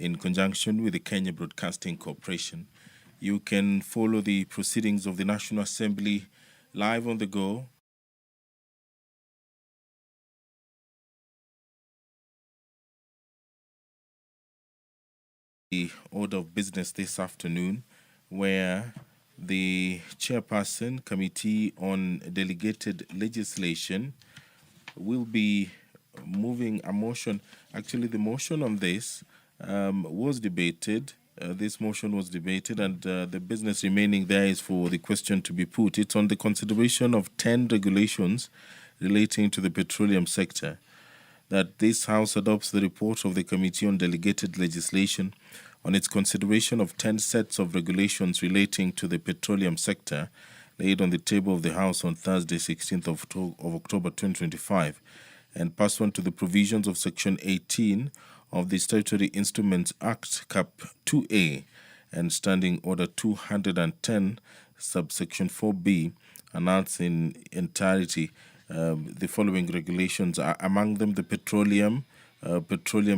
in conjunction with the Kenya Broadcasting Corporation. You can follow the proceedings of the National Assembly live on the go. The order of business this afternoon, where the chairperson, Committee on Delegated Legislation, will be moving a motion. Actually, the motion on this was debated. This motion was debated, and the business remaining there is for the question to be put. It's on the consideration of 10 regulations relating to the petroleum sector. That this House adopts the report of the Committee on Delegated Legislation on its consideration of 10 sets of regulations relating to the petroleum sector laid on the table of the House on Thursday, 16th of October 2025, and pursuant to the provisions of Section 18 of the Statutory Instruments Act, Cap 2A, and Standing Order 210, subsection 4B, announced in entirety the following regulations are among them: the petroleum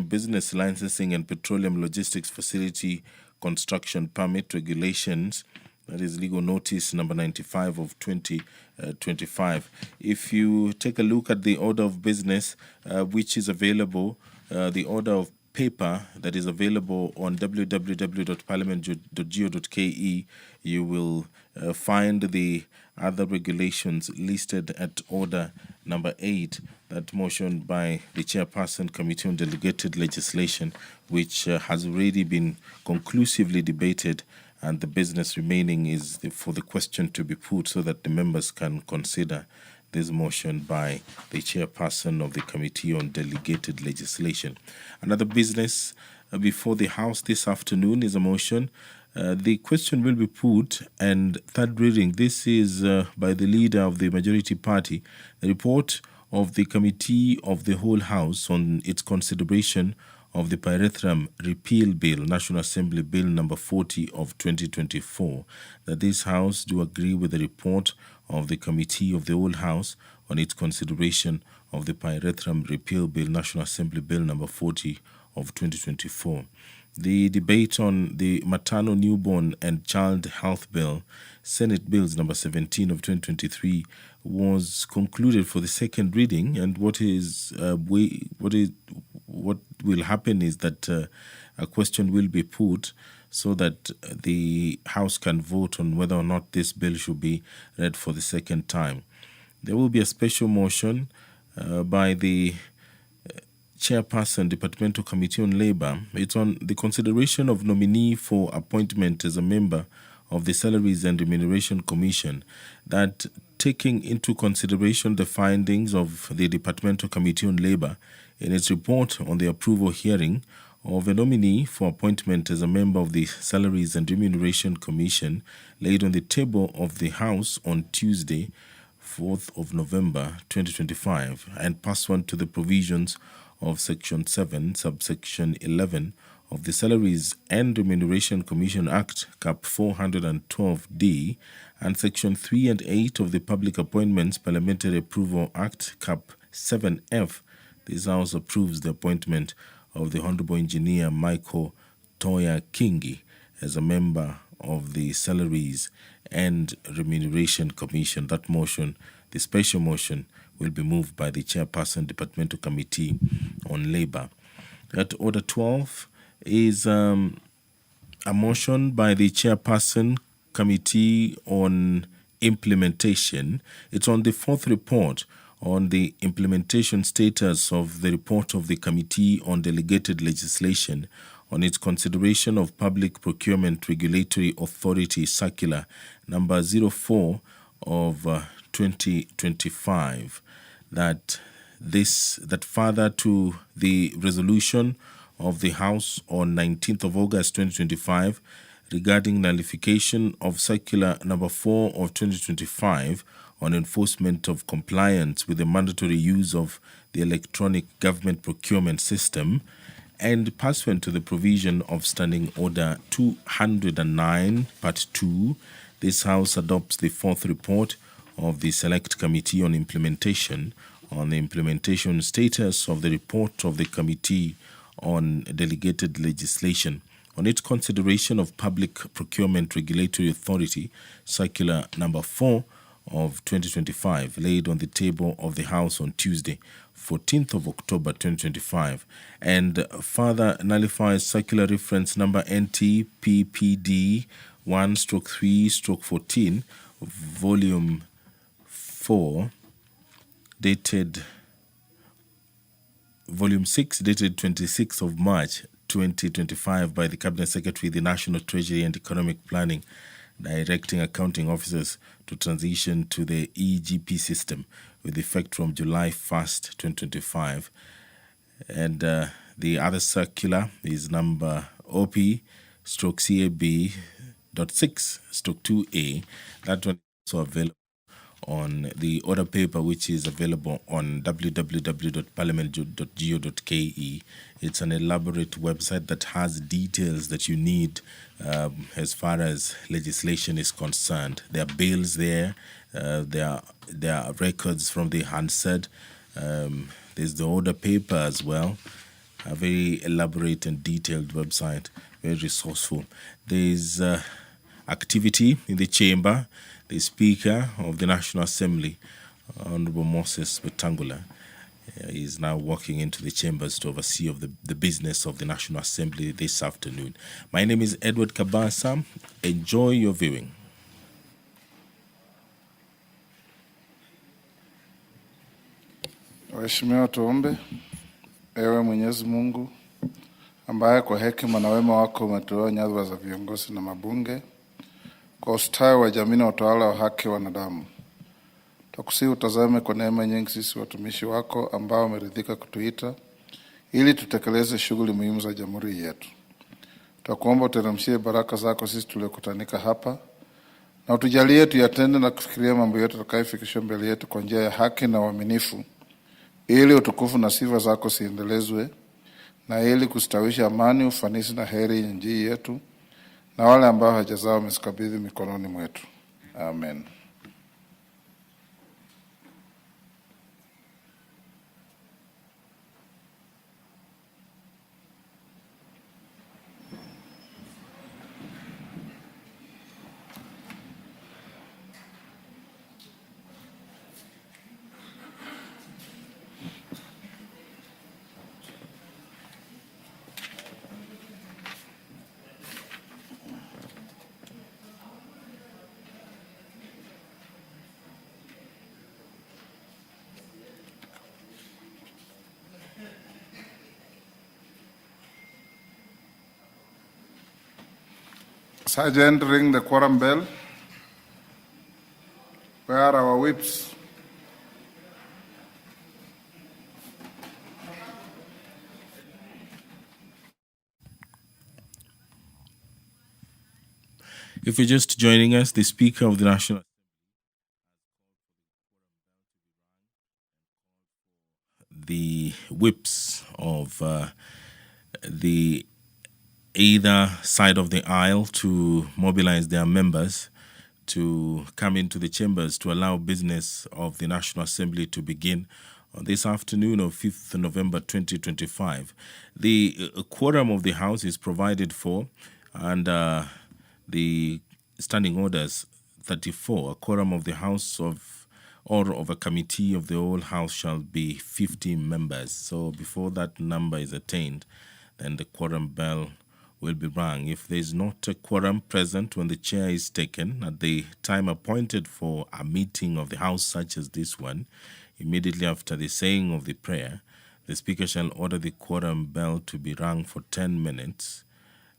business licensing and petroleum logistics facility construction permit regulations. That is legal notice number 95 of 2025. If you take a look at the order of business, which is available, the order of paper that is available on www.parliament.go.ke, you will find the other regulations listed at order number 8, that motion by the chairperson, Committee on Delegated Legislation, which has already been conclusively debated, and the business remaining is for the question to be put so that the members can consider this motion by the chairperson of the Committee on Delegated Legislation. Another business before the House this afternoon is a motion. The question will be put, and third reading. This is by the leader of the majority party, the report of the Committee of the Whole House on its consideration of the Pyrethrum Repeal Bill, National Assembly Bill number 40 of 2024, that this House do agree with the report of the Committee of the Whole House on its consideration of the Pyrethrum Repeal Bill, National Assembly Bill number 40 of 2024. The debate on the Maternal, Newborn and Child Health Bill, Senate Bills number 17 of 2023, was concluded for the second reading, and what will happen is that a question will be put so that the House can vote on whether or not this bill should be read for the second time. There will be a special motion by the chairperson, Departmental Committee on Labour. It's on the consideration of nominee for appointment as a member of the Salaries and Remuneration Commission, that taking into consideration the findings of the Departmental Committee on Labour in its report on the approval hearing of a nominee for appointment as a member of the Salaries and Remuneration Commission laid on the table of the House on Tuesday, 4th of November 2025, and pursuant to the provisions of Section 7, subsection 11 of the Salaries and Remuneration Commission Act, Cap 412D, and Section 3 and 8 of the Public Appointments Parliamentary Approval Act, Cap 7F, this House approves the appointment of the Honourable Engineer Michael Toya Kingi as a member of the Salaries and Remuneration Commission. That motion, the special motion, will be moved by the chairperson, Departmental Committee on Labour. At Order 12 is a motion by the chairperson, Committee on Implementation. It's on the fourth report on the implementation status of the report of the Committee on Delegated Legislation on its consideration of Public Procurement Regulatory Authority Circular number 04 of 2025, that further to the resolution of the House on 19th of August 2025 regarding nullification of Circular number 4 of 2025 on enforcement of compliance with the mandatory use of the electronic government procurement system, and pursuant to the provision of Standing Order 209, Part 2, this House adopts the fourth report of the Select Committee on Implementation on the implementation status of the report of the Committee on delegated legislation. On its consideration of Public Procurement Regulatory Authority, Circular Number 4 of 2025, laid on the table of the House on Tuesday, 14th of October 2025, and further nullifies Circular Reference Number NTPPD 1/3/14, Volume 4, dated Volume 6, dated 26th of March 2025 by the Cabinet Secretary, the National Treasury and Economic Planning, directing accounting officers to transition to the EGP system with effect from July 1st, 2025. And the other circular is number OP/CAB.6/2A. That one is also available on the order paper, which is available on www.parliament.go.ke. It's an elaborate website that has details that you need as far as legislation is concerned. There are bills there, there are records from the Hansard, there's the order paper as well. A very elaborate and detailed website, very resourceful. There's activity in the chamber. The Speaker of the National Assembly, Honorable Moses Wetangula, is now walking into the chambers to oversee of the business of the National Assembly this afternoon. My name is Edward Kabasa. Enjoy your viewing. Waheshimiwa, tuombe. Ewe Mwenyezi Mungu ambaye kwa hekima na wema wako umetoa nyadhifa za viongozi na mabunge kwa ustawi wa jamii na utawala wa haki wa wanadamu, tukusihi utazame kwa neema nyingi sisi watumishi wako ambao umeridhika kutuita ili tutekeleze shughuli muhimu za jamhuri yetu. Tukuomba uteremshie baraka zako sisi tuliokutanika hapa, na utujalie tuyatende na kufikiria mambo yote tutakayofikisha mbele yetu kwa njia ya haki na uaminifu, ili utukufu na sifa zako siendelezwe, na ili kustawisha amani, ufanisi na heri ya nchi yetu na wale ambao haja zao umezikabidhi mikononi mwetu. Amen. Sergeant, ring the quorum bell. Where are our whips? If you're just joining us, the Speaker of the National the whips of the either side of the aisle to mobilize their members to come into the chambers to allow business of the National Assembly to begin on this afternoon of 5th November 2025. The quorum of the House is provided for under the Standing Orders 34. A quorum of the House or of a committee of the whole House shall be 50 members. So before that number is attained, then the quorum bell will be rung. If there is not a quorum present when the chair is taken at the time appointed for a meeting of the House such as this one, immediately after the saying of the prayer, the Speaker shall order the quorum bell to be rung for 10 minutes.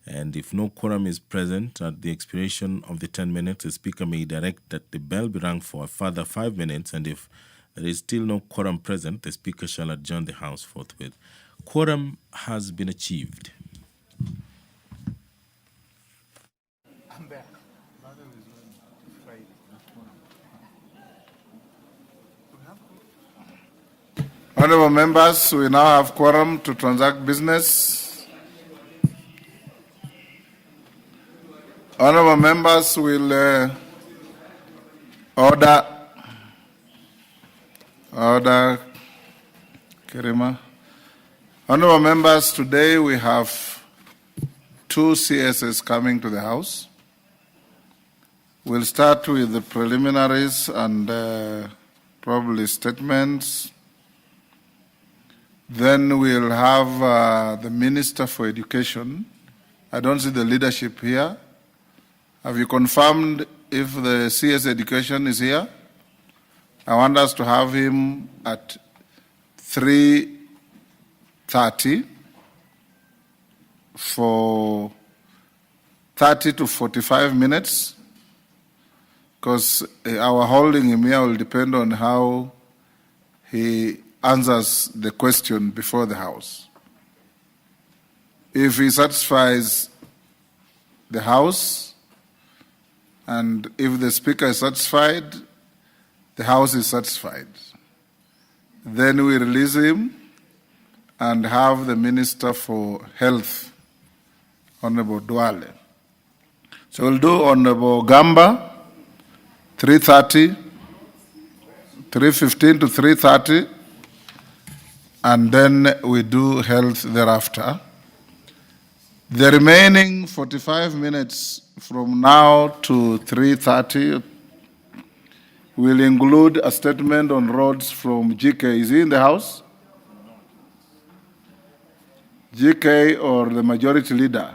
And if no quorum is present at the expiration of the 10 minutes, the Speaker may direct that the bell be rung for a further 5 minutes. And if there is still no quorum present, the Speaker shall adjourn the House forthwith. Quorum has been achieved. Honorable members, we now have quorum to transact business. Honorable members will order Kirima. Honorable members, today we have two CSs coming to the House. We'll start with the preliminaries and probably statements. Then we'll have the Minister for Education. I don't see the leadership here. Have you confirmed if the CS Education is here? I want us to have him at 3:30 for 30 to 45 minutes, because our holding him here will depend on how he answers the question before the House. If he satisfies the House, and if the Speaker is satisfied, the House is satisfied. Then we release him and have the Minister for Health, Honorable Duale. So we'll do Honorable Gamba, 3:30, 3:15 to 3:30, and then we do health thereafter. The remaining 45 minutes from now to 3:30 will include a statement on roads from GK. Is he in the House? GK or the Majority Leader?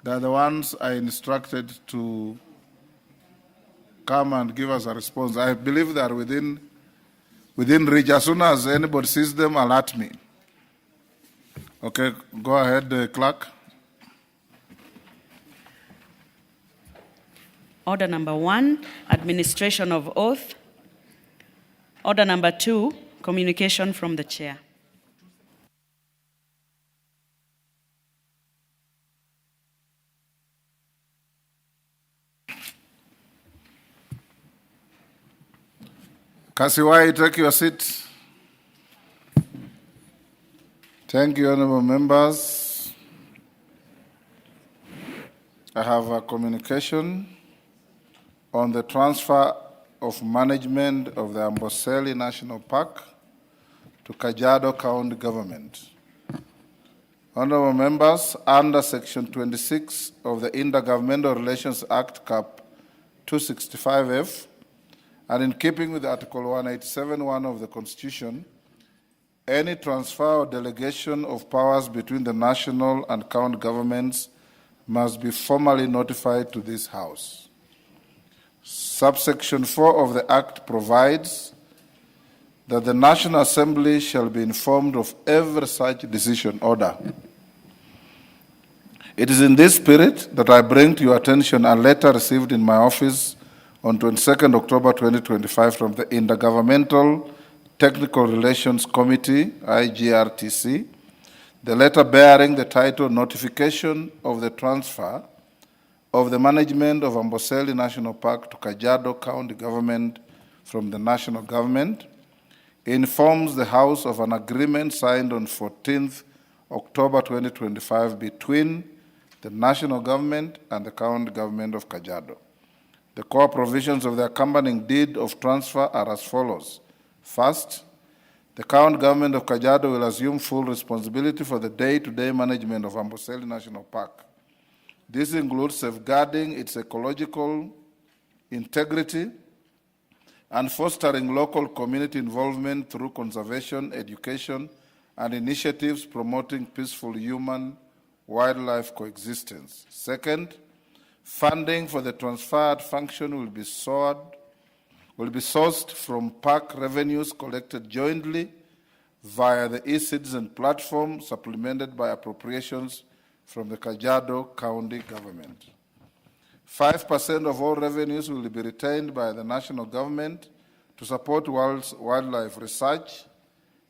They're the ones I instructed to come and give us a response. I believe they are within reach. As soon as anybody sees them, alert me. Okay, go ahead, Clerk. Order number 1, administration of oath. Order number 2, communication from the chair. Kasiwai, take your seat. Thank you, honorable members. I have a communication on the transfer of management of the Amboseli National Park to Kajiado County Government. Honorable members, under Section 26 of the Intergovernmental Relations Act, Cap 265F, and in keeping with Article 187(1) of the Constitution, any transfer or delegation of powers between the national and county governments must be formally notified to this House. Subsection 4 of the Act provides that the National Assembly shall be informed of every such decision order. It is in this spirit that I bring to your attention a letter received in my office on 22nd October 2025 from the Intergovernmental Technical Relations Committee, IGRTC, the letter bearing the title Notification of the Transfer of the Management of Amboseli National Park to Kajiado County Government from the National Government, informs the House of an agreement signed on 14th October 2025 between the National Government and the County Government of Kajiado. The core provisions of the accompanying deed of transfer are as follows. First, the County Government of Kajiado will assume full responsibility for the day-to-day management of Amboseli National Park. This includes safeguarding its ecological integrity and fostering local community involvement through conservation, education, and initiatives promoting peaceful human-wildlife coexistence. Second, funding for the transferred function will be sourced from park revenues collected jointly via the eCitizen platform, supplemented by appropriations from the Kajiado County Government. 5% of all revenues will be retained by the national government to support wildlife research,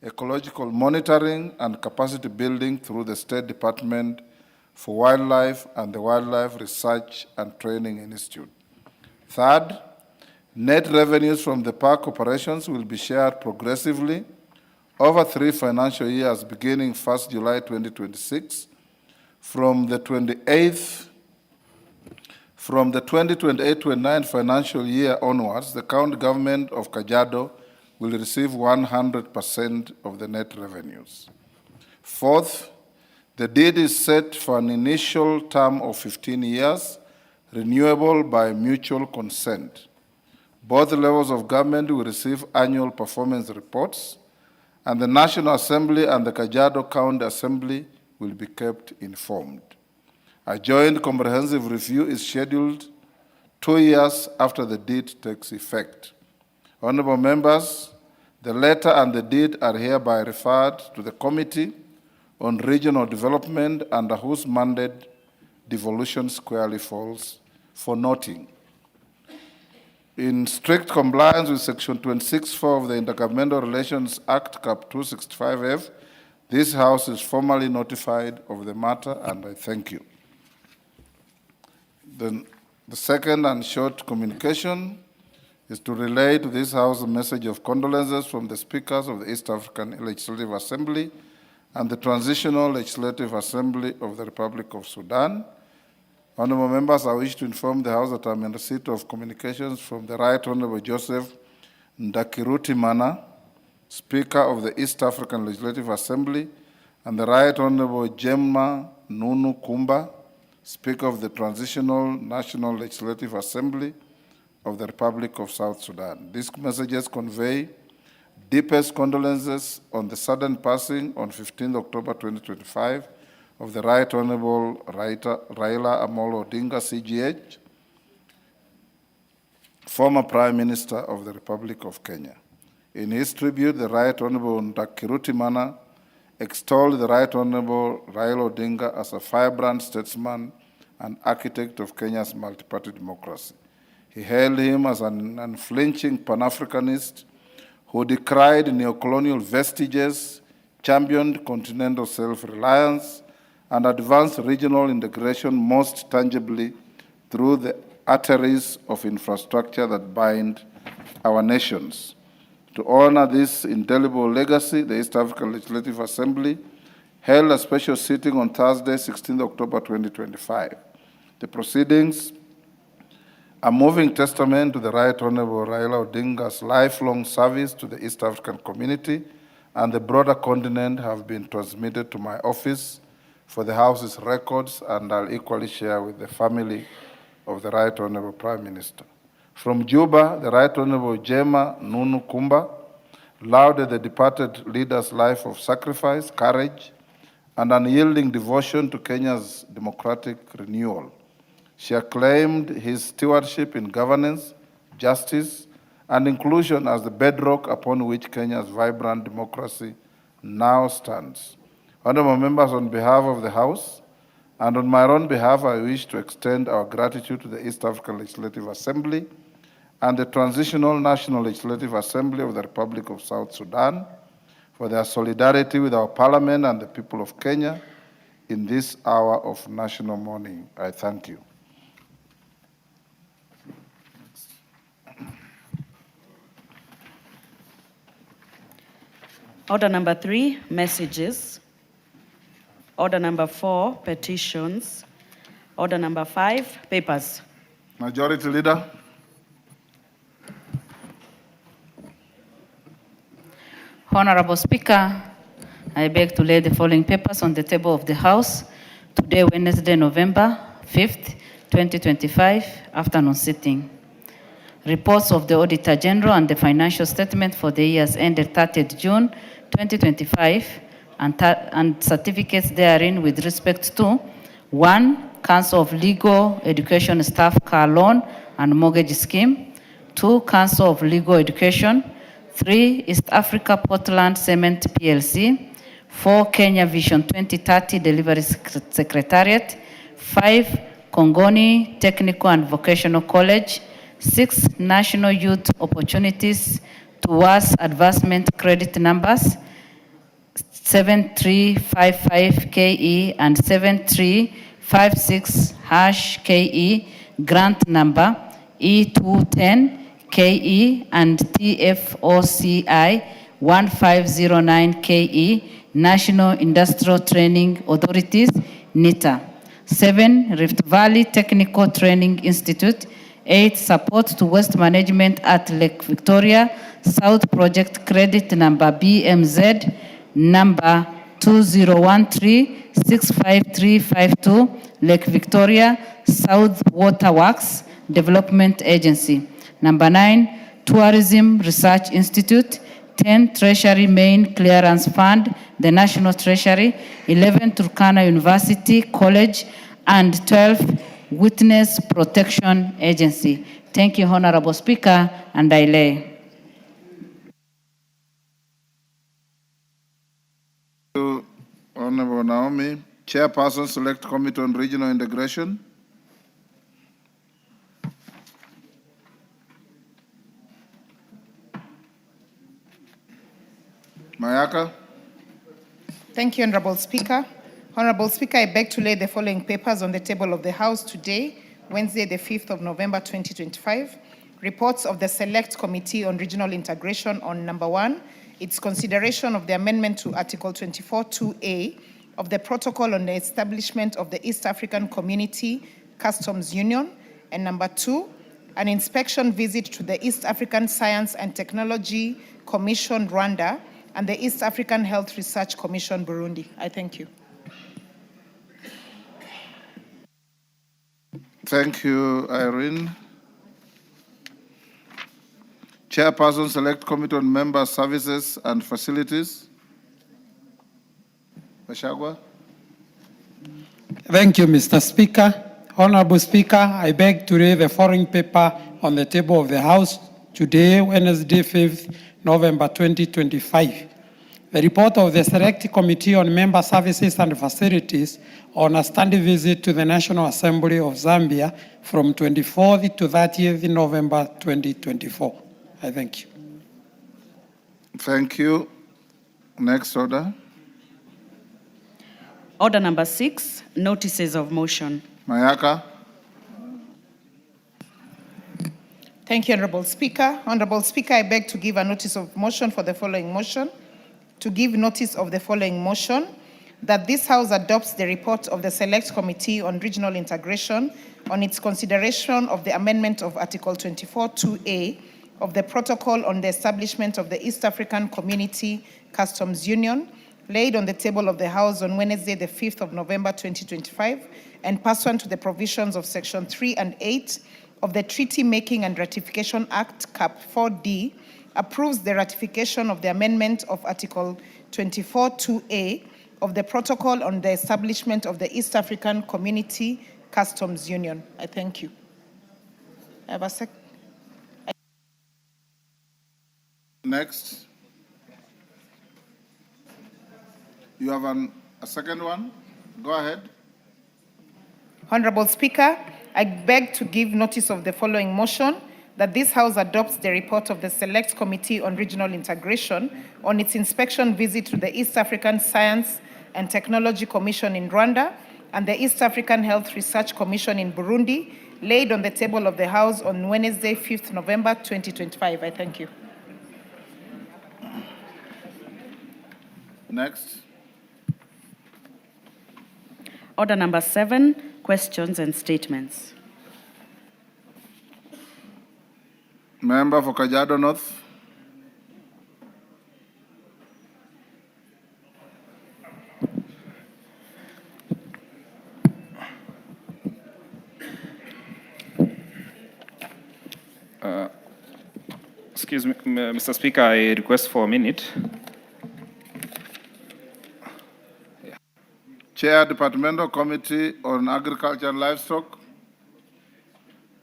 ecological monitoring, and capacity building through the State Department for Wildlife and the Wildlife Research and Training Institute. Third, net revenues from the park operations will be shared progressively over 3 financial years beginning 1st July 2026. From the 2028-29 financial year onwards, the county government of Kajiado will receive 100% of the net revenues. Fourth, the deed is set for an initial term of 15 years, renewable by mutual consent. Both levels of government will receive annual performance reports, and the National Assembly and the Kajiado County Assembly will be kept informed. A joint comprehensive review is scheduled 2 years after the deed takes effect. Honorable members, the letter and the deed are hereby referred to the Committee on Regional Development, under whose mandate devolution squarely falls, for noting. In strict compliance with Section 26(4) of the Intergovernmental Relations Act, Cap 265F, this House is formally notified of the matter, and I thank you. Then the second and short communication is to relay to this House a message of condolences from the speakers of the East African Legislative Assembly and the Transitional Legislative Assembly of the Republic of Sudan. Honorable members, I wish to inform the House that I am in receipt of communications from the Right Honorable Joseph Ndakirutimana, Speaker of the East African Legislative Assembly, and the Right Honorable Gemma Nunu Kumba, Speaker of the Transitional National Legislative Assembly of the Republic of South Sudan. These messages convey deepest condolences on the sudden passing on 15 October 2025 of the Right Honorable Raila Amolo Odinga, CGH, former Prime Minister of the Republic of Kenya. In his tribute, the Right Honorable Ndakirutimana extolled the Right Honorable Raila Odinga as a firebrand statesman and architect of Kenya's multi-party democracy. He hailed him as an unflinching Pan-Africanist who decried neocolonial vestiges, championed continental self-reliance, and advanced regional integration most tangibly through the arteries of infrastructure that bind our nations. To honor this indelible legacy, the East African Legislative Assembly held a special sitting on Thursday, 16 October 2025. The proceedings, a moving testament to the Right Honorable Raila Odinga's lifelong service to the East African community and the broader continent, have been transmitted to my office for the House's records, and I'll equally share with the family of the Right Honorable Prime Minister. From Juba, the Right Honorable Gemma Nunu Kumba lauded the departed leader's life of sacrifice, courage, and unyielding devotion to Kenya's democratic renewal. She acclaimed his stewardship in governance, justice, and inclusion as the bedrock upon which Kenya's vibrant democracy now stands. Honorable members, on behalf of the House and on my own behalf, I wish to extend our gratitude to the East African Legislative Assembly and the Transitional National Legislative Assembly of the Republic of South Sudan for their solidarity with our Parliament and the people of Kenya in this hour of national mourning. I thank you. Order number 3, messages. Order number 4, petitions. Order number 5, papers. Majority Leader. Honorable Speaker, I beg to lay the following papers on the table of the House today, Wednesday, November 5th, 2025, afternoon sitting. Reports of the Auditor General and the financial statement for the years ended 30th June 2025 and certificates therein with respect to 1. Council of Legal Education Staff Car Loan and Mortgage Scheme. 2. Council of Legal Education. 3. East Africa Portland Cement PLC. 4. Kenya Vision 2030 Delivery Secretariat. 5. Kongoni Technical and Vocational College. 6. National Youth Opportunities Towards Advancement Credit Numbers 7355KE and 7356#KE, grant number E210KE and TFOCI 1509KE, National Industrial Training Authorities, NITA. 7. Rift Valley Technical Training Institute. 8. Support to Waste Management at Lake Victoria South Project Credit number BMZ number 2013-65352, Lake Victoria South Water Works Development Agency. Number 9, Tourism Research Institute. 10, Treasury Main Clearance Fund, the National Treasury. 11, Turkana University College. And 12, Witness Protection Agency. Thank you, Honorable Speaker, and I lay. Honorable Naomi, Chairperson, Select Committee on Regional Integration. Mayaka. Thank you, Honorable Speaker. Honorable Speaker, I beg to lay the following papers on the table of the House today, Wednesday, the 5th of November, 2025. Reports of the Select Committee on Regional Integration on number 1, its consideration of the amendment to Article 24(2)A of the Protocol on the Establishment of the East African Community Customs Union, and number 2, an inspection visit to the East African Science and Technology Commission, Rwanda, and the East African Health Research Commission, Burundi. I thank you. Thank you, Irene. Chairperson, Select Committee on Member Services and Facilities. Bashagwa. Thank you, Mr. Speaker. Honorable Speaker, I beg to lay the following paper on the table of the House today, Wednesday, 5th November 2025. The report of the Select Committee on Member Services and Facilities on a standing visit to the National Assembly of Zambia from 24th to 30th November 2024. I thank you. Thank you. Next order. Order number 6, notices of motion. Mayaka. Thank you, Honorable Speaker. Honorable Speaker, I beg to give a notice of motion for the following motion. To give notice of the following motion, that this House adopts the report of the Select Committee on Regional Integration on its consideration of the amendment of Article 24(2)A of the Protocol on the Establishment of the East African Community Customs Union, laid on the table of the House on Wednesday, the 5th of November, 2025, and pursuant to the provisions of Section 3 and 8 of the Treaty Making and Ratification Act, Cap 4D, approves the ratification of the amendment of Article 24(2)A of the Protocol on the Establishment of the East African Community Customs Union. I thank you. I have a second. Next. You have a second one? Go ahead. Honorable Speaker, I beg to give notice of the following motion, that this House adopts the report of the Select Committee on Regional Integration on its inspection visit to the East African Science and Technology Commission in Rwanda and the East African Health Research Commission in Burundi, laid on the table of the House on Wednesday, 5th November, 2025. I thank you. Next. Order number 7, questions and statements. Member for Kajiado North. Excuse me, Mr. Speaker, I request for a minute. Chair, Departmental Committee on Agriculture and Livestock.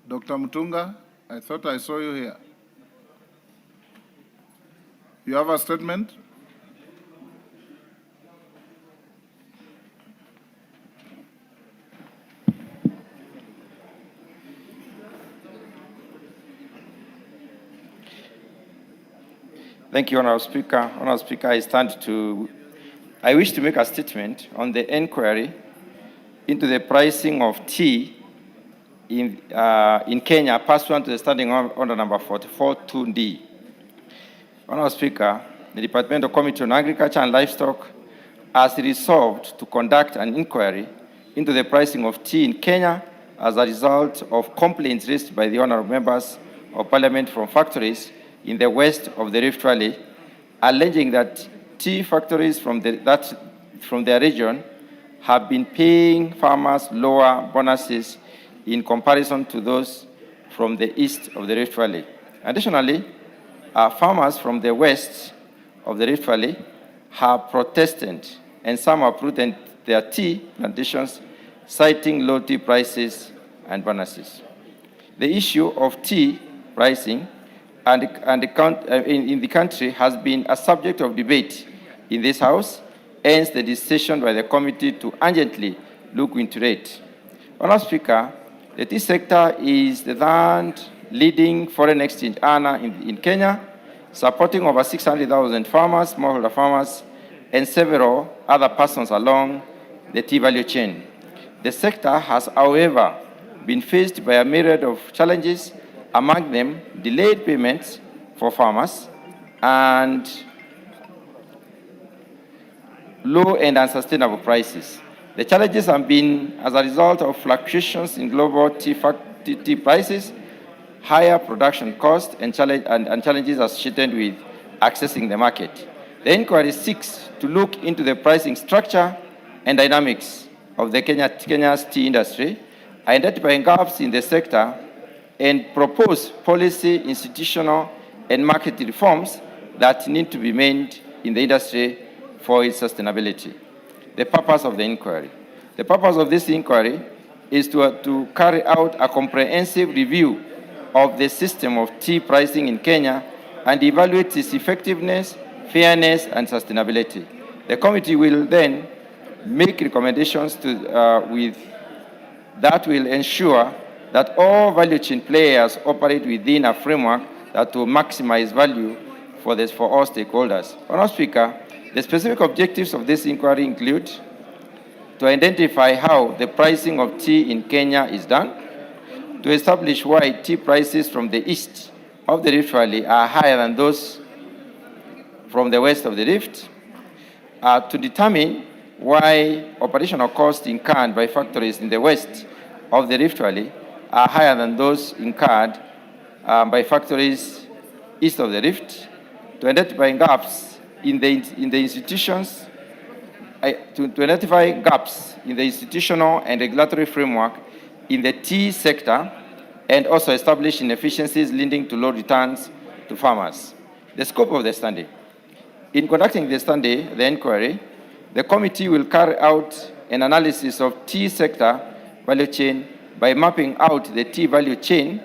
Dr. Mutunga, I thought I saw you here. You have a statement? Thank you, Honorable Speaker. Honorable Speaker, I wish to make a statement on the inquiry into the pricing of tea in Kenya, pursuant to the standing order number 44(2)D. Honorable Speaker, the Departmental Committee on Agriculture and Livestock has resolved to conduct an inquiry into the pricing of tea in Kenya as a result of complaints raised by the honorable members of Parliament from factories in the west of the Rift Valley, alleging that tea factories from that from their region have been paying farmers lower bonuses in comparison to those from the east of the Rift Valley. Additionally, farmers from the west of the Rift Valley have protested, and some have uprooted their tea plantations, citing low tea prices and bonuses. The issue of tea pricing in the country has been a subject of debate in this House, hence the decision by the committee to urgently look into it. Honourable Speaker, the tea sector is the third leading foreign exchange earner in Kenya, supporting over 600,000 farmers, smallholder farmers, and several other persons along the tea value chain. The sector has, however, been faced by a myriad of challenges, among them delayed payments for farmers and low and unsustainable prices. The challenges have been as a result of fluctuations in global tea prices, higher production costs, and challenges associated with accessing the market. The inquiry seeks to look into the pricing structure and dynamics of the Kenya's tea industry, identifying gaps in the sector, and propose policy, institutional, and market reforms that need to be made in the industry for its sustainability. The purpose of the inquiry. The purpose of this inquiry is to carry out a comprehensive review of the system of tea pricing in Kenya and evaluate its effectiveness, fairness, and sustainability. The committee will then make recommendations that will ensure that all value chain players operate within a framework that will maximize value for all stakeholders. Honourable Speaker, the specific objectives of this inquiry include to identify how the pricing of tea in Kenya is done, to establish why tea prices from the east of the Rift Valley are higher than those from the west of the Rift, to determine why operational costs incurred by factories in the west of the Rift Valley are higher than those incurred by factories east of the Rift, to identify gaps in the institutions, to identify gaps in the institutional and regulatory framework in the tea sector, and also establish inefficiencies leading to low returns to farmers. The scope of the study. In conducting the inquiry, the committee will carry out an analysis of tea sector value chain by mapping out the tea value chain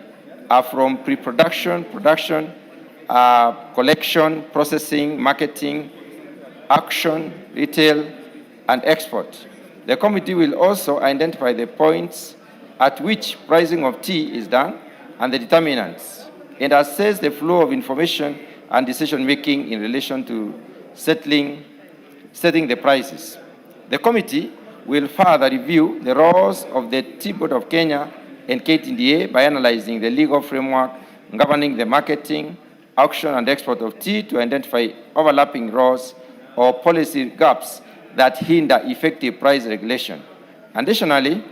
from pre-production, production, collection, processing, marketing, auction, retail, and export. The committee will also identify the points at which pricing of tea is done and the determinants, and assess the flow of information and decision-making in relation to setting the prices. The committee will further review the roles of the Tea Board of Kenya and KTDA by analyzing the legal framework governing the marketing, auction, and export of tea to identify overlapping roles or policy gaps that hinder effective price regulation. Additionally,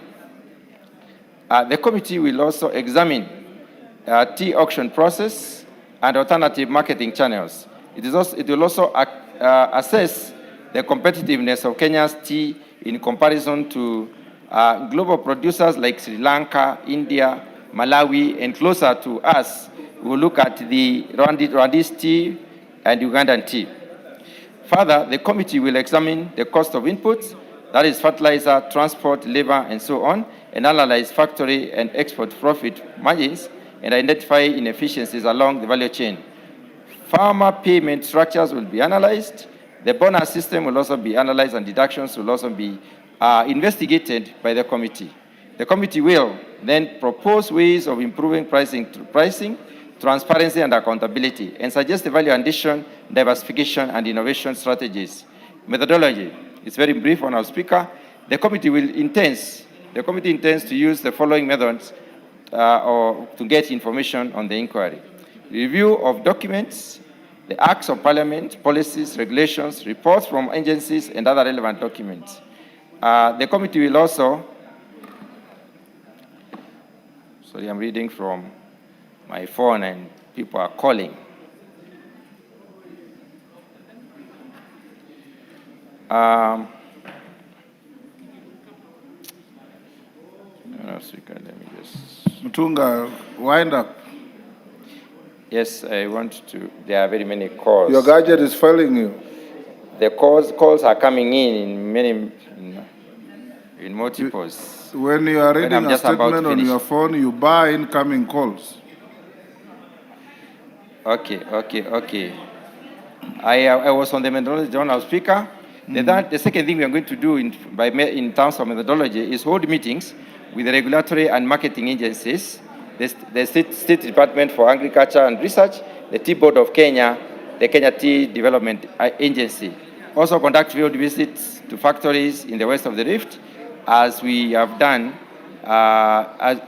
the committee will also examine tea auction process and alternative marketing channels. It will also assess the competitiveness of Kenya's tea in comparison to global producers like Sri Lanka, India, Malawi, and closer to us, we will look at the Rwandese tea and Ugandan tea. Further, the committee will examine the cost of inputs, that is fertilizer, transport, labor, and so on, and analyze factory and export profit margins and identify inefficiencies along the value chain. Farmer payment structures will be analyzed. The bonus system will also be analyzed, and deductions will also be investigated by the committee. The committee will then propose ways of improving pricing, transparency, and accountability, and suggest the value addition, diversification, and innovation strategies. Methodology is very brief, Honourable Speaker. The committee intends to use the following methods to get information on the inquiry: review of documents, the acts of parliament, policies, regulations, reports from agencies, and other relevant documents. The committee will also, sorry, I'm reading from my phone and people are calling. Honourable Speaker. Let me just. Mutunga, wind up. Yes, I want to. There are very many calls. Your gadget is failing you. The calls are coming in many, in multiples. When you are When I'm reading a just about to statement on finish. your phone, you bar incoming calls. Okay. I was on the methodology, Honourable Speaker. The second thing we are going to do in terms of methodology is hold meetings with the regulatory and marketing agencies, the State Department for Agriculture and Research, the Tea Board of Kenya, the Kenya Tea Development Agency. Also conduct field visits to factories in the west of the Rift, as we have done,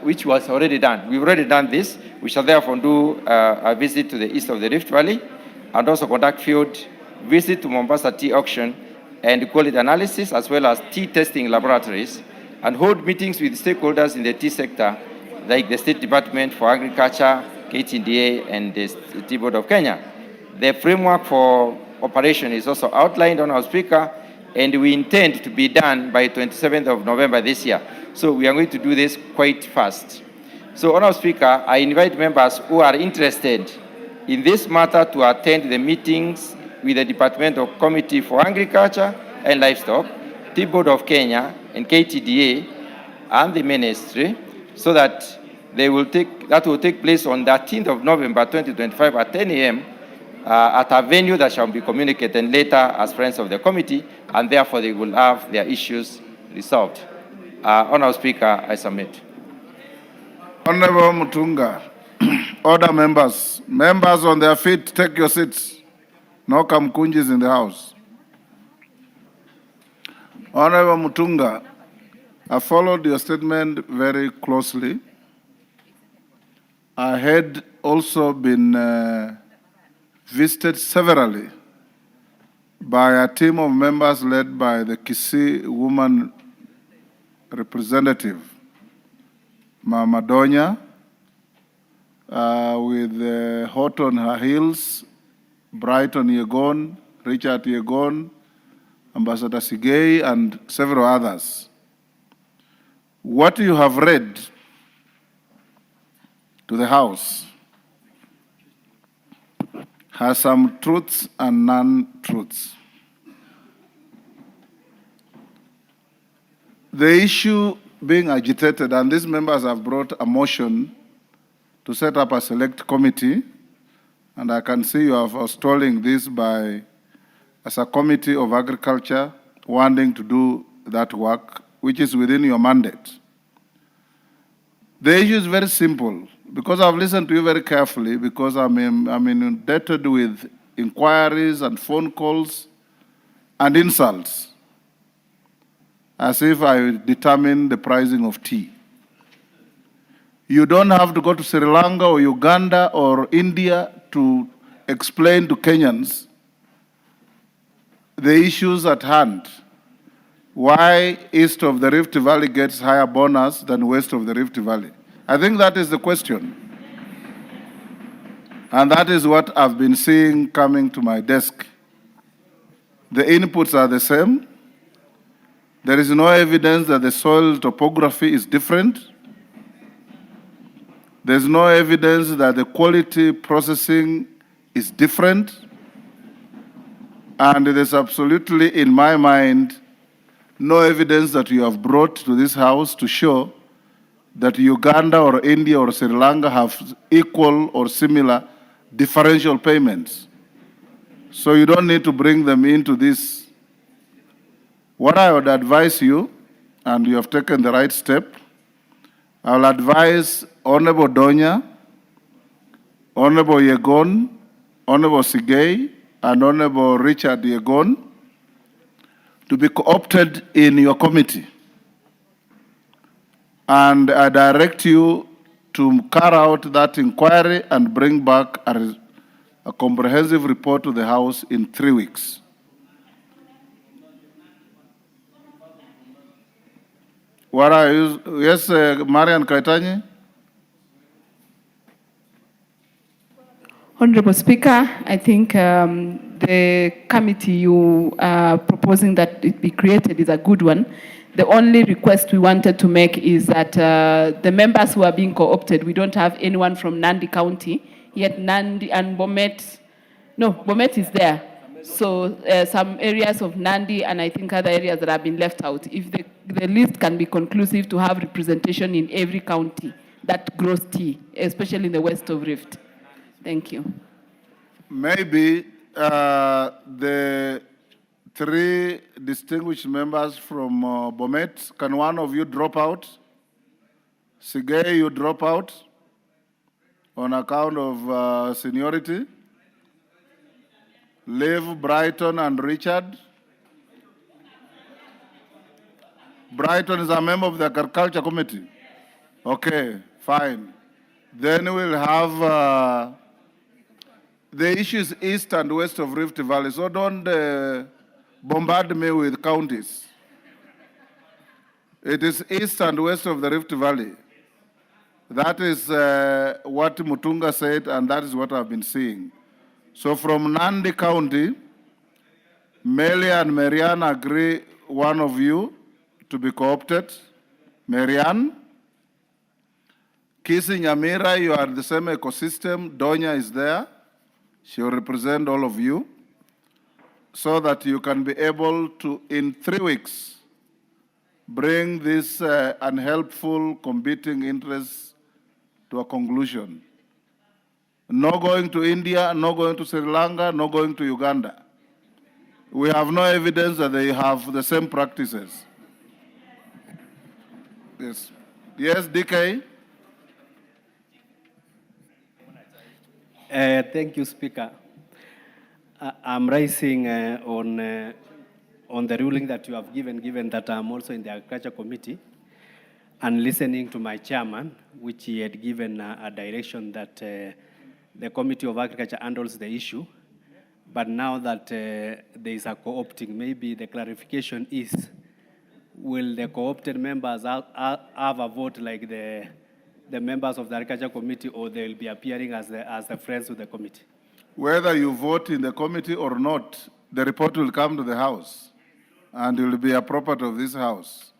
which was already done. We've already done this. We shall therefore do a visit to the east of the Rift Valley, and also conduct field visit to Mombasa Tea Auction and quality analysis, as well as tea testing laboratories, and hold meetings with stakeholders in the tea sector, like the State Department for Agriculture, KTDA, and the Tea Board of Kenya. The framework for operation is also outlined on our speaker, and we intend to be done by 27th of November this year. So we are going to do this quite fast. So, Honourable Speaker, I invite members who are interested in this matter to attend the meetings with the Departmental Committee for Agriculture and Livestock, Tea Board of Kenya, and KTDA, and the Ministry, so that that will take place on the 13th of November 2025 at 10 a.m. At a venue that shall be communicated later as friends of the committee, and therefore they will have their issues resolved. Honourable Speaker, I submit. Honorable Mutunga, order members. Members on their feet, take your seats. No kamkunjis in the house. Honorable Mutunga, I followed your statement very closely. I had also been visited severally by a team of members led by the Kisii woman representative, Mama Donya, with Hot on her heels, Brighton Yegon, Richard Yegon, Ambassador Sigei, and several others. What you have read to the House has some truths and non-truths. The issue being agitated, and these members have brought a motion to set up a select committee, and I can see you are forestalling this as a committee of agriculture wanting to do that work, which is within your mandate. The issue is very simple, because I've listened to you very carefully, because I'm inundated with inquiries and phone calls and insults, as if I determine the pricing of tea. You don't have to go to Sri Lanka or Uganda or India to explain to Kenyans the issues at hand. Why east of the Rift Valley gets higher bonus than west of the Rift Valley? I think that is the question. And that is what I've been seeing coming to my desk. The inputs are the same. There is no evidence that the soil topography is different. There's no evidence that the quality processing is different. And there's absolutely, in my mind, no evidence that you have brought to this House to show that Uganda or India or Sri Lanka have equal or similar differential payments. So you don't need to bring them into this. What I would advise you, and you have taken the right step, I will advise Honorable Donya, Honorable Yegon, Honorable Sigei, and Honorable Richard Yegon to be co-opted in your committee. And I direct you to carry out that inquiry and bring back a comprehensive report to the House in 3 weeks. What are you? Yes, Marian Kaitani. Honorable Speaker, I think the committee you are proposing that it be created is a good one. The only request we wanted to make is that the members who are being co-opted, we don't have anyone from Nandi County, yet Nandi and Bomet, no, Bomet is there. So some areas of Nandi and I think other areas that have been left out. If the list can be conclusive to have representation in every county that grows tea, especially in the west of Rift. Thank you. Maybe the 3 distinguished members from Bomet, can one of you drop out? Sigei, you drop out on account of seniority. Leave Brighton and Richard. Brighton is a member of the Agriculture Committee. Okay, fine. Then we'll have the issues east and west of Rift Valley, so don't bombard me with counties. It is east and west of the Rift Valley. That is what Mutunga said, and that is what I've been seeing. So from Nandi County, Melia and Marianne agree one of you to be co-opted. Marianne. Kisi Nyamira, you are the same ecosystem. Donya is there. She will represent all of you so that you can be able to, in 3 weeks, bring this unhelpful competing interests to a conclusion. No going to India, no going to Sri Lanka, no going to Uganda. We have no evidence that they have the same practices. Yes. Yes, DK? Thank you, Speaker. I'm rising on the ruling that you have given that I'm also in the Agriculture Committee, and listening to my chairman, which he had given a direction that the Committee of Agriculture handles the issue. But now that there is a co-opting, maybe the clarification is, will the co-opted members have a vote like the members of the Agriculture Committee, or they will be appearing as the friends of the committee? Whether you vote in the committee or not, the report will come to the House and it will be a property of this House.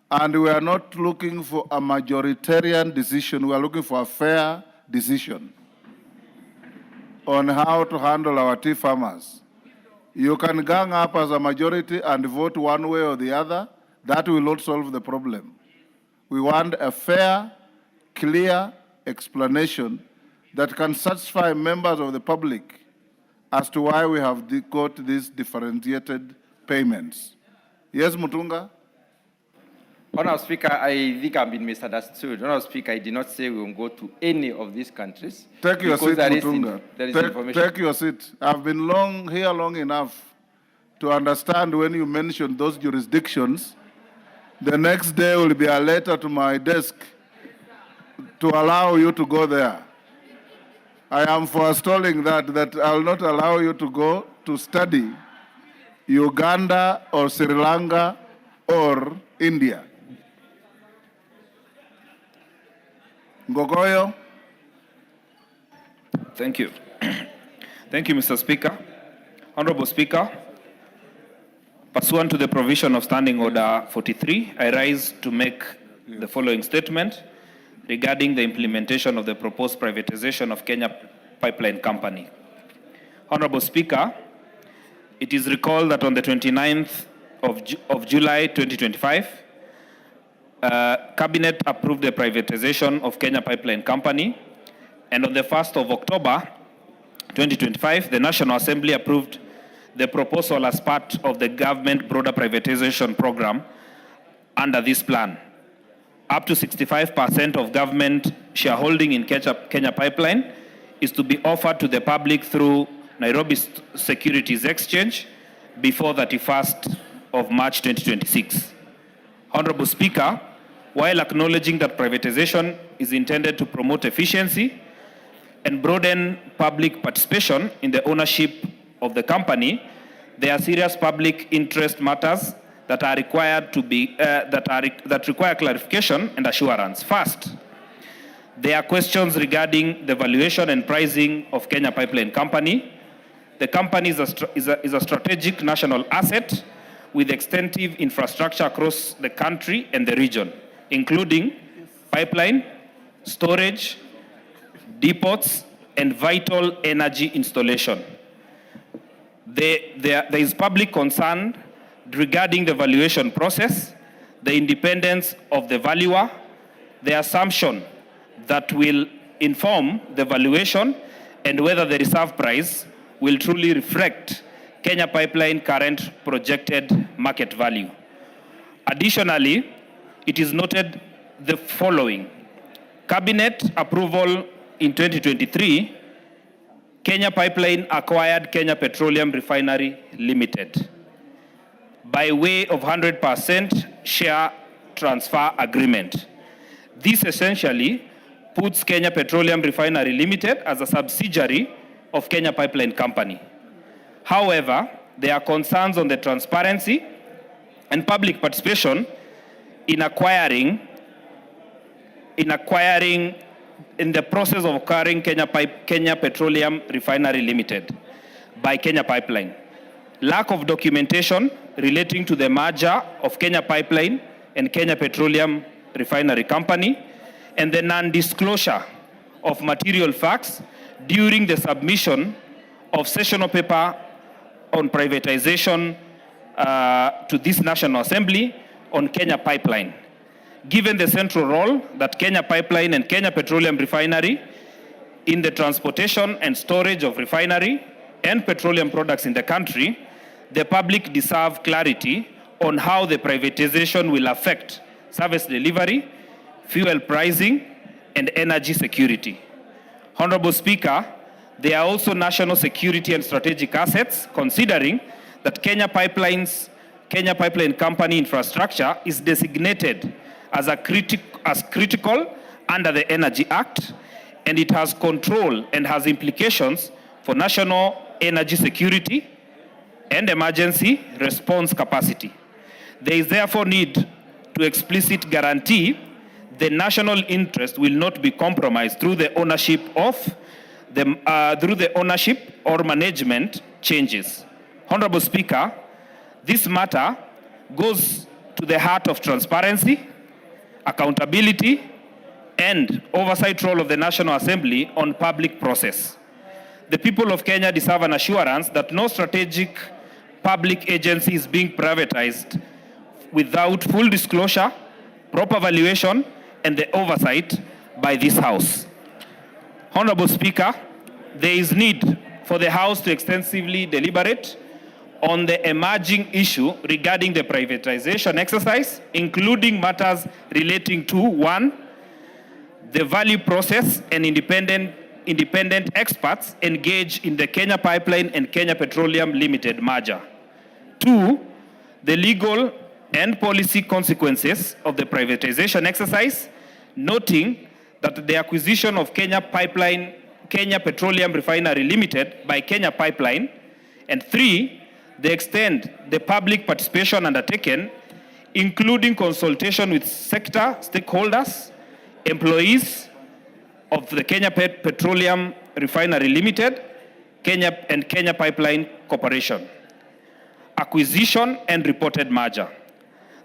And we are not looking for a majoritarian decision, we are looking for a fair decision on how to handle our tea farmers. You can gang up as a majority and vote one way or the other. That will not solve the problem. We want a fair, clear explanation that can satisfy members of the public as to why we have got these differentiated payments. Yes, Mutunga? Honourable Speaker, I think I've been misunderstood. Honourable Speaker, I did not say we will go to any of these countries. Take your seat, Mutunga. There is information. Take your seat. I've been here long enough to understand when you mention those jurisdictions, the next day will be a letter to my desk to allow you to go there. I am forestalling that I will not allow you to go to study Uganda or Sri Lanka or India. Ngogoyo. Thank you. Thank you, Mr. Speaker. Honorable Speaker, pursuant to the provision of Standing Order 43, I rise to make the following statement regarding the implementation of the proposed privatization of Kenya Pipeline Company. Honorable Speaker, it is recalled that on the 29th of July 2025, Cabinet approved the privatization of Kenya Pipeline Company, and on the 1st of October 2025, the National Assembly approved the proposal as part of the government broader privatization program. Under this plan, up to 65% of government shareholding in Kenya Pipeline is to be offered to the public through Nairobi Securities Exchange before 31st of March 2026. Honorable Speaker, while acknowledging that privatization is intended to promote efficiency and broaden public participation in the ownership of the company, there are serious public interest matters that are required to be that require clarification and assurance. First, there are questions regarding the valuation and pricing of Kenya Pipeline Company. The company is a strategic national asset with extensive infrastructure across the country and the region, including pipeline, storage, depots, and vital energy installation. There is public concern regarding the valuation process, the independence of the valuer, the assumption that will inform the valuation, and whether the reserve price will truly reflect Kenya Pipeline current projected market value. Additionally, it is noted the following. Cabinet approval in 2023, Kenya Pipeline acquired Kenya Petroleum Refinery Limited by way of 100% share transfer agreement. This essentially puts Kenya Petroleum Refinery Limited as a subsidiary of Kenya Pipeline Company. However, there are concerns on the transparency and public participation in acquiring in the process of acquiring Kenya Petroleum Refinery Limited by Kenya Pipeline. Lack of documentation relating to the merger of Kenya Pipeline and Kenya Petroleum Refinery Company, and the non-disclosure of material facts during the submission of sessional paper on privatization to this National Assembly on Kenya Pipeline. Given the central role that Kenya Pipeline and Kenya Petroleum Refinery in the transportation and storage of refinery and petroleum products in the country, the public deserve clarity on how the privatization will affect service delivery, fuel pricing, and energy security. Honorable Speaker, there are also national security and strategic assets, considering that Kenya Pipeline Company infrastructure is designated as critical under the Energy Act, and it has control and has implications for national energy security and emergency response capacity. There is therefore need to explicit guarantee the national interest will not be compromised through the ownership or management changes. Honorable Speaker, this matter goes to the heart of transparency, accountability, and oversight role of the National Assembly on public process. The people of Kenya deserve an assurance that no strategic public agency is being privatized without full disclosure, proper valuation, and the oversight by this House. Honorable Speaker, there is need for the House to extensively deliberate on the emerging issue regarding the privatization exercise, including matters relating to 1, the value process and independent experts engaged in the Kenya Pipeline and Kenya Petroleum Limited merger. 2, the legal and policy consequences of the privatization exercise, noting that the acquisition of Kenya Petroleum Refinery Limited by Kenya Pipeline, and 3, the extent the public participation undertaken, including consultation with sector stakeholders, employees of the Kenya Petroleum Refinery Limited, and Kenya Pipeline Corporation. Acquisition and reported merger.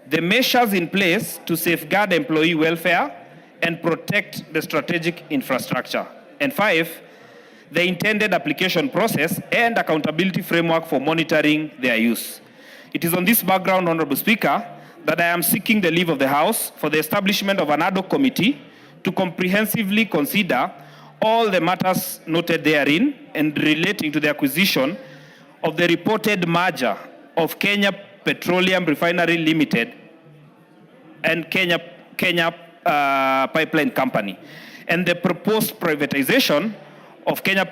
The measures in place to safeguard employee welfare and protect the strategic infrastructure. And 5, the intended application process and accountability framework for monitoring their use. It is on this background, Honorable Speaker, that I am seeking the leave of the House for the establishment of an ad hoc committee to comprehensively consider all the matters noted therein and relating to the acquisition of the reported merger of Kenya Petroleum Refinery Limited and Kenya Pipeline Company, and the proposed privatization of Kenya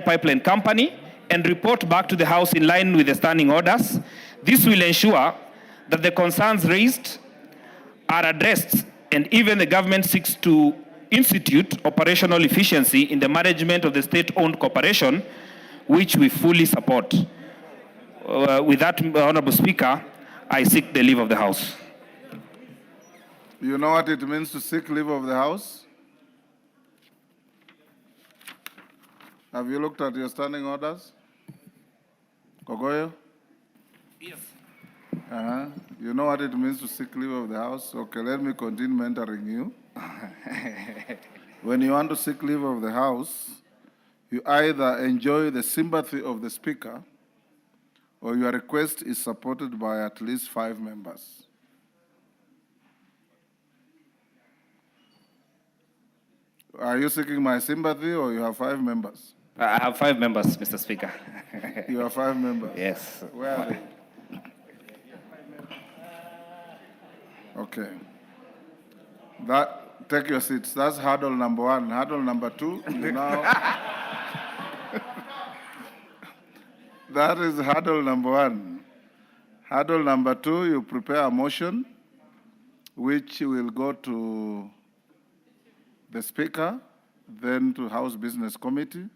Pipeline Company, and report back to the House in line with the standing orders. This will ensure that the concerns raised are addressed, and even the government seeks to institute operational efficiency in the management of the state-owned corporation, which we fully support. With that, Honorable Speaker, I seek the leave of the House. You know what it means to seek leave of the House? Have you looked at your standing orders? Kogoyo? Yes. You know what it means to seek leave of the House? Okay, let me continue mentoring you. When you want to seek leave of the House, you either enjoy the sympathy of the Speaker or your request is supported by at least 5 members. Are you seeking my sympathy or you have 5 members? I have 5 members, Mr. Speaker. You have 5 members? Yes. Where are they? Okay. Take your seats. That's hurdle number 1. Hurdle number 2, you now. That is hurdle number 1. Hurdle number 2, you prepare a motion which will go to the Speaker, then to House Business Committee.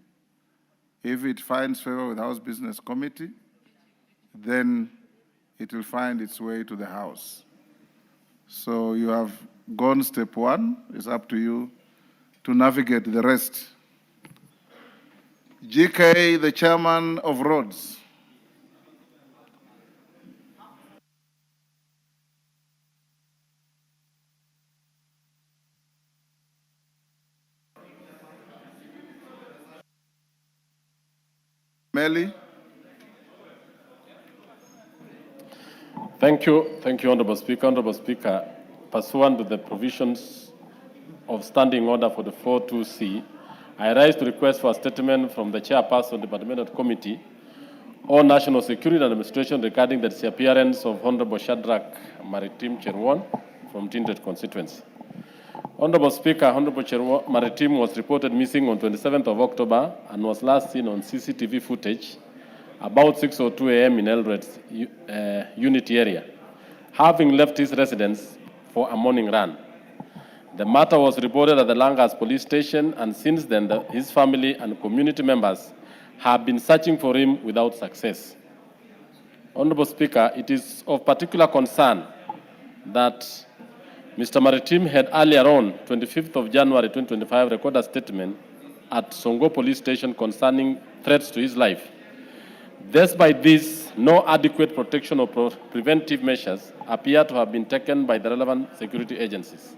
If it finds favor with House Business Committee, then it will find its way to the House. So you have gone step 1. It's up to you to navigate the rest. GK, the chairman of Roads. Melly. Thank you, Honorable Speaker. Honorable Speaker, pursuant to the provisions of Standing Order 44(2)(c), I rise to request for a statement from the Chairperson of the Departmental Committee on National Security and Administration regarding the disappearance of Honorable Shadrach Maritim Cherwon from Tindred constituency. Honorable Speaker, Honorable Maritim was reported missing on 27th of October and was last seen on CCTV footage about 6:02 a.m. in Eldoret's Unity area, having left his residence for a morning run. The matter was reported at the Langas police station, and since then his family and community members have been searching for him without success. Honorable Speaker, it is of particular concern that Mr. Maritim had earlier on, 25th of January 2025, recorded a statement at Songo police station concerning threats to his life. Despite this, no adequate protection or preventive measures appear to have been taken by the relevant security agencies.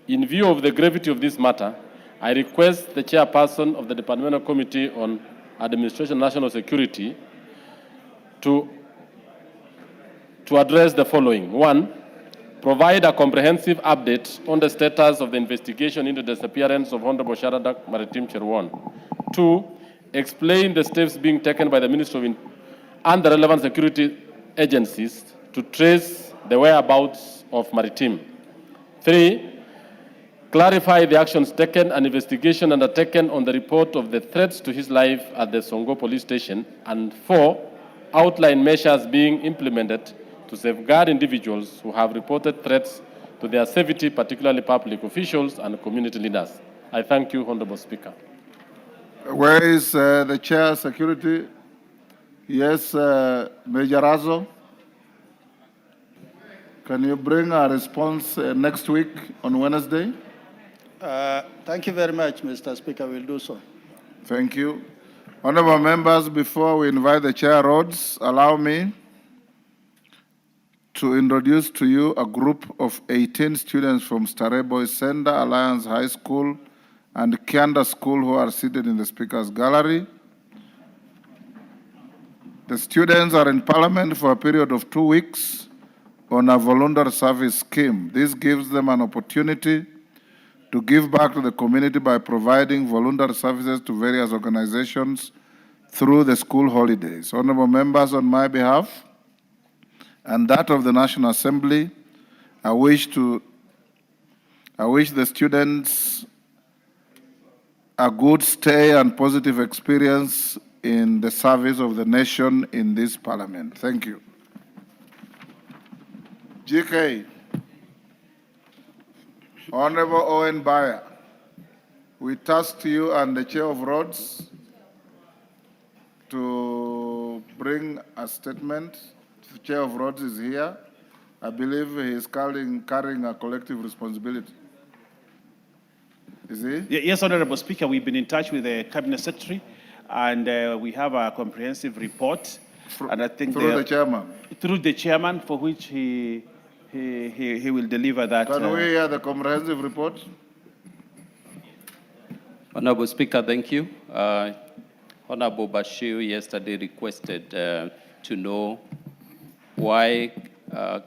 In view of the gravity of this matter, I request the Chairperson of the Departmental Committee on Administration and National Security to address the following. 1, provide a comprehensive update on the status of the investigation into the disappearance of Honorable Shadrach Maritim Cherwon. 2, explain the steps being taken by the Ministry and the relevant security agencies to trace the whereabouts of Maritim. 3, clarify the actions taken and investigation undertaken on the report of the threats to his life at the Songo police station. And 4, outline measures being implemented to safeguard individuals who have reported threats to their safety, particularly public officials and community leaders. I thank you, Honorable Speaker. Where is the chair security? Yes, Major Azo. Can you bring a response next week on Wednesday? Thank you very much, Mr. Speaker. We'll do so. Thank you. Honorable members, before we invite the Chair Rhodes, allow me to introduce to you a group of 18 students from Starehe Boys Center, Alliance High School, and Kianda School who are seated in the Speaker's Gallery. The students are in Parliament for a period of 2 weeks on a voluntary service scheme. This gives them an opportunity to give back to the community by providing voluntary services to various organizations through the school holidays. Honorable members, on my behalf and that of the National Assembly, I wish the students a good stay and positive experience in the service of the nation in this Parliament. Thank you. GK, Honorable Owen Bayer, we task you and the Chair of Roads to bring a statement. The Chair of Roads is here. I believe he is carrying a collective responsibility. Is he? Yes, Honorable Speaker, we've been in touch with the Cabinet Secretary, and we have a comprehensive report And I think Through the chairman. through the chairman, for which he will deliver that. Can we hear the comprehensive report? Honorable Speaker, thank you. Honorable Bashir yesterday requested to know why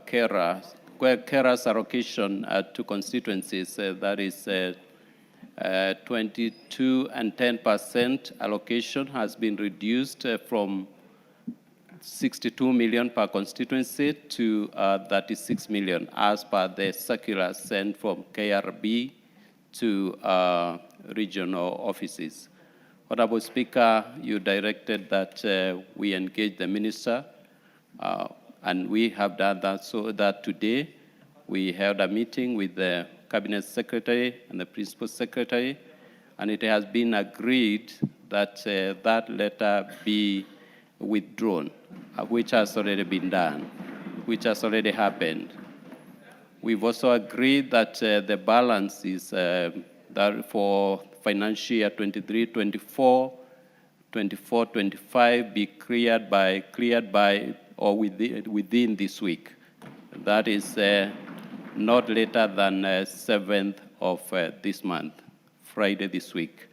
KERA's allocation to constituencies, that is 22 and 10% allocation, has been reduced from 62 million per constituency to 36 million as per the circular sent from KRB to regional offices. Honorable Speaker, you directed that we engage the minister, and we have done that, so that today we held a meeting with the Cabinet Secretary and the Principal Secretary, and it has been agreed that that letter be withdrawn, which has already been done, which has already happened. We've also agreed that the balance is that for financial year 23-24, 24-25 be cleared by or within this week. That is not later than 7th of this month, Friday this week.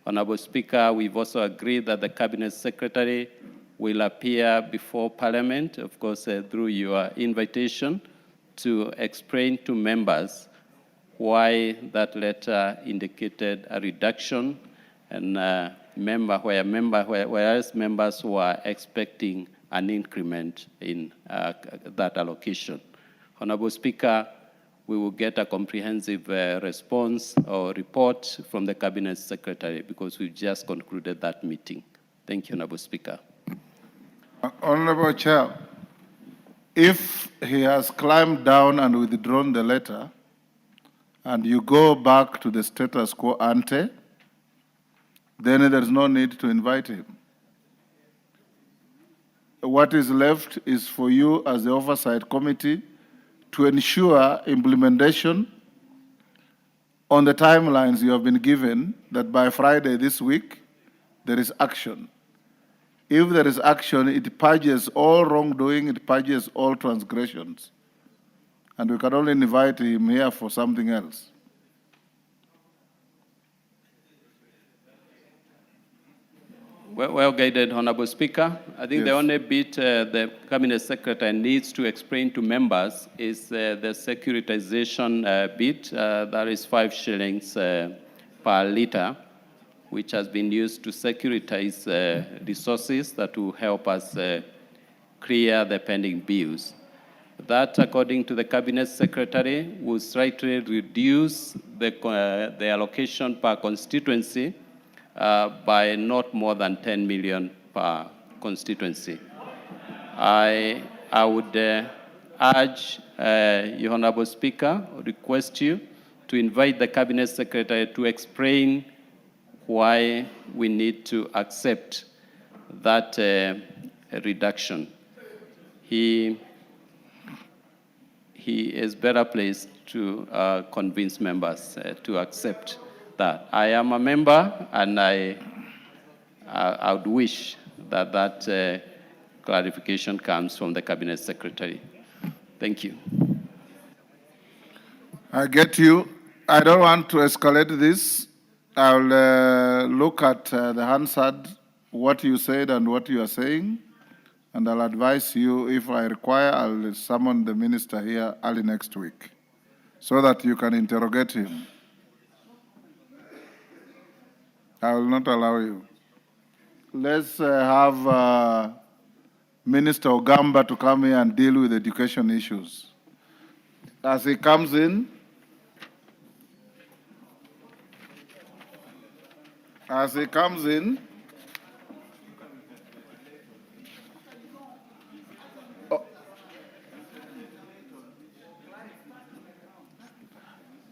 Honorable Speaker, we've also agreed that the Cabinet Secretary will appear before Parliament, of course, through your invitation, to explain to members why that letter indicated a reduction, and whereas members were expecting an increment in that allocation. Honorable Speaker, we will get a comprehensive response or report from the Cabinet Secretary because we've just concluded that meeting. Thank you, Honorable Speaker. Honorable Chair, if he has climbed down and withdrawn the letter, and you go back to the status quo ante, then there's no need to invite him. What is left is for you as the Oversight Committee to ensure implementation on the timelines you have been given, that by Friday this week, there is action. If there is action, it purges all wrongdoing, it purges all transgressions. And we can only invite him here for something else. Well guided, Honorable Speaker. I think Yes. the only bit the Cabinet Secretary needs to explain to members is the securitization bit. That is 5 shillings per litre, which has been used to securitize resources that will help us clear the pending bills. That, according to the Cabinet Secretary, will slightly reduce the allocation per constituency by not more than 10 million per constituency. I would urge you, Honorable Speaker, request you to invite the Cabinet Secretary to explain why we need to accept that reduction. He is better placed to convince members to accept that. I am a member, and I would wish that that clarification comes from the Cabinet Secretary. Thank you. I get you. I don't want to escalate this. I'll look at the Hansard, what you said and what you are saying, and I'll advise you, if I require, I'll summon the minister here early next week so that you can interrogate him. I will not allow you. Let's have Minister Ogamba to come here and deal with education issues. As he comes in,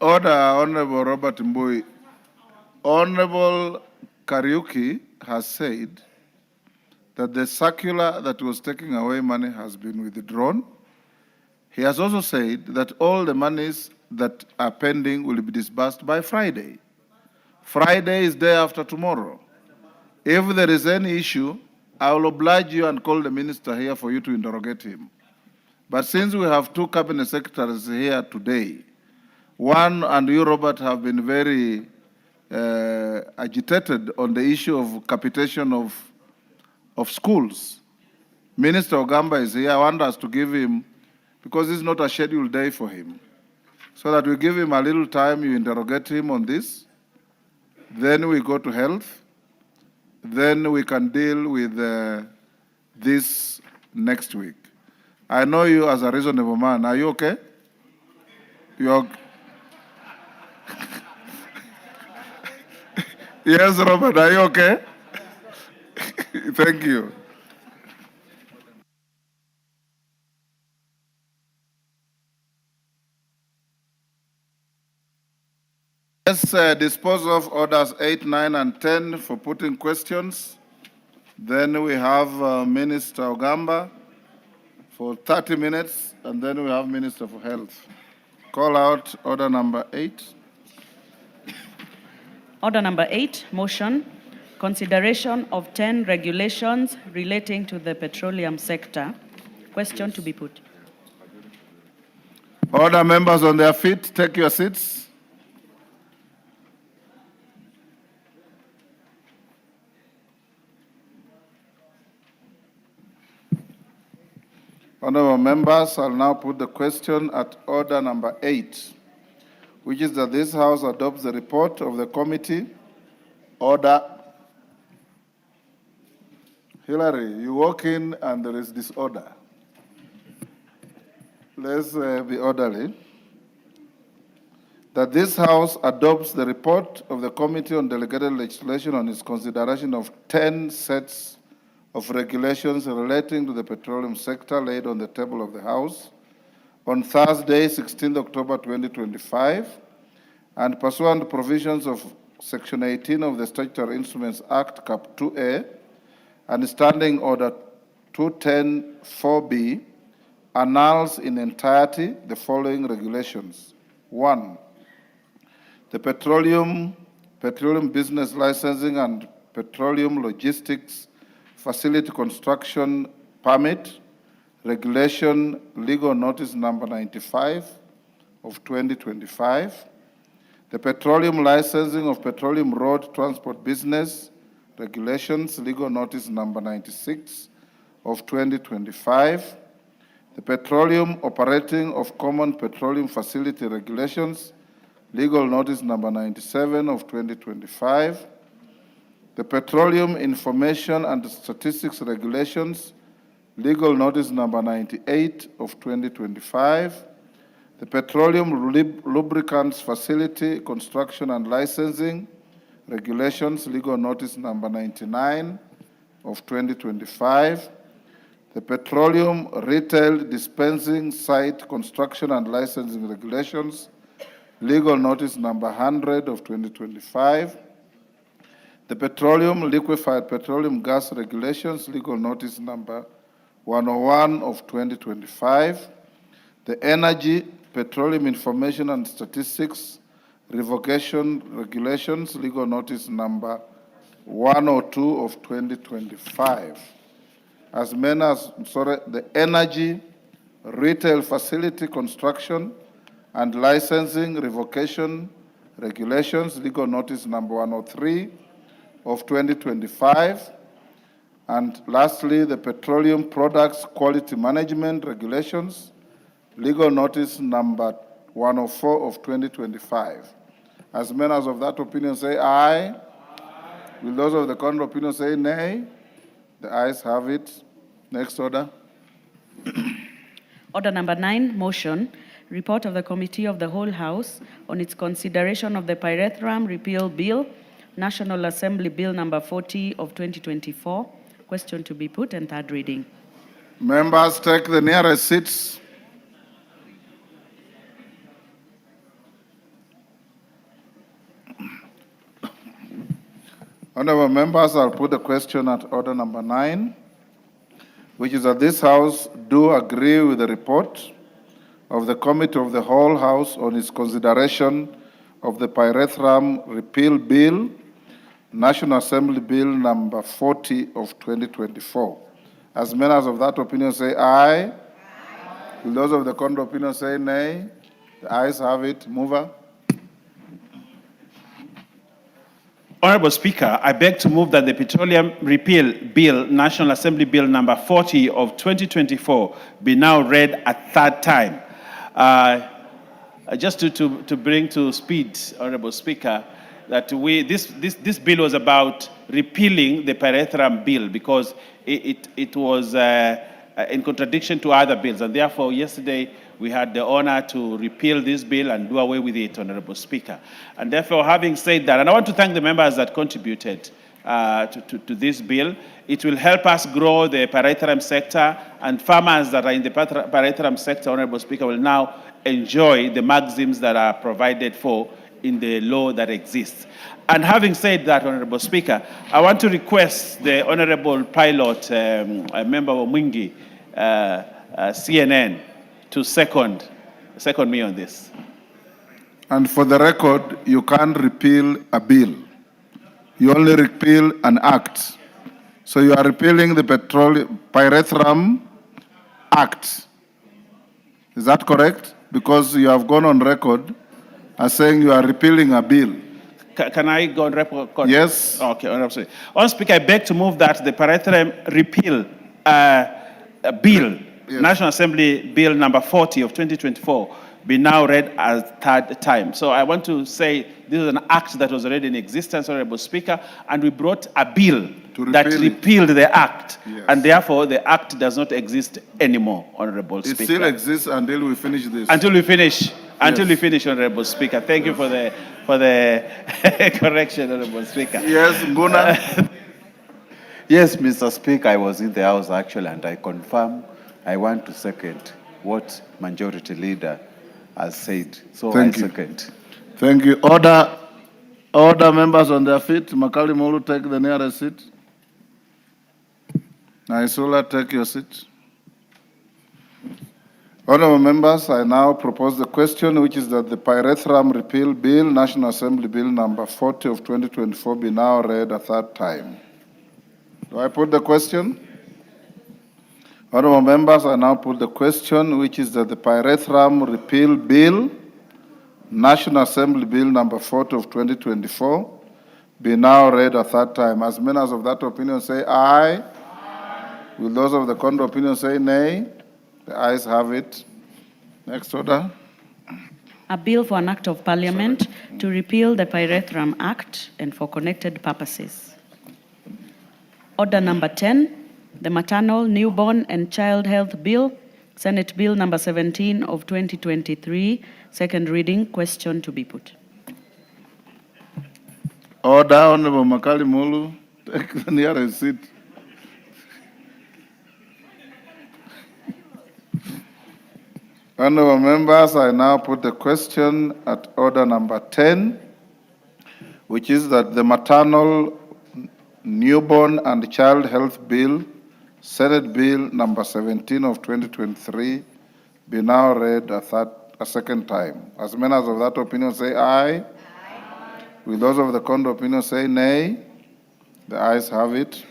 Order, Honorable Robert Mbui. Honorable Kariuki has said that the circular that was taking away money has been withdrawn. He has also said that all the monies that are pending will be disbursed by Friday. Friday is day after tomorrow. If there is any issue, I will oblige you and call the minister here for you to interrogate him. But since we have two cabinet secretaries here today, one and you, Robert, have been very agitated on the issue of capitation of schools. Minister Ogamba is here. I want us to give him, because it's not a scheduled day for him, so that we give him a little time, you interrogate him on this, then we go to health, then we can deal with this next week. I know you as a reasonable man. Are you okay? You're Yes, Robert, are you okay? Thank you. Let's dispose of orders 8, 9, and 10 for putting questions. Then we have Minister Ogamba for 30 minutes, and then we have Minister for Health. Call out order number 8. Order number 8, motion, consideration of 10 regulations relating to the petroleum sector. Question to be put. Order, members on their feet, take your seats. Honorable members, I'll now put the question at order number 8, which is that this House adopts the report of the committee. Order. Hillary, you walk in and there is disorder. Let's be orderly. That this House adopts the report of the Committee on Delegated Legislation on its consideration of 10 sets of regulations relating to the petroleum sector laid on the table of the House on Thursday, 16 October 2025, and pursuant to provisions of Section 18 of the Statutory Instruments Act, Cap 2A, and Standing Order 210-4B, annuls in entirety the following regulations. 1. The Petroleum Business Licensing and Petroleum Logistics Facility Construction Permit Regulation Legal Notice Number 95 of 2025. The Petroleum Licensing of Petroleum Road Transport Business Regulations Legal Notice Number 96 of 2025. The Petroleum Operating of Common Petroleum Facility Regulations Legal Notice Number 97 of 2025. The Petroleum Information and Statistics Regulations, Legal Notice Number 98 of 2025. The Petroleum Lubricants Facility Construction and Licensing Regulations, Legal Notice Number 99 of 2025. The Petroleum Retail Dispensing Site Construction and Licensing Regulations, Legal Notice Number 100 of 2025. The Petroleum Liquefied Petroleum Gas Regulations, Legal Notice Number 101 of 2025. The Energy, Petroleum Information and Statistics Revocation Regulations, Legal Notice Number 102 of 2025. The Energy, Retail Facility Construction and Licensing Revocation Regulations, Legal Notice Number 103 of 2025. And lastly, the Petroleum Products Quality Management Regulations, Legal Notice Number 104 of 2025. As members of that opinion say aye. Aye. Will those of the contrary opinion say nay? The ayes have it. Next order. Order number 9, motion, report of the Committee of the Whole House on its consideration of the Pyrethrum Repeal Bill, National Assembly Bill number 40 of 2024. Question to be put and third reading. Members, take the nearest seats. Honorable members, I'll put the question at order number 9, which is that this House do agree with the report of the Committee of the Whole House on its consideration of the Pyrethrum Repeal Bill, National Assembly Bill number 40 of 2024. As members of that opinion say aye. Will those of the contrary opinion say nay? The ayes have it. Mover. Honorable Speaker, I beg to move that the Petroleum Repeal Bill, National Assembly Bill number 40 of 2024, be now read a third time. Just to bring to speed, Honorable Speaker, that this bill was about repealing the Pyrethrum Bill because it was in contradiction to other bills, and therefore yesterday we had the honor to repeal this bill and do away with it, Honorable Speaker. And therefore, having said that, and I want to thank the members that contributed to this bill, it will help us grow the pyrethrum sector, and farmers that are in the pyrethrum sector, Honorable Speaker, will now enjoy the maxims that are provided for in the law that exists. And having said that, Honorable Speaker, I want to request the Honorable Pilot, Member Mwingi, CNN, to second me on this. And for the record, you can't repeal a bill. You only repeal an act. So you are repealing the Pyrethrum Act. Is that correct? Because you have gone on record as saying you are repealing a bill. Can I go on record? Yes. Okay, Honorable Speaker, I beg to move that the Pyrethrum Repeal Bill, Yes. National Assembly Bill number 40 of 2024, be now read a third time. So I want to say this is an act that was already in existence, Honorable Speaker, and we brought a bill that repealed the act, Yes. and therefore the act does not exist anymore, Honorable Speaker. It still exists until we finish this. Until we finish, Honorable Speaker. Thank you for the correction, Honorable Speaker. Yes, Nguna. Yes, Mr. Speaker, I was in the House actually, and I confirm I want to second what Majority Leader has said. So Thank I you. second. Thank you. Order members on their feet. Makali Molu, take the nearest seat. Naisula, take your seat. Honorable members, I now propose the question, which is that the Pyrethrum Repeal Bill, National Assembly Bill number 40 of 2024, be now read a third time. Do I put the question? Honorable members, I now put the question, which is that the Pyrethrum Repeal Bill, National Assembly Bill number 40 of 2024, be now read a third time. As members of that opinion say aye. Will those of the contrary opinion say nay? The ayes have it. Next order. A bill for an act of parliament to repeal the Pyrethrum Act and for connected purposes. Order number 10, the Maternal, Newborn and Child Health Bill, Senate Bill number 17 of 2023, second reading, question to be put. Order, Honorable Makali Mulu, take the nearest seat. Honorable members, I now put the question at order number 10, which is that the Maternal, Newborn and Child Health Bill, Senate Bill number 17 of 2023, be now read a second time. As members of that opinion say aye. Will those of the contrary opinion say nay? The ayes have it.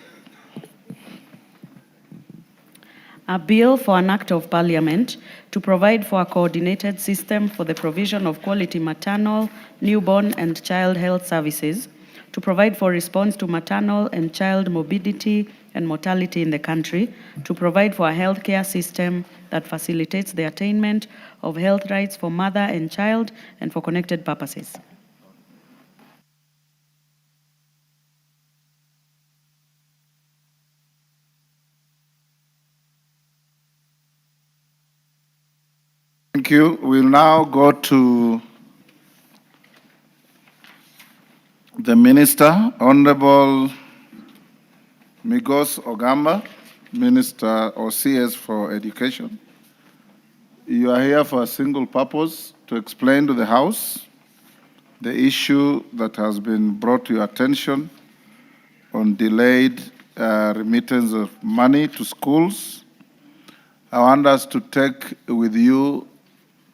A bill for an act of parliament to provide for a coordinated system for the provision of quality maternal, newborn and child health services, to provide for response to maternal and child morbidity and mortality in the country, to provide for a healthcare system that facilitates the attainment of health rights for mother and child and for connected purposes. Thank you. We'll now go to the Minister, Honorable Migos Ogamba, Minister or CS for Education. You are here for a single purpose, to explain to the House the issue that has been brought to your attention on delayed remittance of money to schools. I want us to take with you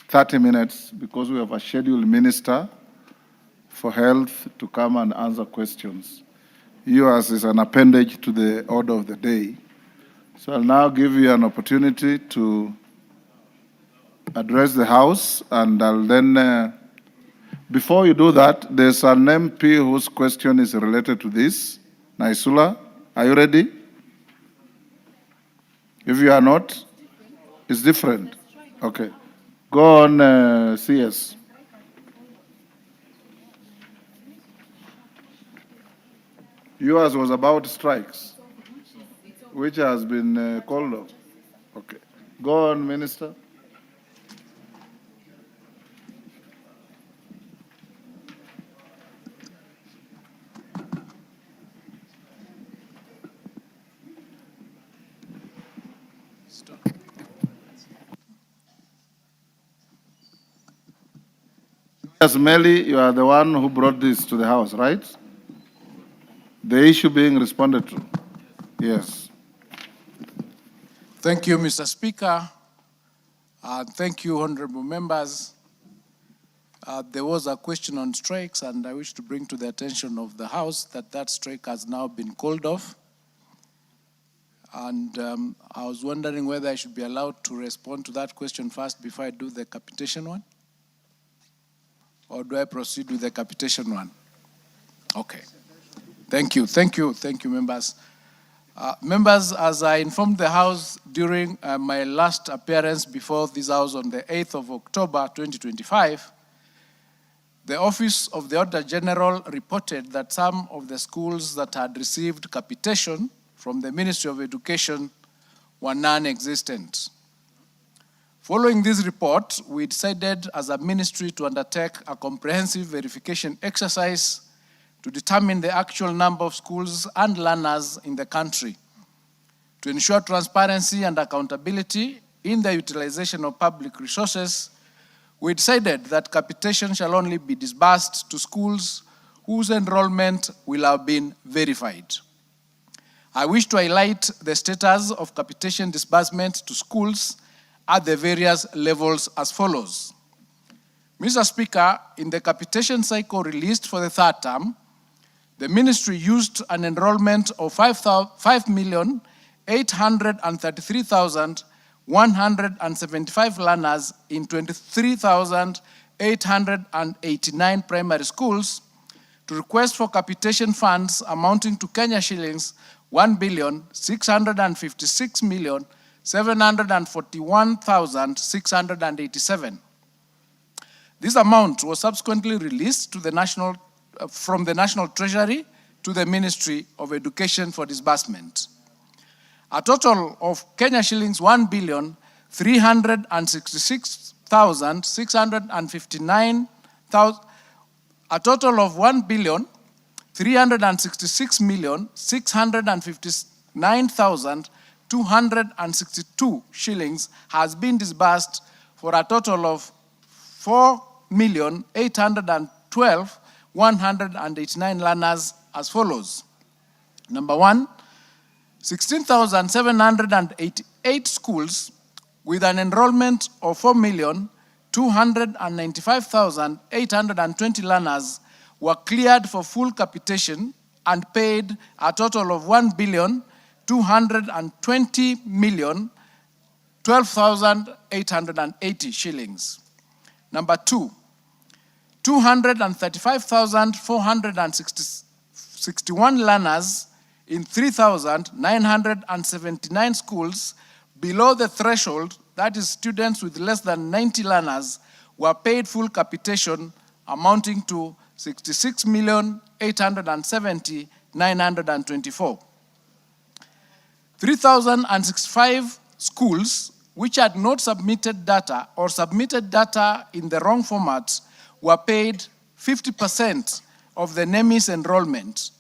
30 minutes because we have a scheduled minister for health to come and answer questions. yours is an appendage to the order of the day. So I'll now give you an opportunity to address the House, and I'll then, before you do that, there's an MP whose question is related to this. Naisula, are you ready? If you are not, it's different. Okay. Go on, CS. Yours was about strikes, which has been called off. Okay. Go on, Minister. Yes, Melly, you are the one who brought this to the House, right? The issue being responded to. Yes. Thank you, Mr. Speaker. Thank you, honorable members. There was a question on strikes, and I wish to bring to the attention of the House that that strike has now been called off. And I was wondering whether I should be allowed to respond to that question first before I do the capitation one? Or do I proceed with the capitation one? Okay. Thank you, members. Members, as I informed the House during my last appearance before this House on the 8th of October 2025, the Office of the Auditor General reported that some of the schools that had received capitation from the Ministry of Education were non-existent. Following this report, we decided as a ministry to undertake a comprehensive verification exercise to determine the actual number of schools and learners in the country. To ensure transparency and accountability in the utilization of public resources, we decided that capitation shall only be disbursed to schools whose enrollment will have been verified. I wish to highlight the status of capitation disbursement to schools at the various levels as follows. Mr. Speaker, in the capitation cycle released for the third term, the ministry used an enrollment of 5,833,175 learners in 23,889 primary schools to request for capitation funds amounting to Kenya shillings 1,656,741,687. This amount was subsequently released to the from the National Treasury to the Ministry of Education for disbursement. A total of Kenya shillings 1,366,659, a total of 1,366,659,262 shillings has been disbursed for a total of 4,812,189 learners as follows. Number one, 16,788 schools with an enrollment of 4,295,820 learners were cleared for full capitation and paid a total of 1,220,012,880 shillings. Number two, 235,461 learners in 3,979 schools below the threshold, that is students with less than 90 learners, were paid full capitation amounting to 66,870,924. 3,065 schools which had not submitted data or submitted data in the wrong format were paid 50% of the NEMIS enrollment.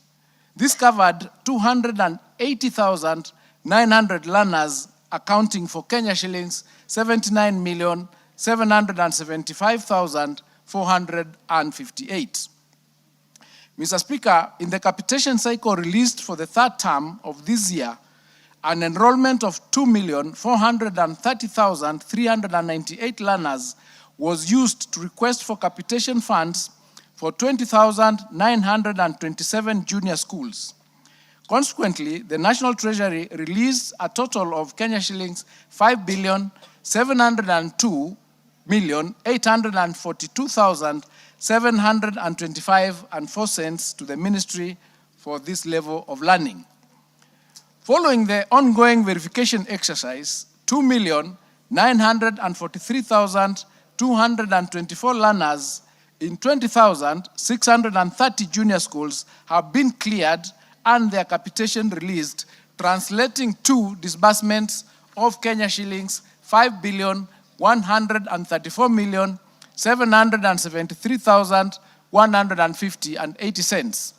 This covered 280,900 learners, accounting for Kenya shillings 79,775,458. Mr. Speaker, in the capitation cycle released for the third term of this year, an enrollment of 2,430,398 learners was used to request for capitation funds for 20,927 junior schools. Consequently, the National Treasury released a total of Kenya shillings 5,702,842,725.04 to the ministry for this level of learning. Following the ongoing verification exercise, 2,943,224 learners in 20,630 junior schools have been cleared and their capitation released, translating to disbursements of Kenya shillings 5,134,773,150.80.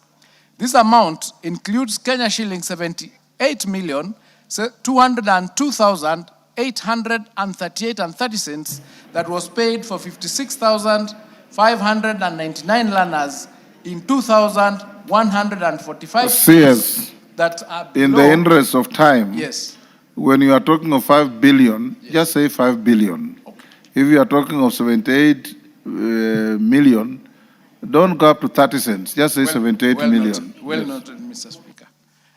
This amount includes Kenya shillings 78,202,838.30 that was paid for 56,599 learners in 2,145 CS, that are in below. the interest of time, Yes. when you are talking of 5 billion, just say 5 billion. Okay. If you are talking of 78 million, don't go up to 30 cents, just say 78 million. Well noted, Mr. Speaker.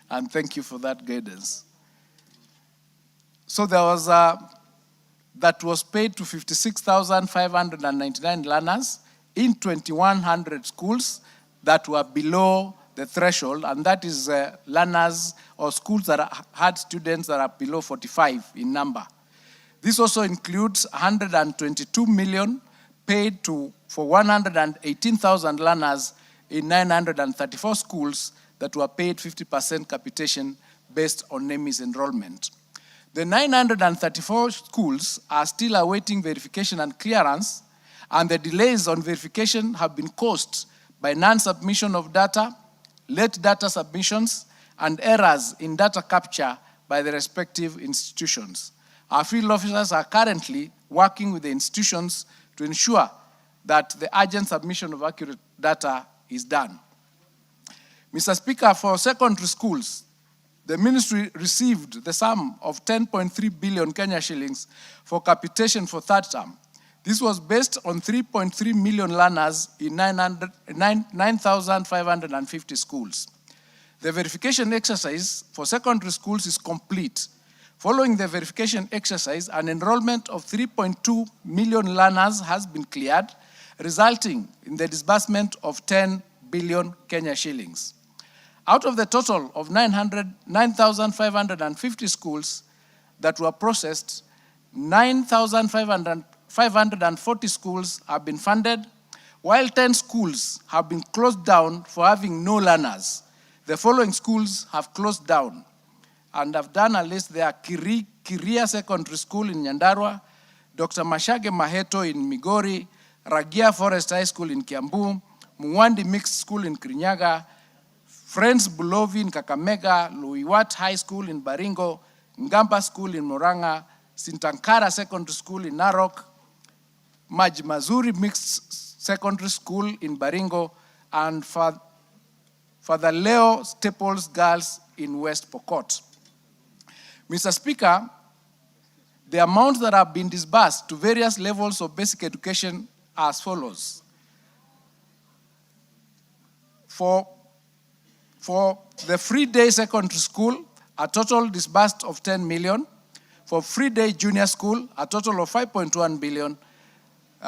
And thank you for that guidance. So there was that was paid to 56,599 learners in 2,100 schools that were below the threshold, and that is learners or schools that had students that are below 45 in number. This also includes 122 million paid for 118,000 learners in 934 schools that were paid 50% capitation based on NEMIS enrollment. The 934 schools are still awaiting verification and clearance, and the delays on verification have been caused by non-submission of data, late data submissions, and errors in data capture by the respective institutions. Our field officers are currently working with the institutions to ensure that the urgent submission of accurate data is done. Mr. Speaker, for secondary schools, the ministry received the sum of 10.3 billion Kenya shillings for capitation for third term. This was based on 3.3 million learners in 9,550 schools. The verification exercise for secondary schools is complete. Following the verification exercise, an enrollment of 3.2 million learners has been cleared, resulting in the disbursement of 10 billion Kenya shillings. Out of the total of 9,550 schools that were processed, 9,540 schools have been funded, while 10 schools have been closed down for having no learners. The following schools have closed down, and I've done a list. They are Kiria Secondary School in Nyandarua, Dr. Mashage Maheto in Migori, Ragia Forest High School in Kiambu, Muwandi Mixed School in Kirinyaga, Friends Bulovi in Kakamega, Luiwat High School in Baringo, Ngamba School in Moranga, Sintankara Secondary School in Narok, Maj Mazuri Mixed Secondary School in Baringo, and Father Leo Staples Girls in West Pokot. Mr. Speaker, the amounts that have been disbursed to various levels of basic education are as follows. For the free day secondary school, a total disbursed of 10 million. For free day junior school, a total of 5.1 billion.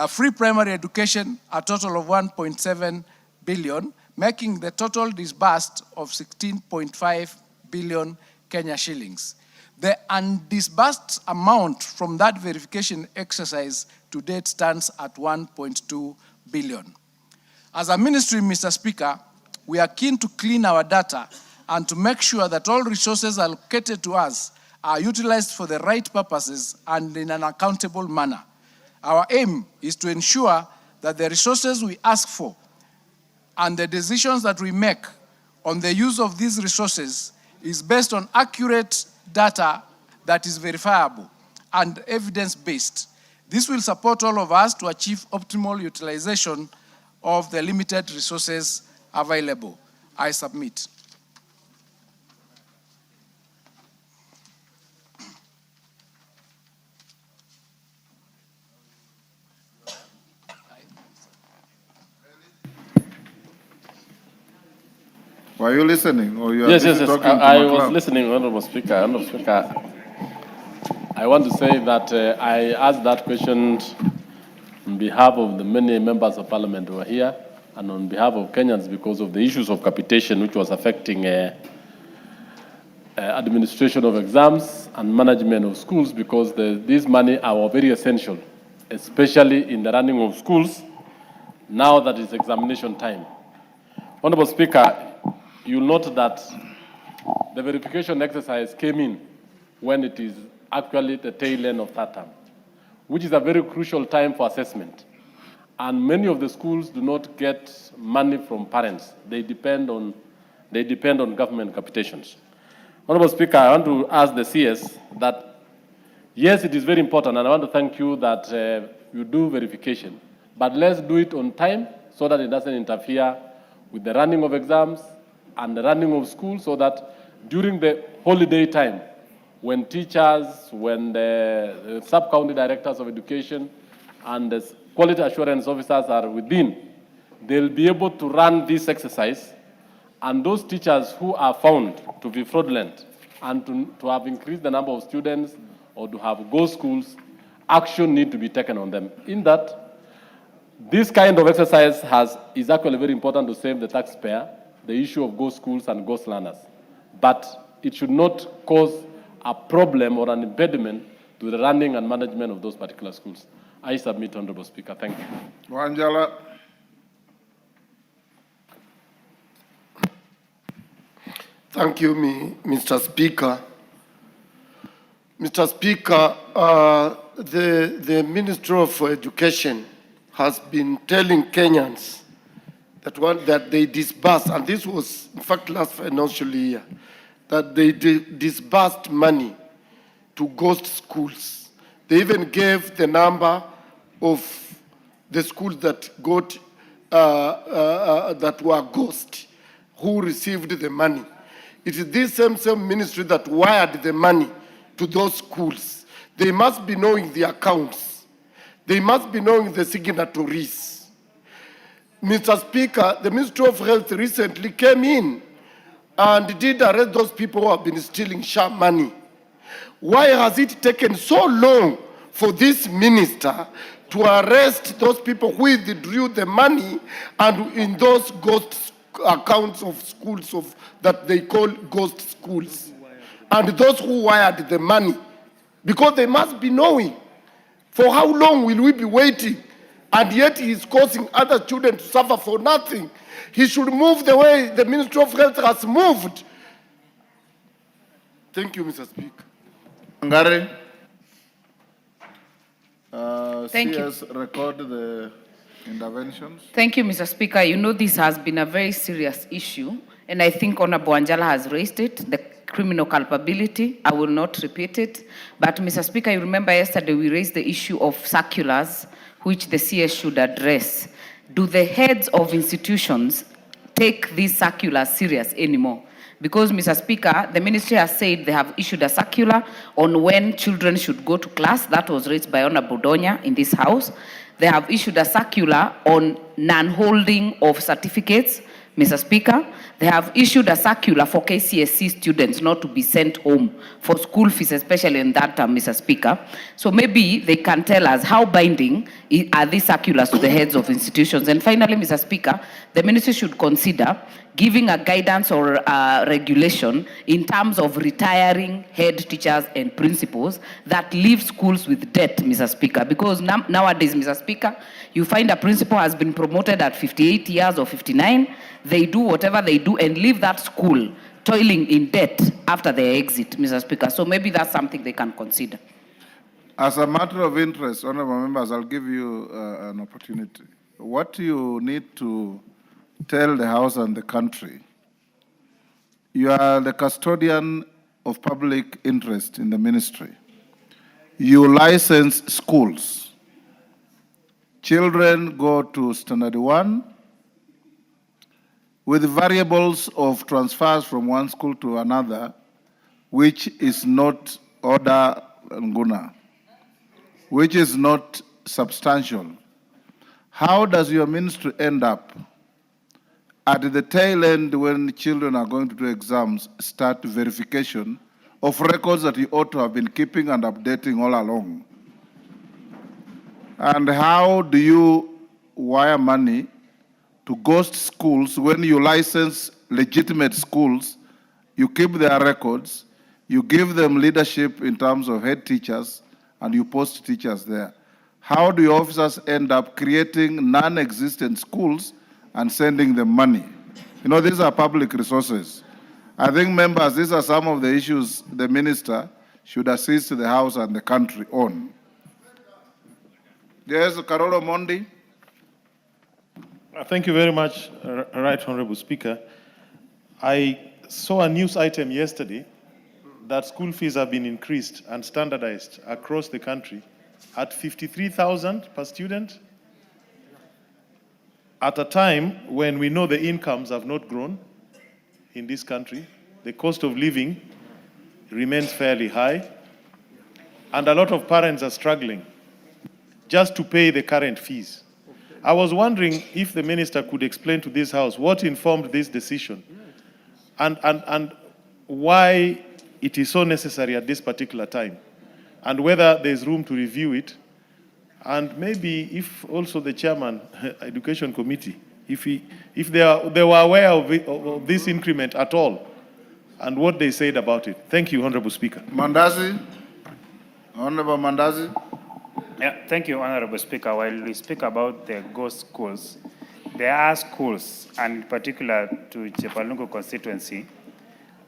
Free primary education, a total of 1.7 billion, making the total disbursed of 16.5 billion Kenya shillings. The undisbursed amount from that verification exercise to date stands at 1.2 billion. As a ministry, Mr. Speaker, we are keen to clean our data and to make sure that all resources allocated to us are utilized for the right purposes and in an accountable manner. Our aim is to ensure that the resources we ask for and the decisions that we make on the use of these resources is based on accurate data that is verifiable and evidence-based. This will support all of us to achieve optimal utilization of the limited resources available. I submit. Were you listening, or you are Yes, busy yes, yes. talking to I was Macron? listening, Honorable Speaker. Honorable Speaker, I want to say that I asked that question on behalf of the many members of Parliament who are here, and on behalf of Kenyans because of the issues of capitation, which was affecting administration of exams and management of schools, because these money are very essential, especially in the running of schools, now that it's examination time. Honorable Speaker, you'll note that the verification exercise came in when it is actually the tail end of that term, which is a very crucial time for assessment. And many of the schools do not get money from parents. They depend on government capitations. Honorable Speaker, I want to ask the CS that, yes, it is very important, and I want to thank you that you do verification, but let's do it on time so that it doesn't interfere with the running of exams and the running of school, so that during the holiday time, when teachers, when the sub-county directors of education and the quality assurance officers are within, they'll be able to run this exercise, and those teachers who are found to be fraudulent and to have increased the number of students or to have ghost schools, action need to be taken on them. In that, this kind of exercise is actually very important to save the taxpayer, the issue of ghost schools and ghost learners. But it should not cause a problem or an impediment to the running and management of those particular schools. I submit, Honorable Speaker. Thank you. Wanjala. Thank you, Mr. Speaker. Mr. Speaker, the Ministry of Education has been telling Kenyans that they disbursed, and this was, in fact, last financial year, that they disbursed money to ghost schools. They even gave the number of the schools that got that were ghost, who received the money. It is this same ministry that wired the money to those schools. They must be knowing the accounts. They must be knowing the signatories. Mr. Speaker, the Ministry of Health recently came in and did arrest those people who have been stealing SHA money. Why has it taken so long for this minister to arrest those people who withdrew the money and in those ghost accounts of schools that they call ghost schools, and those who wired the money? Because they must be knowing. For how long will we be waiting? And yet he is causing other children to suffer for nothing. He should move the way the Ministry of Health has moved. Thank you, Mr. Speaker. Ngari. Thank you. CS, record the interventions. Thank you, Mr. Speaker. You know this has been a very serious issue, and I think Honorable Wanjala has raised it, the criminal culpability. I will not repeat it. But, Mr. Speaker, you remember yesterday we raised the issue of circulars, which the CS should address. Do the heads of institutions take these circulars serious anymore? Because, Mr. Speaker, the ministry has said they have issued a circular on when children should go to class. That was raised by Honorable Donya in this House. They have issued a circular on non-holding of certificates, Mr. Speaker. They have issued a circular for KCSE students not to be sent home for school fees, especially in that term, Mr. Speaker. So maybe they can tell us how binding are these circulars to the heads of institutions. And finally, Mr. Speaker, the ministry should consider giving a guidance or a regulation in terms of retiring head teachers and principals that leave schools with debt, Mr. Speaker. Because nowadays, Mr. Speaker, you find a principal has been promoted at 58 years or 59, they do whatever they do and leave that school toiling in debt after their exit, Mr. Speaker. So maybe that's something they can consider. As a matter of interest, honorable members, I'll give you an opportunity. What you need to tell the House and the country, you are the custodian of public interest in the ministry. You license schools. Children go to standard 1 with variables of transfers from one school to another, which is not order nguna, which is not substantial. How does your ministry end up at the tail end, when children are going to do exams, start verification of records that you ought to have been keeping and updating all along? And how do you wire money to ghost schools when you license legitimate schools, you keep their records, you give them leadership in terms of head teachers, and you post teachers there? How do your officers end up creating non-existent schools and sending them money? You know, these are public resources. I think, members, these are some of the issues the minister should assist the House and the country on. Yes, Carolo Mondi. Thank you very much, Right Honorable Speaker. I saw a news item yesterday that school fees have been increased and standardized across the country at 53,000 per student, at a time when we know the incomes have not grown in this country, the cost of living remains fairly high, and a lot of parents are struggling just to pay the current fees. I was wondering if the minister could explain to this House what informed this decision and why it is so necessary at this particular time, and whether there's room to review it, and maybe if also the chairman, Education Committee, if they were aware of this increment at all, and what they said about it. Thank you, Honorable Speaker. Mandazi, Honorable Mandazi. Yeah, thank you, Honorable Speaker. While we speak about the ghost schools, there are schools, and in particular to Chepalungu constituency,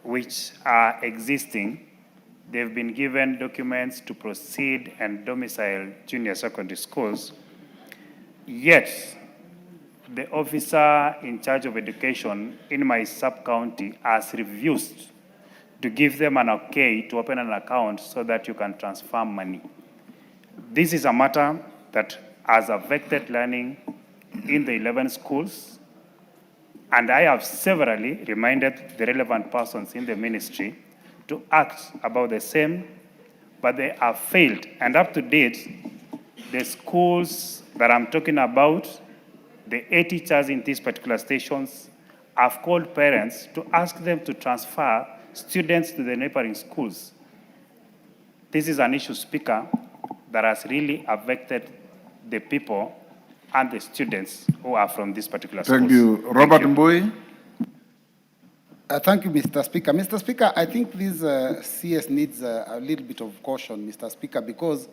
which are existing. They've been given documents to proceed and domicile junior secondary schools. Yet, the officer in charge of education in my sub-county has refused to give them an okay to open an account so that you can transfer money. This is a matter that has affected learning in the 11 schools, and I have severally reminded the relevant persons in the ministry to act about the same, but they have failed. And up to date, the schools that I'm talking about, the 8 teachers in these particular stations have called parents to ask them to transfer students to the neighboring schools. This is an issue, Speaker, that has really affected the people and the students who are from this particular schools. Thank you. Robert Mbui. Thank you, Mr. Speaker. Mr. Speaker, I think this CS needs a little bit of caution, Mr. Speaker, because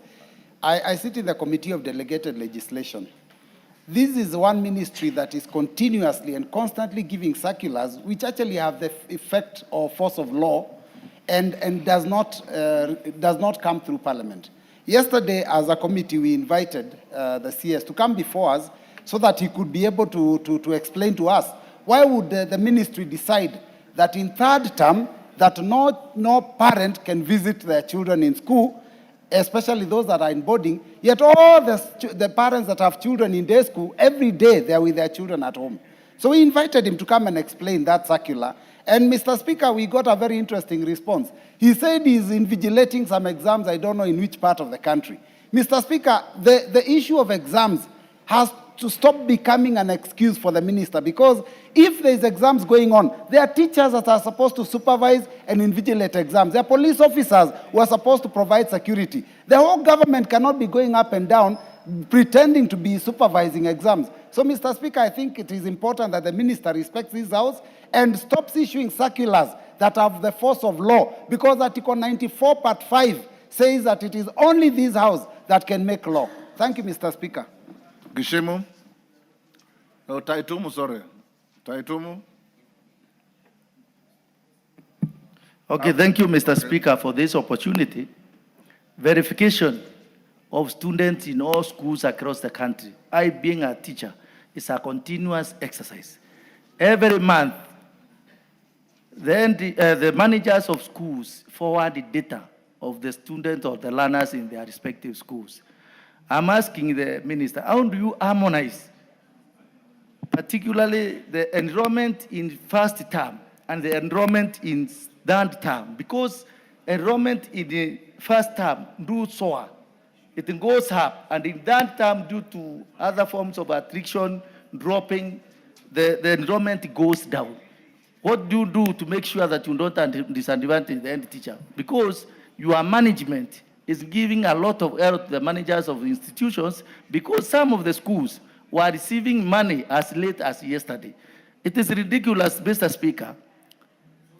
I sit in the Committee of Delegated Legislation. This is one ministry that is continuously and constantly giving circulars which actually have the effect or force of law and does not come through Parliament. Yesterday, as a committee, we invited the CS to come before us so that he could be able to explain to us why would the ministry decide that in third term that no parent can visit their children in school, especially those that are in boarding, yet all the parents that have children in day school, every day they are with their children at home. So we invited him to come and explain that circular. And Mr. Speaker, we got a very interesting response. He said he's invigilating some exams, I don't know in which part of the country. Mr. Speaker, the issue of exams has to stop becoming an excuse for the minister, because if there's exams going on, there are teachers that are supposed to supervise and invigilate exams. There are police officers who are supposed to provide security. The whole government cannot be going up and down pretending to be supervising exams. So, Mr. Speaker, I think it is important that the minister respects this House and stops issuing circulars that have the force of law, because Article 94, Part 5 says that it is only this House that can make law. Thank you, Mr. Speaker. Gishimu. Oh, Taitumu, sorry. Taitumu. Okay, thank you, Mr. Speaker, for this opportunity. Verification of students in all schools across the country, I being a teacher, is a continuous exercise. Every month, then the managers of schools forward the data of the students or the learners in their respective schools. I'm asking the minister, how do you harmonize, particularly the enrollment in first term and the enrollment in third term? Because enrollment in the first term do soar, it goes up, and in third term, due to other forms of attrition dropping, the enrollment goes down. What do you do to make sure that you don't disadvantage the end teacher? Because your management is giving a lot of error to the managers of the institutions, because some of the schools were receiving money as late as yesterday. It is ridiculous, Mr. Speaker,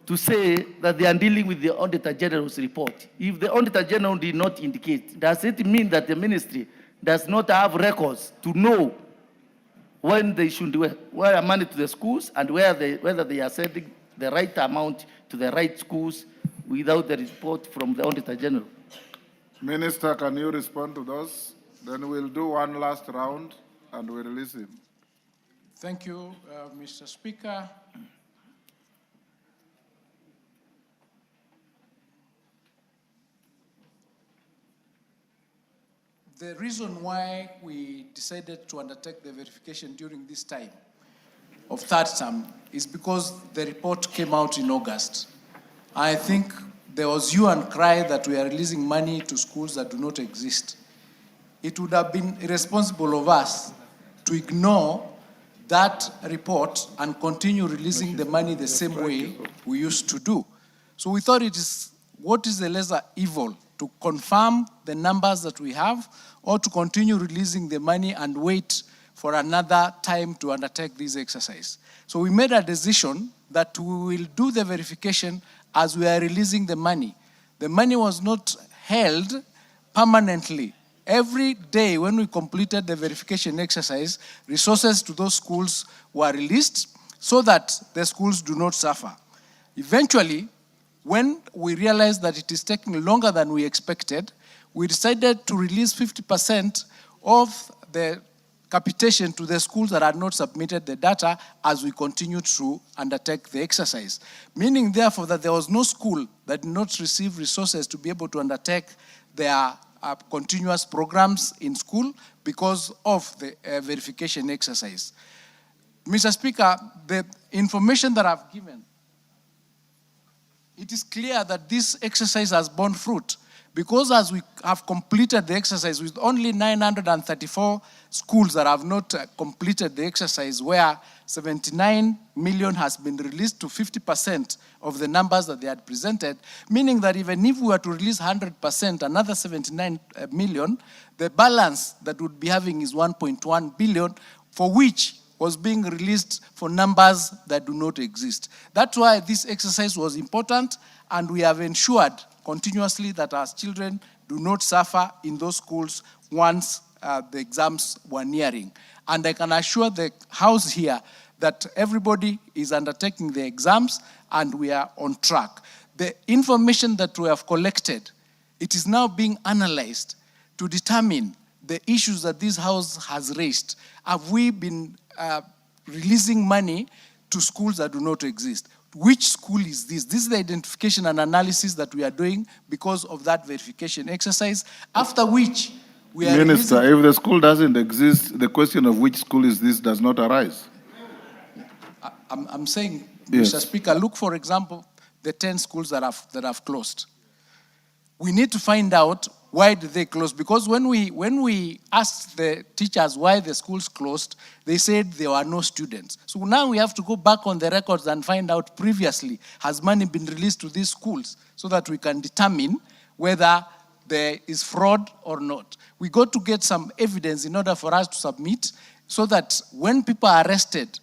to say that they are dealing with the Auditor General's report. If the Auditor General did not indicate, does it mean that the ministry does not have records to know when they should wire money to the schools and whether they are sending the right amount to the right schools without the report from the Auditor General? Minister, can you respond to those? Then we'll do one last round and we'll release him. Thank you, Mr. Speaker. The reason why we decided to undertake the verification during this time of third term is because the report came out in August. I think there was hue and cry that we are releasing money to schools that do not exist. It would have been irresponsible of us to ignore that report and continue releasing the money the same way we used to do. So we thought what is the lesser evil, to confirm the numbers that we have, or to continue releasing the money and wait for another time to undertake this exercise. So we made a decision that we will do the verification as we are releasing the money. The money was not held permanently. Every day when we completed the verification exercise, resources to those schools were released so that the schools do not suffer. Eventually, when we realized that it is taking longer than we expected, we decided to release 50% of the capitation to the schools that had not submitted the data as we continued to undertake the exercise. Meaning, therefore, that there was no school that did not receive resources to be able to undertake their continuous programs in school because of the verification exercise. Mr. Speaker, the information that I've given, it is clear that this exercise has borne fruit, because as we have completed the exercise with only 934 schools that have not completed the exercise, where 79 million has been released to 50% of the numbers that they had presented, meaning that even if we were to release 100%, another 79 million, the balance that would be having is 1.1 billion, for which was being released for numbers that do not exist. That's why this exercise was important, and we have ensured continuously that our children do not suffer in those schools once the exams were nearing. And I can assure the House here that everybody is undertaking the exams and we are on track. The information that we have collected, it is now being analyzed to determine the issues that this House has raised. Have we been releasing money to schools that do not exist? Which school is this? This is the identification and analysis that we are doing because of that verification exercise, after which we are Minister, if the school doesn't exist, the question of which school is this does not arise. I'm saying, Yes. Mr. Speaker, look, for example, the 10 schools that have closed. We need to find out why did they close, because when we asked the teachers why the schools closed, they said there were no students. So now we have to go back on the records and find out previously, has money been released to these schools, so that we can determine whether there is fraud or not. We got to get some evidence in order for us to submit, so that when people are arrested,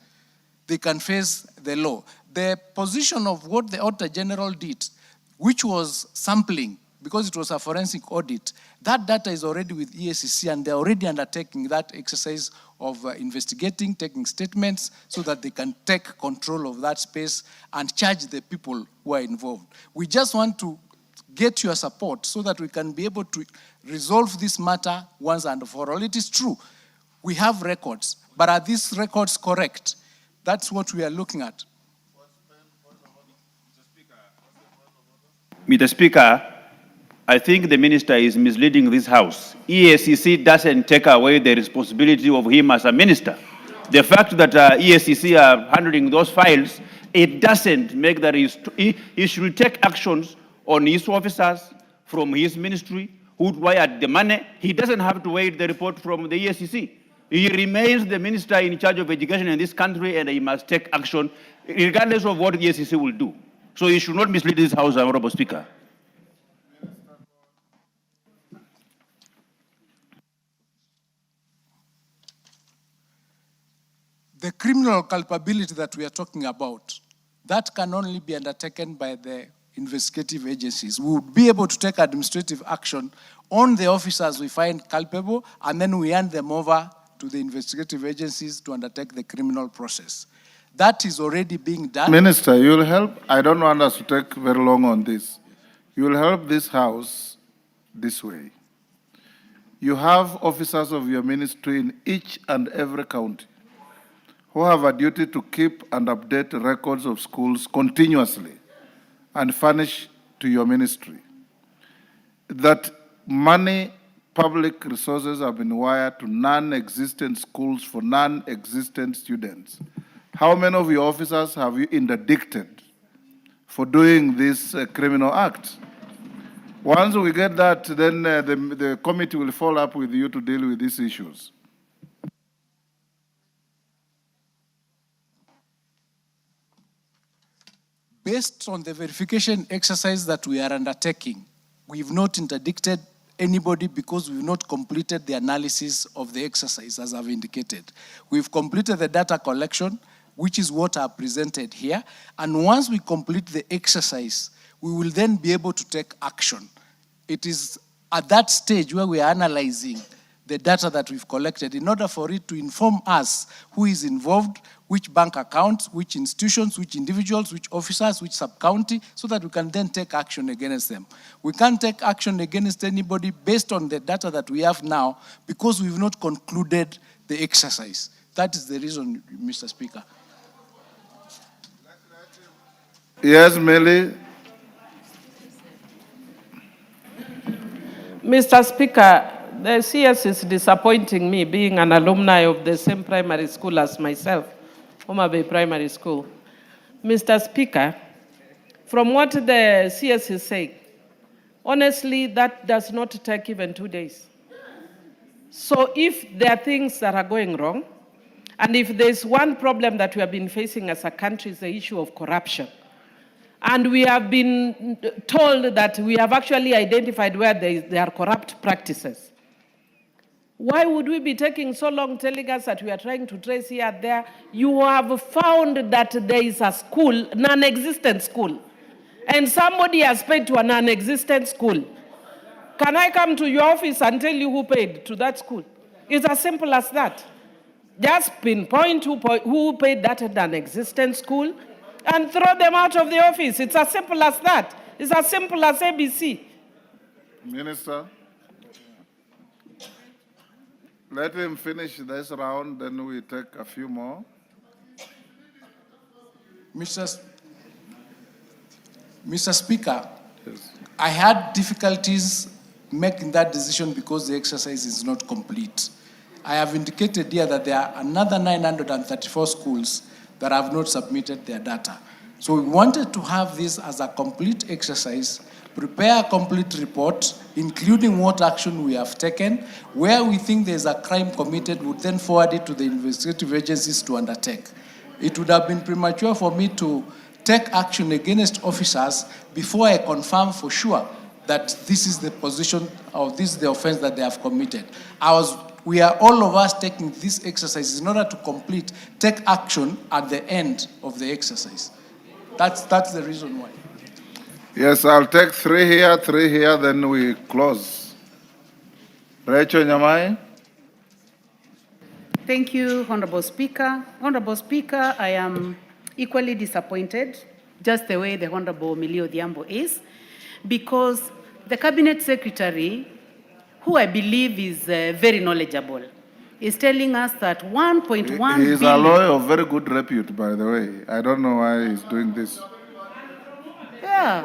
they can face the law. The position of what the Auditor General did, which was sampling, because it was a forensic audit, that data is already with EACC, and they're already undertaking that exercise of investigating, taking statements, so that they can take control of that space and charge the people who are involved. We just want to get your support so that we can be able to resolve this matter once and for all. It is true, we have records, but are these records correct? That's what we are looking at. Mr. Speaker, I think the minister is misleading this House. EACC doesn't take away the responsibility of him as a minister. The fact that EACC are handling those files, it doesn't make that he should take actions on his officers from his ministry who wired the money. He doesn't have to wait the report from the EACC. He remains the minister in charge of education in this country, and he must take action regardless of what the EACC will do. So you should not mislead this House, Honorable Speaker. The criminal culpability that we are talking about, that can only be undertaken by the investigative agencies. We would be able to take administrative action on the officers we find culpable, and then we hand them over to the investigative agencies to undertake the criminal process. That is already being done. Minister, you'll help. I don't want us to take very long on this. You'll help this House this way. You have officers of your ministry in each and every county who have a duty to keep and update records of schools continuously and furnish to your ministry. That money, public resources have been wired to non-existent schools for non-existent students. How many of your officers have you interdicted for doing this criminal act? Once we get that, then the committee will follow up with you to deal with these issues. Based on the verification exercise that we are undertaking, we've not interdicted anybody because we've not completed the analysis of the exercise, as I've indicated. We've completed the data collection, which is what I presented here. And once we complete the exercise, we will then be able to take action. It is at that stage where we are analyzing the data that we've collected in order for it to inform us who is involved, which bank accounts, which institutions, which individuals, which officers, which sub-county, so that we can then take action against them. We can't take action against anybody based on the data that we have now because we've not concluded the exercise. That is the reason, Mr. Speaker. Yes, Millie. Mr. Speaker, the CS is disappointing me, being an alumni of the same primary school as myself, Homa Bay Primary School. Mr. Speaker, from what the CS is saying, honestly, that does not take even 2 days. So if there are things that are going wrong, and if there's one problem that we have been facing as a country is the issue of corruption, and we have been told that we have actually identified where there are corrupt practices, why would we be taking so long telling us that we are trying to trace here and there? You have found that there is a school, non-existent school, and somebody has paid to a non-existent school. Can I come to your office and tell you who paid to that school? It's as simple as that. Just pinpoint who paid that non-existent school and throw them out of the office. It's as simple as that. It's as simple as ABC. Minister, let him finish this round, then we take a few more. Mr. Speaker, yes. I had difficulties making that decision because the exercise is not complete. I have indicated here that there are another 934 schools that have not submitted their data. So we wanted to have this as a complete exercise, prepare a complete report, including what action we have taken. Where we think there's a crime committed, we'll then forward it to the investigative agencies to undertake. It would have been premature for me to take action against officers before I confirm for sure that this is the position or this is the offense that they have committed. We are all of us taking this exercise in order to take action at the end of the exercise. That's the reason why. Yes, I'll take 3 here, then we close. Rachel Nyamai. Thank you, Honorable Speaker. Honorable Speaker, I am equally disappointed, just the way the Honorable Millie Odhiambo is, because the Cabinet Secretary, who I believe is very knowledgeable, is telling us that 1.1 billion... He is a lawyer of very good repute, by the way. I don't know why he's doing this. Yeah,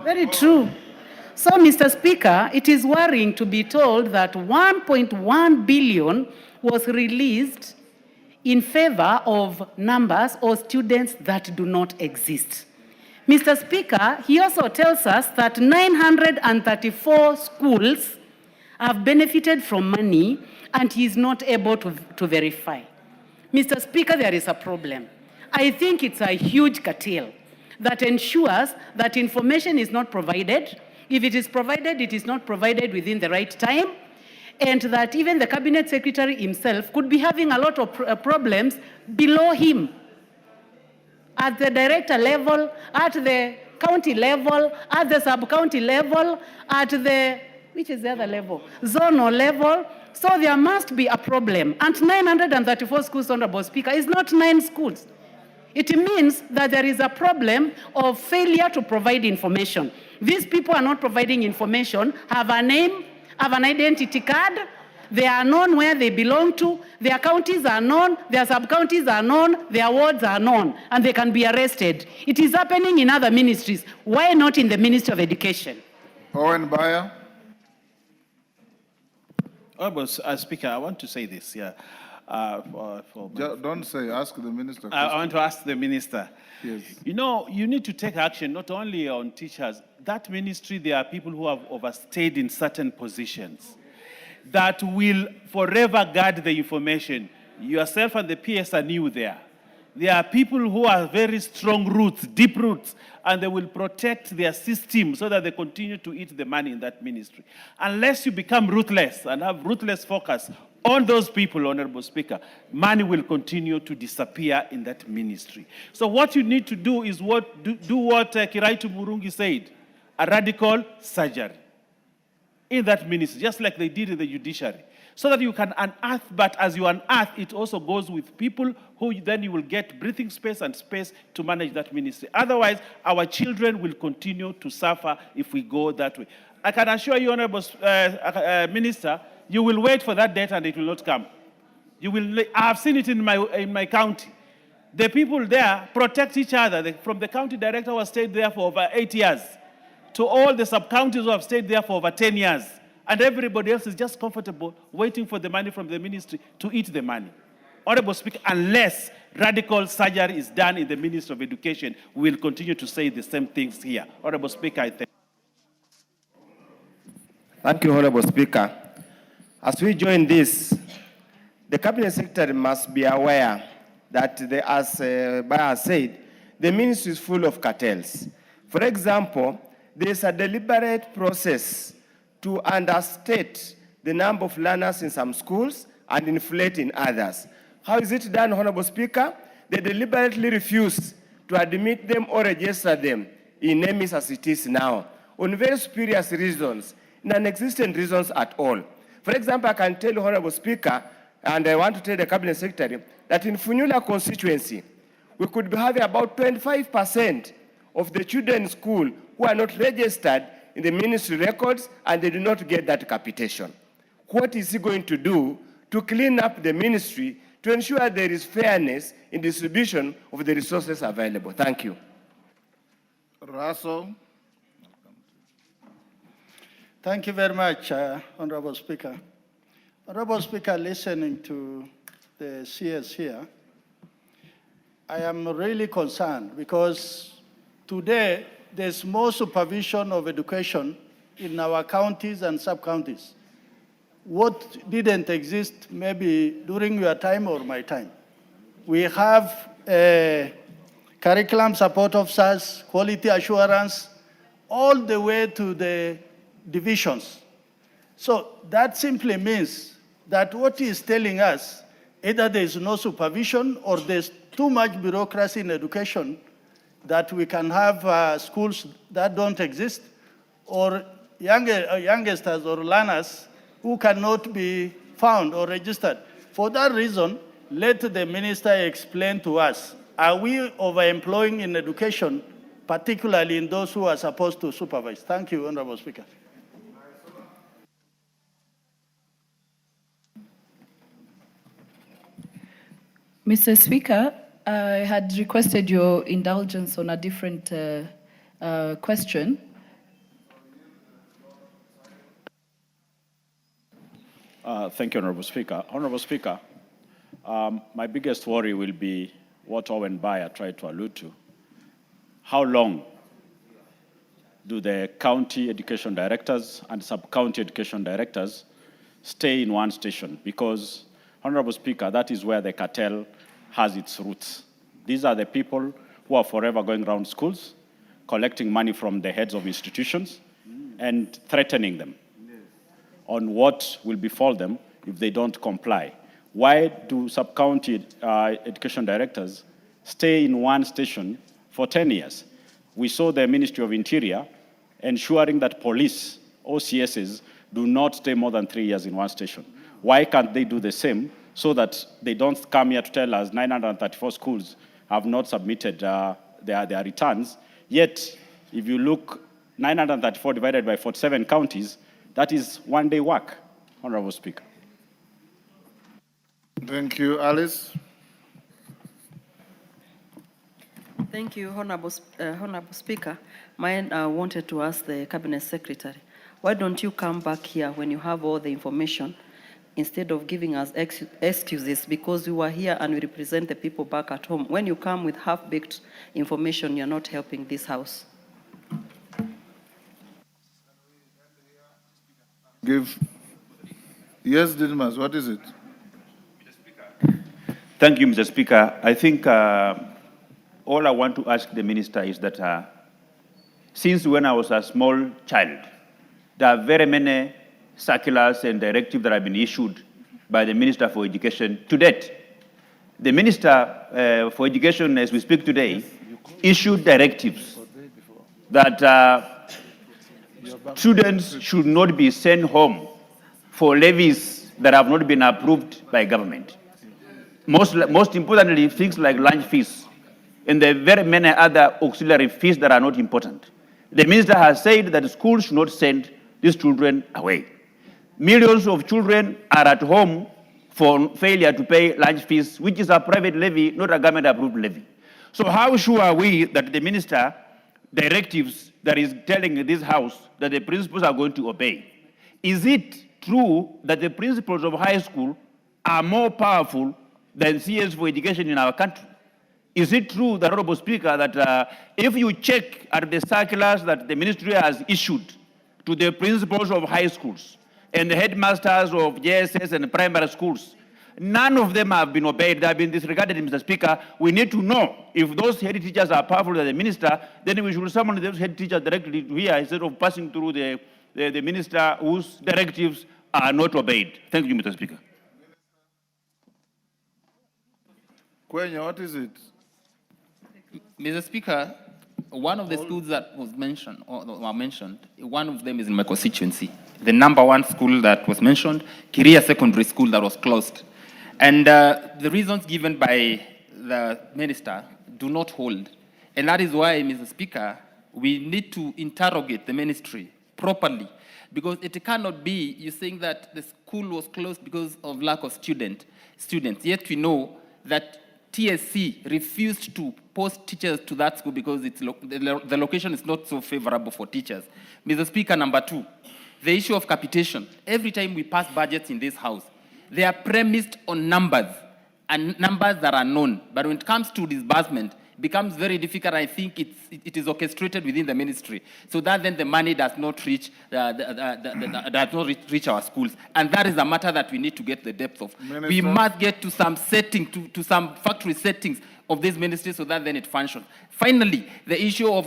very true. So, Mr. Speaker, it is worrying to be told that 1.1 billion was released in favor of numbers or students that do not exist. Mr. Speaker, he also tells us that 934 schools have benefited from money and he is not able to verify. Mr. Speaker, there is a problem. I think it's a huge curtail that ensures that information is not provided. If it is provided, it is not provided within the right time, and that even the cabinet secretary himself could be having a lot of problems below him at the director level, at the county level, at the sub-county level, at the, which is the other level? Zonal level. So there must be a problem. And 934 schools, Honorable Speaker, is not 9 schools. It means that there is a problem of failure to provide information. These people are not providing information, have a name, have an identity card, they are known where they belong to, their counties are known, their sub-counties are known, their wards are known, and they can be arrested. It is happening in other ministries. Why not in the Ministry of Education? Owen Baya. Honorable Speaker, I want to say this, yeah. Don't say, ask the minister. I want to ask the minister. Yes. You know, you need to take action not only on teachers. That ministry, there are people who have overstayed in certain positions that will forever guard the information. Yourself and the PS are new there. There are people who are very strong roots, deep roots, and they will protect their system so that they continue to eat the money in that ministry. Unless you become ruthless and have ruthless focus on those people, Honorable Speaker, money will continue to disappear in that ministry. So what you need to do is do what Kiraitu Murungi said, a radical surgery in that ministry, just like they did in the judiciary, so that you can unearth, but as you unearth, it also goes with people who then you will get breathing space and space to manage that ministry. Otherwise, our children will continue to suffer if we go that way. I can assure you, Honorable Minister, you will wait for that date and it will not come. You will. I have seen it in my county. The people there protect each other. From the county director who has stayed there for over 8 years, to all the sub-counties who have stayed there for over 10 years. And everybody else is just comfortable waiting for the money from the ministry to eat the money. Honorable Speaker, unless radical surgery is done in the Ministry of Education, we will continue to say the same things here. Honorable Speaker, I thank you. Thank you, Honorable Speaker. As we join this, the Cabinet Secretary must be aware that, as Baya said, the ministry is full of cartels. For example, there is a deliberate process to understate the number of learners in some schools and inflate in others. How is it done, Honorable Speaker? They deliberately refuse to admit them or register them in NEMIS as it is now, on very spurious reasons, non-existent reasons at all. For example, I can tell you, Honorable Speaker, and I want to tell the Cabinet Secretary, that in Funyula constituency, we could be having about 25% of the children in school who are not registered in the ministry records and they do not get that capitation. What is he going to do to clean up the ministry to ensure there is fairness in distribution of the resources available? Thank you. Russell. Thank you very much, Honorable Speaker. Honorable Speaker, listening to the CS here, I am really concerned because today there's more supervision of education in our counties and sub-counties. What didn't exist maybe during your time or my time. We have curriculum support officers, quality assurance, all the way to the divisions. So that simply means that what he is telling us, either there is no supervision or there's too much bureaucracy in education that we can have schools that don't exist, or youngsters or learners who cannot be found or registered. For that reason, let the minister explain to us, are we overemploying in education, particularly in those who are supposed to supervise? Thank you, Honorable Speaker. Mr. Speaker, I had requested your indulgence on a different question. Thank you, Honorable Speaker. Honorable Speaker, my biggest worry will be what Owen Baya tried to allude to. How long do the county education directors and sub-county education directors stay in one station? Because, Honorable Speaker, that is where the cartel has its roots. These are the people who are forever going around schools, collecting money from the heads of institutions and threatening them on what will befall them if they don't comply. Why do sub-county education directors stay in one station for 10 years? We saw the Ministry of Interior ensuring that police, OCSs, do not stay more than 3 years in one station. Why can't they do the same so that they don't come here to tell us 934 schools have not submitted their returns? Yet, if you look, 934 divided by 47 counties, that is one day work, Honorable Speaker. Thank you. Alice? Thank you, Honorable Speaker. Mine wanted to ask the Cabinet Secretary, why don't you come back here when you have all the information instead of giving us excuses because we were here and we represent the people back at home? When you come with half-baked information, you're not helping this House. Yes, Didmas, what is it? Thank you, Mr. Speaker. I think all I want to ask the minister is that since when I was a small child, there are very many circulars and directives that have been issued by the Minister for Education to date. The Minister for Education, as we speak today, issued directives that students should not be sent home for levies that have not been approved by government. Most importantly, things like lunch fees and the very many other auxiliary fees that are not important. The minister has said that schools should not send these children away. Millions of children are at home for failure to pay lunch fees, which is a private levy, not a government-approved levy. So how sure are we that the minister directives that is telling this House that the principals are going to obey? Is it true that the principals of high school are more powerful than CS for education in our country? Is it true, the Honorable Speaker, that if you check at the circulars that the ministry has issued to the principals of high schools and the headmasters of JSS and primary schools, none of them have been obeyed. They have been disregarded, Mr. Speaker. We need to know if those head teachers are powerful than the minister, then we should summon those head teachers directly here instead of passing through the minister whose directives are not obeyed. Thank you, Mr. Speaker. Kwenya, what is it? Mr. Speaker, one of the schools that was mentioned, one of them is in my constituency. The number one school that was mentioned, Kiria Secondary School, that was closed. And the reasons given by the minister do not hold. And that is why, Mr. Speaker, we need to interrogate the ministry properly. Because it cannot be you saying that the school was closed because of lack of students. Yet we know that TSC refused to post teachers to that school because the location is not so favorable for teachers. Mr. Speaker, number two, the issue of capitation. Every time we pass budgets in this House, they are premised on numbers, and numbers that are known. But when it comes to disbursement, it becomes very difficult. I think it is orchestrated within the ministry, so that then the money does not reach reach our schools, and that is a matter that we need to get the depth of. Minister? We must get to some setting, to some factory settings of this ministry, so that then it functions. Finally, the issue of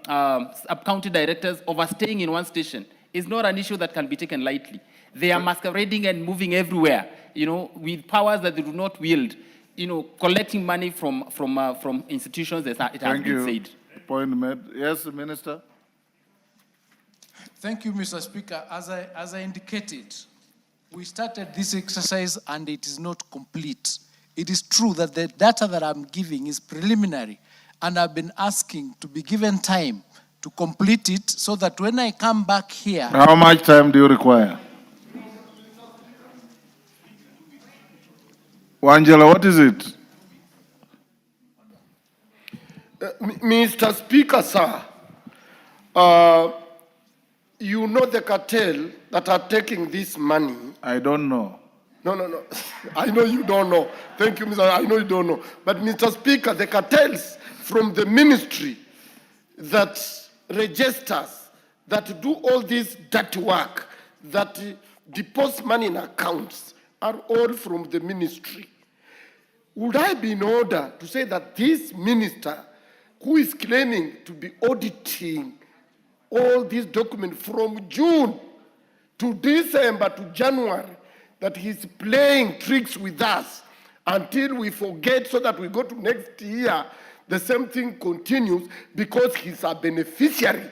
sub-county directors overstaying in one station is not an issue that can be taken lightly. They are masquerading and moving everywhere, with powers that they do not wield, collecting money from institutions, as it has been said. Point made. Yes, Minister. Thank you, Mr. Speaker. As I indicated, we started this exercise and it is not complete. It is true that the data that I'm giving is preliminary, and I've been asking to be given time to complete it so that when I come back here... How much time do you require? Wangela, what is it? Mr. Speaker, sir, you know the cartel that are taking this money. I don't know. No. I know you don't know. Thank you, Mr. I know you don't know. But, Mr. Speaker, the cartels from the ministry that registers, that do all this dirty work, that deposit money in accounts, are all from the ministry. Would I be in order to say that this minister, who is claiming to be auditing all these documents from June to December to January, that he's playing tricks with us until we forget, so that we go to next year, the same thing continues, because he's a beneficiary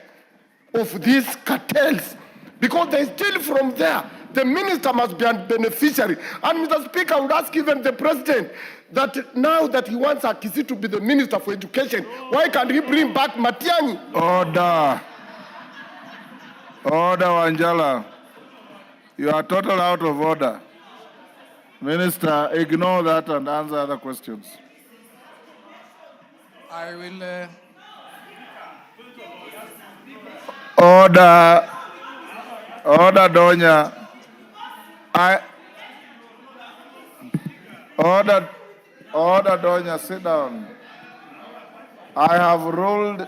of these cartels, because they steal from there. The minister must be a beneficiary. And Mr. Speaker, I would ask even the president that now that he wants Akisi to be the minister for education, why can't he bring back Matiang'i? Order. Order, Wanjala. You are totally out of order. Minister, ignore that and answer other questions. I will. Order. Order, Donya. Order, Donya, sit down. I have ruled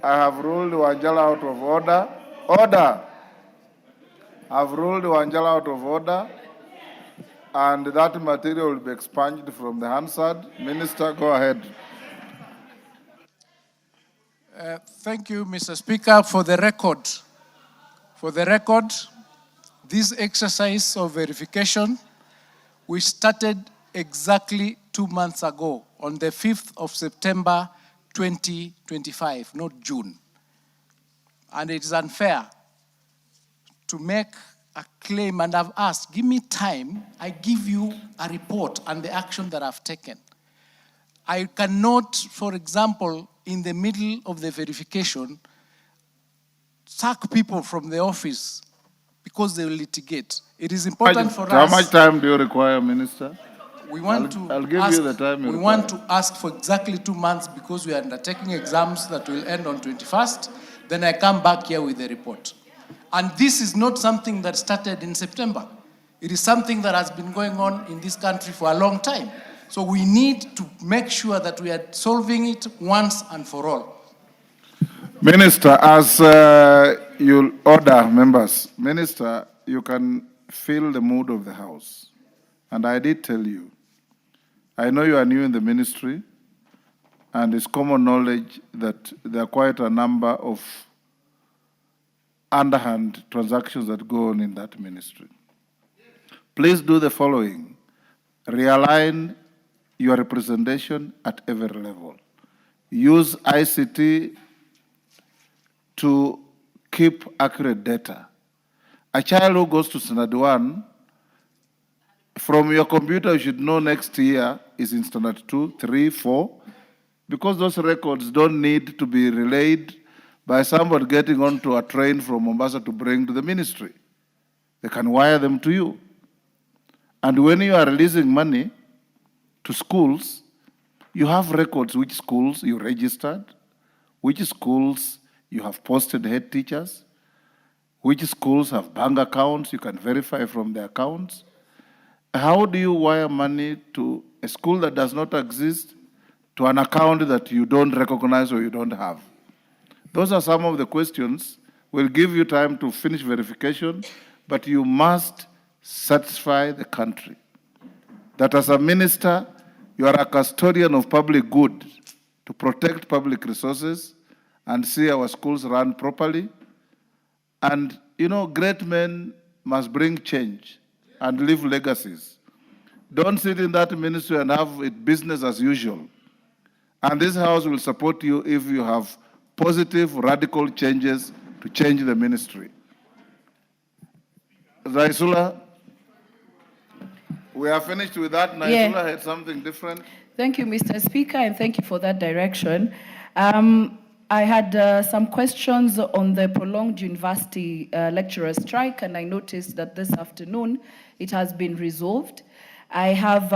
Wanjala out of order. Order. I've ruled Wanjala out of order, and that material will be expunged from the Hansard. Minister, go ahead. Thank you, Mr. Speaker. For the record, this exercise of verification, we started exactly 2 months ago, on the 5th of September, 2025, not June. And it is unfair to make a claim, and I've asked, give me time, I give you a report and the action that I've taken. I cannot, for example, in the middle of the verification, sack people from the office because they will litigate. It is important for us. How much time do you require, Minister? We want I'll give you the time you we require. want to ask for exactly 2 months because we are undertaking exams that will end on 21st. Then I come back here with the report. And this is not something that started in September. It is something that has been going on in this country for a long time. So we need to make sure that we are solving it once and for all. Minister, as you order members, Minister, you can feel the mood of the House. And I did tell you, I know you are new in the ministry, and it's common knowledge that there are quite a number of underhand transactions that go on in that ministry. Please do the following. Realign your representation at every level. Use ICT to keep accurate data. A child who goes to Standard 1, from your computer, you should know next year is in Standard 2, 3, 4, because those records don't need to be relayed by somebody getting onto a train from Mombasa to bring to the ministry. They can wire them to you. And when you are releasing money to schools, you have records which schools you registered, which schools you have posted head teachers, which schools have bank accounts, you can verify from the accounts. How do you wire money to a school that does not exist to an account that you don't recognize or you don't have? Those are some of the questions. We'll give you time to finish verification, but you must satisfy the country that as a minister, you are a custodian of public good to protect public resources and see our schools run properly. And, you know, great men must bring change and leave legacies. Don't sit in that ministry and have it business as usual. And this House will support you if you have positive, radical changes to change the ministry. Raisula, we are finished with that. Naisula had something different. Thank you, Mr. Speaker, and thank you for that direction. I had some questions on the prolonged university lecturer strike, and I noticed that this afternoon it has been resolved. I have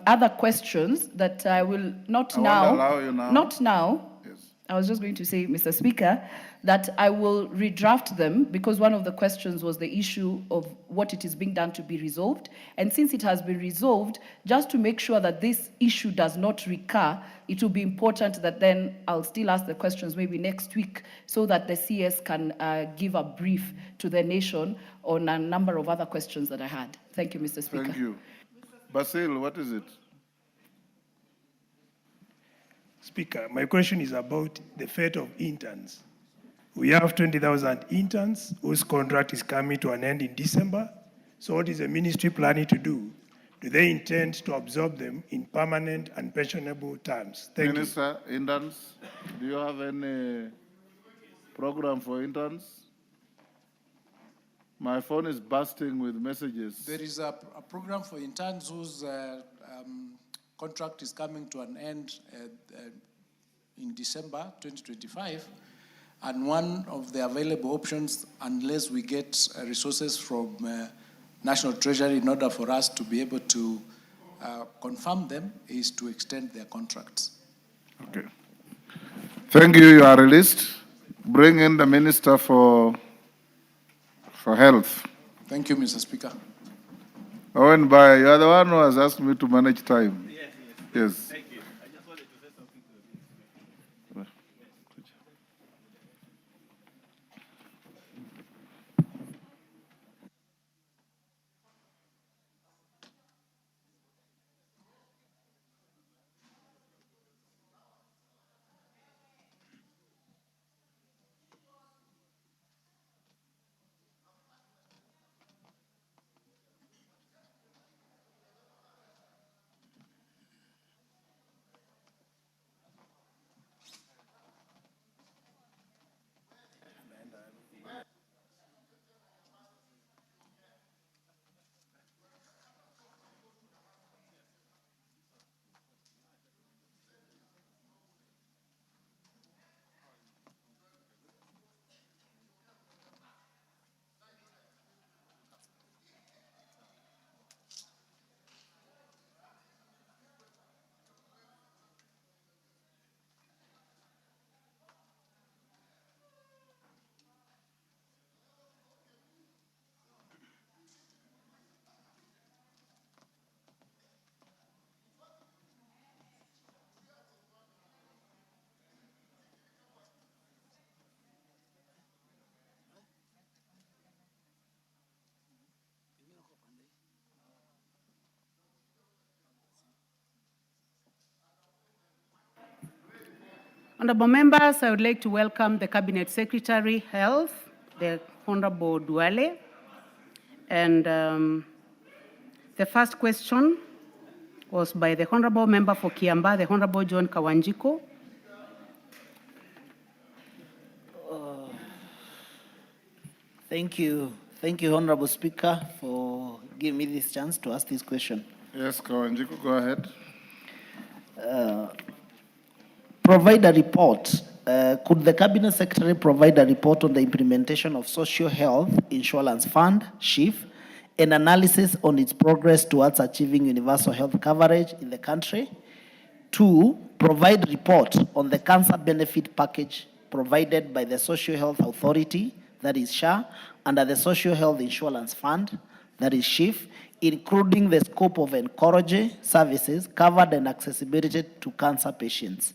other questions that I will not now. Allow you now. Not now. Yes. I was just going to say, Mr. Speaker, that I will redraft them because one of the questions was the issue of what it is being done to be resolved. And since it has been resolved, just to make sure that this issue does not recur, it will be important that then I'll still ask the questions maybe next week so that the CS can give a brief to the nation on a number of other questions that I had. Thank you, Mr. Speaker. Thank you. Basil, what is it? Speaker, my question is about the fate of interns. We have 20,000 interns whose contract is coming to an end in December. So what is the ministry planning to do? Do they intend to absorb them in permanent and pensionable terms? Thank Minister, interns, do you have any program for interns? My phone is bursting with messages. There is a program for interns whose contract is coming to an end in December 2025. And one of the available options, unless we get resources from National Treasury in order for us to be able to confirm them, is to extend their contracts. Okay. Thank you. You are released. Bring in the Minister for Health. Thank you, Mr. Speaker. Owen Bai, you are the one who has asked me to manage time. Yes. Thank you. I just wanted to say something to the minister. Honorable members, I would like to welcome the Cabinet Secretary, Health, the Honorable Duale. And the first question was by the Honorable Member for Kiamba, the Honorable John Kawanjiko. Thank you. Thank you, Honorable Speaker, for giving me this chance to ask this question. Yes, Kawanjiko, go ahead. Provide a report. Could the Cabinet Secretary provide a report on the implementation of Social Health Insurance Fund, SHIF, and analysis on its progress towards achieving universal health coverage in the country? 2, provide report on the cancer benefit package provided by the Social Health Authority, that is SHA, under the Social Health Insurance Fund, that is SHIF, including the scope of oncology services covered and accessibility to cancer patients.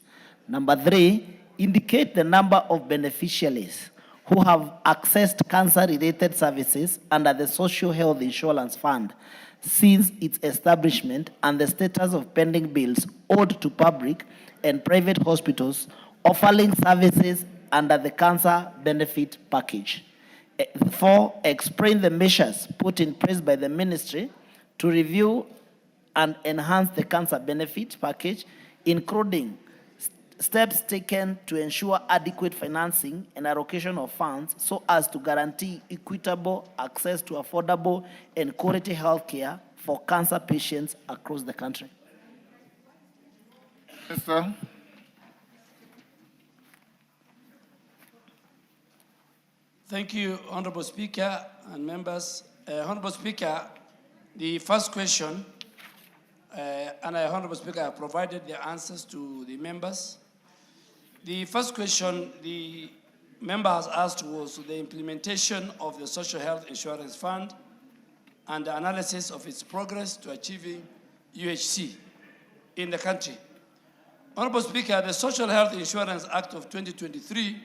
Number 3, indicate the number of beneficiaries who have accessed cancer-related services under the Social Health Insurance Fund since its establishment and the status of pending bills owed to public and private hospitals offering services under the cancer benefit package. 4, explain the measures put in place by the ministry to review and enhance the cancer benefit package, including steps taken to ensure adequate financing and allocation of funds so as to guarantee equitable access to affordable and quality health care for cancer patients across the country. Minister. Thank you, Honorable Speaker and members. Honorable Speaker, the first question, and Honorable Speaker, I provided the answers to the members. The first question the member has asked was the implementation of the Social Health Insurance Fund and the analysis of its progress to achieving UHC in the country. Honorable Speaker, the Social Health Insurance Act of 2023,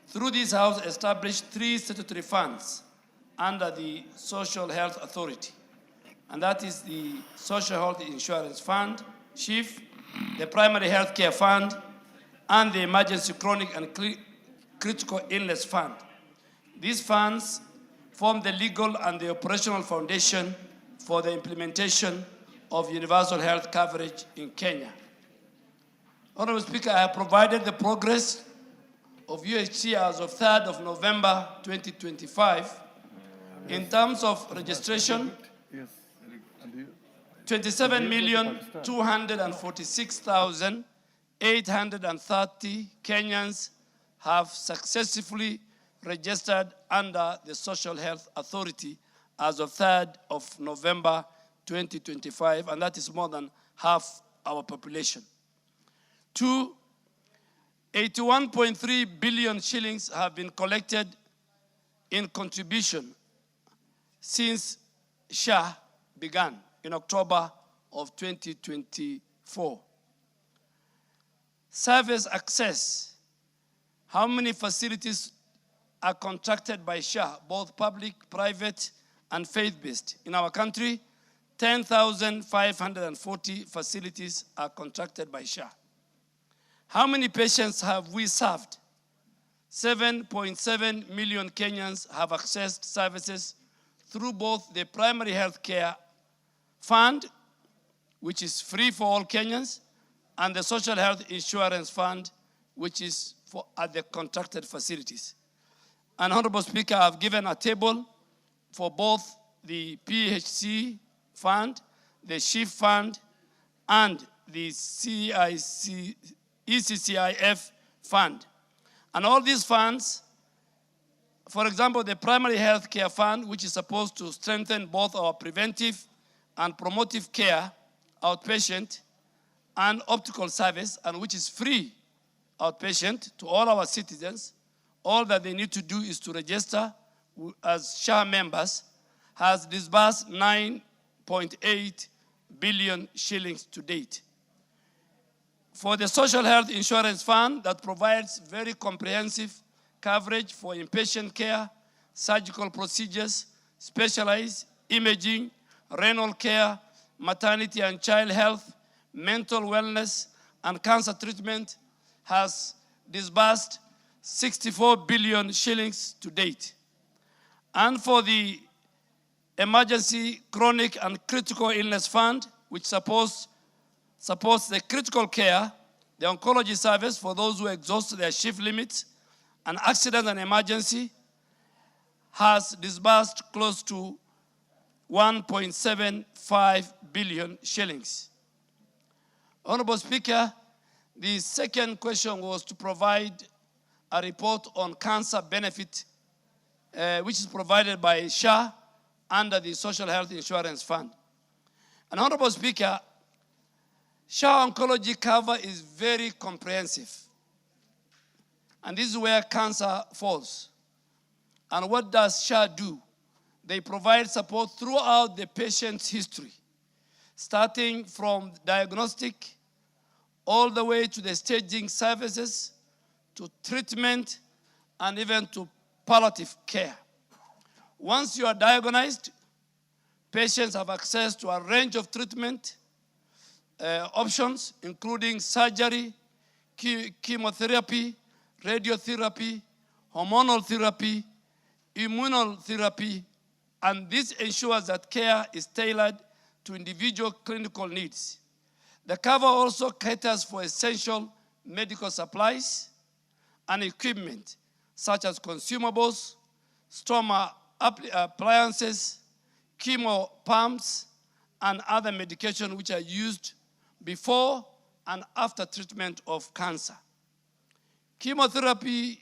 through this House, established 3 statutory funds under the Social Health Authority, and that is the Social Health Insurance Fund, SHIF, the Primary Health Care Fund, and the Emergency Chronic and Critical Illness Fund. These funds form the legal and the operational foundation for the implementation of universal health coverage in Kenya. Honorable Speaker, I have provided the progress of UHC as of 3rd of November 2025 in terms of registration. 27,246,830 Kenyans have successfully registered under the Social Health Authority as of 3rd of November 2025, and that is more than half our population. 81.3 billion shillings have been collected in contribution since SHA began in October of 2024. Service access. How many facilities are contracted by SHA, both public, private, and faith-based? In our country, 10,540 facilities are contracted by SHA. How many patients have we served? 7.7 million Kenyans have accessed services through both the Primary Health Care Fund, which is free for all Kenyans, and the Social Health Insurance Fund, which is for at the contracted facilities. And Honorable Speaker, I've given a table for both the PHC Fund, the SHIF Fund, and the ECCIF Fund. And all these funds, for example, the Primary Health Care Fund, which is supposed to strengthen both our preventive and promotive care, outpatient, and optical service, and which is free outpatient to all our citizens. All that they need to do is to register as SHA members, has disbursed 9.8 billion shillings to date. For the Social Health Insurance Fund, that provides very comprehensive coverage for inpatient care, surgical procedures, specialized imaging, renal care, maternity and child health, mental wellness, and cancer treatment, has disbursed 64 billion shillings to date. And for the Emergency Chronic and Critical Illness Fund, which supports the critical care, the oncology service for those who exhaust their shift limits, and accident and emergency, has disbursed close to 1.75 billion shillings. Honorable Speaker, the second question was to provide a report on cancer benefit, which is provided by SHA under the Social Health Insurance Fund. And Honorable Speaker, SHA oncology cover is very comprehensive. And this is where cancer falls. And what does SHA do? They provide support throughout the patient's history, starting from diagnostic all the way to the staging services, to treatment, and even to palliative care. Once you are diagnosed, patients have access to a range of treatment options, including surgery, chemotherapy, radiotherapy, hormonal therapy, immunotherapy, and this ensures that care is tailored to individual clinical needs. The cover also caters for essential medical supplies and equipment, such as consumables, stoma appliances, chemo pumps, and other medication which are used before and after treatment of cancer. Chemotherapy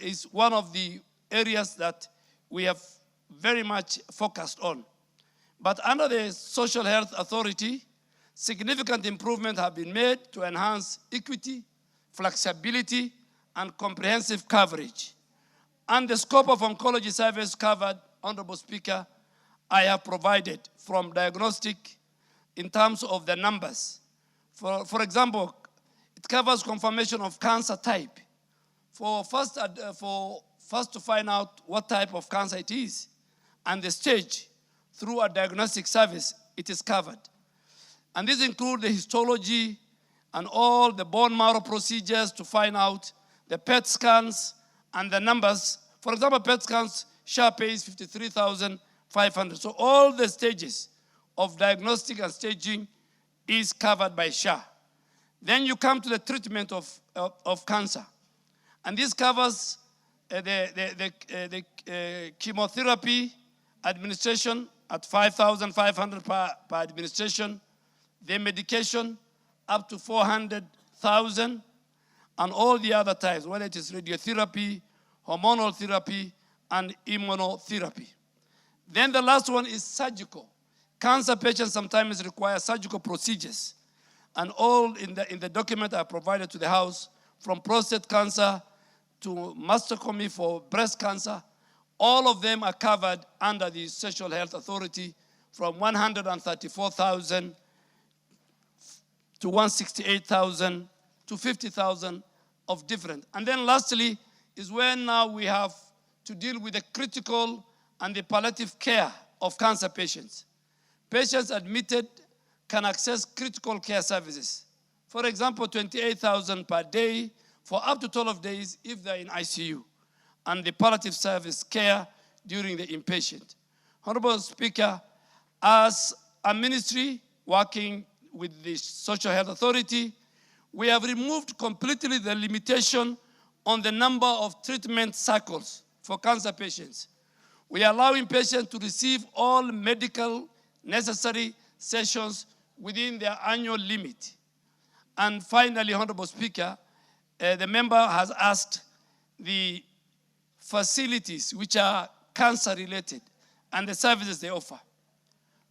is one of the areas that we have very much focused on. But under the Social Health Authority, significant improvements have been made to enhance equity, flexibility, and comprehensive coverage. And the scope of oncology service covered, Honorable Speaker, I have provided from diagnostic in terms of the numbers. For example, it covers confirmation of cancer type. For first to find out what type of cancer it is and the stage through a diagnostic service, it is covered. And this includes the histology and all the bone marrow procedures to find out the PET scans and the numbers. For example, PET scans, SHA pays 53,500. So all the stages of diagnostic and staging is covered by SHA. Then you come to the treatment of cancer. And this covers the chemotherapy administration at 5,500 per administration, the medication up to 400,000, and all the other types, whether it is radiotherapy, hormonal therapy, and immunotherapy. Then the last one is surgical. Cancer patients sometimes require surgical procedures, and all in the document I provided to the House, from prostate cancer to mastectomy for breast cancer, all of them are covered under the Social Health Authority from 134,000 to 168,000 to 50,000 of different. And then lastly is when now we have to deal with the critical and the palliative care of cancer patients. Patients admitted can access critical care services. For example, 28,000 per day for up to 12 days if they're in ICU, and the palliative service care during the inpatient. Honorable Speaker, as a ministry working with the Social Health Authority, we have removed completely the limitation on the number of treatment cycles for cancer patients. We are allowing patients to receive all medical necessary sessions within their annual limit. And finally, Honorable Speaker, the member has asked the facilities which are cancer-related and the services they offer.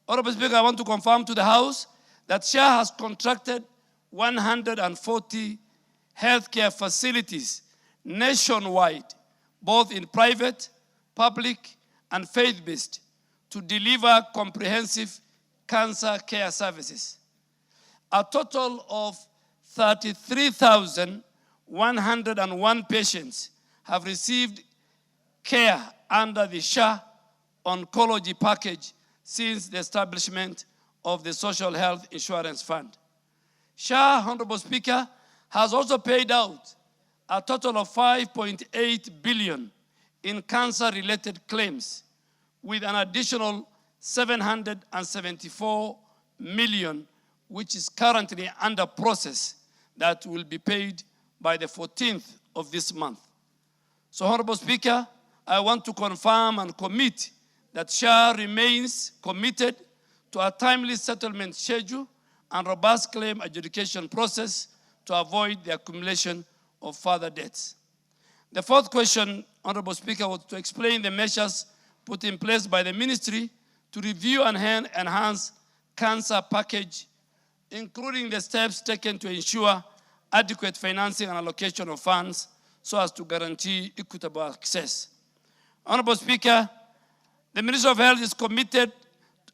Honorable Speaker, I want to confirm to the House that SHA has contracted 140 healthcare facilities nationwide, both in private, public, and faith-based, to deliver comprehensive cancer care services. A total of 33,101 patients have received care under the SHA oncology package since the establishment of the Social Health Insurance Fund. SHA, Honorable Speaker, has also paid out a total of 5.8 billion in cancer-related claims, with an additional 774 million, which is currently under process, that will be paid by the 14th of this month. So, Honorable Speaker, I want to confirm and commit that SHA remains committed to a timely settlement schedule and robust claim adjudication process to avoid the accumulation of further debts. The fourth question, Honorable Speaker, was to explain the measures put in place by the ministry to review and enhance cancer package, including the steps taken to ensure adequate financing and allocation of funds so as to guarantee equitable access. Honorable Speaker, the Ministry of Health is committed,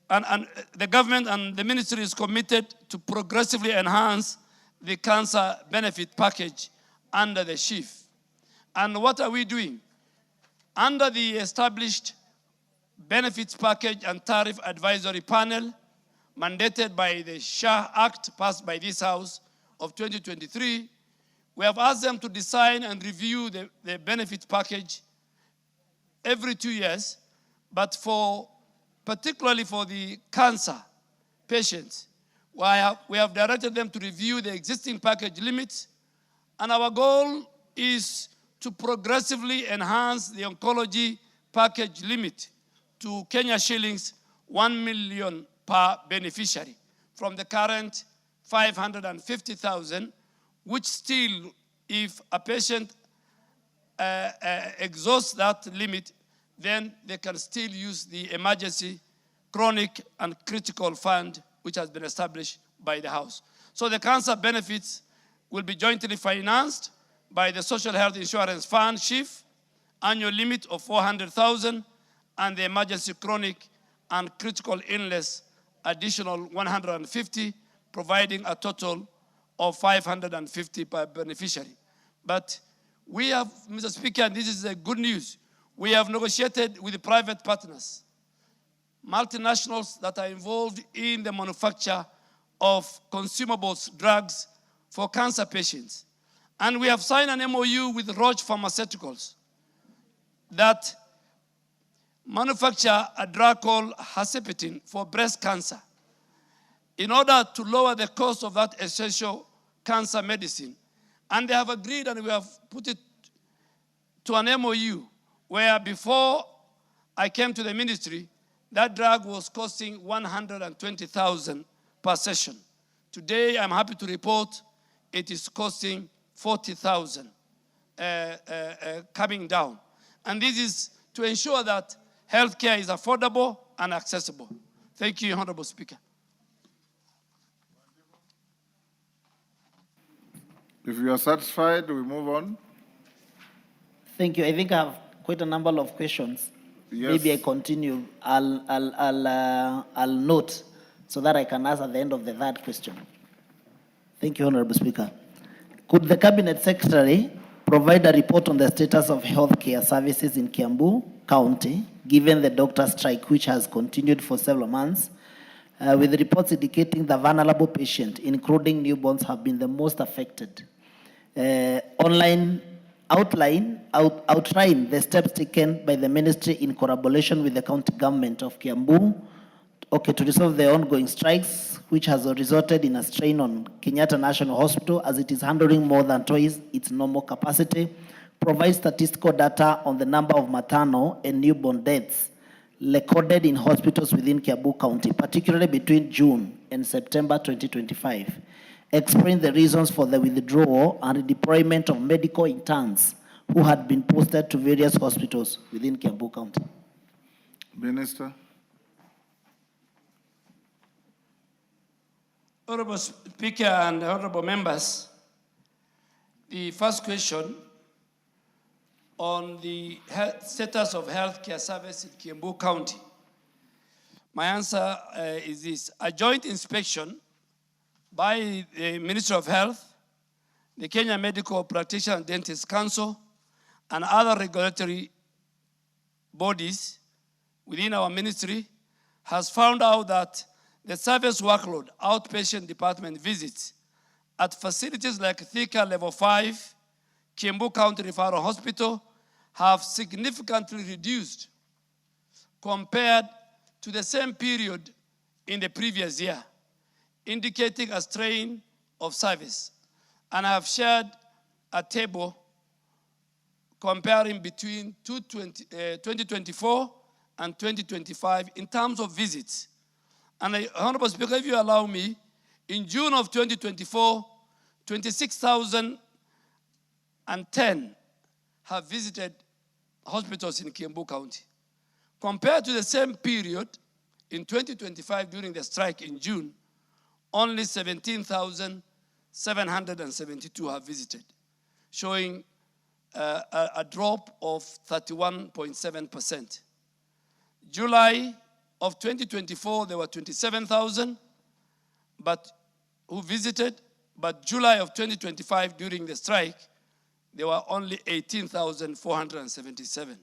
and the government and the ministry is committed to progressively enhance the cancer benefit package under the SHIF. And what are we doing? Under the established benefits package and tariff advisory panel mandated by the SHA Act passed by this House of 2023, we have asked them to design and review the benefits package every 2 years, but particularly for the cancer patients, we have directed them to review the existing package limits, and our goal is to progressively enhance the oncology package limit to Kenya shillings 1 million per beneficiary from the current 550,000, which still, if a patient exhausts that limit, then they can still use the emergency, chronic, and critical fund, which has been established by the House. So the cancer benefits will be jointly financed by the Social Health Insurance Fund, SHIF, annual limit of 400,000, and the emergency chronic and critical illness additional 150, providing a total of 550 per beneficiary. But we have, Mr. Speaker, and this is good news, we have negotiated with the private partners, multinationals that are involved in the manufacture of consumables, drugs for cancer patients. And we have signed an MOU with Roche Pharmaceuticals that manufacture a drug called Herceptin for breast cancer. In order to lower the cost of that essential cancer medicine. And they have agreed, and we have put it to an MOU, where before I came to the ministry, that drug was costing 120,000 per session. Today, I'm happy to report it is costing 40,000 coming down. And this is to ensure that healthcare is affordable and accessible. Thank you, Honorable Speaker. If you are satisfied, we move on. Thank you. I think I have quite a number of questions. Yes. Maybe I continue. I'll note so that I can ask at the end of the third question. Thank you, Honorable Speaker. Could the Cabinet Secretary provide a report on the status of healthcare services in Kiambu County, given the doctor strike which has continued for several months, with reports indicating the vulnerable patient, including newborns, have been the most affected? Outline the steps taken by the ministry in collaboration with the county government of Kiambu, to resolve the ongoing strikes, which has resulted in a strain on Kenyatta National Hospital as it is handling more than twice its normal capacity. Provide statistical data on the number of maternal and newborn deaths recorded in hospitals within Kiambu County, particularly between June and September 2025. Explain the reasons for the withdrawal and redeployment of medical interns who had been posted to various hospitals within Kiambu County. Minister. Honorable Speaker and honorable members, the first question on the status of healthcare service in Kiambu County. My answer is this. A joint inspection by the Ministry of Health, the Kenya Medical Practitioner and Dentist Council, and other regulatory bodies within our ministry has found out that the service workload, outpatient department visits at facilities like Thika Level 5, Kiambu County Referral Hospital have significantly reduced compared to the same period in the previous year, indicating a strain of service. And I have shared a table comparing between 2024 and 2025 in terms of visits. And Honorable Speaker, if you allow me, in June of 2024, 26,010 have visited hospitals in Kiambu County. Compared to the same period in 2025 during the strike in June, only 17,772 have visited, showing a drop of 31.7%. July of 2024, there were 27,000 who visited, but July of 2025, during the strike, there were only 18,477,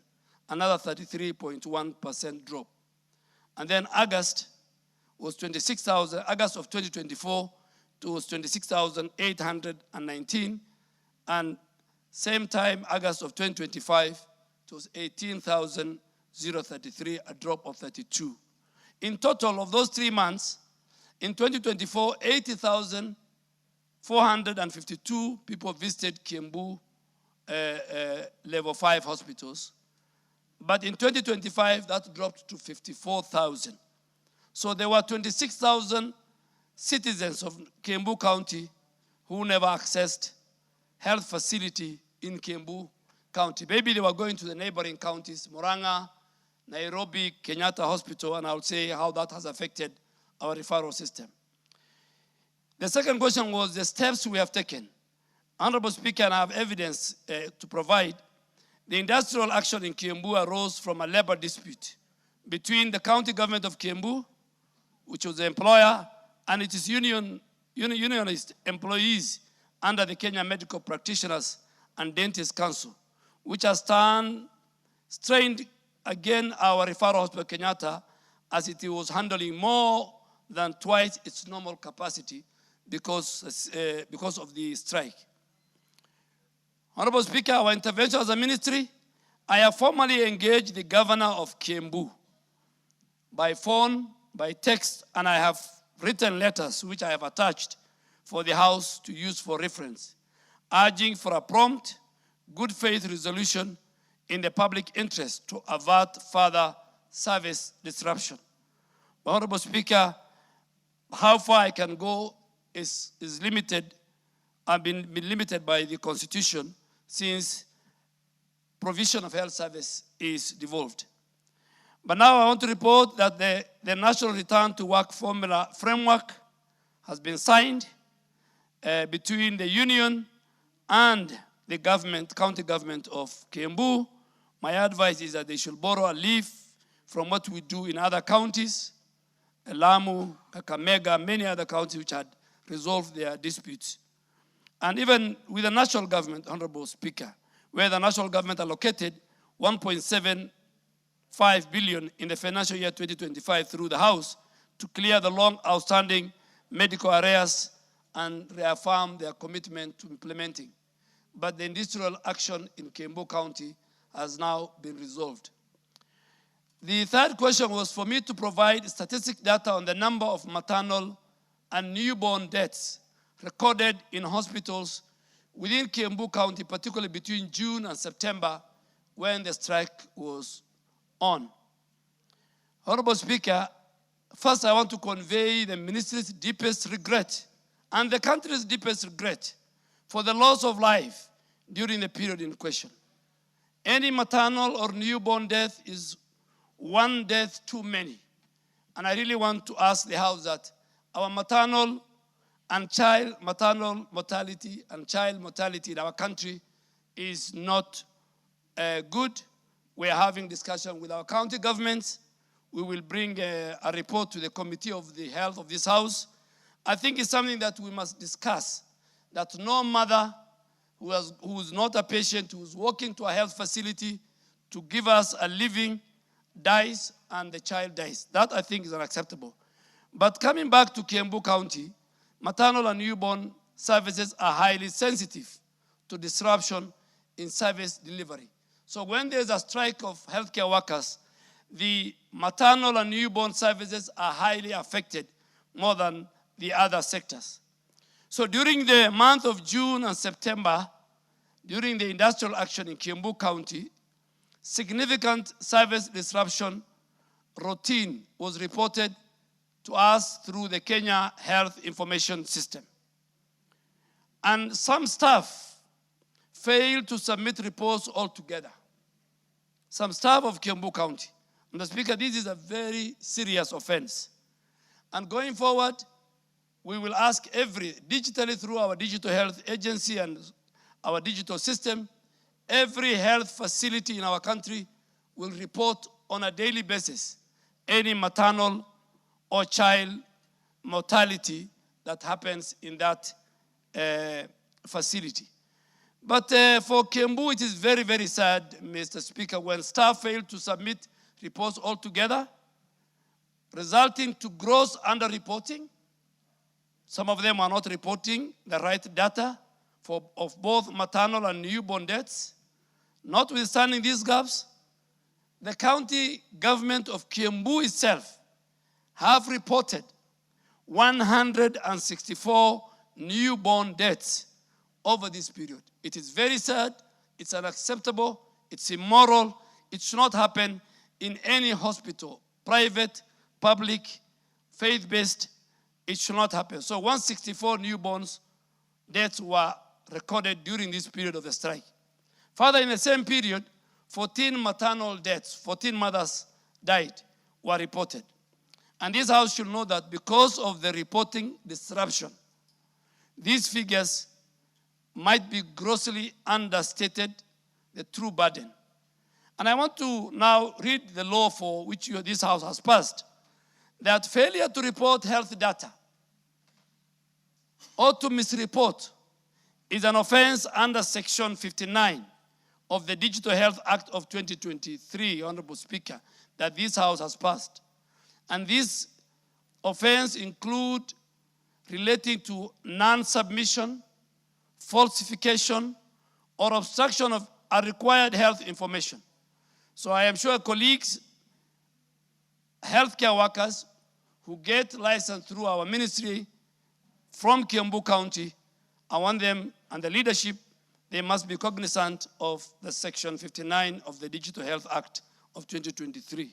another 33.1% drop. And then August was 26,000, August of 2024, it was 26,819, and same time, August of 2025, it was 18,033, a drop of 32. In total of those 3 months, in 2024, 80,452 people visited Kiambu Level 5 hospitals. But in 2025, that dropped to 54,000. So there were 26,000 citizens of Kiambu County who never accessed health facility in Kiambu County. Maybe they were going to the neighboring counties, Murang'a, Nairobi, Kenyatta Hospital, and I would say how that has affected our referral system. The second question was the steps we have taken. Honorable Speaker, and I have evidence to provide. The industrial action in Kiambu arose from a labor dispute between the county government of Kiambu, which was the employer, and its unionist employees under the Kenya Medical Practitioners and Dentists Council, which has strained again our referral hospital Kenyatta, as it was handling more than twice its normal capacity because of the strike. Honorable Speaker, our intervention as a ministry, I have formally engaged the governor of Kiambu by phone, by text, and I have written letters which I have attached for the House to use for reference, urging for a prompt, good faith resolution in the public interest to avert further service disruption. Honorable Speaker, how far I can go is limited. I've been limited by the Constitution since provision of health service is devolved. But now I want to report that the National Return to Work Formula Framework has been signed between the union and the government, county government of Kiambu. My advice is that they should borrow a leaf from what we do in other counties, Lamu, Kakamega, many other counties which had resolved their disputes. And even with the national government, Honorable Speaker, where the national government allocated 1.75 billion in the financial year 2025 through the House to clear the long outstanding medical arrears and reaffirm their commitment to implementing. But the industrial action in Kiambu County has now been resolved. The third question was for me to provide statistic data on the number of maternal and newborn deaths recorded in hospitals within Kiambu County, particularly between June and September when the strike was on. Honorable Speaker, first I want to convey the ministry's deepest regret and the country's deepest regret for the loss of life during the period in question. Any maternal or newborn death is one death too many. And I really want to ask the House that our maternal mortality and child mortality in our country is not good. We are having discussion with our county governments. We will bring a report to the Committee of the Health of this House. I think it's something that we must discuss, that no mother who is not a patient, who is walking to a health facility to give us a living, dies and the child dies. That I think is unacceptable. But coming back to Kiambu County, maternal and newborn services are highly sensitive to disruption in service delivery. So when there's a strike of healthcare workers, the maternal and newborn services are highly affected more than the other sectors. So during the month of June and September, during the industrial action in Kiambu County, significant service disruption routine was reported to us through the Kenya Health Information System. And some staff failed to submit reports altogether. Some staff of Kiambu County. And the Speaker, this is a very serious offense. And going forward, we will ask digitally through our digital health agency and our digital system, every health facility in our country will report on a daily basis any maternal or child mortality that happens in that facility. But for Kiambu, it is very, very sad, Mr. Speaker, when staff fail to submit reports altogether, resulting to gross underreporting. Some of them are not reporting the right data of both maternal and newborn deaths. Notwithstanding these gaps, the county government of Kiambu itself have reported 164 newborn deaths over this period. It is very sad, it's unacceptable, it's immoral, it should not happen in any hospital, private, public, faith-based, it should not happen. So 164 newborns deaths were recorded during this period of the strike. Further, in the same period, 14 maternal deaths, 14 mothers died, were reported. And this House should know that because of the reporting disruption, these figures might be grossly understated the true burden. And I want to now read the law for which this House has passed, that failure to report health data or to misreport is an offense under Section 59 of the Digital Health Act of 2023, Honorable Speaker, that this House has passed. And this offense include relating to non-submission, falsification, or obstruction of required health information. So I am sure colleagues, healthcare workers who get licensed through our ministry from Kiambu County, I want them and the leadership, they must be cognizant of the Section 59 of the Digital Health Act of 2023.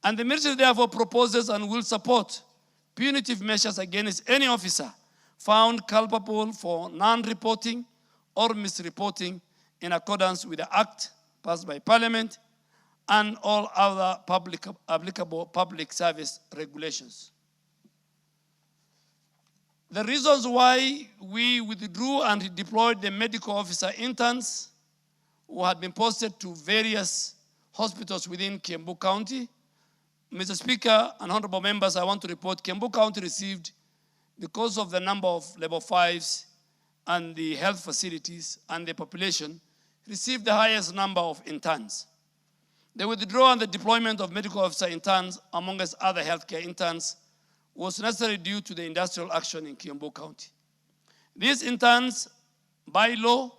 And the ministry therefore proposes and will support punitive measures against any officer found culpable for non-reporting or misreporting in accordance with the Act passed by Parliament and all other applicable public service regulations. The reasons why we withdrew and redeployed the medical officer interns who had been posted to various hospitals within Kiambu County. Mr. Speaker and honorable members, I want to report Kiambu County received, because of the number of level 5s and the health facilities and the population, received the highest number of interns. The withdrawal and the deployment of medical officer interns, amongst other healthcare interns, was necessary due to the industrial action in Kiambu County. These interns, by law,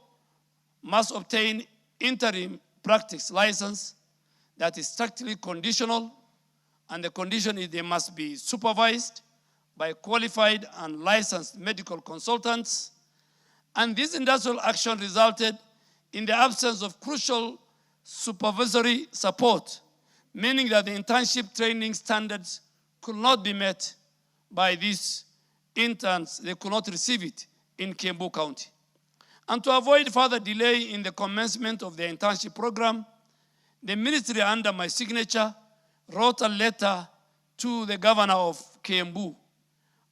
must obtain interim practice license that is strictly conditional, and the condition is they must be supervised by qualified and licensed medical consultants. And this industrial action resulted in the absence of crucial supervisory support, meaning that the internship training standards could not be met by these interns. They could not receive it in Kiambu County. And to avoid further delay in the commencement of the internship program, the ministry, under my signature, wrote a letter to the governor of Kiambu,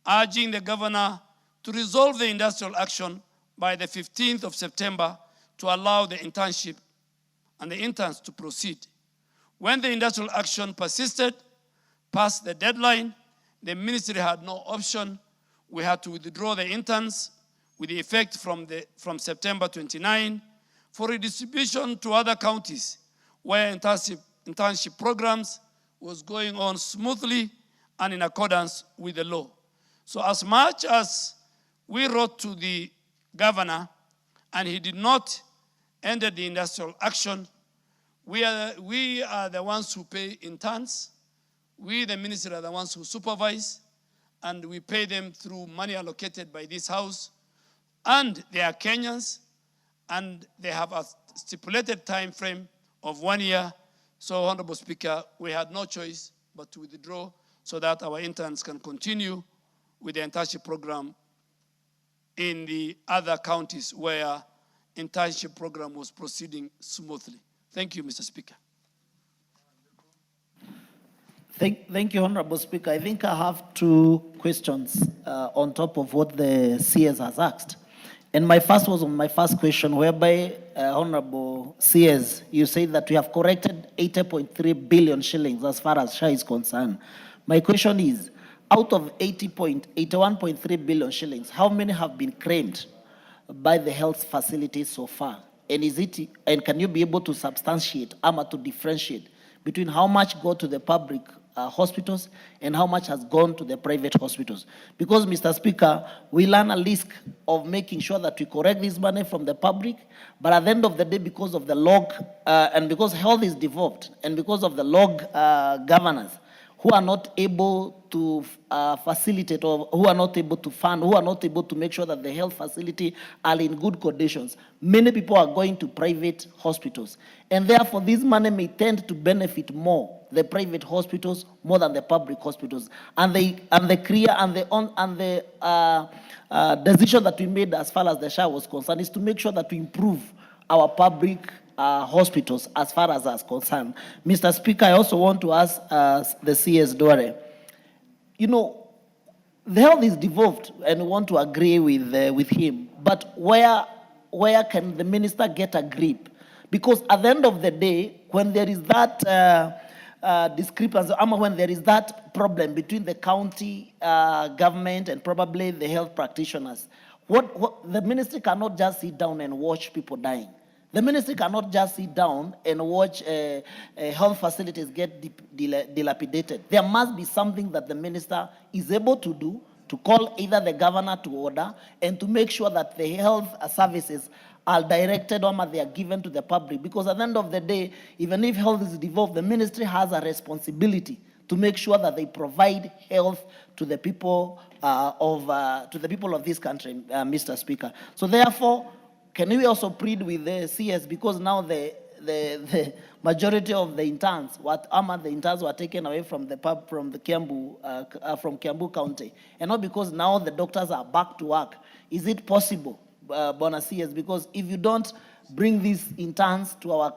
urging the governor to resolve the industrial action by the 15th of September to allow the internship and the interns to proceed. When the industrial action persisted past the deadline, the ministry had no option. We had to withdraw the interns with the effect from September 29 for redistribution to other counties where internship programs was going on smoothly and in accordance with the law. So as much as we wrote to the governor and he did not enter the industrial action, we are the ones who pay interns. We, the ministry, are the ones who supervise, and we pay them through money allocated by this House. And they are Kenyans, and they have a stipulated time frame of 1 year. So, Honorable Speaker, we had no choice but to withdraw so that our interns can continue with the internship program in the other counties where internship program was proceeding smoothly. Thank you, Mr. Speaker. Thank you, Honorable Speaker. I think I have two questions on top of what the CS has asked. And my first was on my first question, whereby, Honorable CS, you say that we have corrected 80.3 billion shillings as far as SHA is concerned. My question is, out of 81.3 billion shillings, how many have been claimed by the health facilities so far? And can you be able to substantiate, to differentiate between how much go to the public hospitals and how much has gone to the private hospitals? Because, Mr. Speaker, we learn a risk of making sure that we correct this money from the public, but at the end of the day, because of the log, and because health is devolved, and because of the log governors, who are not able to facilitate, or who are not able to fund, who are not able to make sure that the health facility are in good conditions. Many people are going to private hospitals. And therefore, this money may tend to benefit more the private hospitals more than the public hospitals. And the decision that we made as far as the SHA was concerned is to make sure that we improve our public hospitals as far as that's concerned. Mr. Speaker, I also want to ask the CS Dore, you know, the health is devolved, and we want to agree with him. but where can the minister get a grip? Because at the end of the day, when there is that discrepancy, when there is that problem between the county government and probably the health practitioners, what the ministry cannot just sit down and watch people dying. The ministry cannot just sit down and watch health facilities get dilapidated. There must be something that the minister is able to do to call either the governor to order and to make sure that the health services are directed or they are given to the public. Because at the end of the day, even if health is devolved, the ministry has a responsibility to make sure that they provide health to the people of this country, Mr. Speaker. So therefore, can we also plead with the CS, because now the majority of the interns, the interns were taken away from the Kiambu County, and not because now the doctors are back to work. Is it possible, Bona CS? Because if you don't bring these interns to our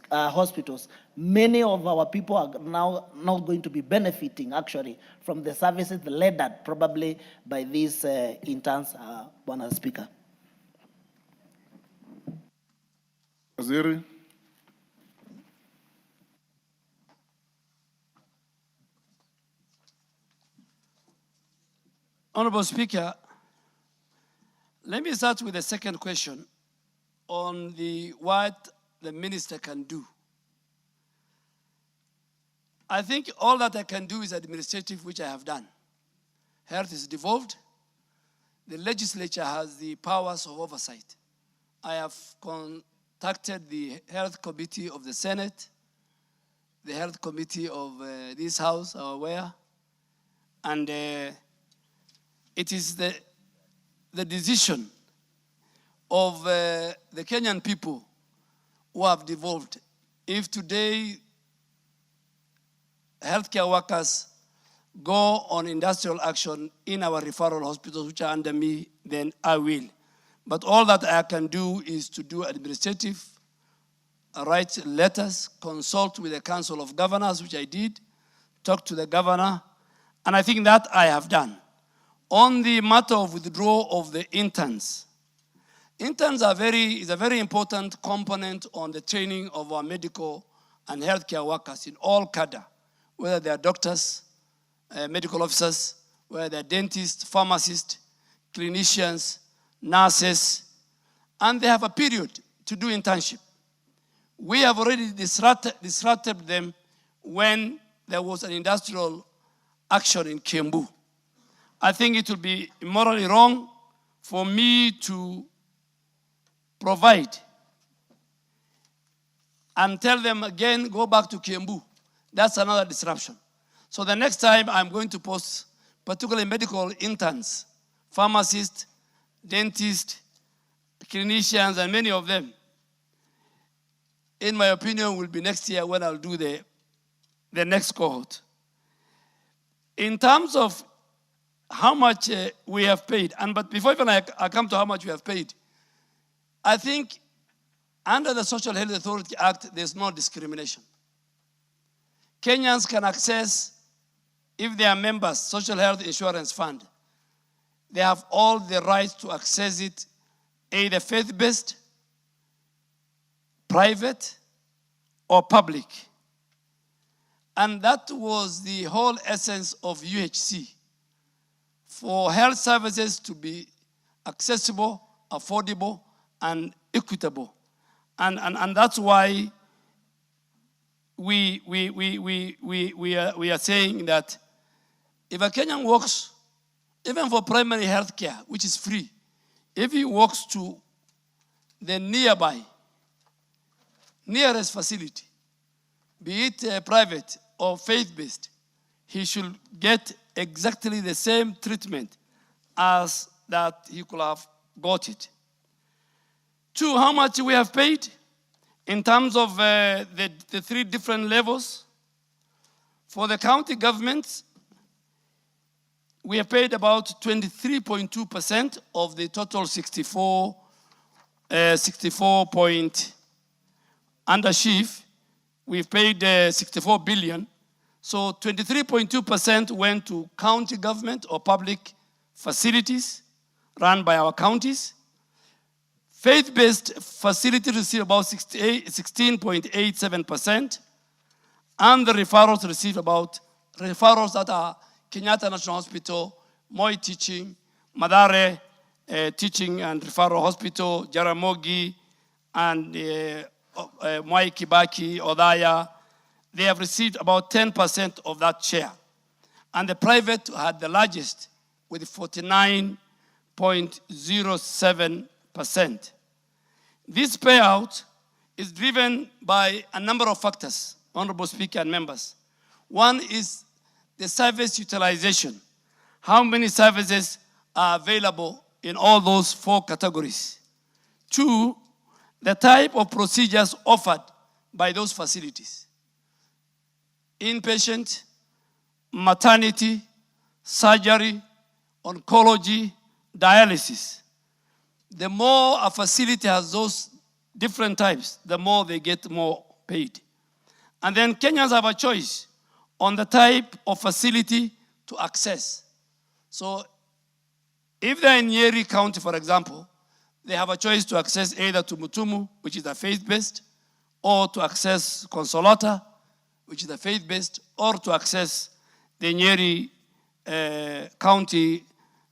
hospitals, many of our people are now not going to be benefiting actually from the services rendered probably by these interns, Bona Speaker. Waziri. Honorable Speaker, let me start with the second question on what the minister can do. I think all that I can do is administrative, which I have done. Health is devolved. The legislature has the powers of oversight. I have contacted the Health Committee of the Senate, the Health Committee of this House are aware, and it is the decision of the Kenyan people who have devolved. If today healthcare workers go on industrial action in our referral hospitals, which are under me, then I will. But all that I can do is to do administrative, write letters, consult with the Council of Governors, which I did, talk to the governor, and I think that I have done. On the matter of withdrawal of the interns, interns is a very important component on the training of our medical and healthcare workers in all cadre, whether they are doctors, medical officers, whether they are dentists, pharmacists, clinicians, nurses, and they have a period to do internship. We have already disrupted them when there was an industrial action in Kiambu. I think it will be morally wrong for me to provide and tell them again, go back to Kiambu. That's another disruption. So the next time I'm going to post, particularly medical interns, pharmacists, dentists, clinicians, and many of them, in my opinion, will be next year when I'll do the next cohort. In terms of how much we have paid, but before even I come to how much we have paid, I think under the Social Health Authority Act, there's no discrimination. Kenyans can access, if they are members, Social Health Insurance Fund. They have all the rights to access it, either faith-based, private, or public. And that was the whole essence of UHC, for health services to be accessible, affordable, and equitable. And that's why we are saying that if a Kenyan works, even for primary health care, which is free, if he walks to the nearest facility, be it private or faith-based, he should get exactly the same treatment as that he could have got it. Two, how much we have paid in terms of the three different levels. For the county governments, we have paid about 23.2% of the total 64 point undershift. We've paid 64 billion. So 23.2% went to county government or public facilities run by our counties. Faith-based facility receive about 16.87%, and the referrals receive about referrals that are Kenyatta National Hospital, Moi Teaching, Madare Teaching and Referral Hospital, Jaramogi, and Mwai Kibaki, Odaya. They have received about 10% of that share. And the private had the largest with 49.07%. This payout is driven by a number of factors, Honorable Speaker and members. One is the service utilization. How many services are available in all those 4 categories? 2, the type of procedures offered by those facilities. Inpatient, maternity, surgery, oncology, dialysis. The more a facility has those different types, the more they get more paid. And then Kenyans have a choice on the type of facility to access. So if they're in Nyeri County, for example, they have a choice to access either to Mutumu, which is a faith-based, or to access Consolata, which is a faith-based, or to access the Nyeri County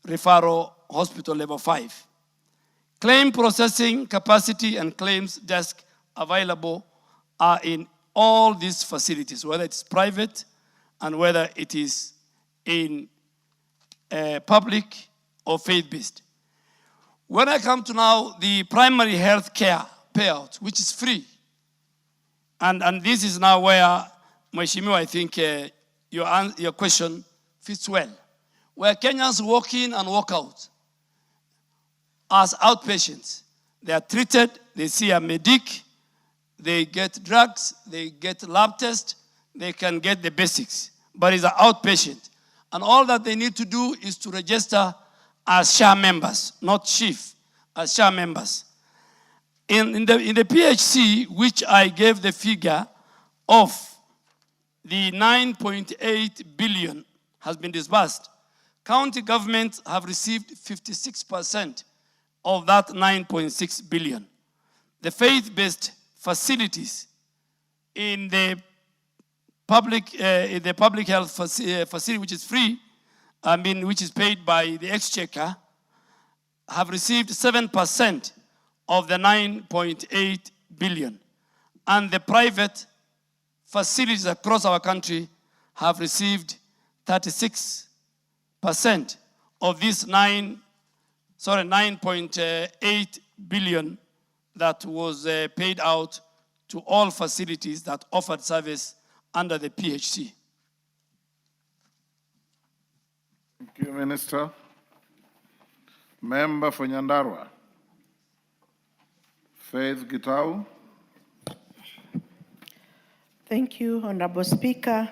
Referral Hospital Level 5. Claim processing capacity and claims desk available are in all these facilities, whether it's private and whether it is in public or faith-based. When I come to now the primary health care payout, which is free, and this is now where, Mheshimiwa, I think your question fits well, where Kenyans walk in and walk out as outpatients. They are treated, they see a medic, they get drugs, they get lab tests, they can get the basics, but it's an outpatient. And all that they need to do is to register as SHA members, not chief, as SHA members. In the PHC, which I gave the figure of the 9.8 billion has been disbursed, county governments have received 56% of that 9.6 billion. The faith-based facilities in the public health facility, which is free, which is paid by the Exchequer, have received 7% of the 9.8 billion. And the private facilities across our country have received 36% of this 9.8 billion that was paid out to all facilities that offered service under the PHC. Thank you, Minister. Member for Nyandarua, Faith Gitau. Thank you, Honorable Speaker.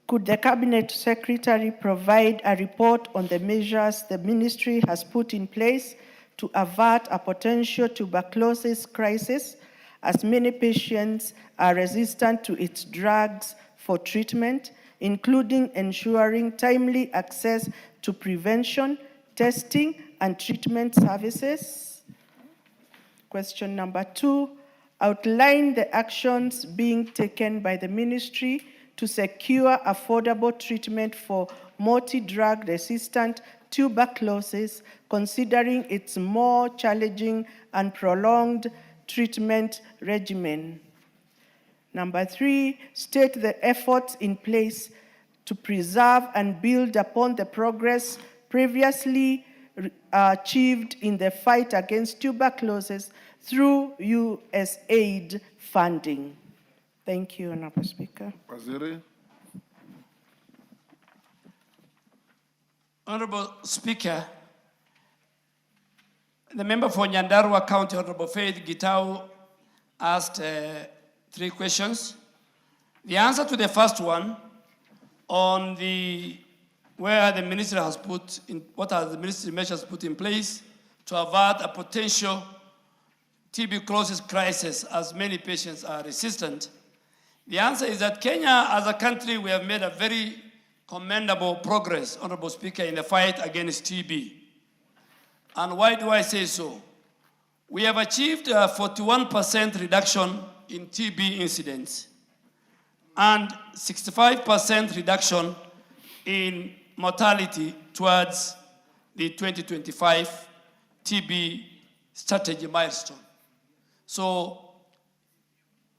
Could the Cabinet Secretary provide a report on the measures the ministry has put in place to avert a potential tuberculosis crisis, as many patients are resistant to its drugs for treatment, including ensuring timely access to prevention, testing, and treatment services? Question number 2, outline the actions being taken by the ministry to secure affordable treatment for multi-drug resistant tuberculosis, considering its more challenging and prolonged treatment regimen. Number 3, state the efforts in place to preserve and build upon the progress previously achieved in the fight against tuberculosis through USAID funding. Thank you, Honorable Speaker. Waziri. Honorable Speaker, the member for Nyandarua County, Honorable Faith Gitau, asked 3 questions. The answer to the first one on where the ministry has put in, what are the ministry measures put in place to avert a potential tuberculosis crisis, as many patients are resistant. The answer is that Kenya, as a country, we have made a very commendable progress, Honorable Speaker, in the fight against TB. And why do I say so? We have achieved a 41% reduction in TB incidents and 65% reduction in mortality towards the 2025 TB strategy milestone. So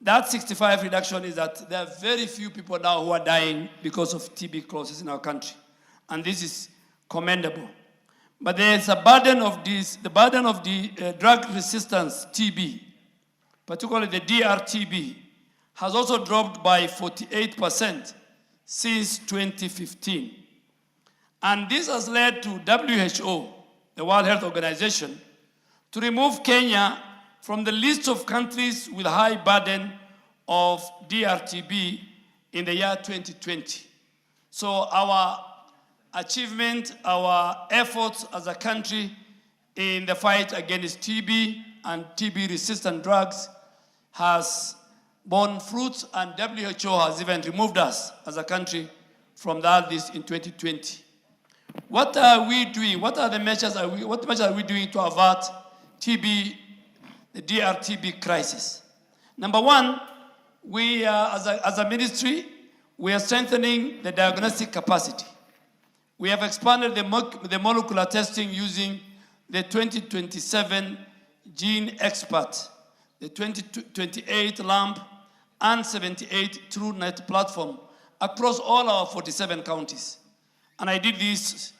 that 65 reduction is that there are very few people now who are dying because of TB closes in our country. And this is commendable. But there's a burden of this, the burden of the drug resistance TB, particularly the DRTB, has also dropped by 48% since 2015. And this has led to WHO, the World Health Organization, to remove Kenya from the list of countries with high burden of DRTB in the year 2020. So our achievement, our efforts as a country in the fight against TB and TB-resistant drugs has borne fruits, and WHO has even removed us as a country from that list in 2020. What are we doing? What are the measures? What measures are we doing to avert TB, the DRTB crisis? Number one, we as a ministry, we are strengthening the diagnostic capacity. We have expanded the molecular testing using the 2027 Gene Expert, the 2028 LAMP, and 78 TrueNet platform across all our 47 counties. And I did this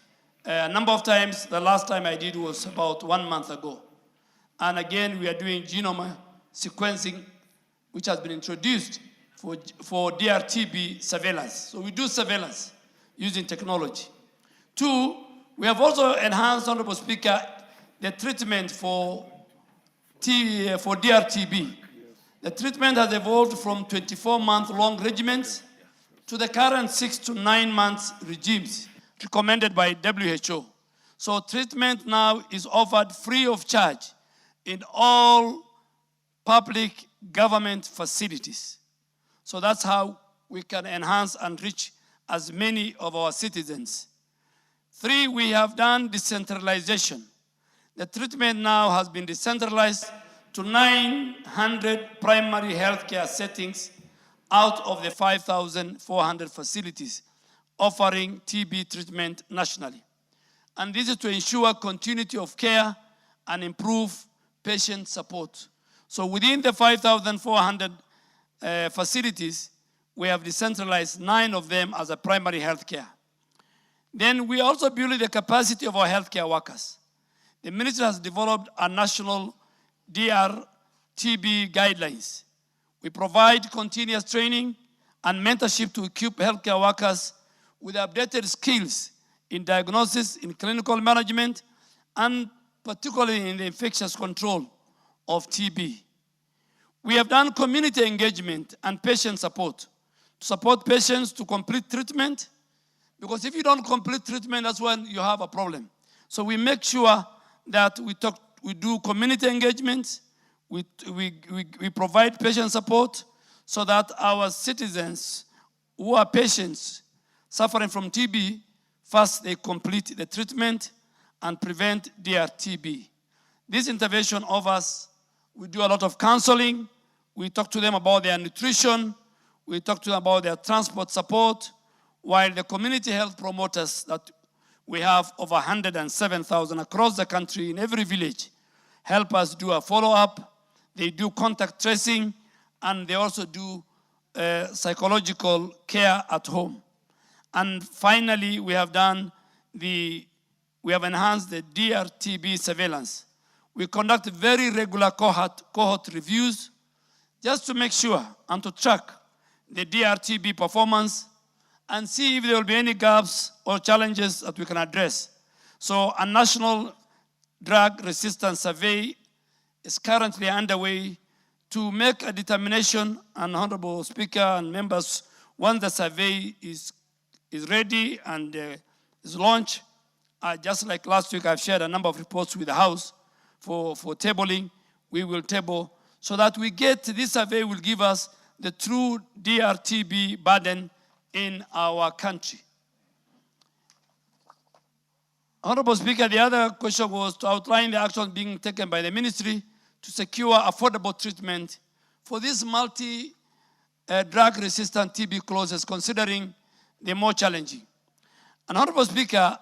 a number of times. The last time I did was about 1 month ago. And again, we are doing genome sequencing, which has been introduced for DRTB surveillance. So we do surveillance using technology. Two, we have also enhanced, Honorable Speaker, the treatment for DRTB. The treatment has evolved from 24-month-long regimens to the current 6 to 9 months regimes recommended by WHO. So treatment now is offered free of charge in all public government facilities. So that's how we can enhance and reach as many of our citizens. Three, we have done decentralization. The treatment now has been decentralized to 900 primary healthcare settings out of the 5,400 facilities offering TB treatment nationally. And this is to ensure continuity of care and improve patient support. So within the 5,400 facilities, we have decentralized 9 of them as a primary healthcare. Then we also build the capacity of our healthcare workers. The ministry has developed a national DRTB guidelines. We provide continuous training and mentorship to equip healthcare workers with updated skills in diagnosis, in clinical management, and particularly in the infectious control of TB. We have done community engagement and patient support to support patients to complete treatment, because if you don't complete treatment, that's when you have a problem. So we make sure that we do community engagement, we provide patient support so that our citizens who are patients suffering from TB, first they complete the treatment and prevent DRTB. This intervention offers, we do a lot of counseling, we talk to them about their nutrition, we talk to them about their transport support, while the community health promoters that we have over 107,000 across the country in every village help us do a follow-up. They do contact tracing, and they also do psychological care at home. And finally, we have enhanced the DRTB surveillance. We conduct very regular cohort reviews just to make sure and to track the DRTB performance and see if there will be any gaps or challenges that we can address. So a national drug resistance survey is currently underway to make a determination, and Honorable Speaker and members, once the survey is ready and is launched, just like last week I've shared a number of reports with the House for tabling, we will table so that we get, this survey will give us the true DRTB burden in our country. Honorable Speaker, the other question was to outline the actions being taken by the ministry to secure affordable treatment for these drug-resistant TB clauses, considering the more challenging. And Honorable Speaker,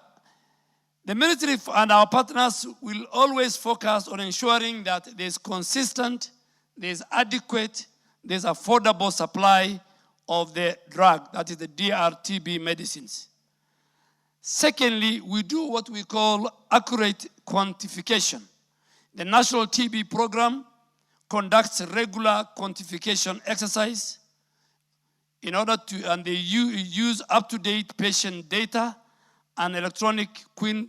the military and our partners will always focus on ensuring that there's consistent, there's adequate, there's affordable supply of the drug, that is the DRTB medicines. Secondly, we do what we call accurate quantification. The National TB Program conducts regular quantification exercise in order to, and they use up-to-date patient data and electronic Queen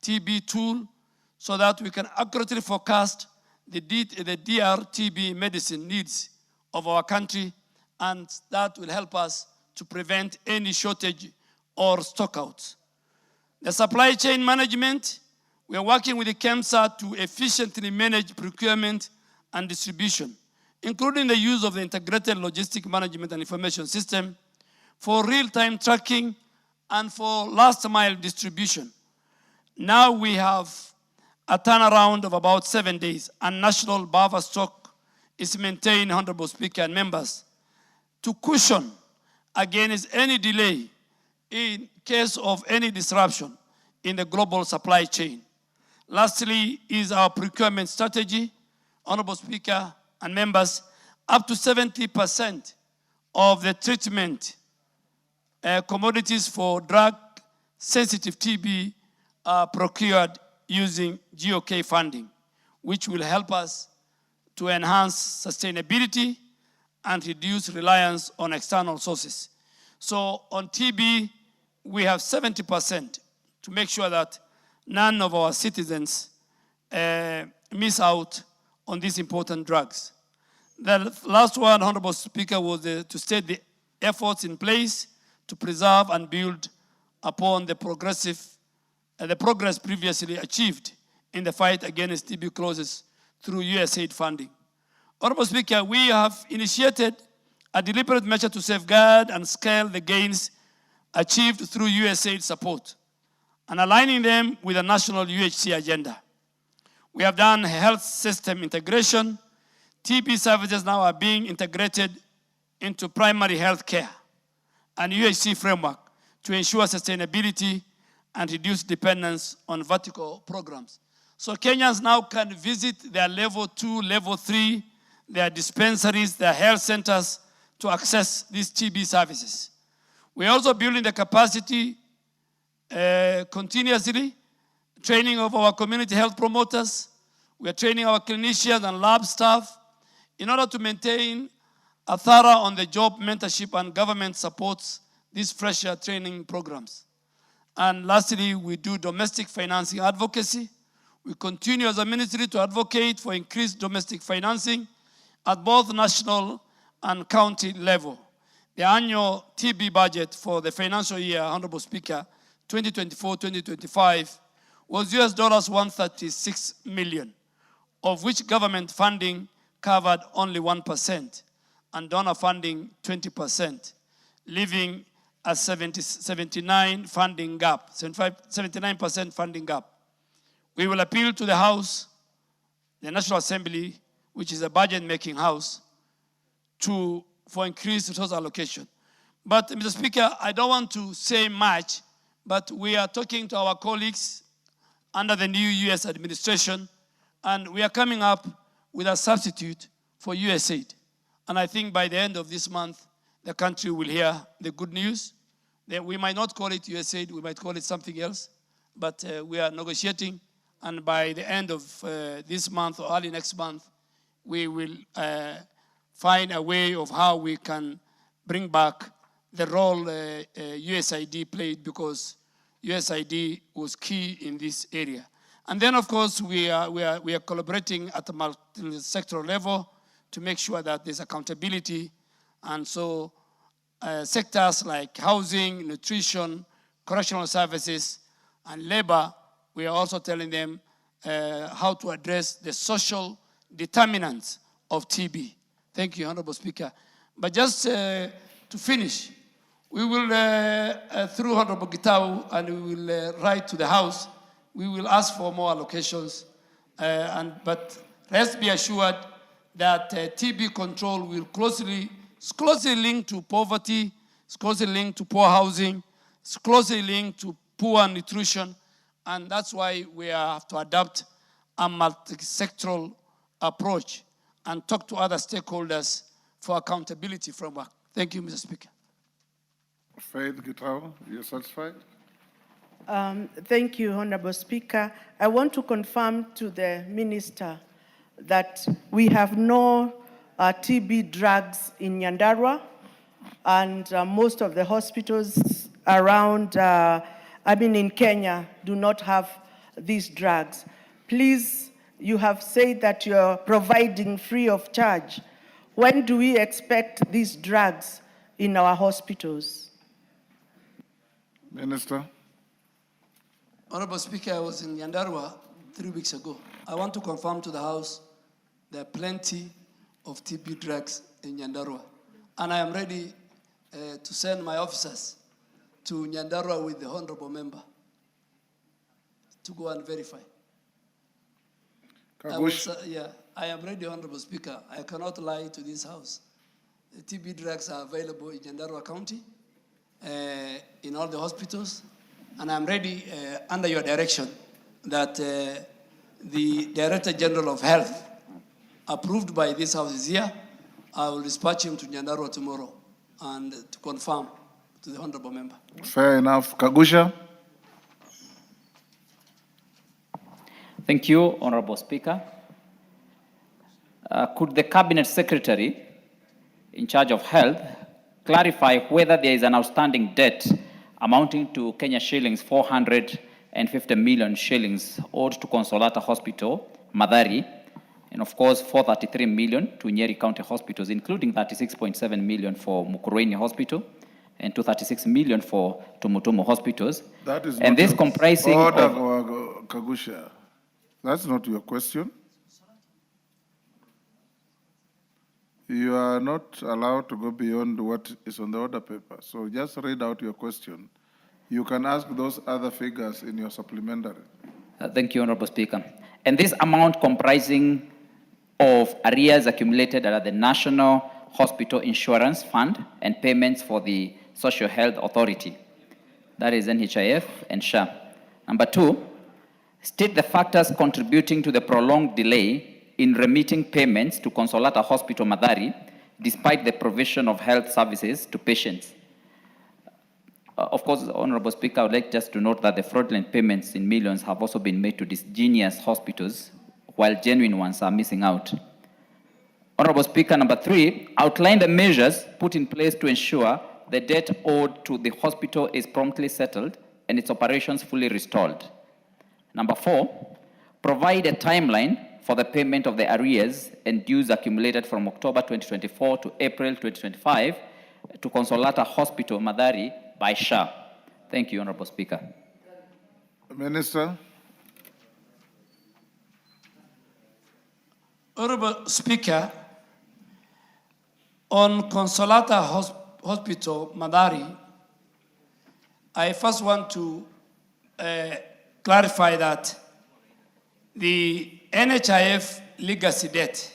TB tool so that we can accurately forecast the DRTB medicine needs of our country, and that will help us to prevent any shortage or stockouts. The supply chain management, we are working with the KEMSA to efficiently manage procurement and distribution, including the use of the Integrated Logistic Management and Information System for real-time tracking and for last-mile distribution. Now we have a turnaround of about 7 days, and national buffer stock is maintained, Honorable Speaker and members, to cushion against any delay in case of any disruption in the global supply chain. Lastly is our procurement strategy, Honorable Speaker and members. Up to 70% of the treatment commodities for drug-sensitive TB are procured using GOK funding, which will help us to enhance sustainability and reduce reliance on external sources. So on TB, we have 70% to make sure that none of our citizens miss out on these important drugs. The last one, Honorable Speaker, was to state the efforts in place to preserve and build upon the progress previously achieved in the fight against TB clauses through USAID funding. Honorable Speaker, we have initiated a deliberate measure to safeguard and scale the gains achieved through USAID support and aligning them with the national UHC agenda. We have done health system integration. TB services now are being integrated into primary health care and UHC framework to ensure sustainability and reduce dependence on vertical programs. So Kenyans now can visit their level 2, level 3, their dispensaries, their health centers to access these TB services. We're also building the capacity continuously, training of our community health promoters. We are training our clinicians and lab staff in order to maintain a thorough on-the-job mentorship, and government supports these fresher training programs. And lastly, we do domestic financing advocacy. We continue as a ministry to advocate for increased domestic financing at both national and county level. The annual TB budget for the financial year, Honorable Speaker, 2024-2025 was $136 million, of which government funding covered only 1% and donor funding 20%, leaving a 79% funding gap. We will appeal to the House, the National Assembly, which is a budget-making house, for increased resource allocation. But, Mr. Speaker, I don't want to say much, but we are talking to our colleagues under the new U.S. administration, and we are coming up with a substitute for USAID. And I think by the end of this month, the country will hear the good news. That we might not call it USAID, we might call it something else, but we are negotiating, and by the end of this month or early next month, we will find a way of how we can bring back the role USAID played, because USAID was key in this area. And then, of course, we are collaborating at the multi-sectoral level to make sure that there's accountability. And so sectors like housing, nutrition, correctional services, and labor, we are also telling them how to address the social determinants of TB. Thank you, Honorable Speaker. But just to finish, we will, through Honorable Gitau, and we will write to the House, we will ask for more allocations, but Rest be assured that TB control will closely linked to poverty, it's closely linked to poor housing, it's closely linked to poor nutrition, and that's why we have to adopt a multi-sectoral approach and talk to other stakeholders for accountability framework. Thank you, Mr. Speaker. Faith Gitau, you're satisfied? Thank you, Honorable Speaker. I want to confirm to the Minister that we have no TB drugs in Nyandarua, and most of the hospitals around, in Kenya, do not have these drugs. Please, you have said that you're providing free of charge. When do we expect these drugs in our hospitals? Minister. Honorable Speaker, I was in Nyandarua 3 weeks ago. I want to confirm to the House there are plenty of TB drugs in Nyandarua. And I am ready to send my officers to Nyandarua with the Honorable Member to go and verify. I am ready, Honorable Speaker. I cannot lie to this House. The TB drugs are available in Nyandarua County, in all the hospitals, and I'm ready, under your direction, that the Director General of Health, approved by this House, is here. I will dispatch him to Nyandarua tomorrow and to confirm to the Honorable Member. Fair enough. Kagusha. Thank you, Honorable Speaker. Could the Cabinet Secretary in charge of health clarify whether there is an outstanding debt amounting to Kenya shillings 450 million shillings owed to Consolata Hospital, Mathari, and of course 433 million to Nyeri County Hospitals, including 36.7 million for Mukurweini Hospital and 236 million for Tumutumu Hospitals. That is and this comprising Kagusha. That's not your question. You are not allowed to go beyond what is on the order paper. So just read out your question. You can ask those other figures in your supplementary. Thank you, Honorable Speaker. And this amount comprising of arrears accumulated at the National Hospital Insurance Fund and payments for the Social Health Authority, that is NHIF and SHA. Number two, state the factors contributing to the prolonged delay in remitting payments to Consolata Hospital Mathari, despite the provision of health services to patients. Of course, Honorable Speaker, I would like just to note that the fraudulent payments in millions have also been made to dysgenious hospitals, while genuine ones are missing out. Honorable Speaker, number three, outline the measures put in place to ensure the debt owed to the hospital is promptly settled and its operations fully restored. Number four, provide a timeline for the payment of the arrears and dues accumulated from October 2024 to April 2025 to Consolata Hospital, Mathari, by SHA. Thank you, Honorable Speaker. Minister. Honorable Speaker, on Consolata Hospital, Mathari, I first want to clarify that the NHIF legacy debt,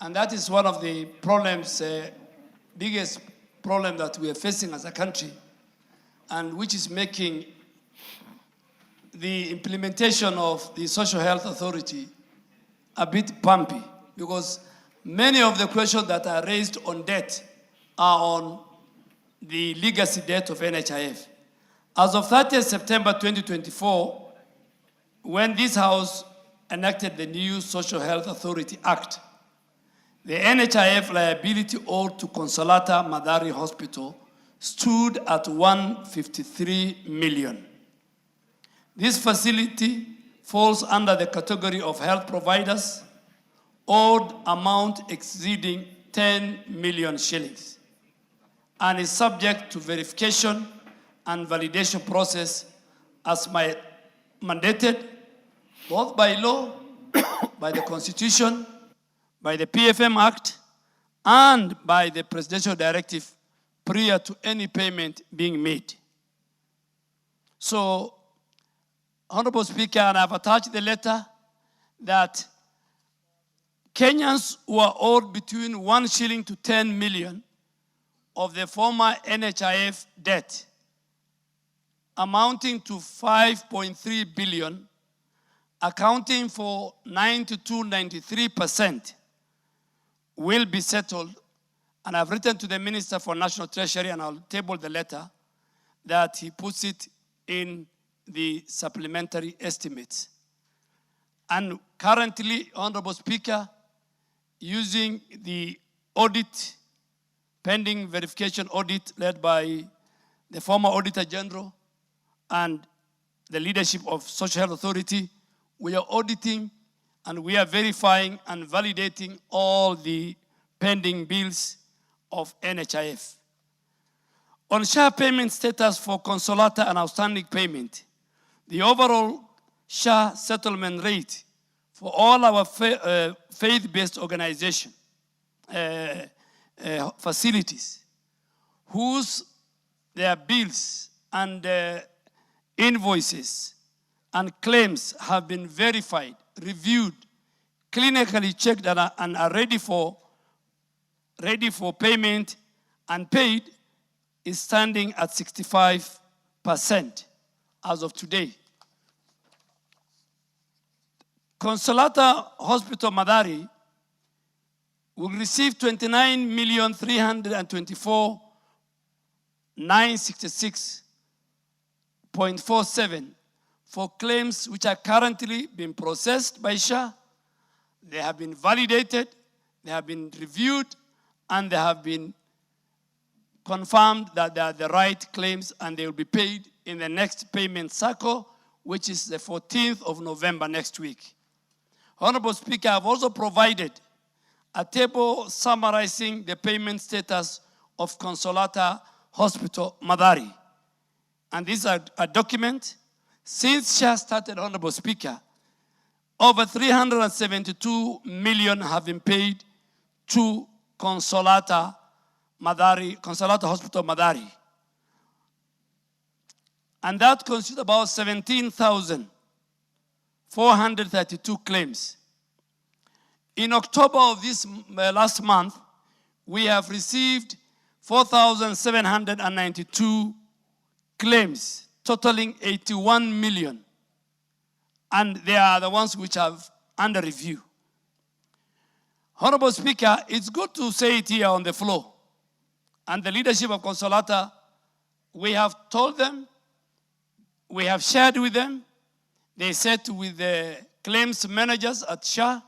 and that is one of the problems, biggest problem that we are facing as a country, and which is making the implementation of the Social Health Authority a bit bumpy, because many of the questions that are raised on debt are on the legacy debt of NHIF. As of 30th September 2024, when this House enacted the new Social Health Authority Act, the NHIF liability owed to Consolata Mathari Hospital stood at 153 million. This facility falls under the category of health providers owed amount exceeding 10 million shillings and is subject to verification and validation process as mandated both by law, by the Constitution, by the PFM Act, and by the presidential directive prior to any payment being made. So, Honorable Speaker, and I've attached the letter that Kenyans who are owed between 1 shilling to 10 million of the former NHIF debt, amounting to 5.3 billion, accounting for 92-93%, will be settled. And I've written to the Minister for National Treasury, and I'll table the letter, that he puts it in the supplementary estimates. And currently, Honorable Speaker, using the audit, pending verification audit led by the former Auditor General and the leadership of Social Health Authority, we are auditing and we are verifying and validating all the pending bills of NHIF. On SHA payment status for consolata and outstanding payment, the overall SHA settlement rate for all our faith-based organization facilities, whose their bills and invoices and claims have been verified, reviewed, clinically checked, and are ready for payment and paid, is standing at 65% as of today. Consolata Hospital Madari will receive 29,324,966.47 for claims which are currently being processed by SHA. They have been validated, they have been reviewed, and they have been confirmed that they are the right claims, and they will be paid in the next payment cycle, which is the 14th of November next week. Honorable Speaker, I have also provided a table summarizing the payment status of Consolata Hospital Madari. And this is a document. Since SHA started, Honorable Speaker, over 372 million have been paid to Consolata Hospital Madari. And that constitutes about 17,432 claims. In October of this last month, we have received 4,792 claims, totaling 81 million. And they are the ones which are under review. Honorable Speaker, it's good to say it here on the floor. And the leadership of Consolata, we have told them, we have shared with them, they sat with the claims managers at SHA.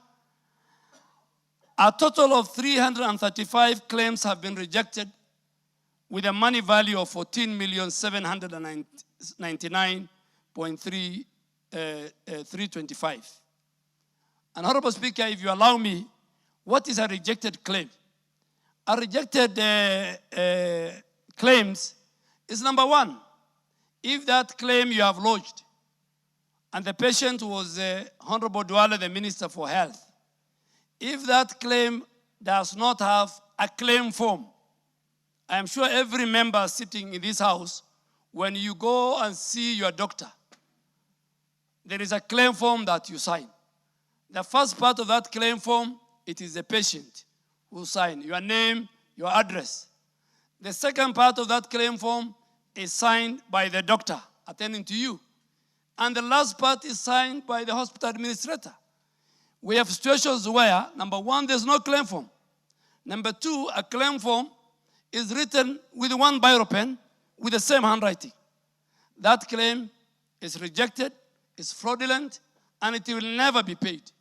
A total of 335 claims have been rejected with a money value of 14,799,325. And Honorable Speaker, if you allow me, what is a rejected claim? A rejected claims is number one, if that claim you have lodged and the patient was Honorable Duale, the Minister for Health, if that claim does not have a claim form, I am sure every member sitting in this house, when you go and see your doctor, there is a claim form that you sign. The first part of that claim form, it is the patient who signs your name, your address. The second part of that claim form is signed by the doctor attending to you. And the last part is signed by the hospital administrator. We have situations where, number one, there's no claim form. Number two, a claim form is written with one biro pen with the same handwriting. That claim is rejected, is fraudulent, and it will never be paid.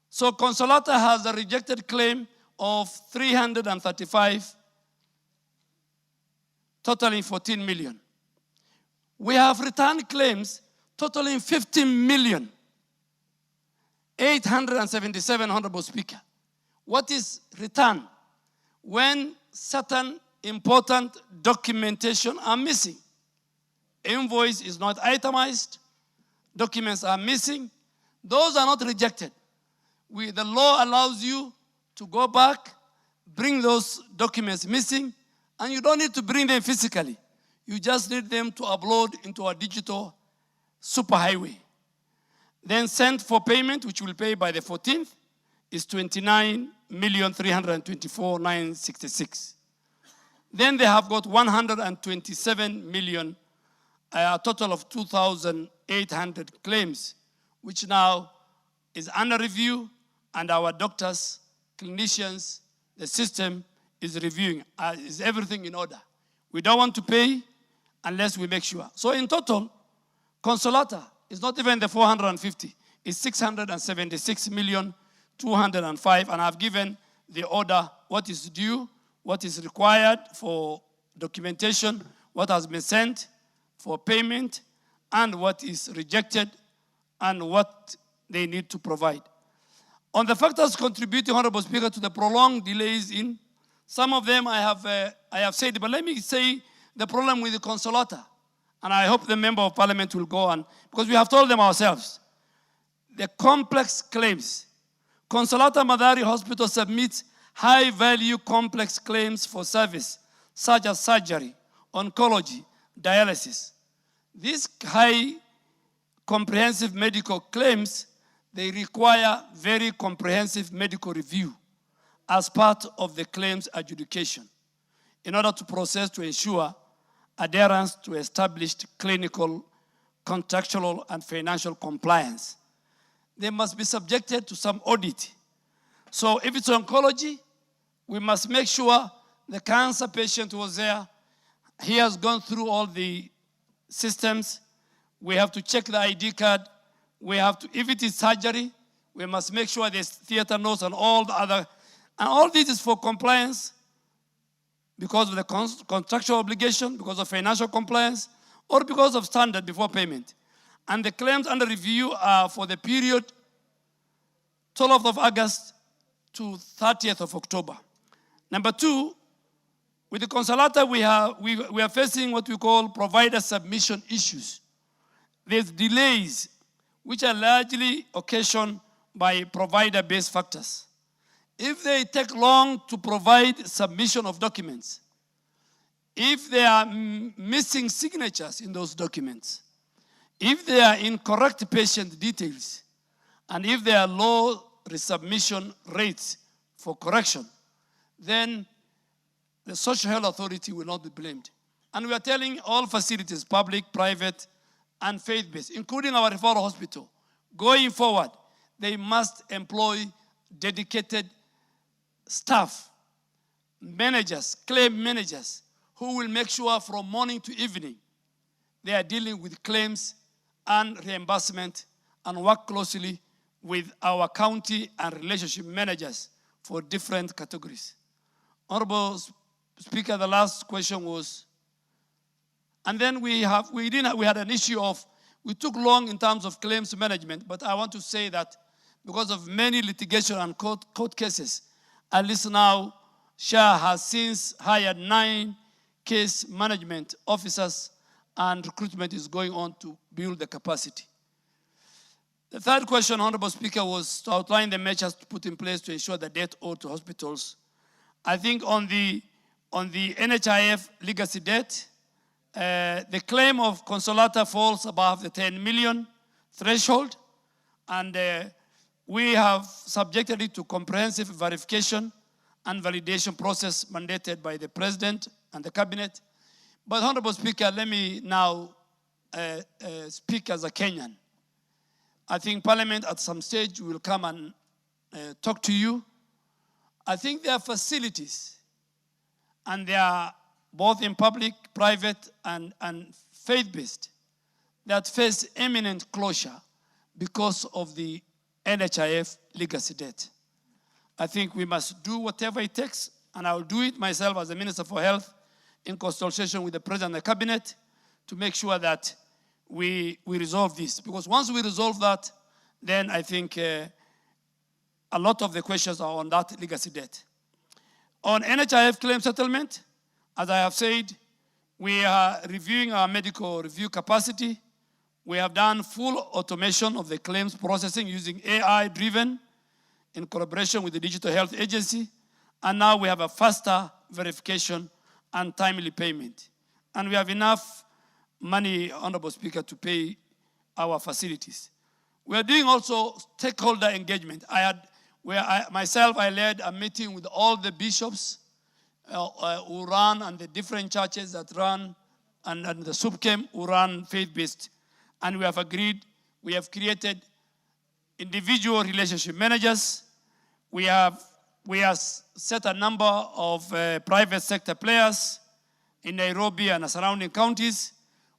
So Consolata has a rejected claim of 335, totaling 14 million. We have returned claims totaling 15 million. 877, Honorable Speaker. What is return? When certain important documentation are missing. Invoice is not itemized, documents are missing. Those are not rejected. The law allows you to go back, bring those documents missing, and you don't need to bring them physically. You just need them to upload into a digital superhighway. Then sent for payment, which will pay by the 14th. is 29,324,966. Then they have got 127 million, a total of 2,800 claims, which now is under review, and our doctors, clinicians, the system is reviewing. Is everything in order? We don't want to pay unless we make sure. So in total, Consolata is not even the 450, it's 676,205,000, and I've given the order, what is due, what is required for documentation, what has been sent for payment, and what is rejected, and what they need to provide. On the factors contributing, Honorable Speaker, to the prolonged delays in, some of them I have said, but let me say the problem with the Consolata, and I hope the Member of Parliament will go on, because we have told them ourselves, the complex claims. Consolata Madari Hospital submits high-value complex claims for service, such as surgery, oncology, dialysis. These high comprehensive medical claims, they require very comprehensive medical review as part of the claims adjudication in order to process to ensure adherence to established clinical, contractual, and financial compliance. They must be subjected to some audit. So if it's oncology, we must make sure the cancer patient was there. He has gone through all the systems. We have to check the ID card. We have to, if it is surgery, we must make sure there's theater notes and all the other. And all this is for compliance because of the contractual obligation, because of financial compliance, or because of standard before payment. And the claims under review are for the period 12th of August to 30th of October. Number two, with the Consolata, we are facing what we call provider submission issues. There's delays, which are largely occasioned by provider-based factors. If they take long to provide submission of documents, if there are missing signatures in those documents, if there are incorrect patient details, and if there are low resubmission rates for correction, then the Social Health Authority will not be blamed. And we are telling all facilities, public, private, and faith-based, including our referral hospital, going forward, they must employ dedicated staff, managers, claim managers, who will make sure from morning to evening they are dealing with claims and reimbursement and work closely with our county and relationship managers for different categories. Honorable Speaker, the last question was, and then we had an issue of, we took long in terms of claims management, but I want to say that because of many litigation and court cases, at least now, SHA has since hired 9 case management officers, and recruitment is going on to build the capacity. The third question, Honorable Speaker, was to outline the measures to put in place to ensure the debt owed to hospitals. I think on the NHIF legacy debt, the claim of Consolata falls above the 10 million threshold, and we have subjected it to comprehensive verification and validation process mandated by the President and the Cabinet. But Honorable Speaker, let me now speak as a Kenyan. I think Parliament at some stage will come and talk to you. I think there are facilities, and they are both in public, private, and faith-based, that face imminent closure because of the NHIF legacy debt. I think we must do whatever it takes, and I will do it myself as the Minister for Health in consultation with the President and the Cabinet to make sure that we resolve this. Because once we resolve that, then I think a lot of the questions are on that legacy debt. On NHIF claim settlement, as I have said, we are reviewing our medical review capacity. We have done full automation of the claims processing using AI-driven in collaboration with the Digital Health Agency. And now we have a faster verification and timely payment. And we have enough money, Honorable Speaker, to pay our facilities. We are doing also stakeholder engagement. where I led a meeting with all the bishops who run and the different churches that run and the SUPKEM who run faith-based. And we have agreed, we have created individual relationship managers. We have set a number of private sector players in Nairobi and the surrounding counties.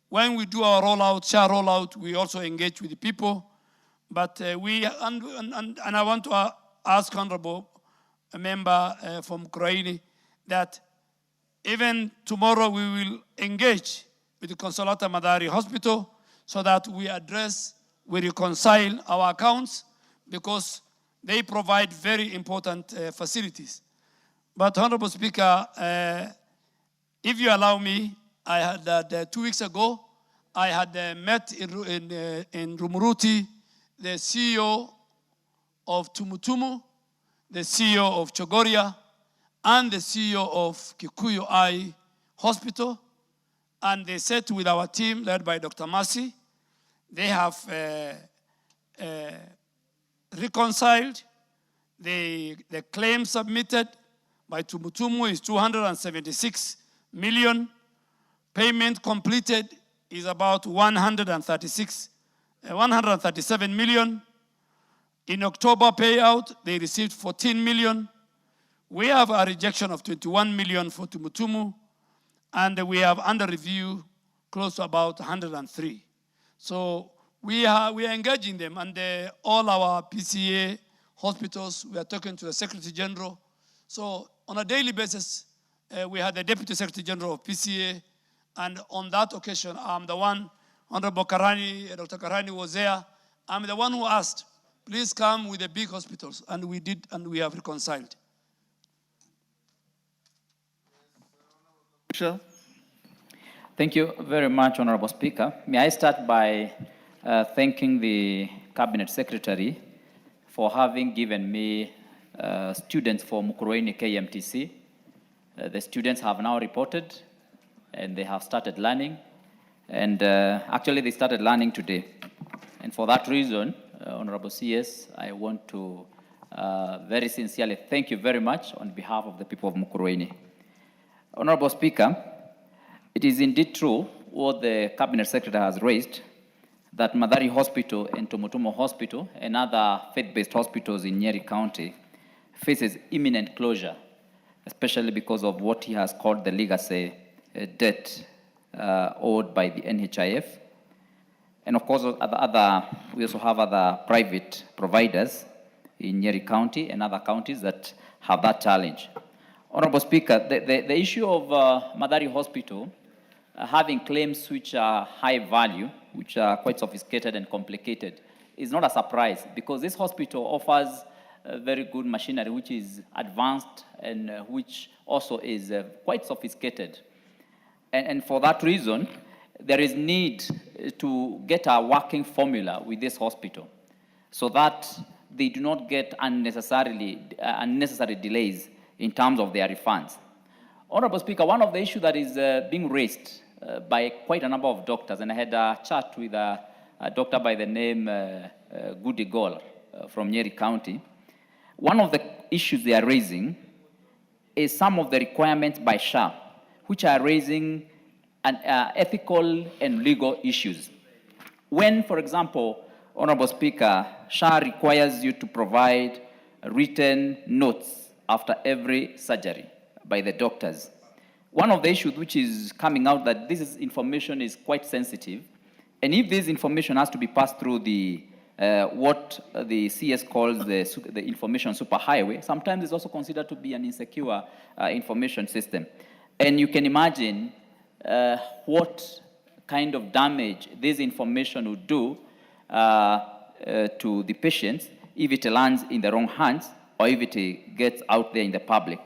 When we do our rollout, SHA rollout, we also engage with the people. But I want to ask Honorable Member from Kroini that even tomorrow we will engage with the Consolata Madari Hospital so that we reconcile our accounts because they provide very important facilities. But Honorable Speaker, if you allow me, I had 2 weeks ago, I had met in Rumuruti the CEO of Tumutumu, the CEO of Chogoria, and the CEO of Kikuyu Eye Hospital. And they sat with our team led by Dr. Masi. They have reconciled the claim submitted by Tumutumu is 276 million. Payment completed is about 137 million. In October payout, they received 14 million. We have a rejection of 21 million for Tumutumu, and we have under review close to about 103. So we are engaging them, and all our PCA hospitals, we are talking to the Secretary General. So on a daily basis, we had the Deputy Secretary General of PCA, and on that occasion, I'm the one, Honorable Karani, Dr. Karani was there. I'm the one who asked, please come with the big hospitals, and we did, and we have reconciled. Sure. Thank you very much, Honorable Speaker. May I start by thanking the Cabinet Secretary for having given me students for Mukurweini KMTC. The students have now reported and they have started learning. And actually they started learning today. And for that reason, Honorable CS, I want to very sincerely thank you very much on behalf of the people of Mukurweini. Honorable Speaker, it is indeed true what the Cabinet Secretary has raised, that Madari Hospital and Tumutumu Hospital and other faith-based hospitals in Nyeri County faces imminent closure, especially because of what he has called the legacy debt owed by the NHIF. And of course, we also have other private providers in Nyeri County and other counties that have that challenge. Honorable Speaker, the issue of Madari Hospital having claims which are high value, which are quite sophisticated and complicated, is not a surprise because this hospital offers very good machinery which is advanced and which also is quite sophisticated. And for that reason, there is need to get a working formula with this hospital so that they do not get unnecessary delays in terms of their refunds. Honorable Speaker, one of the issues that is being raised by quite a number of doctors, and I had a chat with a doctor by the name Goody Gol from Nyeri County. One of the issues they are raising is some of the requirements by SHA, which are raising ethical and legal issues. When, for example, Honorable Speaker, SHA requires you to provide written notes after every surgery by the doctors. One of the issues which is coming out that this information is quite sensitive, and if this information has to be passed through the what the CS calls the information superhighway, sometimes it's also considered to be an insecure information system. And you can imagine what kind of damage this information would do to the patients if it lands in the wrong hands or if it gets out there in the public.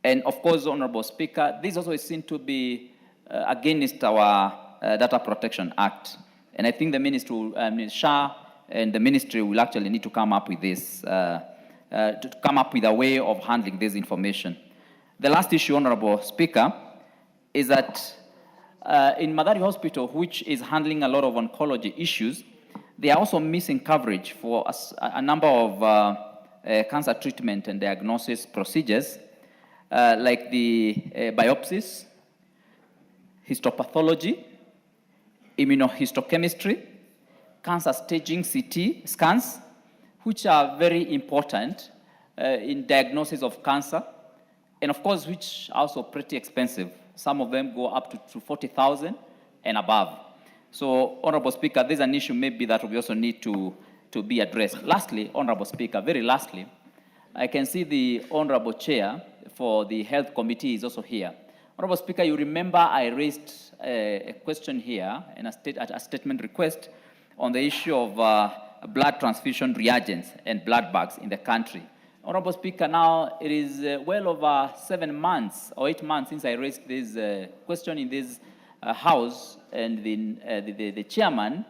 And of course, Honorable Speaker, this also is seen to be against our Data Protection Act. And I think the ministry, SHA and the ministry will actually need to come up with this, to come up with a way of handling this information. The last issue, Honorable Speaker, is that in Madari Hospital, which is handling a lot of oncology issues, they are also missing coverage for a number of cancer treatment and diagnosis procedures, like the biopsies, histopathology, immunohistochemistry, cancer staging CT scans, which are very important in diagnosis of cancer, and of course, which are also pretty expensive. Some of them go up to 40,000 and above. So, Honorable Speaker, there's an issue maybe that we also need to be addressed. Lastly, Honorable Speaker, very lastly, I can see the Honorable Chair for the Health Committee is also here. Honorable Speaker, you remember I raised a question here and a statement request on the issue of blood transfusion reagents and blood bags in the country. Honorable Speaker, now it is well over 7 months or 8 months since I raised this question in this House, and the chairman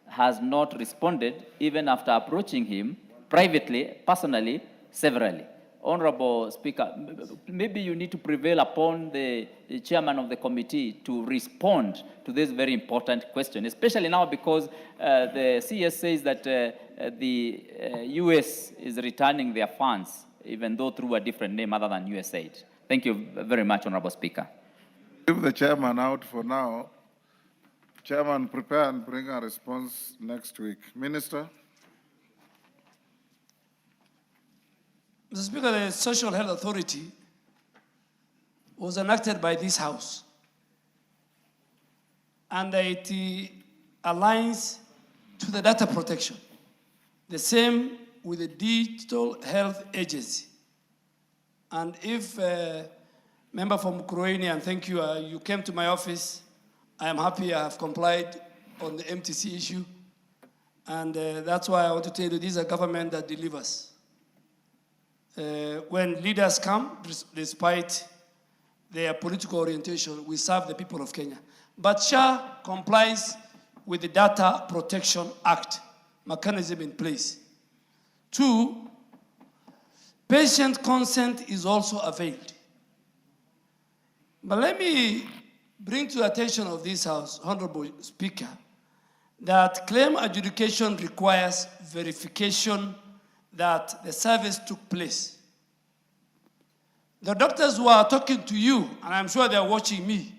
has not responded even after approaching him privately, personally, severally. Honorable Speaker, maybe you need to prevail upon the chairman of the committee to respond to this very important question, especially now because the CS says that the US is returning their funds, even though through a different name other than USAID. Thank you very much, Honorable Speaker. Leave the chairman out for now. Chairman, prepare and bring a response next week. Minister? Mr. Speaker, the Social Health Authority was enacted by this House, and it aligns to the data protection. The same with the Digital Health Agency. And if member from Kroania, and thank you, you came to my office, I am happy I have complied on the MTC issue. And that's why I want to tell you, this is a government that delivers. When leaders come, despite their political orientation, we serve the people of Kenya. But SHA complies with the Data Protection Act mechanism in place. 2, patient consent is also availed. But let me bring to the attention of this House, Honorable Speaker, that claim adjudication requires verification that the service took place. The doctors who are talking to you, and I'm sure they are watching me,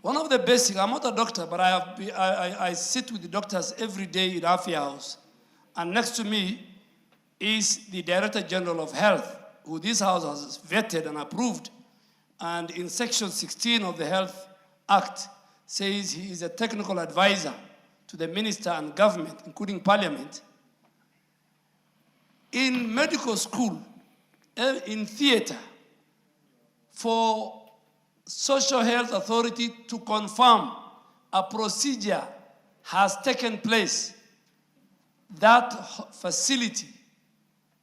one of the basic, I'm not a doctor, but I sit with the doctors every day in Afia House, and next to me is the Director General of Health, who this House has vetted and approved, and in Section 16 of the Health Act says he is a technical advisor to the minister and government, including parliament. In medical school, in theater, for Social Health Authority to confirm a procedure has taken place, that facility,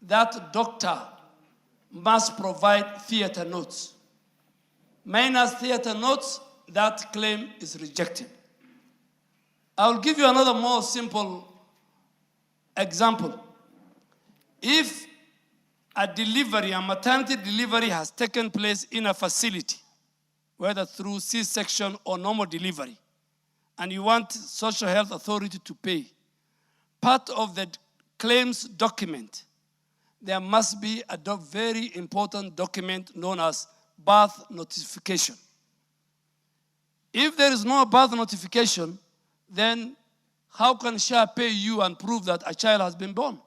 that doctor must provide theater notes. Minus theater notes, that claim is rejected. I'll give you another more simple example. If a delivery, a maternity delivery has taken place in a facility, whether through C-section or normal delivery, and you want Social Health Authority to pay, part of the claims document, there must be a very important document known as birth notification. If there is no birth notification, then how can SHA pay you and prove that a child has been born?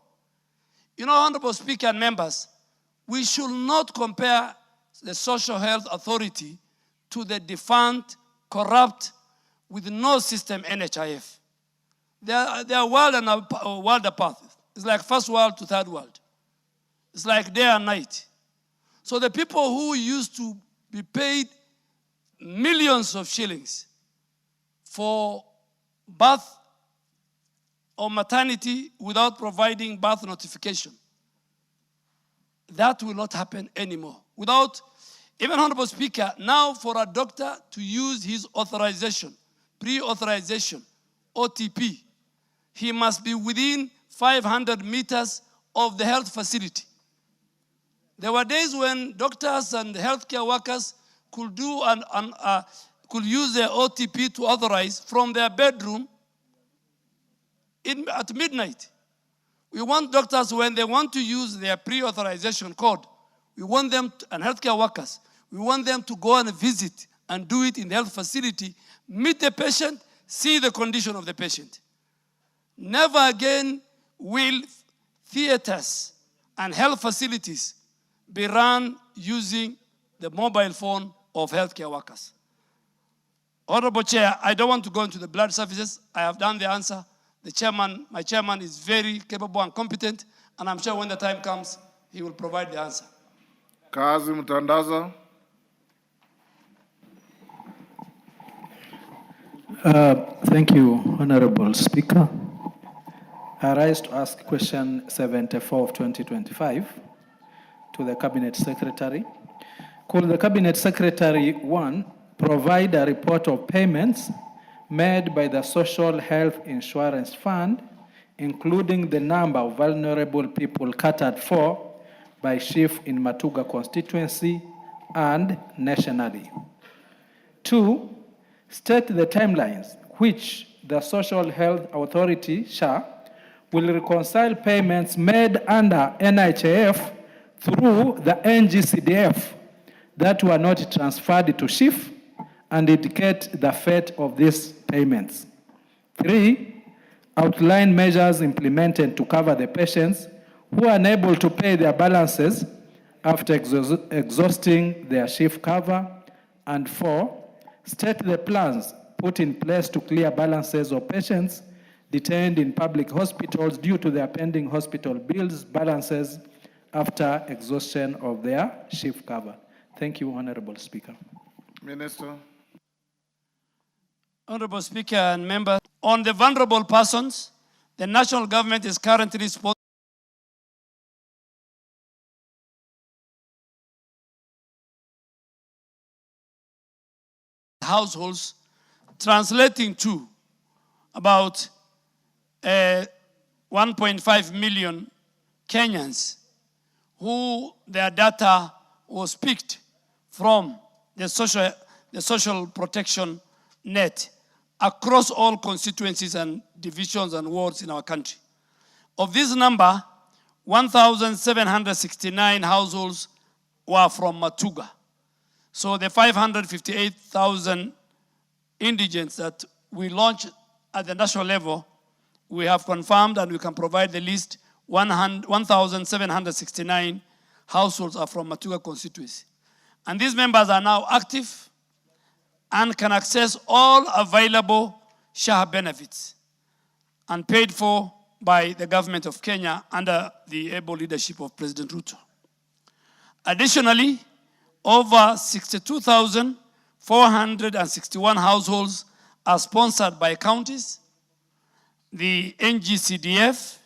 You know, Honorable Speaker and members, we should not compare the Social Health Authority to the defunct, corrupt, with no system NHIF. They are world and a world apart. It's like first world to third world. It's like day and night. So the people who used to be paid millions of shillings for birth or maternity without providing birth notification, that will not happen anymore. Without, even Honorable Speaker, now for a doctor to use his authorization, pre-authorization, OTP, he must be within 500 meters of the health facility. There were days when doctors and healthcare workers could do could use their OTP to authorize from their bedroom at midnight. We want doctors, when they want to use their pre-authorization code, we want them, and healthcare workers, we want them to go and visit and do it in the health facility, meet the patient, see the condition of the patient. Never again will theaters and health facilities be run using the mobile phone of healthcare workers. Honorable Chair, I don't want to go into the blood services. I have done the answer. The chairman, my chairman is very capable and competent, and I'm sure when the time comes, he will provide the answer. Kazi Mtandaza. Thank you, Honorable Speaker. I rise to ask question 74 of 2025 to the Cabinet Secretary. Could the Cabinet Secretary, one, provide a report of payments made by the Social Health Insurance Fund, including the number of vulnerable people catered for by SHIF in Matuga constituency and nationally? Two, state the timelines which the Social Health Authority, SHA, will reconcile payments made under NHIF through the NGCDF that were not transferred to SHIF and indicate the fate of these payments. Three, outline measures implemented to cover the patients who are unable to pay their balances after exhausting their SHIF cover. And four, state the plans put in place to clear balances of patients detained in public hospitals due to their pending hospital bills balances after exhaustion of their SHIF cover. Thank you, Honorable Speaker. Minister. Honorable Speaker and members, on the vulnerable persons, the national government is currently sponsoring households, translating to about 1.5 million Kenyans who their data was picked from the social protection net across all constituencies and divisions and wards in our country. Of this number, 1,769 households were from Matuga. So the 558,000 indigents that we launched at the national level, we have confirmed and we can provide the list. 1,769 households are from Matuga constituency. And these members are now active and can access all available SHA benefits and paid for by the government of Kenya under the able leadership of President Ruto. Additionally, over 62,461 households are sponsored by counties, the NGCDF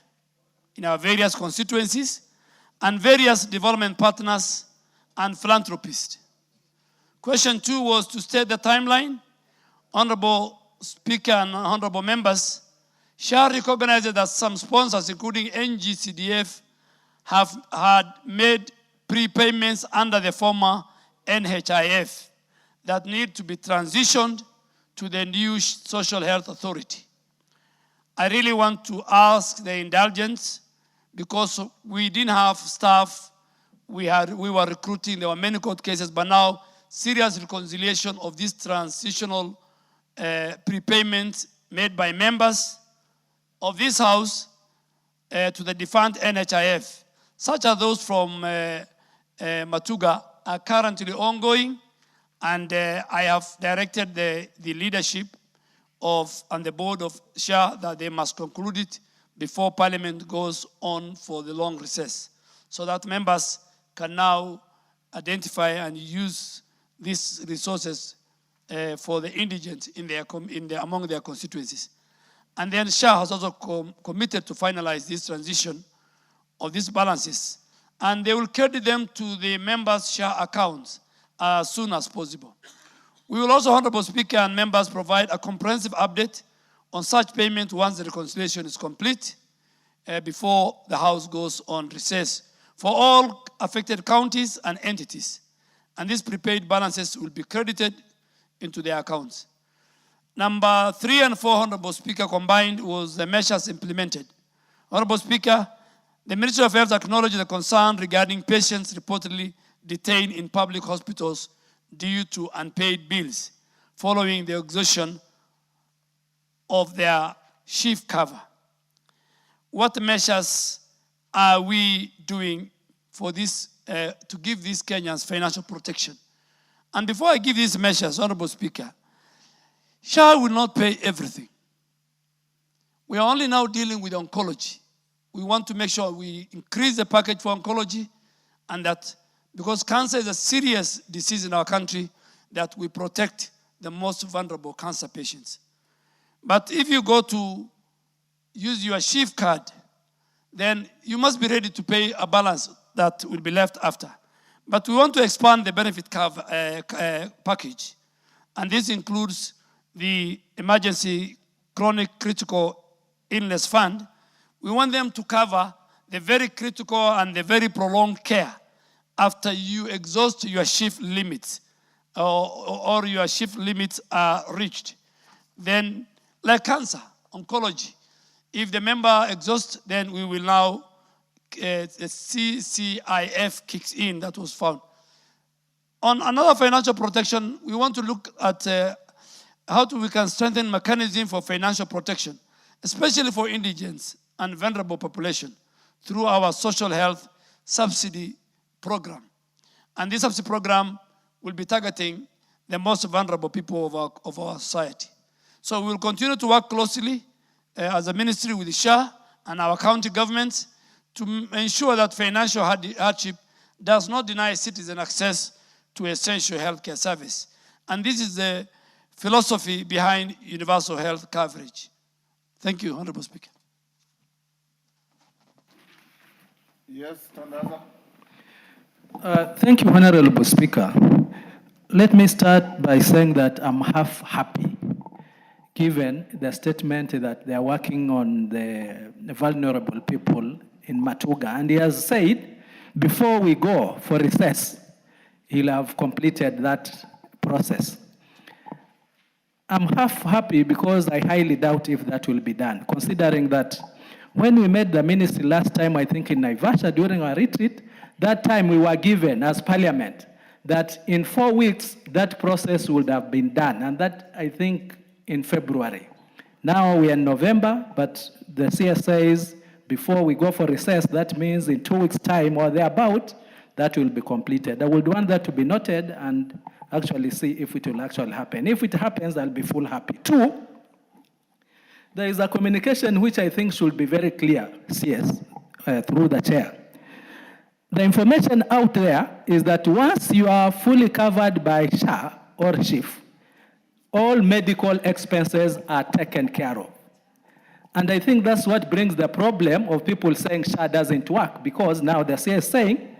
in our various constituencies, and various development partners and philanthropists. Question 2 was to state the timeline. Honorable Speaker and honorable members, SHA recognizes that some sponsors, including NGCDF, have had made prepayments under the former NHIF that need to be transitioned to the new Social Health Authority. I really want to ask the indulgence because we didn't have staff, we were recruiting, there were many court cases, but now serious reconciliation of this transitional prepayments made by members of this House to the defunct NHIF, such as those from Matuga, are currently ongoing, and I have directed the leadership and the board of SHA that they must conclude it before Parliament goes on for the long recess, so that members can now identify and use these resources for the indigent among their constituencies. And then SHA has also committed to finalize this transition of these balances, and they will credit them to the members' SHA accounts as soon as possible. We will also, Honorable Speaker and members, provide a comprehensive update on such payment once the reconciliation is complete before the House goes on recess for all affected counties and entities. And these prepaid balances will be credited into their accounts. Number 3 and 4, Honorable Speaker, combined was the measures implemented Honorable Speaker, the Ministry of Health acknowledged the concern regarding patients reportedly detained in public hospitals due to unpaid bills following the exhaustion of their shift cover. What measures are we doing for this, to give these Kenyans financial protection? And before I give these measures, Honorable Speaker, SHA will not pay everything. We are only now dealing with oncology. We want to make sure we increase the package for oncology, and that because cancer is a serious disease in our country, that we protect the most vulnerable cancer patients. But if you go to use your shift card, then you must be ready to pay a balance that will be left after. But we want to expand the benefit cover, package, and this includes the emergency chronic critical illness fund. We want them to cover the very critical and the very prolonged care after you exhaust your shift limits or your shift limits are reached. Then, like cancer, oncology, if the member exhausts, then we will now, the CCIF kicks in, that was found. On another financial protection, we want to look at how we can strengthen mechanism for financial protection, especially for indigents and vulnerable population, through our social health subsidy program. And this subsidy program will be targeting the most vulnerable people of our society. So we will continue to work closely as a ministry with the SHA and our county governments to ensure that financial hardship does not deny citizens access to essential healthcare service. And this is the philosophy behind universal health coverage. Thank you, Honorable Speaker. Yes, Tandaza. Thank you, Honorable Speaker. Let me start by saying that I'm half happy, given the statement that they are working on the vulnerable people in Matuga. And he has said, before we go for recess, he'll have completed that process. I'm half happy because I highly doubt if that will be done, considering that when we made the ministry last time, I think in Naivasha during our retreat, that time we were given as parliament that in 4 weeks, that process would have been done. And that, I think, in February. Now we are in November, but the CS says before we go for recess, that means in 2 weeks' time or thereabout, that will be completed. I would want that to be noted and actually see if it will actually happen. If it happens, I'll be full happy. 2, there is a communication which I think should be very clear, CS, through the chair. The information out there is that once you are fully covered by SHA or SHIF, all medical expenses are taken care of. And I think that's what brings the problem of people saying SHA doesn't work, because now the CS is saying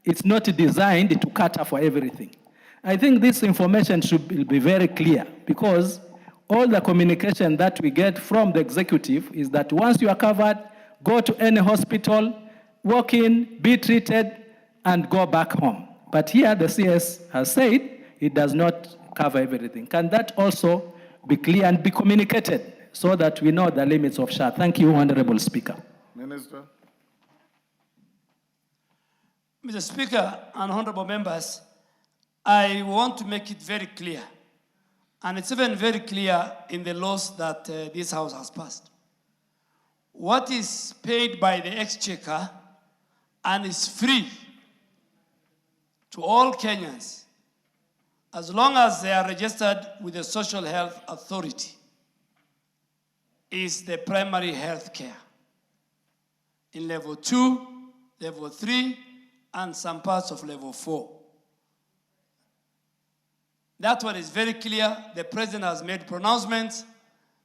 it's not designed to cater for everything. I think this information should be very clear, because all the communication that we get from the executive is that once you are covered, go to any hospital, walk in, be treated, and go back home. But here the CS has said it does not cover everything. Can that also be clear and be communicated so that we know the limits of SHA? Thank you, Honorable Speaker. Minister. Mr. Speaker and honorable members, I want to make it very clear, and it's even very clear in the laws that this House has passed. What is paid by the Exchequer and is free to all Kenyans, as long as they are registered with the Social Health Authority, is the primary health care in level 2, level 3, and some parts of level 4. That one is very clear. The President has made pronouncements.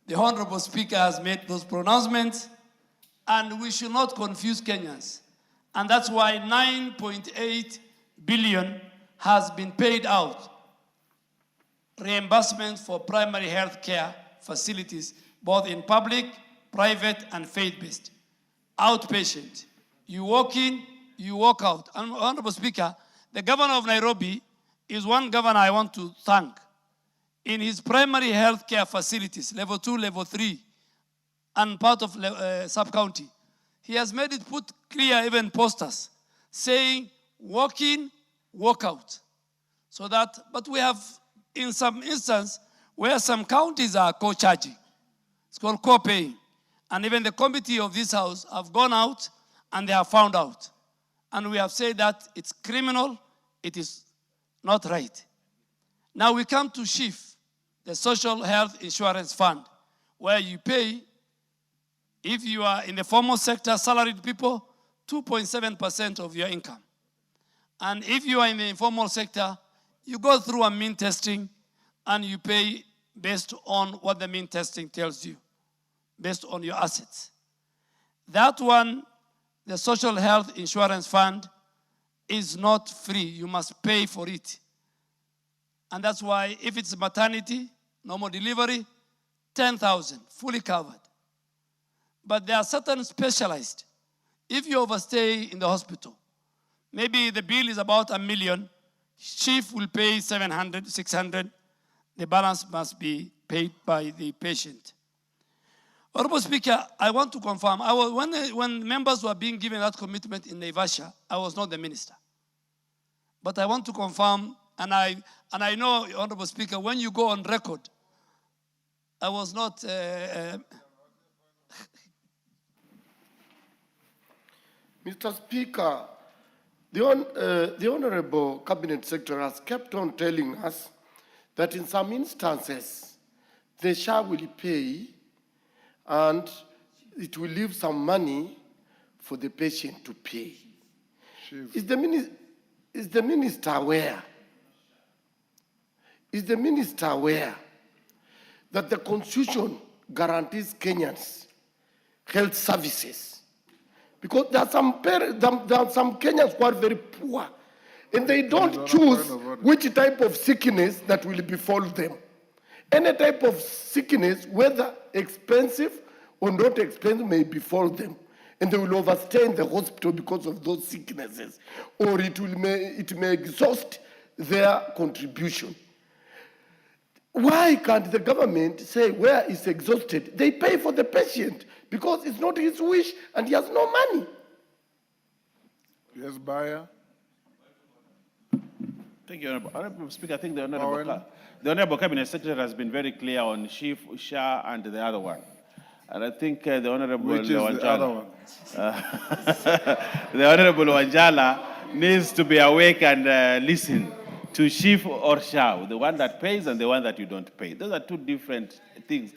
The Honorable Speaker has made those pronouncements. And we should not confuse Kenyans. And that's why 9.8 billion has been paid out. Reimbursement for primary health care facilities, both in public, private, and faith-based. Outpatient. You walk in, you walk out. And Honorable Speaker, the governor of Nairobi is one governor I want to thank. In his primary health care facilities, level 2, level 3, and part of sub-county, He has made it put clear, even posters, saying walk in, walk out. So that, but we have in some instance where some counties are co-charging. It's called co-paying. And even the committee of this house have gone out and they have found out. And we have said that it's criminal, it is not right. Now we come to SHIF, the Social Health Insurance Fund, where you pay, if you are in the formal sector, salaried people, 2.7% of your income. And if you are in the informal sector, you go through a mean testing and you pay based on what the mean testing tells you, based on your assets. That one, the Social Health Insurance Fund, is not free. You must pay for it. And that's why if it's maternity, normal delivery, 10,000, fully covered. But there are certain specialized. If you overstay in the hospital, maybe the bill is about $1 million, SHIF will pay 700, 600. The balance must be paid by the patient. Honorable Speaker, I want to confirm, when members were being given that commitment in Naivasha, I was not the minister. But I want to confirm, and I know, Honorable Speaker, when you go on record, I was not... Mr. Speaker, the Honorable Cabinet Secretary has kept on telling us that in some instances, the SHA will pay and it will leave some money for the patient to pay. Is the minister aware? Is the minister aware that the Constitution guarantees Kenyans health services? Because there are some Kenyans who are very poor, and they don't choose which type of sickness that will befall them. Any type of sickness, whether expensive or not expensive, may befall them, and they will overstay in the hospital because of those sicknesses, or it may exhaust their contribution. Why can't the government say where it's exhausted, they pay for the patient, because it's not his wish and he has no money? Yes, Bayer. Thank you, Honorable Speaker. I think the Honorable Cabinet Secretary has been very clear on SHIF, SHA, and the other one. And I think the Honorable Which is the other one? The Honorable Wanjala needs to be awake and listen to SHIF or SHA, the one that pays and the one that you don't pay. Those are two different things.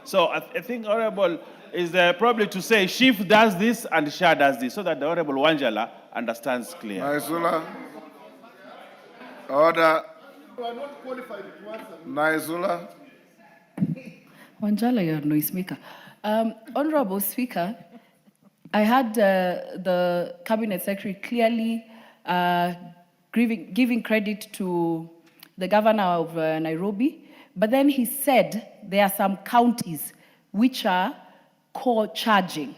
So I think Honorable is probably to say SHIF does this and SHA does this, so that the Honorable Wanjala understands clearly. Naisula. Order. Naisula. Wanjala, your noise maker. Honorable Speaker, I had the Cabinet Secretary clearly giving credit to the governor of Nairobi, but then he said there are some counties which are co-charging.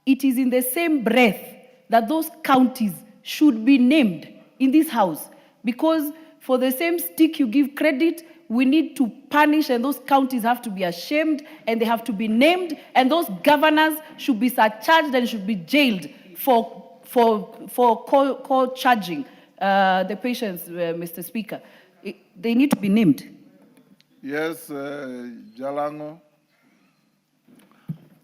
It is in the same breath that those counties should be named in this house, because for the same stick you give credit, we need to punish, and those counties have to be ashamed and they have to be named, and those governors should be surcharged and should be jailed for co-charging the patients, Mr. Speaker. They need to be named. Yes, Jalango.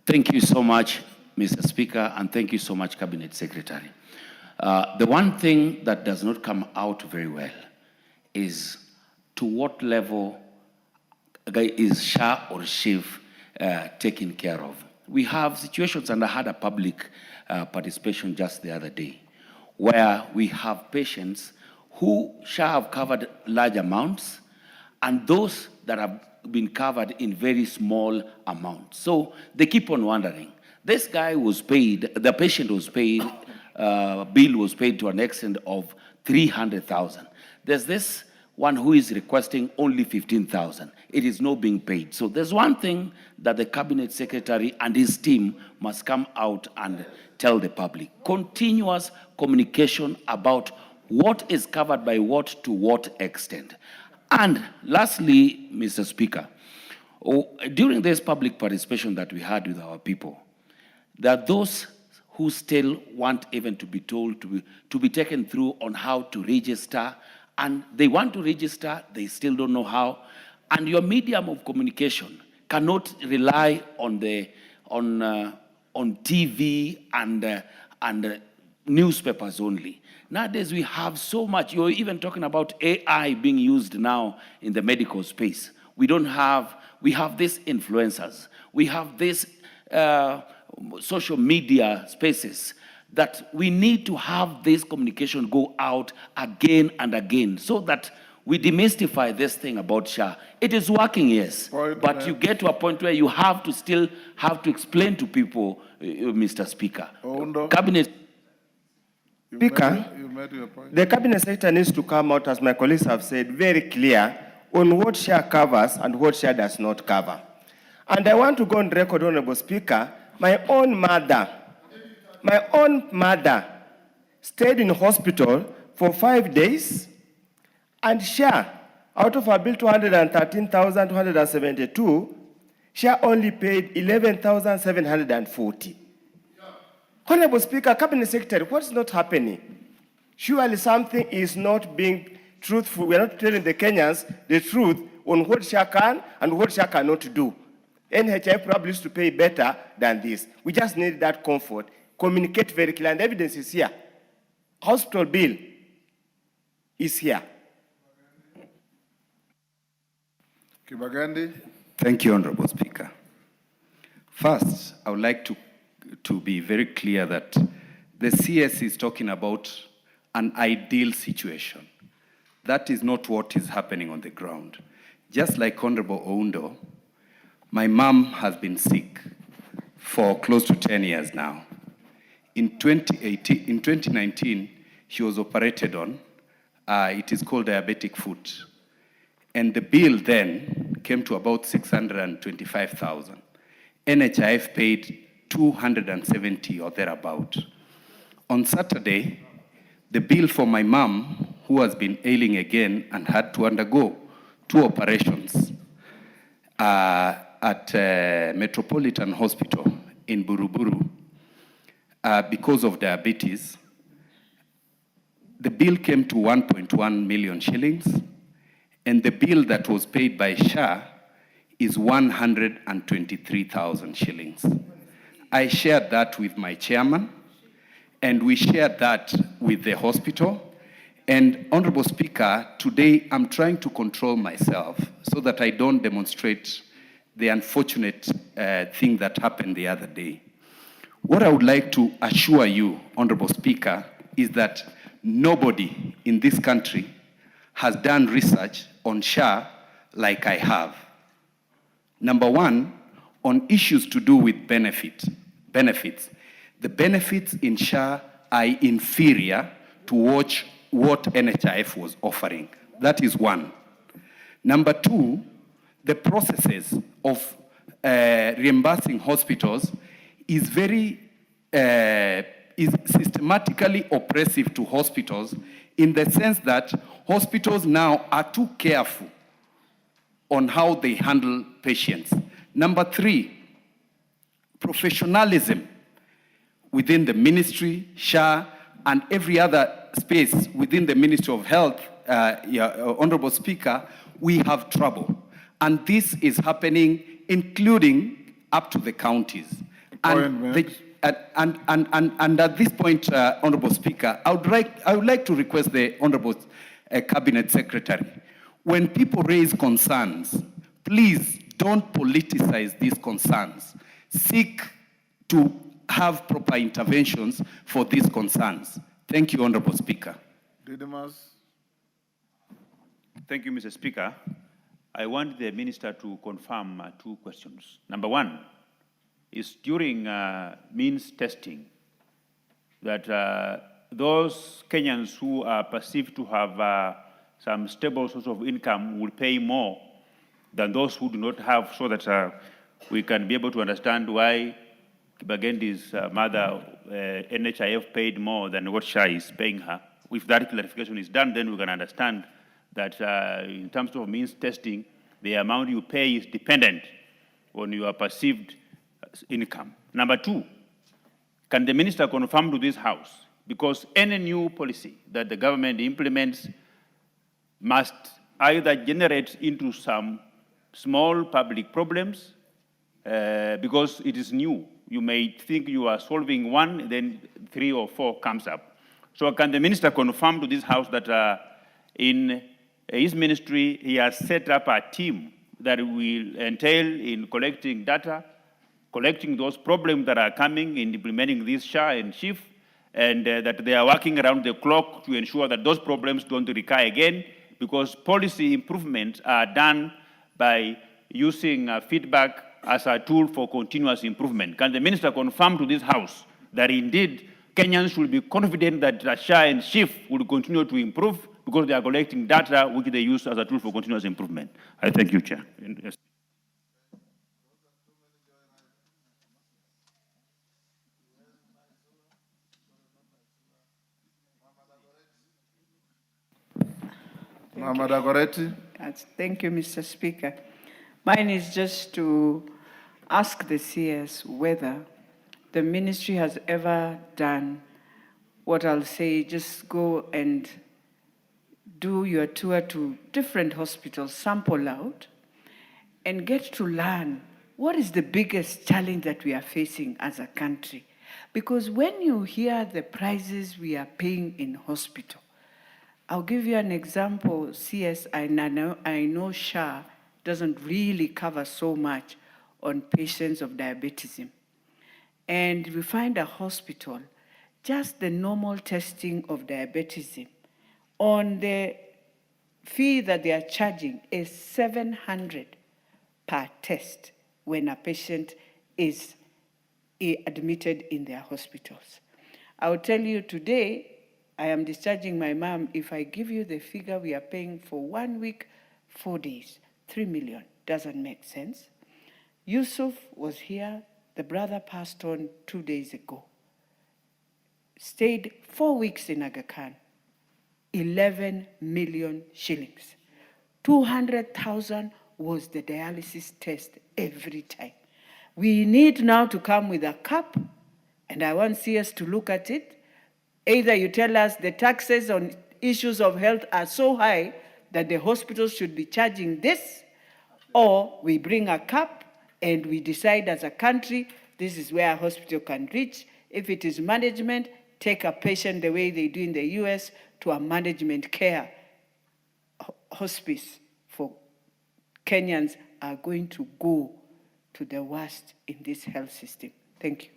Thank you so much, Mr. Speaker, and thank you so much, Cabinet Secretary. The one thing that does not come out very well is to what level is SHA or SHIF taken care of. We have situations, and I had a public participation just the other day, where we have patients who SHA have covered large amounts, and those that have been covered in very small amounts. So they keep on wondering. This guy was paid, the patient was paid, bill was paid to an extent of 300,000. There's this one who is requesting only 15,000. It is not being paid. So there's one thing that the Cabinet Secretary and his team must come out and tell the public. Continuous communication about what is covered by what to what extent. And lastly, Mr. Speaker, during this public participation that we had with our people, there are those who still want even to be told to be taken through on how to register, and they want to register, they still don't know how. And your medium of communication cannot rely on TV and newspapers only. Nowadays we have so much. You're even talking about AI being used now in the medical space. We have these influencers. We have these social media spaces that we need to have this communication go out again and again so that we demystify this thing about SHA. It is working, yes, but you get to a point where you have to still have to explain to people, Mr. Speaker. Cabinet Speaker, the Cabinet Secretary needs to come out, as my colleagues have said, very clear on what SHA covers and what SHA does not cover. And I want to go on record, Honorable Speaker, my own mother stayed in hospital for 5 days, and SHA, out of a bill 213,272, SHA only paid 11,740. Honorable Speaker, Cabinet Secretary, what's not happening? Surely something is not being truthful. We are not telling the Kenyans the truth on what SHA can and what SHA cannot do. NHI probably used to pay better than this. We just need that comfort. Communicate very clearly, and evidence is here. Hospital bill is here. Kibagandi. Thank you, Honorable Speaker. First, I would like to be very clear that the CS is talking about an ideal situation. That is not what is happening on the ground. Just like Honorable Oundo, my mom has been sick for close to 10 years now. In 2019, she was operated on. It is called diabetic foot. And the bill then came to about 625,000. NHIF paid 270 or thereabout. On Saturday, the bill for my mom, who has been ailing again and had to undergo 2 operations at Metropolitan Hospital in Buruburu because of diabetes, the bill came to 1.1 million shillings, and the bill that was paid by SHA is 123,000 shillings. I shared that with my chairman, and we shared that with the hospital. And Honorable Speaker, today I'm trying to control myself so that I don't demonstrate the unfortunate thing that happened the other day. What I would like to assure you, Honorable Speaker, is that nobody in this country has done research on SHA like I have. Number one, on issues to do with benefits. The benefits in SHA are inferior to what NHIF was offering. That is one. Number two, the processes of reimbursing hospitals is systematically oppressive to hospitals, in the sense that hospitals now are too careful on how they handle patients. Number three, professionalism within the ministry, SHA, and every other space within the Ministry of Health, Honorable Speaker, we have trouble. And this is happening, including up to the counties. And at this point, Honorable Speaker, I would like to request the Honorable Cabinet Secretary, when people raise concerns, please don't politicize these concerns. Seek to have proper interventions for these concerns. Thank you, Honorable Speaker. Didymus. Thank you, Mr. Speaker. I want the Minister to confirm 2 questions. Number one is during means testing that those Kenyans who are perceived to have some stable source of income will pay more than those who do not have, so that we can be able to understand why Kibagendi's mother, NHIF, paid more than what SHA is paying her. If that clarification is done, then we can understand that in terms of means testing, the amount you pay is dependent on your perceived income. Number two, Can the minister confirm to this House? Because any new policy that the government implements must either generate into some small public problems, because it is new. You may think you are solving one, then 3 or 4 comes up. So can the minister confirm to this House that in his ministry, he has set up a team that will entail in collecting data, collecting those problems that are coming in implementing this SHA and SHIF, and that they are working around the clock to ensure that those problems don't recur again, because policy improvements are done by using feedback as a tool for continuous improvement. Can the minister confirm to this House that indeed Kenyans should be confident that SHA and SHIF will continue to improve because they are collecting data which they use as a tool for continuous improvement? I thank you, Chair. Yes. Mama Dagoretti. Thank you, Mr. Speaker. Mine is just to ask the CS whether the ministry has ever done what I'll say, just go and do your tour to different hospitals, sample out, and get to learn what is the biggest challenge that we are facing as a country. Because when you hear the prices we are paying in hospital, I'll give you an example, CS, I know SHA doesn't really cover so much on patients of diabetes. And we find a hospital, just the normal testing of diabetes, on the fee that they are charging is 700 per test when a patient is admitted in their hospitals. I will tell you today, I am discharging my mom. If I give you the figure we are paying for 1 week, 4 days, 3 million, doesn't make sense. Yusuf was here, the brother passed on 2 days ago. Stayed 4 weeks in Aga Khan, 11 million shillings. 200,000 was the dialysis test every time. We need now to come with a cap, and I want CS to look at it. Either you tell us the taxes on issues of health are so high that the hospitals should be charging this, or we bring a cap and we decide as a country, this is where a hospital can reach. If it is management, take a patient the way they do in the US to a management care hospice for Kenyans are going to go to the worst in this health system. Thank you.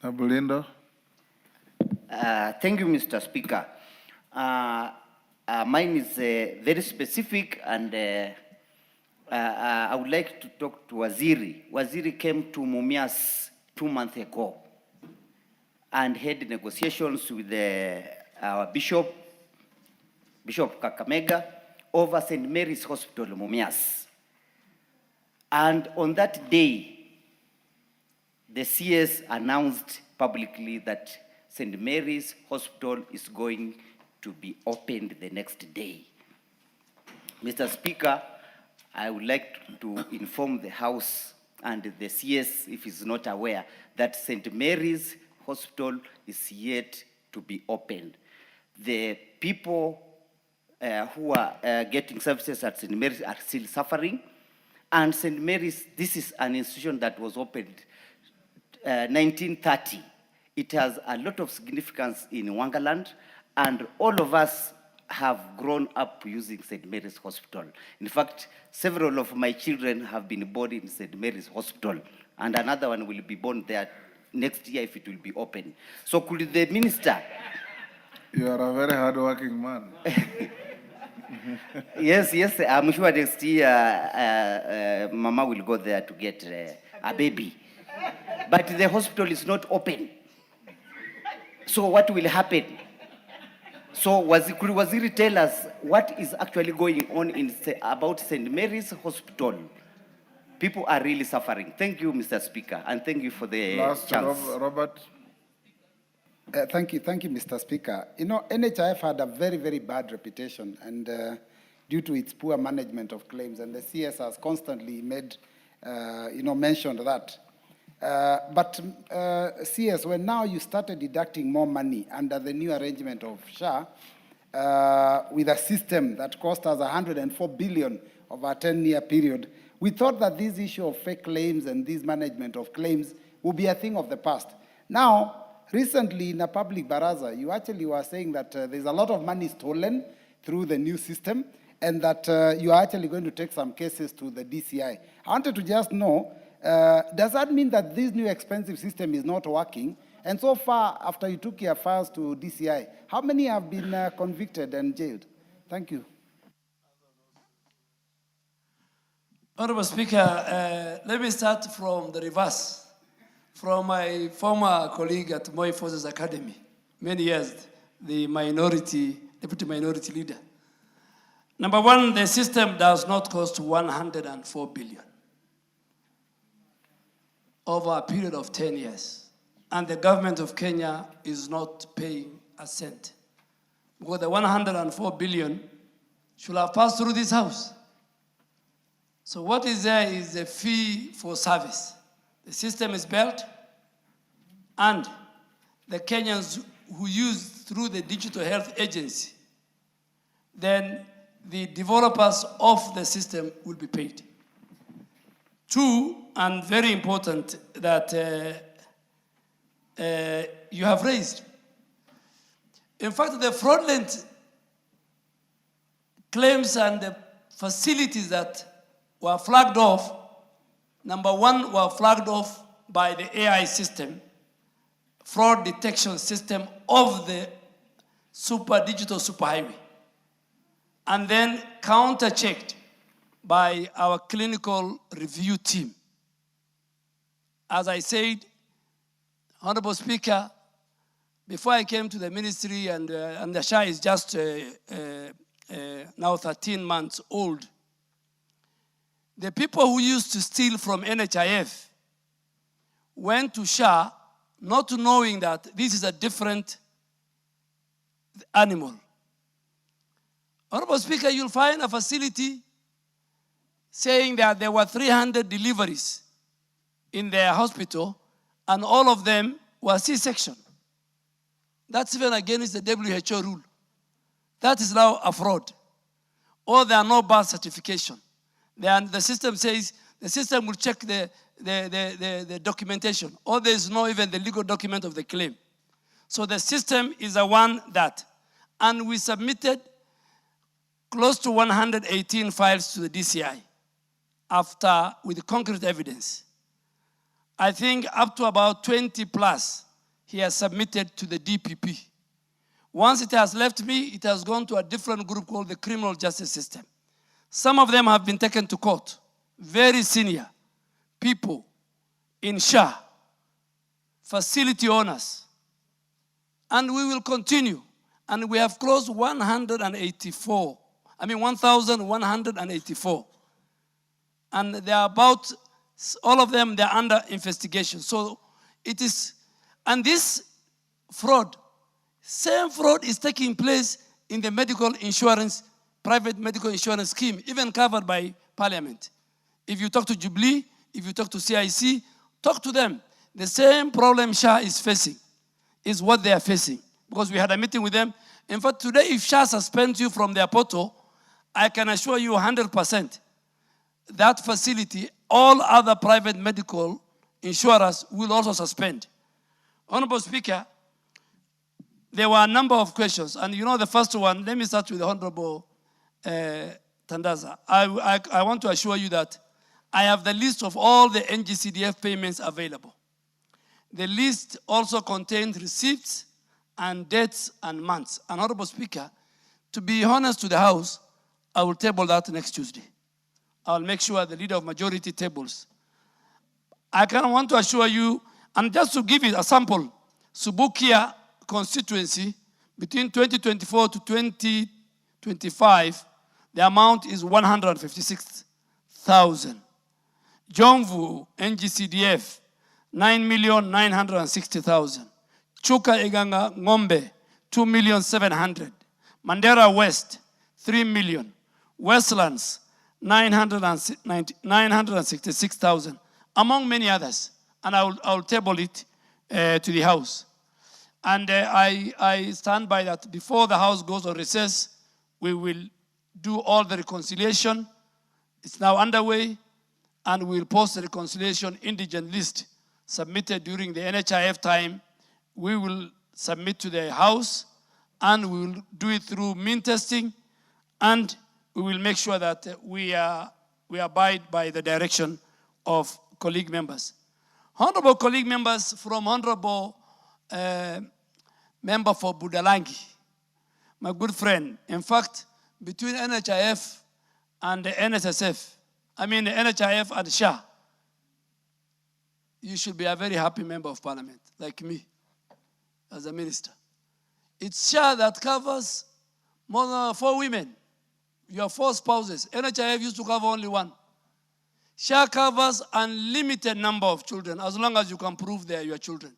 Nabulindo. Thank you, Mr. Speaker. Mine is very specific, and I would like to talk to Waziri. Waziri came to Mumias 2 months ago and had negotiations with our Bishop Kakamega, over St. Mary's Hospital, Mumias. And on that day, the CS announced publicly that St. Mary's Hospital is going to be opened the next day. Mr. Speaker, I would like to inform the House and the CS, if he's not aware, that St. Mary's Hospital is yet to be opened. The people who are getting services at St. Mary's are still suffering. And St. Mary's, this is an institution that was opened 1930. It has a lot of significance in Wangaland, and all of us have grown up using St. Mary's Hospital. In fact, several of my children have been born in St. Mary's Hospital, and another one will be born there next year if it will be open. So could the minister... You are a very hard-working man. Yes, I'm sure next year Mama will go there to get a baby. But the hospital is not open. So what will happen? So could Waziri tell us what is actually going on about St. Mary's Hospital? People are really suffering. Thank you, Mr. Speaker, and thank you for the chance. Robert. Thank you, Mr. Speaker. You know, NHIF had a very, very bad reputation, and due to its poor management of claims, and the CS has constantly made, mentioned that. CS, when now you started deducting more money under the new arrangement of SHA, with a system that cost us 104 billion over a 10-year period, we thought that this issue of fake claims and this management of claims would be a thing of the past. Now, recently in a public baraza, you actually were saying that there's a lot of money stolen through the new system and that you are actually going to take some cases to the DCI. I wanted to just know, does that mean that this new expensive system is not working? And so far, after you took your files to DCI, how many have been convicted and jailed? Thank you. Honorable Speaker, let me start from the reverse. From my former colleague at Moi Forces Academy, many years, the deputy minority leader. Number one, the system does not cost 104 billion over a period of 10 years. And the government of Kenya is not paying a cent. Because the 104 billion should have passed through this house. So what is there is a fee for service. The system is built, and the Kenyans who use through the Digital Health Agency, then the developers of the system will be paid. Two, and very important that you have raised. In fact, the fraudulent claims and the facilities that were flagged off, number one, were flagged off by the AI system, fraud detection system of the digital superhighway, and then counter-checked by our clinical review team. As I said, Honorable Speaker, before I came to the ministry, and the SHA is just now 13 months old, the people who used to steal from NHIF went to SHA not knowing that this is a different animal. Honorable Speaker, you'll find a facility saying that there were 300 deliveries in their hospital and all of them were C-section. That's even against the WHO rule. That is now a fraud. Or there are no birth certification. The system says, the system will check the documentation, or there is no even the legal document of the claim. So the system is a one that, and we submitted close to 118 files to the DCI with concrete evidence. I think up to about 20 plus he has submitted to the DPP. Once it has left me, it has gone to a different group called the Criminal Justice System. Some of them have been taken to court, very senior people in SHA, facility owners. And we will continue. And we have closed 1,184. And they are about, all of them, they're under investigation. So it is, and this fraud, same fraud is taking place in the medical insurance, private medical insurance scheme, even covered by Parliament. If you talk to Jubilee, if you talk to CIC, talk to them. The same problem SHA is facing is what they are facing. Because we had a meeting with them. In fact, today, if SHA suspends you from their portal, I can assure you 100% that facility, all other private medical insurers will also suspend. Honorable Speaker, there were a number of questions. And you know the first one, let me start with the Honorable Tandaza. I want to assure you that I have the list of all the NGCDF payments available. The list also contains receipts and dates and months. And Honorable Speaker, to be honest to the House, I will table that next Tuesday. I'll make sure the leader of majority tables. I kind of want to assure you, and just to give you a sample, Subukia constituency, between 2024 to 2025, the amount is 156,000. Jomvu, NGCDF, 9,960,000. Chuka Iganga Ngombe, 2,700,000. Mandera West, 3 million. Westlands, 966,000, among many others. and I'll table it to the House. And I stand by that. Before the House goes on recess, we will do all the reconciliation. It's now underway, and we'll post the reconciliation indigent list submitted during the NHIF time. We will submit to the House, and we will do it through mean testing, and we will make sure that we abide by the direction of colleague members. Honorable colleague members, from Honorable member for Budalangi, my good friend. In fact, between NHIF and the NSSF, the NHIF and SHA, you should be a very happy member of parliament, like me, as a minister. It's SHA that covers more than 4 women. You have 4 spouses. NHIF used to cover only 1. SHA covers unlimited number of children, as long as you can prove they are your children.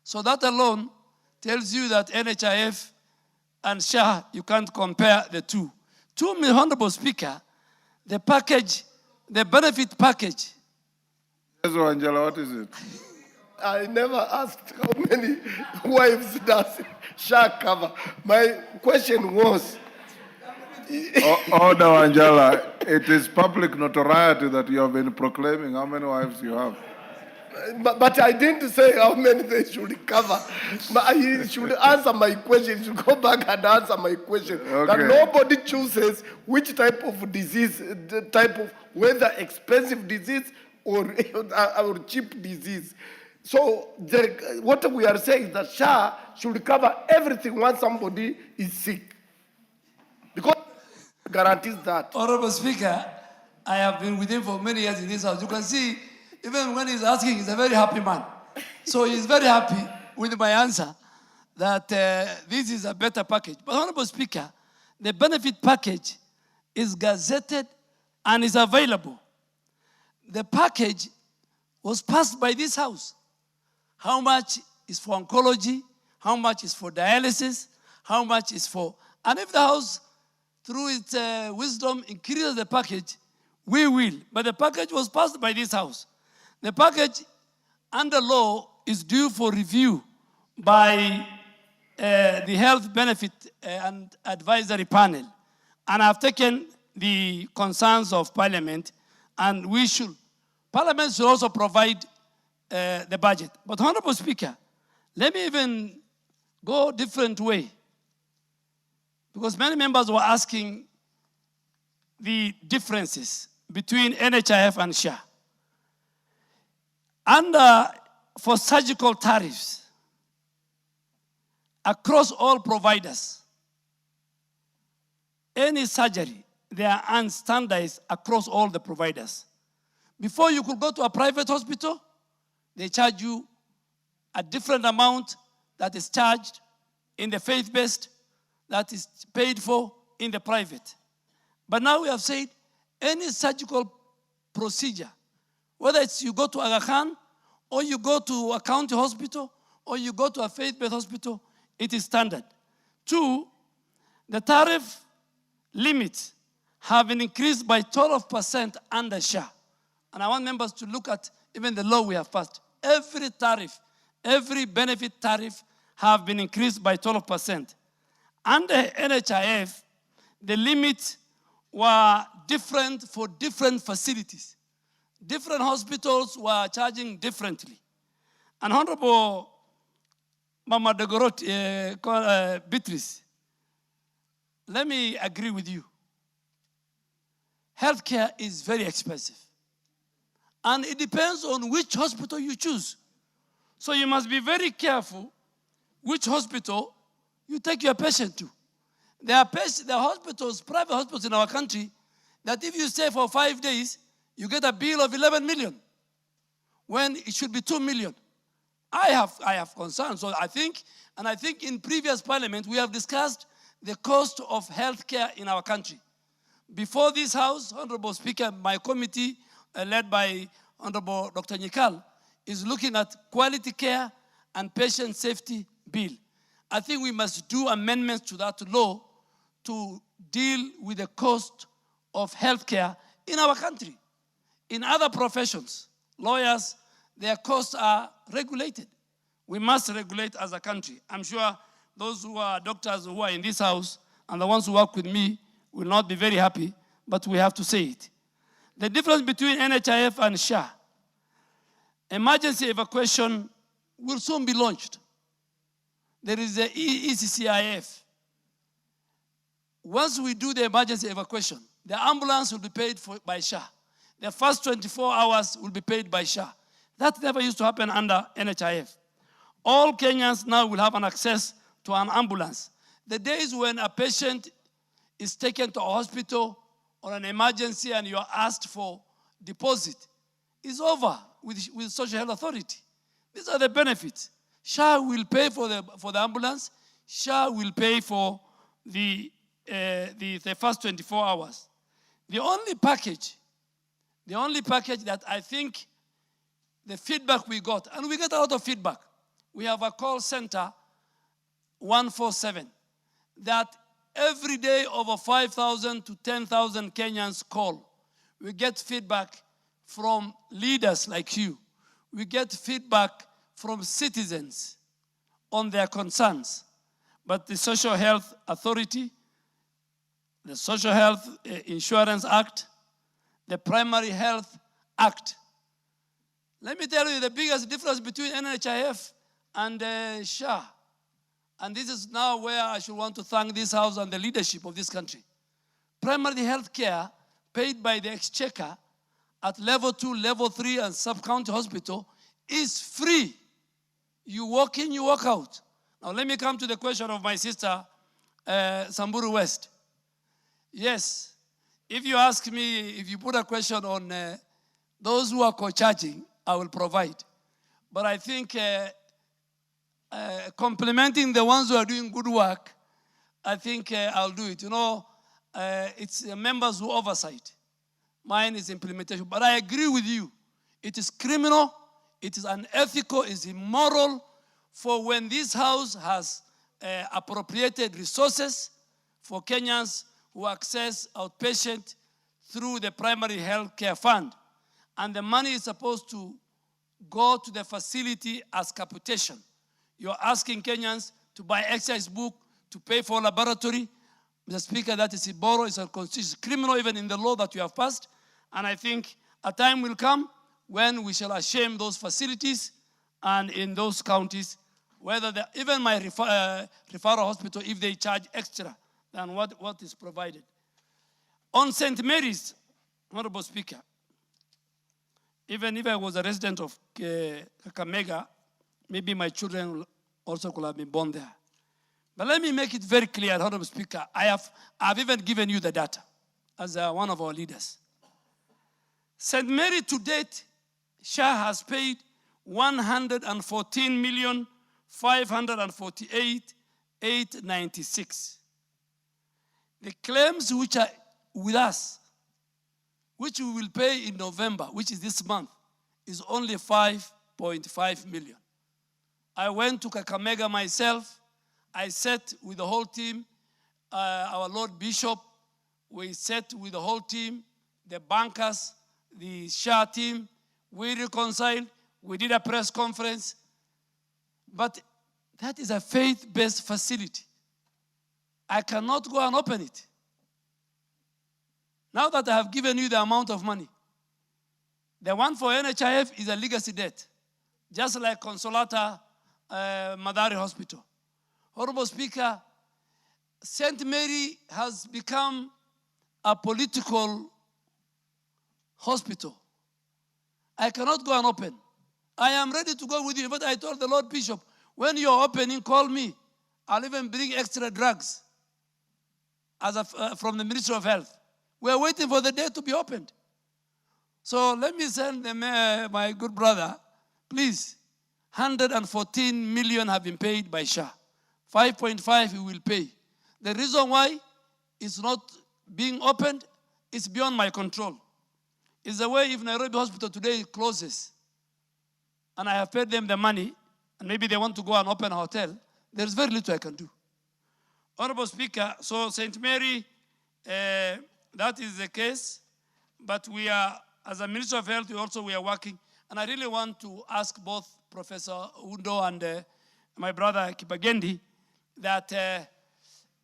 So that alone tells you that NHIF and SHA, you can't compare the two. Honorable Speaker, the package, the benefit package. Yes, Angela, what is it? I never asked how many wives does SHA cover. My question was... Order, Angela. It is public notoriety that you have been proclaiming how many wives you have. But I didn't say how many they should cover. He should answer my question. He should go back and answer my question. Okay. That nobody chooses which type of disease, the type of, whether expensive disease or cheap disease. So what we are saying is that SHA should cover everything once somebody is sick. Because it guarantees that. Honorable Speaker, I have been with him for many years in this House. You can see, even when he's asking, he's a very happy man. So he's very happy with my answer that this is a better package. But Honorable Speaker, the benefit package is gazetted and is available. The package was passed by this House. How much is for oncology? How much is for dialysis? How much is for... And if the House, through its wisdom, increases the package, we will. But the package was passed by this House. The package under law is due for review by the Health Benefit and Advisory Panel. And I've taken the concerns of Parliament, and Parliament should also provide the budget. But Honorable Speaker, let me even go a different way. Because many members were asking the differences between NHIF and SHA. For surgical tariffs, across all providers, any surgery, they are unstandardized across all the providers. Before you could go to a private hospital, they charge you a different amount that is charged in the faith-based, that is paid for in the private. But now we have said any surgical procedure, whether it's you go to Aga Khan, or you go to a county hospital, or you go to a faith-based hospital, it is standard. 2, the tariff limits have been increased by 12% under SHA. And I want members to look at even the law we have passed. Every tariff, every benefit tariff have been increased by 12%. Under NHIF, the limits were different for different facilities. Different hospitals were charging differently. And Honorable Mama Degorot, Beatrice, let me agree with you. Healthcare is very expensive. And it depends on which hospital you choose. So you must be very careful which hospital you take your patient to. There are hospitals, private hospitals in our country, that if you stay for 5 days, you get a bill of 11 million, when it should be 2 million. I have concerns. So I think in previous parliament, we have discussed the cost of healthcare in our country. Before this House, Honorable Speaker, my committee, led by Honorable Dr. Nyikal, is looking at quality care and patient safety bill. I think we must do amendments to that law to deal with the cost of healthcare in our country. In other professions, lawyers, their costs are regulated. We must regulate as a country. I'm sure those who are doctors who are in this house and the ones who work with me will not be very happy, but we have to say it. The difference between NHIF and SHA, emergency evacuation will soon be launched. There is the ECCIF. Once we do the emergency evacuation, the ambulance will be paid for by SHA. The first 24 hours will be paid by SHA. That never used to happen under NHIF. All Kenyans now will have an access to an ambulance. The days when a patient is taken to a hospital or an emergency and you are asked for deposit is over with Social Health Authority. These are the benefits. SHA will pay for the ambulance. SHA will pay for the first 24 hours. The only package that I think the feedback we got, and we get a lot of feedback. We have a call center, 147, that every day over 5,000 to 10,000 Kenyans call. We get feedback from leaders like you. We get feedback from citizens on their concerns. But the Social Health Authority, the Social Health Insurance Act, the Primary Health Act. Let me tell you the biggest difference between NHIF and SHA. And this is now where I should want to thank this House and the leadership of this country. Primary health care paid by the Exchequer at level 2, level 3 and sub-county hospital is free. You walk in, you walk out. Now let me come to the question of my sister, Samburu West. Yes, if you ask me, if you put a question on those who are co-charging, I will provide. But I think complimenting the ones who are doing good work, I think I'll do it. You know, it's members who oversight. Mine is implementation. But I agree with you. It is criminal, it is unethical, it is immoral for when this House has appropriated resources for Kenyans who access outpatient through the primary health care fund. And the money is supposed to go to the facility as capitation. You're asking Kenyans to buy exercise book, to pay for laboratory. Mr. Speaker, that is immoral, it's a constitutional criminal even in the law that you have passed. And I think a time will come when we shall shame those facilities and in those counties, whether even my referral hospital, if they charge extra than what is provided. On St. Mary's, Honorable Speaker, even if I was a resident of Kakamega, maybe my children also could have been born there. But let me make it very clear, Honorable Speaker, I've even given you the data as one of our leaders. St. Mary to date, SHA has paid 114,548,896. The claims which are with us, which we will pay in November, which is this month, is only 5.5 million. I went to Kakamega myself. I sat with the whole team, our Lord Bishop. We sat with the whole team, the bankers, the SHA team. We reconciled. We did a press conference. But that is a faith-based facility. I cannot go and open it. Now that I have given you the amount of money, the one for NHIF is a legacy debt, just like Consolata Madari Hospital. Honorable Speaker, St. Mary has become a political hospital. I cannot go and open. I am ready to go with you, but I told the Lord Bishop, when you're opening, call me. I'll even bring extra drugs from the Ministry of Health. We're waiting for the day to be opened. So let me send my good brother, please, 114 million have been paid by SHA. 5.5 he will pay. The reason why it's not being opened is beyond my control. It's the way if Nairobi Hospital today closes, and I have paid them the money, and maybe they want to go and open a hotel, there's very little I can do. Honorable Speaker, so St. Mary, that is the case, but we are, as a Minister of Health, we are working. And I really want to ask both Professor Undo and my brother Kibagendi that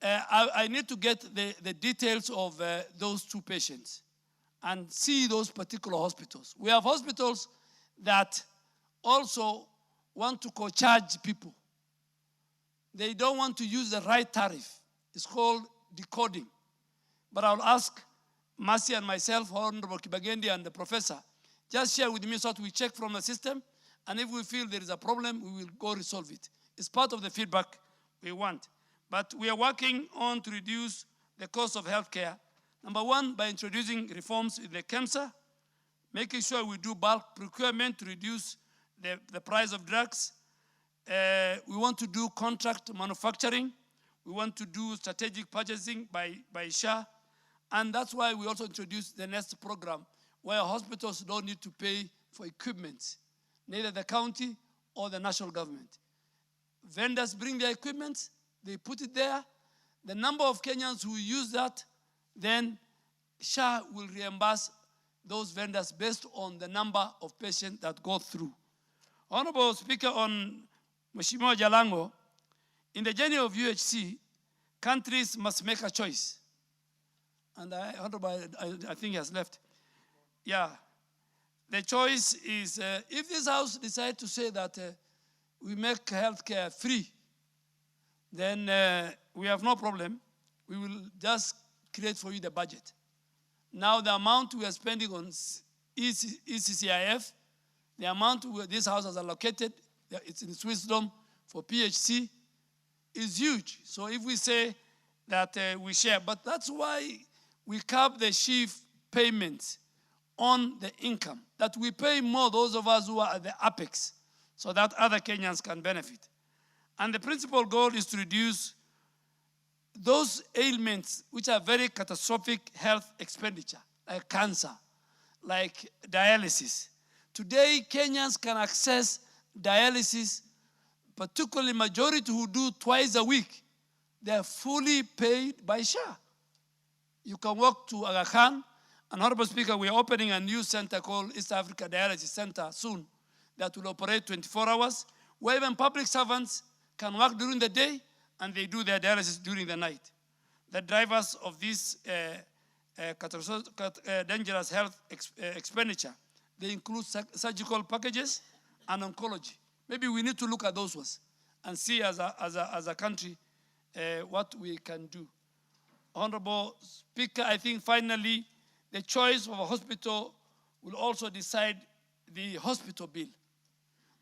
I need to get the details of those two patients and see those particular hospitals. We have hospitals that also want to co-charge people. They don't want to use the right tariff. It's called decoding. But I'll ask Mercy and myself, Honorable Kibagendi and the professor, just share with me so that we check from the system, and if we feel there is a problem, we will go resolve it. It's part of the feedback we want. But we are working on to reduce the cost of healthcare. Number one, by introducing reforms in the KEMSA, making sure we do bulk procurement to reduce the price of drugs. We want to do contract manufacturing. We want to do strategic purchasing by SHA. And that's why we also introduced the NEST program, where hospitals don't need to pay for equipment, neither the county or the national government. Vendors bring their equipment, they put it there. The number of Kenyans who use that, then SHA will reimburse those vendors based on the number of patients that go through. Honorable Speaker, on Mheshimiwa Jalango, in the journey of UHC, countries must make a choice. And Honorable, I think he has left. Yeah. The choice is, if this House decides to say that we make healthcare free, then we have no problem. We will just create for you the budget. Now the amount we are spending on ECCIF, the amount this House has allocated, it's in its wisdom for PHC, is huge. So if we say that we share, but that's why we cap the chief payments on the income, that we pay more, those of us who are at the apex, so that other Kenyans can benefit. And the principal goal is to reduce those ailments which are very catastrophic health expenditure, like cancer, like dialysis. Today, Kenyans can access dialysis, particularly majority who do twice a week. They are fully paid by SHA. You can walk to Aga Khan, and Honorable Speaker, we are opening a new center called East Africa Dialysis Center soon that will operate 24 hours, where even public servants can work during the day and they do their dialysis during the night. The drivers of this dangerous health expenditure, they include surgical packages and oncology. Maybe we need to look at those ones and see as a country what we can do. Honorable Speaker, I think finally the choice of a hospital will also decide the hospital bill.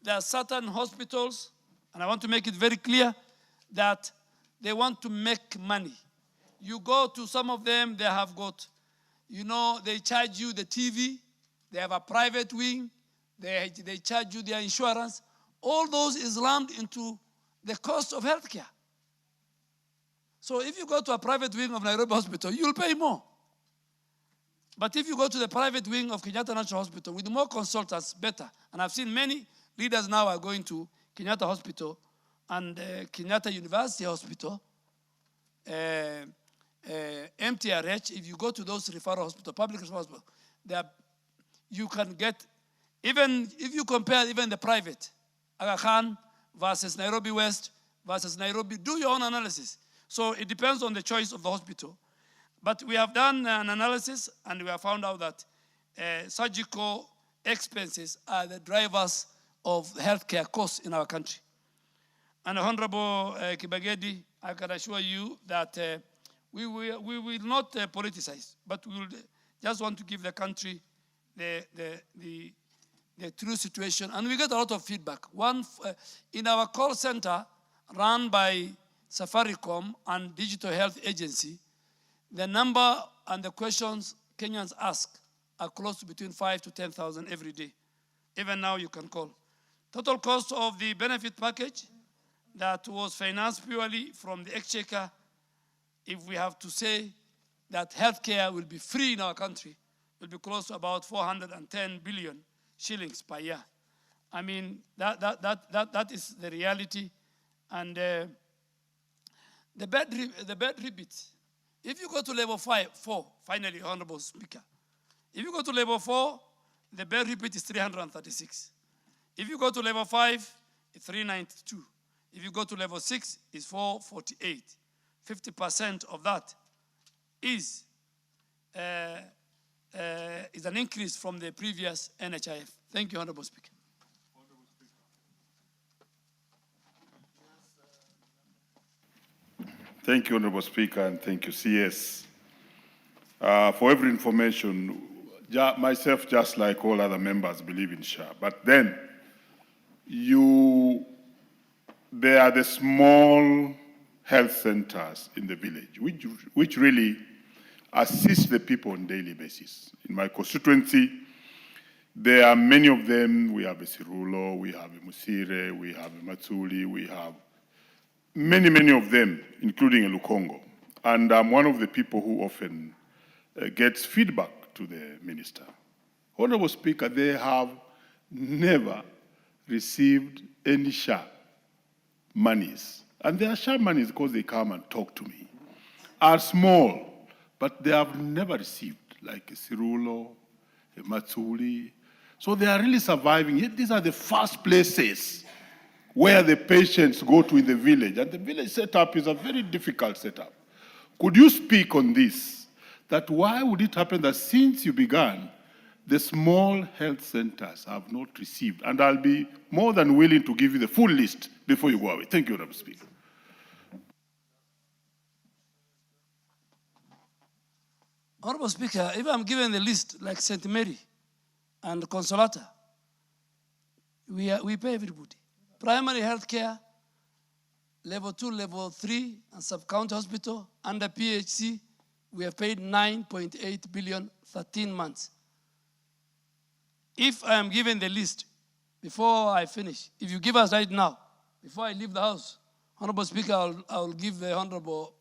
There are certain hospitals, and I want to make it very clear, that they want to make money. You go to some of them, they have got, they charge you the TV, they have a private wing, they charge you their insurance. All those is lumped into the cost of healthcare. So if you go to a private wing of Nairobi Hospital, you'll pay more. But if you go to the private wing of Kenyatta National Hospital with more consultants, better. And I've seen many leaders now are going to Kenyatta Hospital and Kenyatta University Hospital, MTRH. If you go to those referral hospitals, public referral hospitals, you can get, even if you compare even the private, Aga Khan versus Nairobi West versus Nairobi, do your own analysis. So it depends on the choice of the hospital. But we have done an analysis and we have found out that surgical expenses are the drivers of healthcare costs in our country. And Honorable Kibagendi, I can assure you that we will not politicize, but we will just want to give the country the true situation. And we get a lot of feedback. One, in our call center run by Safaricom and Digital Health Agency, the number and the questions Kenyans ask are close to between 5,000 to 10,000 every day. Even now you can call. Total cost of the benefit package that was financed purely from the exchequer, if we have to say that healthcare will be free in our country, will be close to about 410 billion shillings per year. I mean, that is the reality. And the bed rebate, if you go to level 4, finally, Honorable Speaker, if you go to level 4, The bed repeat is 336. If you go to level 5, it's 392. If you go to level 6, it's 448. 50% of that is an increase from the previous NHIF. Thank you, Honorable Speaker. Thank you, Honorable Speaker, and thank you, CS. For every information, myself, just like all other members, believe in SHA. But then, there are the small health centers in the village, which really assist the people on a daily basis. In my constituency, there are many of them. We have a Sirulo, we have a Musire, we have a Matsuli, we have many of them, including a Lukongo. And I'm one of the people who often gets feedback to the minister. Honorable Speaker, they have never received any SHA monies. And their SHA monies, because they come and talk to me, are small, but they have never received, like a Sirulo, a Matsuli. So they are really surviving. Yet these are the first places where the patients go to in the village. And the village setup is a very difficult setup. Could you speak on this? That why would it happen that since you began, the small health centers have not received? And I'll be more than willing to give you the full list before you go away. Thank you, Honorable Speaker. Honorable Speaker, if I'm given the list like St. Mary and Consolata, we pay everybody. Primary health care, level 2, level 3, and sub-county hospital, under PHC, we have paid 9.8 billion, 13 months. If I am given the list before I finish, if you give us right now, before I leave the house, Honorable Speaker, I will give the Honorable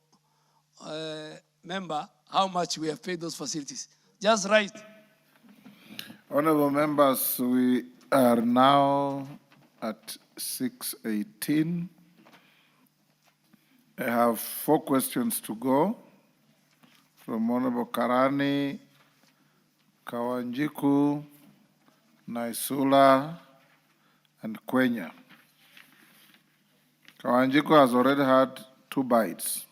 member how much we have paid those facilities. Just right. Honorable members, we are now at 6:18. I have 4 questions to go from Honorable Karani, Kawanjiku, Naisula, and Kwenya. Kawanjiku has already had 2 bites.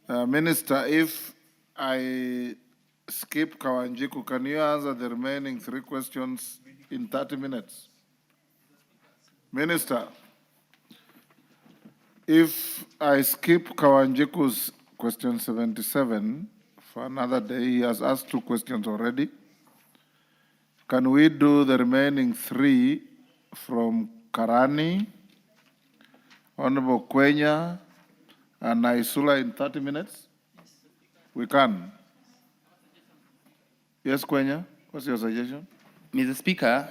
Minister, if I skip Kawanjiku, can you answer the remaining 3 questions in 30 minutes? Minister, if I skip Kawanjiku's question 77 for another day, he has asked 2 questions already. Can we do the remaining 3 from Karani, Honorable Kwenya, and Naisula in 30 minutes? We can. Yes, Kwenya, what's your suggestion? Mr. Speaker,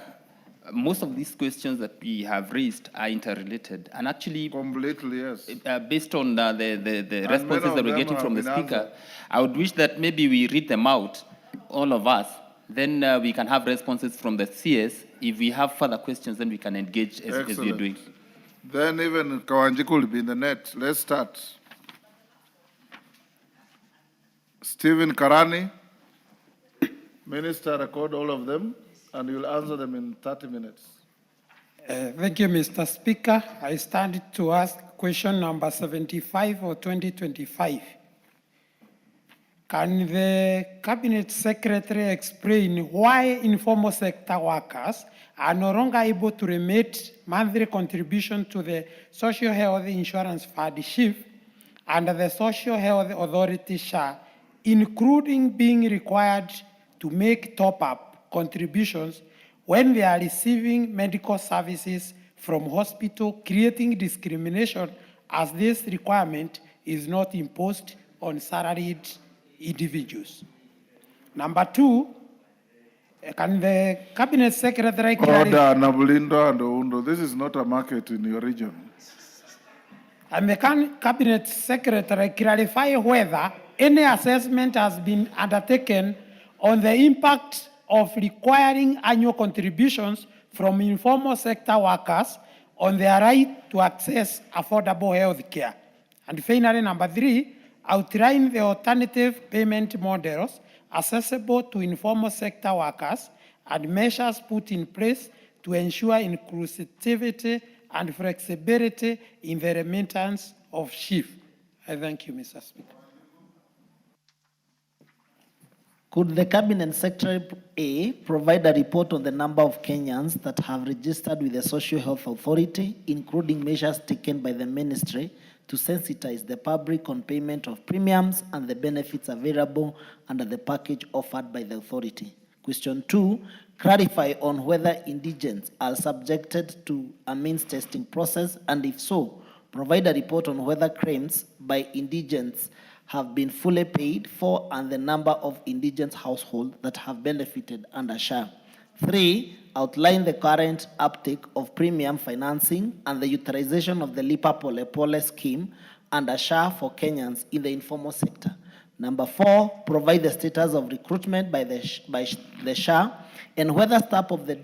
most of these questions that we have raised are interrelated, and actually, completely, yes. Based on the responses that we're getting from the Speaker, I would wish that maybe we read them out, all of us, then we can have responses from the CS. If we have further questions, then we can engage as we're doing. Then even Kawanjiku will be in the net. Let's start. Stephen Karani, Minister, record all of them, and you'll answer them in 30 minutes. Thank you, Mr. Speaker. I stand to ask question number 75 for 2025. Can the Cabinet Secretary explain why informal sector workers are no longer able to remit monthly contribution to the Social Health Insurance Fund SHIF under the Social Health Authority SHA, including being required to make top-up contributions when they are receiving medical services from hospital, creating discrimination as this requirement is not imposed on salaried individuals. Number 2, can the Cabinet Secretary Order, Nabulindo and Oundo, this is not a market in your region. And the Cabinet Secretary clarify whether any assessment has been undertaken on the impact of requiring annual contributions from informal sector workers on their right to access affordable health care. And finally, number 3, outline the alternative payment models accessible to informal sector workers, and measures put in place to ensure inclusivity and flexibility in the remittance of SHIF. I thank you, Mr. Speaker. Could the Cabinet Secretary A provide a report on the number of Kenyans that have registered with the Social Health Authority, including measures taken by the ministry to sensitize the public on payment of premiums and the benefits available under the package offered by the authority? Question 2, clarify on whether indigents are subjected to a means testing process, and if so, provide a report on whether claims by indigents have been fully paid for and the number of indigent households that have benefited under SHA. 3, outline the current uptake of premium financing and the utilization of the Lipa Pole Pole scheme under SHA for Kenyans in the informal sector. Number 4, provide the status of recruitment by the SHA and whether staff of the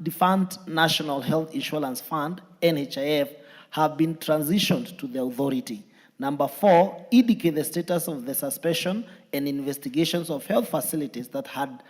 defunct National Health Insurance Fund, NHIF, have been transitioned to the authority. Number 4, indicate the status of the suspension and investigations of health facilities that had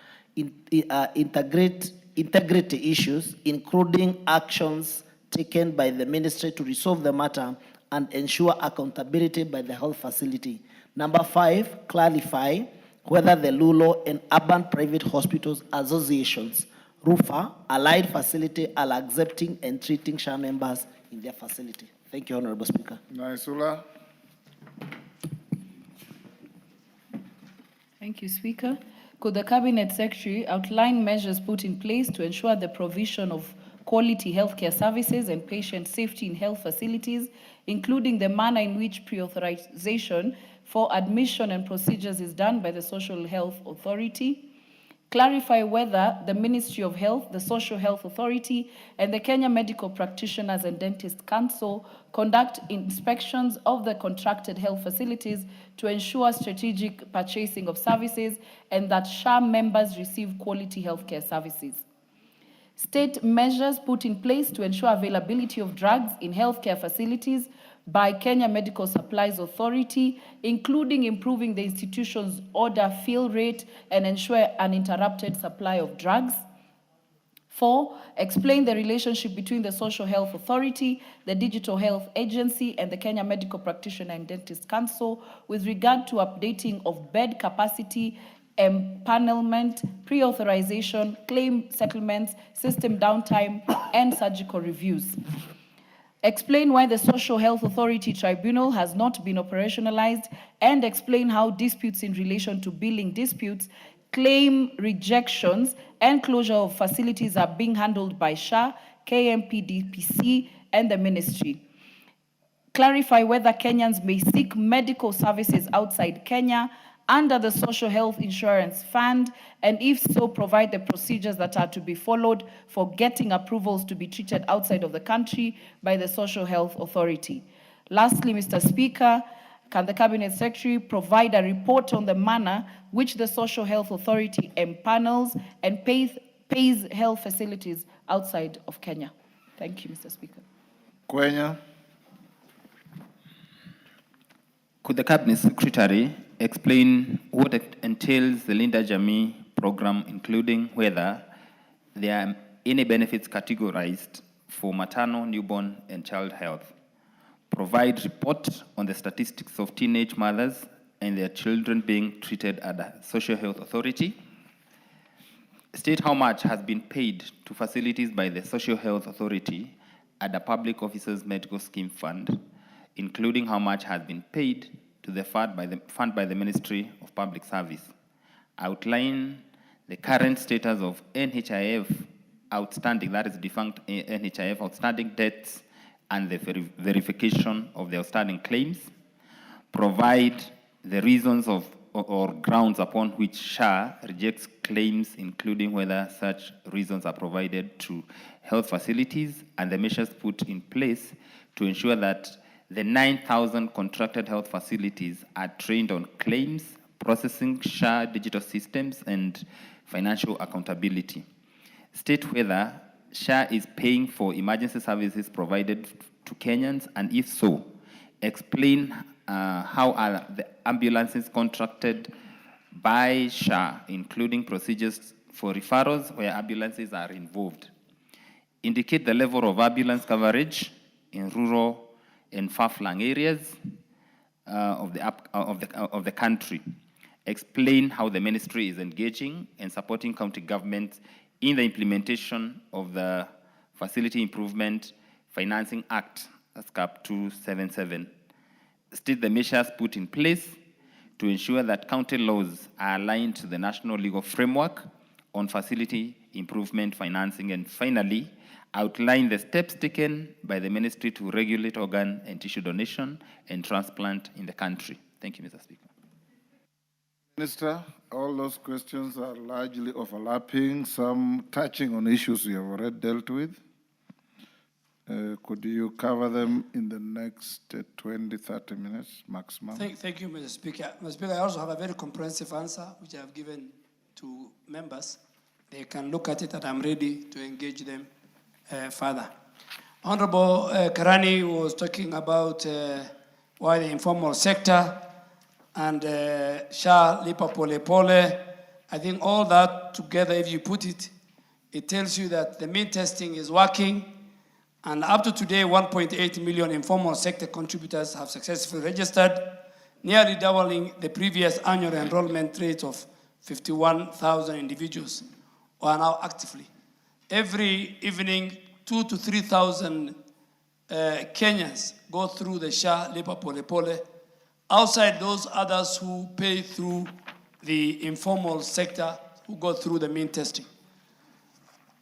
integrity issues, including actions taken by the ministry to resolve the matter and ensure accountability by the health facility. Number 5, clarify whether the Lulo and Urban Private Hospitals Associations, RUFA, allied facility are accepting and treating SHA members in their facility. Thank you, Honorable Speaker. Naisula. Thank you, Speaker. Could the Cabinet Secretary outline measures put in place to ensure the provision of quality healthcare services and patient safety in health facilities, including the manner in which pre-authorization for admission and procedures is done by the Social Health Authority? Clarify whether the Ministry of Health, the Social Health Authority, and the Kenya Medical Practitioners and Dentists Council conduct inspections of the contracted health facilities to ensure strategic purchasing of services and that SHA members receive quality healthcare services. State measures put in place to ensure availability of drugs in healthcare facilities by Kenya Medical Supplies Authority, including improving the institution's order fill rate and ensure uninterrupted supply of drugs. 4, explain the relationship between the Social Health Authority, the Digital Health Agency, and the Kenya Medical Practitioner and Dentist Council with regard to updating of bed capacity, empanelment, pre-authorization, claim settlements, system downtime, and surgical reviews. Explain why the Social Health Authority Tribunal has not been operationalized, and explain how disputes in relation to billing disputes, claim rejections, and closure of facilities are being handled by SHA, KMPDPC, and the ministry. Clarify whether Kenyans may seek medical services outside Kenya under the Social Health Insurance Fund, and if so, provide the procedures that are to be followed for getting approvals to be treated outside of the country by the Social Health Authority. Lastly, Mr. Speaker, can the Cabinet Secretary provide a report on the manner which the Social Health Authority empanels and pays health facilities outside of Kenya? Thank you, Mr. Speaker. Kwenya. Could the Cabinet Secretary explain what it entails the Linda Jamii program, including whether there are any benefits categorized for maternal, newborn, and child health? Provide report on the statistics of teenage mothers and their children being treated at the Social Health Authority. State how much has been paid to facilities by the Social Health Authority at the Public Officers Medical Scheme Fund, including how much has been paid to the fund by the Ministry of Public Service. Outline the current status of NHIF outstanding, that is defunct NHIF outstanding debts, and the verification of the outstanding claims. Provide the reasons of or grounds upon which SHA rejects claims, including whether such reasons are provided to health facilities, and the measures put in place to ensure that the 9,000 contracted health facilities are trained on claims, processing, SHA digital systems, and financial accountability. State whether SHA is paying for emergency services provided to Kenyans, and if so, explain how are the ambulances contracted by SHA, including procedures for referrals where ambulances are involved. Indicate the level of ambulance coverage in rural and far-flung areas of the country. Explain how the ministry is engaging and supporting county governments in the implementation of the Facility Improvement Financing Act, SCAP 277. State the measures put in place to ensure that county laws are aligned to the national legal framework on facility improvement financing, and finally, outline the steps taken by the ministry to regulate organ and tissue donation and transplant in the country. Thank you, Mr. Speaker. Minister, all those questions are largely overlapping, some touching on issues you have already dealt with. Could you cover them in the next 20, 30 minutes maximum? Thank you, Mr. Speaker. Mr. Speaker, I also have a very comprehensive answer, which I have given to members. They can look at it, and I'm ready to engage them further. Honorable Karani was talking about why the informal sector and SHA, Lipa Pole Pole. I think all that together, if you put it, it tells you that the mean testing is working. And up to today, 1.8 million informal sector contributors have successfully registered, nearly doubling the previous annual enrollment rate of 51,000 individuals who are now actively. Every evening, 2,000 to 3,000 Kenyans go through the SHA Lipa Pole Pole, outside those others who pay through the informal sector who go through the mean testing.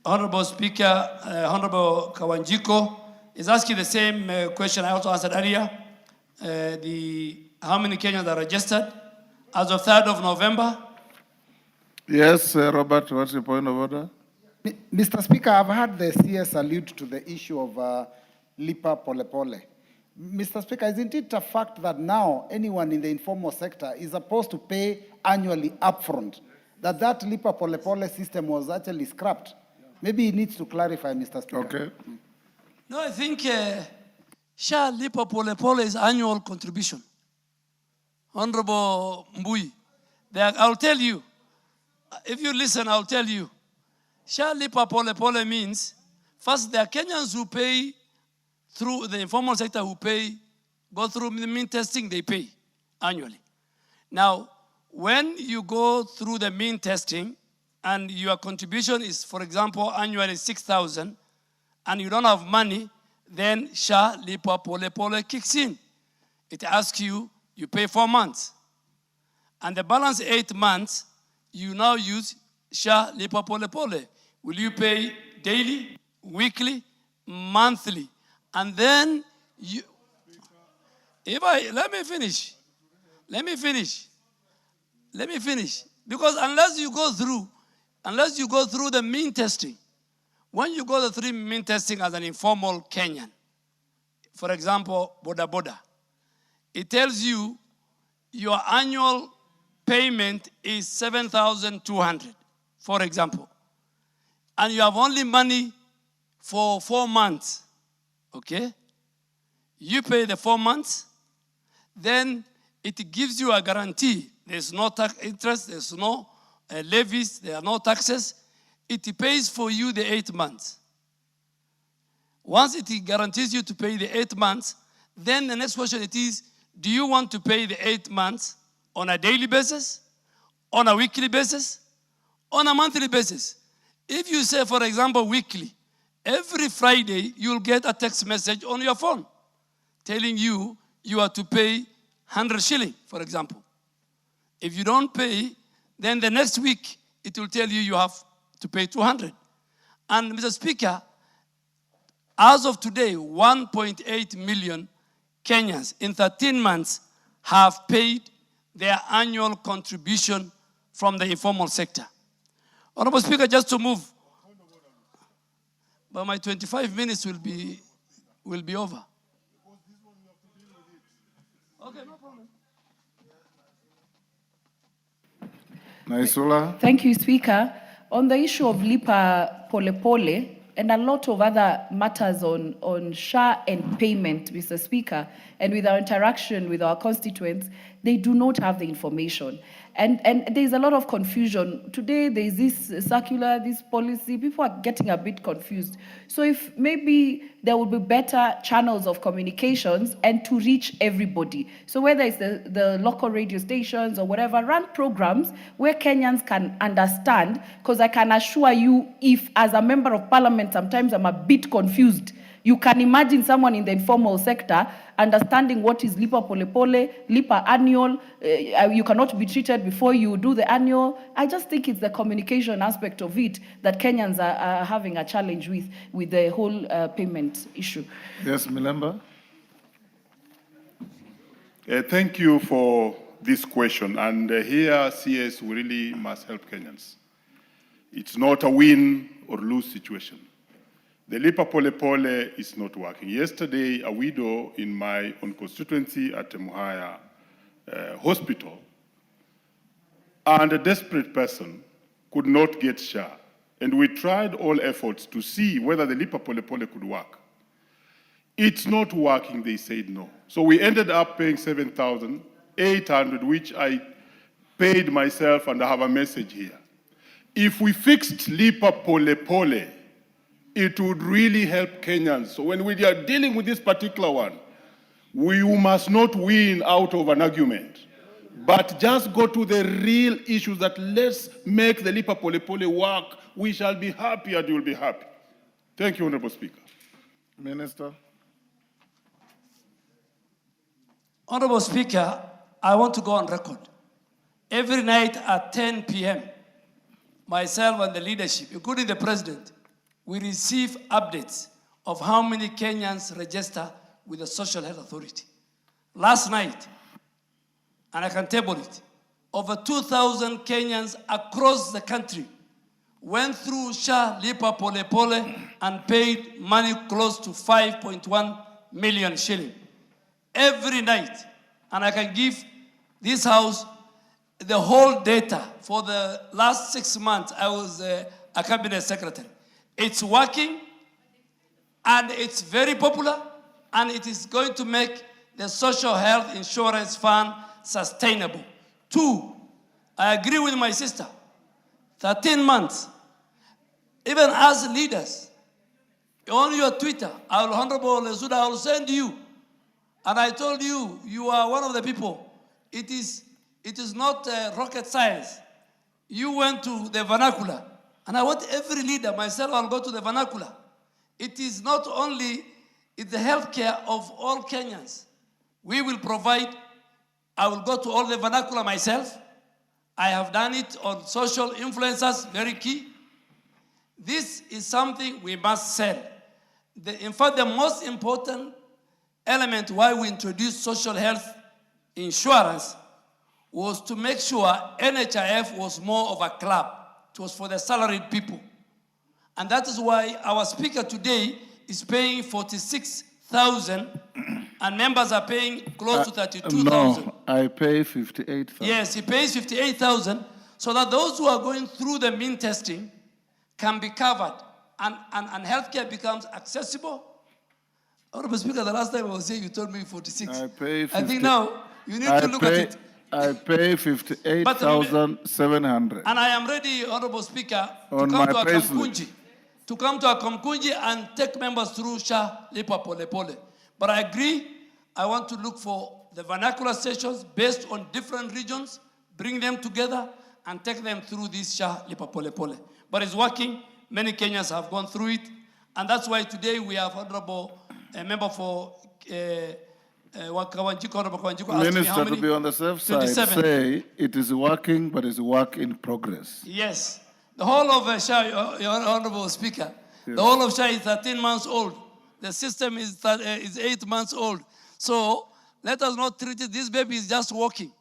Honorable Speaker, Honorable Kawanjiko is asking the same question I also answered earlier. How many Kenyans are registered as of 3rd of November? Yes, Robert, what's your point of order? Mr. Speaker, I've heard the CS allude to the issue of Lipa Pole Pole. Mr. Speaker, isn't it a fact that now anyone in the informal sector is supposed to pay annually upfront? That Lipa Pole Pole system was actually scrapped? Maybe he needs to clarify, Mr. Speaker. Okay. No, I think SHA Lipa Pole Pole is annual contribution. Honorable Mbui, I'll tell you, if you listen, I'll tell you. SHA Lipa Pole Pole means, first, there are Kenyans who pay through the informal sector who go through the mean testing, they pay annually. Now, when you go through the mean testing and your contribution is, for example, annually 6,000, and you don't have money, then SHA Lipa Pole Pole kicks in. It asks you, you pay 4 months. And the balance 8 months, you now use SHA Lipa Pole Pole. Will you pay daily, weekly, monthly? And then you, let me finish. Because unless you go through the mean testing, when you go through mean testing as an informal Kenyan, for example, Boda Boda, it tells you your annual payment is 7,200, for example, and you have only money for 4 months, okay? You pay the 4 months, then it gives you a guarantee. There's no tax interest, there's no levies, there are no taxes. It pays for you the 8 months. Once it guarantees you to pay the 8 months, then the next question it is, do you want to pay the 8 months on a daily basis, on a weekly basis, on a monthly basis? If you say, for example, weekly, every Friday you'll get a text message on your phone telling you you are to pay 100 shilling, for example. If you don't pay, then the next week it will tell you you have to pay 200. And Mr. Speaker, as of today, 1.8 million Kenyans in 13 months have paid their annual contribution from the informal sector. Honorable Speaker, just to move, but my 25 minutes will be over. Okay, no problem. Naisula. Thank you, Speaker. On the issue of Lipa Pole Pole and a lot of other matters on SHA and payment, Mr. Speaker, and with our interaction with our constituents, they do not have the information. And there's a lot of confusion. Today, there's this circular, this policy, people are getting a bit confused. So if maybe there would be better channels of communications and to reach everybody. So whether it's the local radio stations or whatever, run programs where Kenyans can understand, because I can assure you, if as a member of parliament, sometimes I'm a bit confused. You can imagine someone in the informal sector understanding what is Lipa Pole Pole, Lipa Annual. You cannot be treated before you do the annual. I just think it's the communication aspect of it that Kenyans are having a challenge with the whole payment issue. Yes, Milemba. Thank you for this question. And here, CS, we really must help Kenyans. It's not a win or lose situation. The Lipa Pole Pole is not working. Yesterday, a widow in my own constituency at Muhaya Hospital and a desperate person could not get SHA. And we tried all efforts to see whether the Lipa Pole Pole could work. It's not working, they said no. So we ended up paying 7,800, which I paid myself, and I have a message here. If we fixed Lipa Pole Pole, it would really help Kenyans. So when we are dealing with this particular one, we must not win out of an argument, but just go to the real issues that let's make the Lipa Pole Pole work. We shall be happy and you will be happy. Thank you, Honorable Speaker. Minister. Honorable Speaker, I want to go on record. Every night at 10 p.m., myself and the leadership, including the president, we receive updates of how many Kenyans register with the Social Health Authority. Last night, and I can table it, over 2,000 Kenyans across the country went through SHA Lipa Pole Pole and paid money close to 5.1 million shilling. Every night, and I can give this house the whole data for the last 6 months. I was a cabinet secretary. It's working, and it's very popular, and it is going to make the social health insurance fund sustainable. 2, I agree with my sister. 13 months. Even as leaders, on your Twitter, Honorable Lesuda, I will send you. And I told you, you are one of the people. It is not rocket science. You went to the vernacular. And I want every leader, myself, I'll go to the vernacular. It is not only it's the healthcare of all Kenyans. We will provide, I will go to all the vernacular myself. I have done it on social influencers, very key. This is something we must sell. In fact, the most important element why we introduced social health insurance was to make sure NHIF was more of a club. It was for the salaried people. And that is why our speaker today is paying 46,000 and members are paying close to 32,000. No, I pay 58,000. Yes, he pays 58,000 so that those who are going through the mean testing can be covered and healthcare becomes accessible. Honorable Speaker, the last time I was here, you told me 46. I pay 50, I think now you need to look at it. I pay 58,700. And I am ready, Honorable Speaker, to On come my to payslip. Akamkunji and take members through SHA Lipa Pole Pole. But I agree, I want to look for the vernacular stations based on different regions, bring them together and take them through this SHA Lipa Pole Pole. But it's working. Many Kenyans have gone through it. And that's why today we have Honorable member for Minister, to be on the safe side, 27. say it is working, but it's a work in progress. Yes. The whole of SHA, Your Honorable Speaker, the whole of SHA is 13 months old. The system is 8 months old. So let us not treat it. This baby is just walking.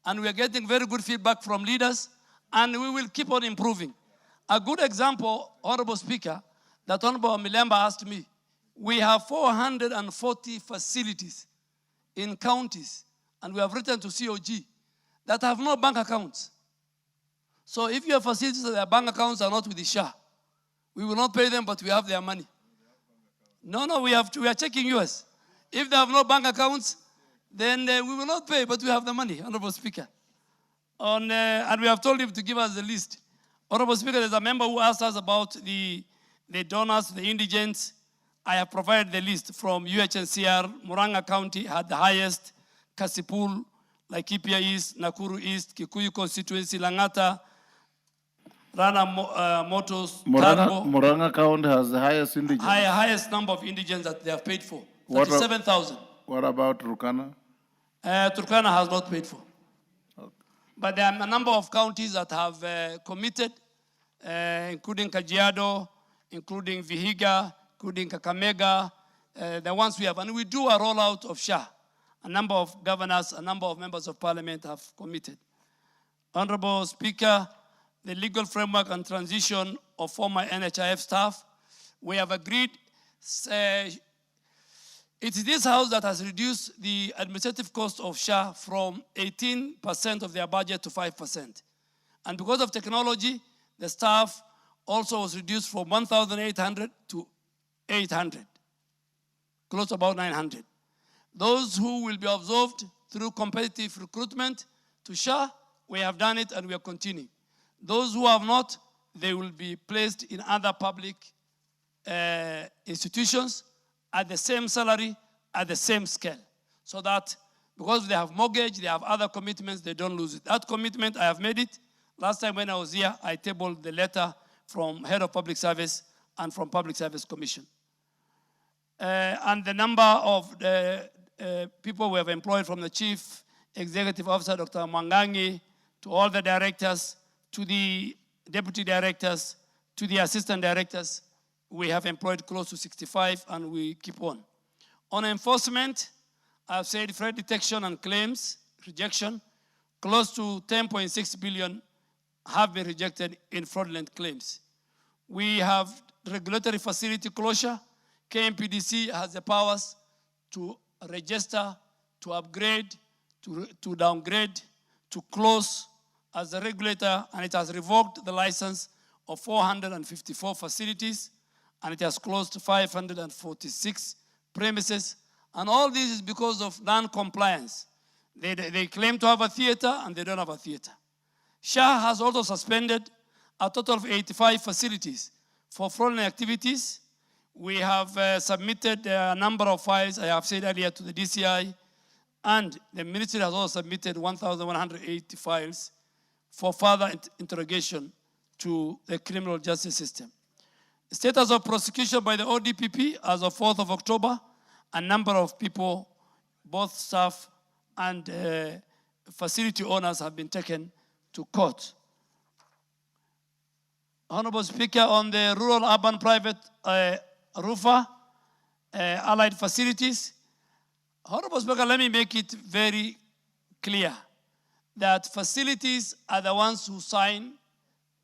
And we are getting very good feedback from leaders, and we will keep on improving. A good example, Honorable Speaker, that Honorable Milemba asked me, we have 440 facilities in counties, and we have written to COG, that have no bank accounts. So if you have facilities that their bank accounts are not with the SHA, we will not pay them, but we have their money. No, we are checking yours. If they have no bank accounts, then we will not pay, but we have the money, Honorable Speaker. And we have told him to give us the list. Honorable Speaker, there's a member who asked us about the donors, the indigents. I have provided the list from UHNCR. Murang'a County had the highest, Kasipul, Laikipia East, Nakuru East, Kikuyu constituency, Langata, Rana Motors, Tarbo. Murang'a County has the highest indigent. Highest number of indigents that they have paid for, What 37,000. What about Turkana? Turkana has not paid for. But there are a number of counties that have committed, including Kajiado, including Vihiga, including Kakamega, the ones we have. And we do a rollout of SHA. A number of governors, a number of members of parliament have committed. Honorable Speaker, the legal framework and transition of former NHIF staff, we have agreed. It is this House that has reduced the administrative cost of SHA from 18% of their budget to 5%. And because of technology, the staff also was reduced from 1,800 to 800, close to about 900. Those who will be observed through competitive recruitment to SHA, we have done it and we are continuing. Those who have not, they will be placed in other public institutions at the same salary, at the same scale. So that because they have mortgage, they have other commitments, they don't lose it. That commitment, I have made it. Last time when I was here, I tabled the letter from Head of Public Service and from Public Service Commission. And the number of people we have employed from the Chief Executive Officer, Dr. Mwangangi, to all the directors, to the deputy directors, to the assistant directors, we have employed close to 65 and we keep on. On enforcement, I've said fraud detection and claims rejection, close to 10.6 billion have been rejected in fraudulent claims. We have regulatory facility closure. KMPDC has the powers to register, to upgrade, to downgrade, to close as a regulator, and it has revoked the license of 454 facilities, and it has closed 546 premises. And all this is because of non-compliance. They claim to have a theater, and they don't have a theater. SHA has also suspended a total of 85 facilities for fraudulent activities. We have submitted a number of files, I have said earlier, to the DCI, and the ministry has also submitted 1,180 files for further interrogation to the criminal justice system. The status of prosecution by the ODPP as of 4th of October, a number of people, both staff and facility owners, have been taken to court. Honorable Speaker, on the rural urban private RUFA, allied facilities, Honorable Speaker, let me make it very clear that facilities are the ones who sign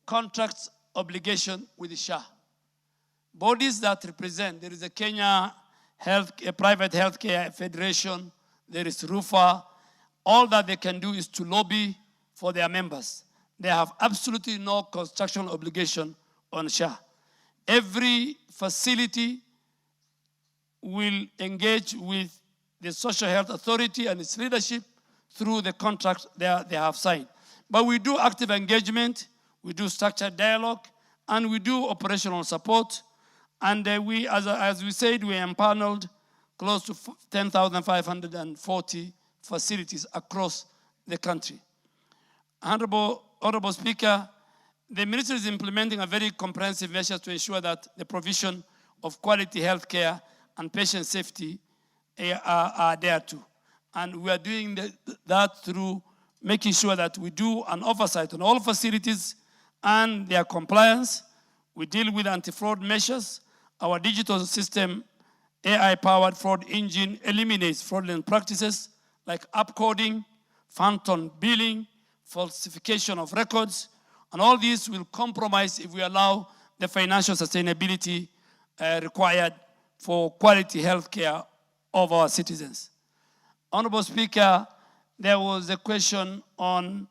contracts obligation with the SHA. Bodies that represent, there is a Kenya Private Healthcare Federation, there is RUFA. All that they can do is to lobby for their members. They have absolutely no construction obligation on SHA. Every facility will engage with the Social Health Authority and its leadership through the contract they have signed. But we do active engagement, we do structured dialogue, and we do operational support. And we, as we said, we empaneled close to 10,540 facilities across the country. Honorable Speaker, the ministry is implementing a very comprehensive measures to ensure that the provision of quality health care and patient safety are there too. And we are doing that through making sure that we do an oversight on all facilities and their compliance. We deal with anti-fraud measures. Our digital system, AI-powered fraud engine, eliminates fraudulent practices like upcoding, phantom billing, falsification of records, and all these will compromise if we allow the financial sustainability required for quality health care of our citizens. Honorable Speaker, there was a question on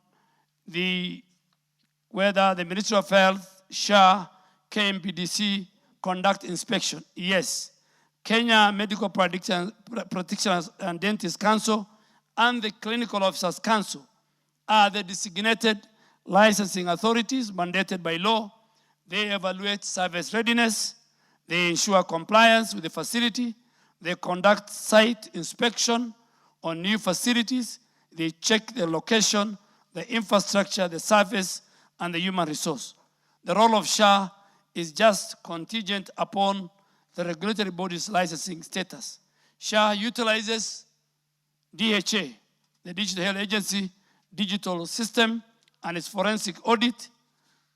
whether the Ministry of Health, SHA, KMPDC conduct inspection. Yes. Kenya Medical Practitioners and Dentists Council and the Clinical Officers Council are the designated licensing authorities mandated by law. They evaluate service readiness, they ensure compliance with the facility, they conduct site inspection on new facilities, they check the location, the infrastructure, the service, and the human resource. The role of SHA is just contingent upon the regulatory body's licensing status. SHA utilizes DHA, the Digital Health Agency digital system, and its forensic audit,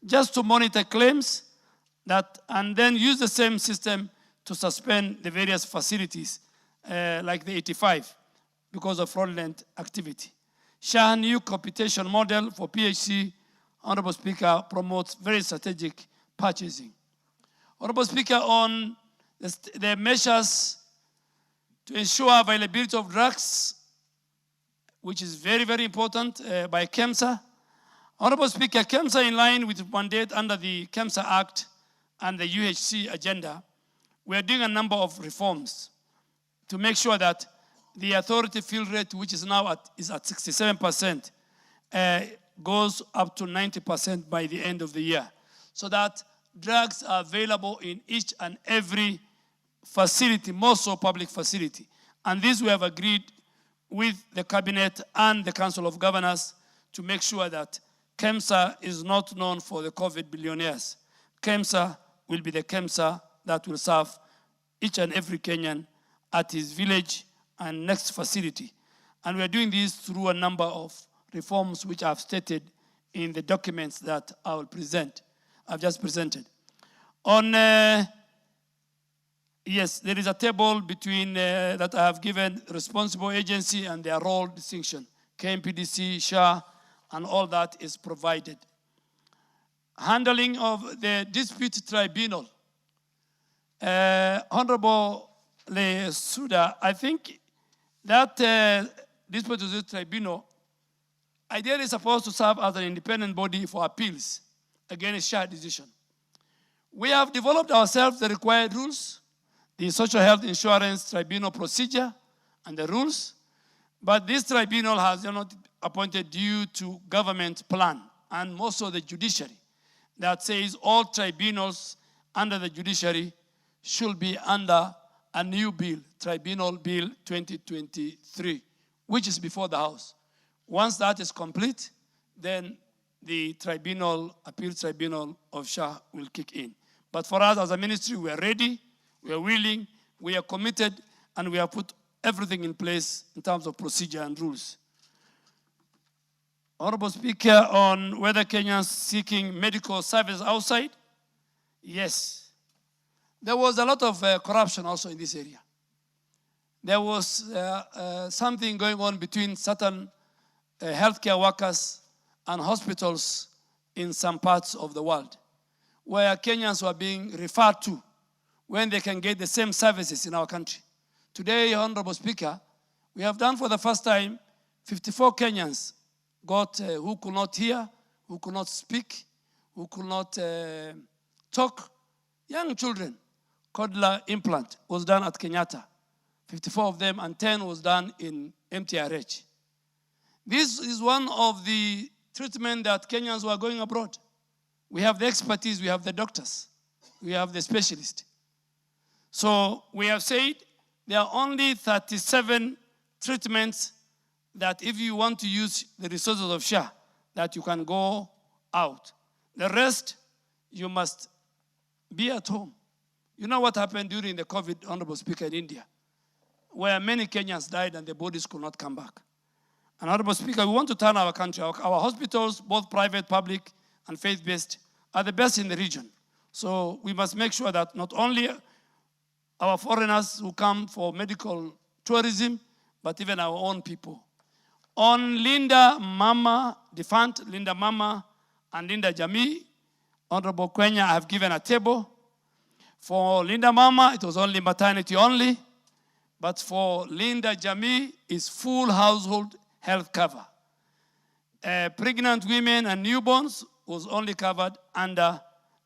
just to monitor claims and then use the same system to suspend the various facilities, like the 85, because of fraudulent activity. SHA new computation model for PHC, Honorable Speaker, promotes very strategic purchasing. Honorable Speaker, on the measures to ensure availability of drugs, which is very, very important by KEMSA. Honorable Speaker, KEMSA, in line with mandate under the KEMSA Act and the UHC agenda, we are doing a number of reforms to make sure that the authority fill rate, which is now at 67%, goes up to 90% by the end of the year, so that drugs are available in each and every facility, more so public facility. And this we have agreed with the Cabinet and the Council of Governors to make sure that KEMSA is not known for the COVID billionaires. KEMSA will be the KEMSA that will serve each and every Kenyan at his village and next facility. And we are doing this through a number of reforms which I've stated in the documents that I will present. I've just presented. On, yes, there is a table between that I have given responsible agency and their role distinction. KMPDC, SHA, and all that is provided. Handling of the dispute tribunal. Honorable Le Suda, I think that dispute tribunal ideally is supposed to serve as an independent body for appeals against SHA decision. We have developed ourselves the required rules, the Social Health Insurance Tribunal procedure and the rules, but this tribunal has not appointed due to government plan and also the judiciary that says all tribunals under the judiciary should be under a new bill, Tribunal Bill 2023, which is before the House. Once that is complete, then the tribunal, appeals tribunal of SHA will kick in. But for us as a ministry, we are ready, we are willing, we are committed, and we have put everything in place in terms of procedure and rules. Honorable Speaker, on whether Kenyans seeking medical service outside, yes. There was a lot of corruption also in this area. There was something going on between certain healthcare workers and hospitals in some parts of the world, where Kenyans were being referred to when they can get the same services in our country. Today, Honorable Speaker, we have done for the first time 54 Kenyans got who could not hear, who could not speak, who could not talk. Young children, Codler implant was done at Kenyatta. 54 of them, and 10 was done in MTRH. This is one of the treatment that Kenyans who are going abroad. We have the expertise, we have the doctors, we have the specialists. So we have said there are only 37 treatments that if you want to use the resources of SHA, that you can go out. The rest, you must be at home. You know what happened during the COVID, Honorable Speaker, in India, where many Kenyans died and their bodies could not come back. And Honorable Speaker, we want to turn our country. Our hospitals, both private, public, and faith-based, are the best in the region. So we must make sure that not only our foreigners who come for medical tourism, but even our own people. On Linda Mama, defunct Linda Mama and Linda Jamii, Honorable Kwenya, I have given a table. For Linda Mama, it was only maternity only, but for Linda Jamii, it's full household health cover. Pregnant women and newborns was only covered under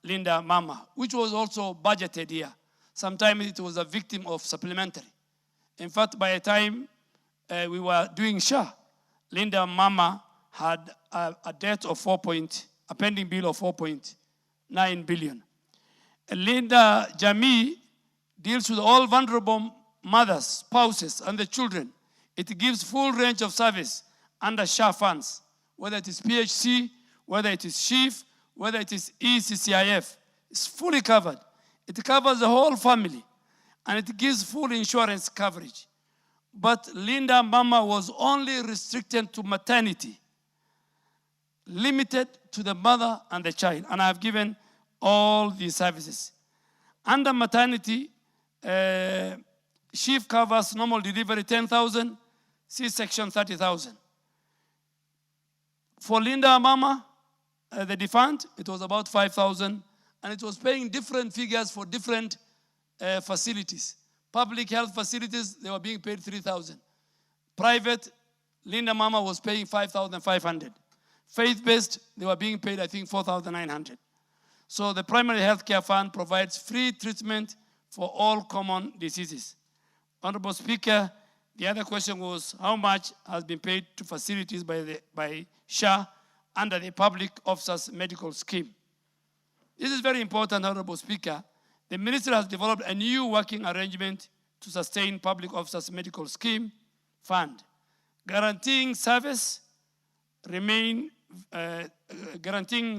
Linda Mama, which was also budgeted here. Sometimes it was a victim of supplementary. In fact, by the time we were doing SHA, Linda Mama had a debt of a pending bill of 4.9 billion. Linda Jamii deals with all vulnerable mothers, spouses, and the children. It gives full range of service under SHA funds, whether it is PHC, whether it is SHIF, whether it is ECCIF. It's fully covered. It covers the whole family, and it gives full insurance coverage. But Linda Mama was only restricted to maternity, limited to the mother and the child, and I've given all these services. Under maternity, SHIF covers normal delivery 10,000, C-section 30,000. For Linda Mama, the defunct, it was about 5,000, and it was paying different figures for different facilities. Public health facilities, they were being paid 3,000. Private, Linda Mama was paying 5,500. Faith-based, they were being paid, I think, 4,900. So the primary health care fund provides free treatment for all common diseases. Honorable Speaker, the other question was how much has been paid to facilities by SHA under the Public Officers Medical Scheme. This is very important, Honorable Speaker. The Ministry has developed a new working arrangement to sustain Public Officers Medical Scheme Fund, guaranteeing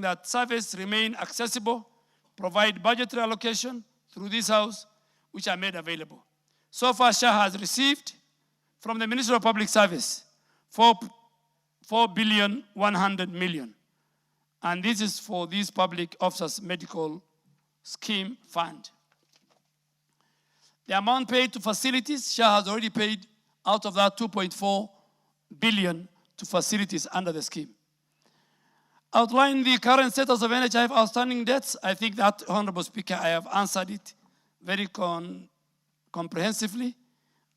that service remain accessible, provide budgetary allocation through this House, which are made available. So far, SHA has received from the Ministry of Public Service 4.1 billion. And this is for this Public Officers Medical Scheme Fund. The amount paid to facilities, SHA has already paid out of that 2.4 billion to facilities under the scheme. Outlining the current status of NHIF outstanding debts, I think that, Honorable Speaker, I have answered it very comprehensively.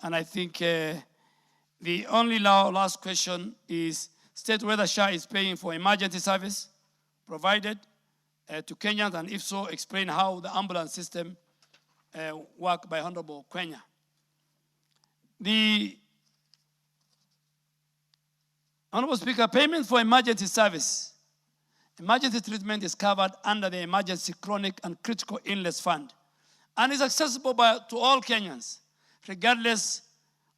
And I think the only last question is state whether SHA is paying for emergency service provided to Kenyans, and if so, explain how the ambulance system work by Honorable Kwenya. The Honorable Speaker, payment for emergency service. Emergency treatment is covered under the Emergency Chronic and Critical Illness Fund and is accessible to all Kenyans, regardless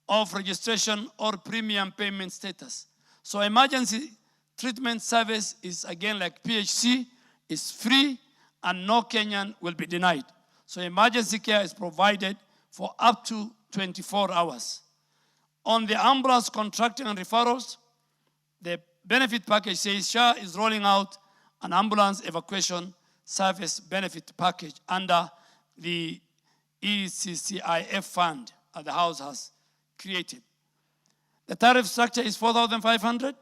of registration or premium payment status. So emergency treatment service is, again, like PHC, is free and no Kenyan will be denied. So emergency care is provided for up to 24 hours. On the ambulance contracting and referrals, the benefit package says SHA is rolling out an ambulance evacuation service benefit package under the ECCIF fund that the House has created. The tariff structure is 4,500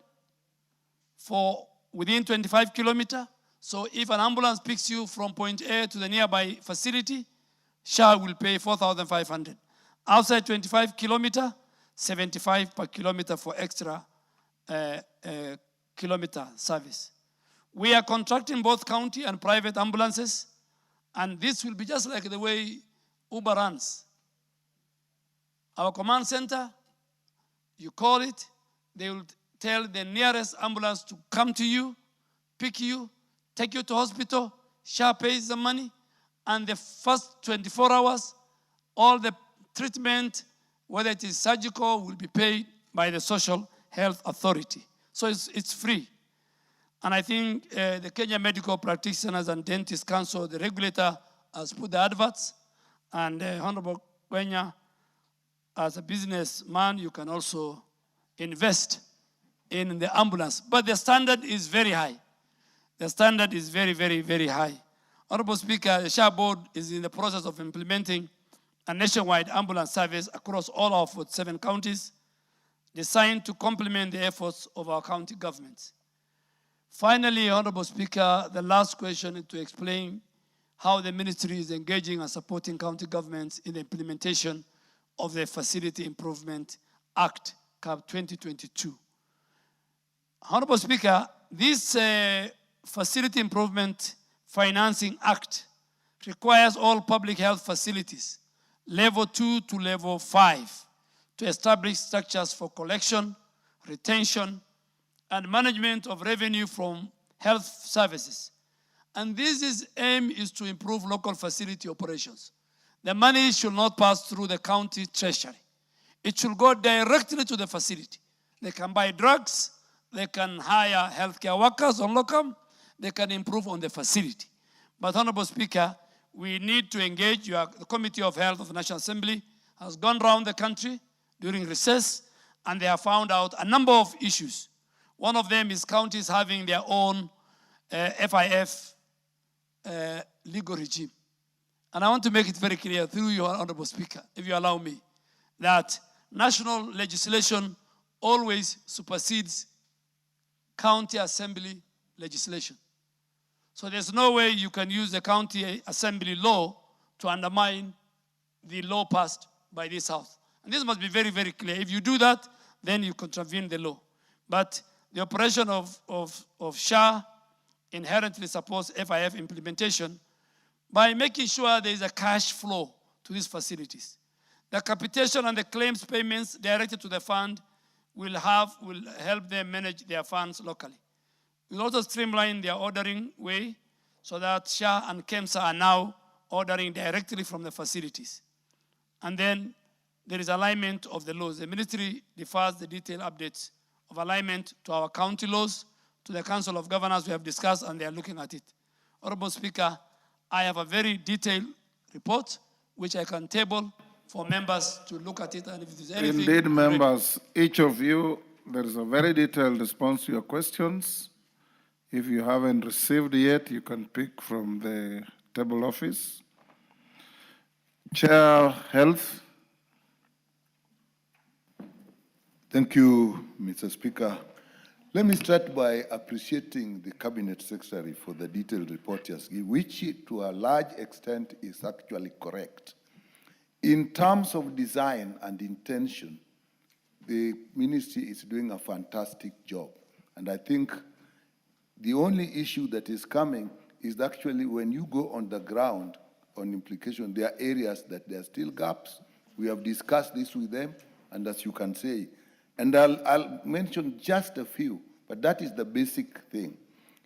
for within 25 kilometers. So if an ambulance picks you from point A to the nearby facility, SHA will pay 4,500. Outside 25 kilometers, 75 per kilometer for extra kilometer service. We are contracting both county and private ambulances, and this will be just like the way Uber runs. Our command center, you call it, they will tell the nearest ambulance to come to you, pick you, take you to hospital, SHA pays the money, and the first 24 hours, all the treatment, whether it is surgical, will be paid by the Social Health Authority. So it's free. And I think the Kenya Medical Practitioners and Dentists Council, the regulator, has put the adverts. And Honorable Kwenya, as a businessman, you can also invest in the ambulance. But the standard is very high. The standard is very, very, very high. Honorable Speaker, the SHA board is in the process of implementing a nationwide ambulance service across all our 47 counties, designed to complement the efforts of our county governments. Finally, Honorable Speaker, the last question is to explain how the ministry is engaging and supporting county governments in the implementation of the Facility Improvement Act, CAP 2022. Honorable Speaker, this Facility Improvement Financing Act requires all public health facilities, level 2 to level 5, to establish structures for collection, retention, and management of revenue from health services. And this aim is to improve local facility operations. The money should not pass through the county treasury. It should go directly to the facility. They can buy drugs, they can hire healthcare workers on locum, they can improve on the facility. But Honorable Speaker, we need to engage. The Committee of Health of the National Assembly has gone around the country during recess, and they have found out a number of issues. One of them is counties having their own FIF legal regime. And I want to make it very clear through you, Honorable Speaker, if you allow me, that national legislation always supersedes county assembly legislation. So there's no way you can use the county assembly law to undermine the law passed by this House. And this must be very, very clear. If you do that, then you contravene the law. But the operation of SHA inherently supports FIF implementation by making sure there is a cash flow to these facilities. The capitation and the claims payments directed to the fund will help them manage their funds locally. We'll also streamline their ordering way so that SHA and KEMSA are now ordering directly from the facilities. And then there is alignment of the laws. The ministry defers the detailed updates of alignment to our county laws, to the Council of Governors. We have discussed and they are looking at it. Honorable Speaker, I have a very detailed report which I can table for members to look at it, and if there's anything... Indeed, members, each of you, there is a very detailed response to your questions. If you haven't received yet, you can pick from the table office. Chair, Health. Thank you, Mr. Speaker. Let me start by appreciating the Cabinet Secretary for the detailed report he has given, which to a large extent is actually correct. In terms of design and intention, the ministry is doing a fantastic job. And I think the only issue that is coming is actually when you go on the ground on implication, there are areas that there are still gaps. We have discussed this with them, and as you can say, and I'll mention just a few, but that is the basic thing.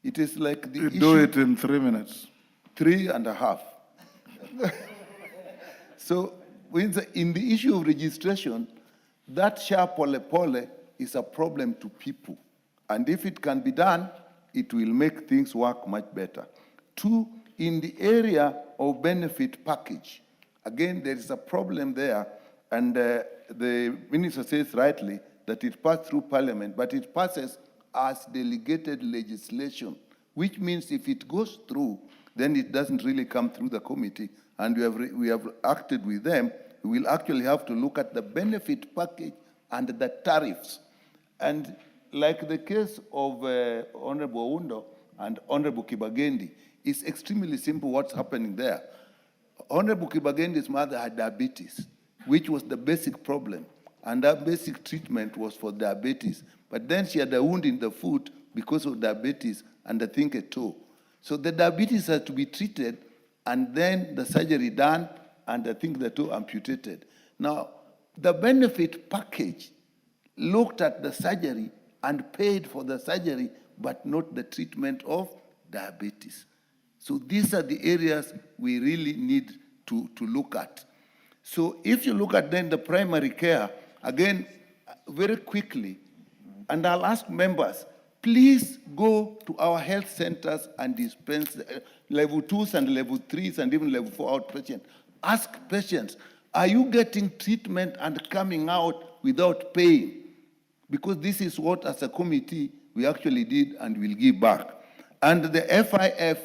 It is like the issue... Do it in 3 minutes. 3.5. So, in the issue of registration, that SHA pole is a problem to people. And if it can be done, it will make things work much better. 2, in the area of benefit package, again, there is a problem there, and the minister says rightly that it passed through Parliament, but it passes as delegated legislation, which means if it goes through, then it doesn't really come through the committee, and we have acted with them. We will actually have to look at the benefit package and the tariffs. And like the case of Honorable Oundo and Honorable Kibagendi, it's extremely simple what's happening there. Honorable Kibagendi's mother had diabetes, which was the basic problem. And her basic treatment was for diabetes. But then she had a wound in the foot because of diabetes and I think a toe. So the diabetes had to be treated and then the surgery done and I think the toe amputated. Now, the benefit package looked at the surgery and paid for the surgery, but not the treatment of diabetes. So these are the areas we really need to look at. So if you look at then the primary care, again, very quickly, and I'll ask members, please go to our health centers and dispense level 2s and level 3s and even level 4 outpatient. Ask patients, are you getting treatment and coming out without paying? Because this is what, as a committee, we actually did and will give back. And the FIF,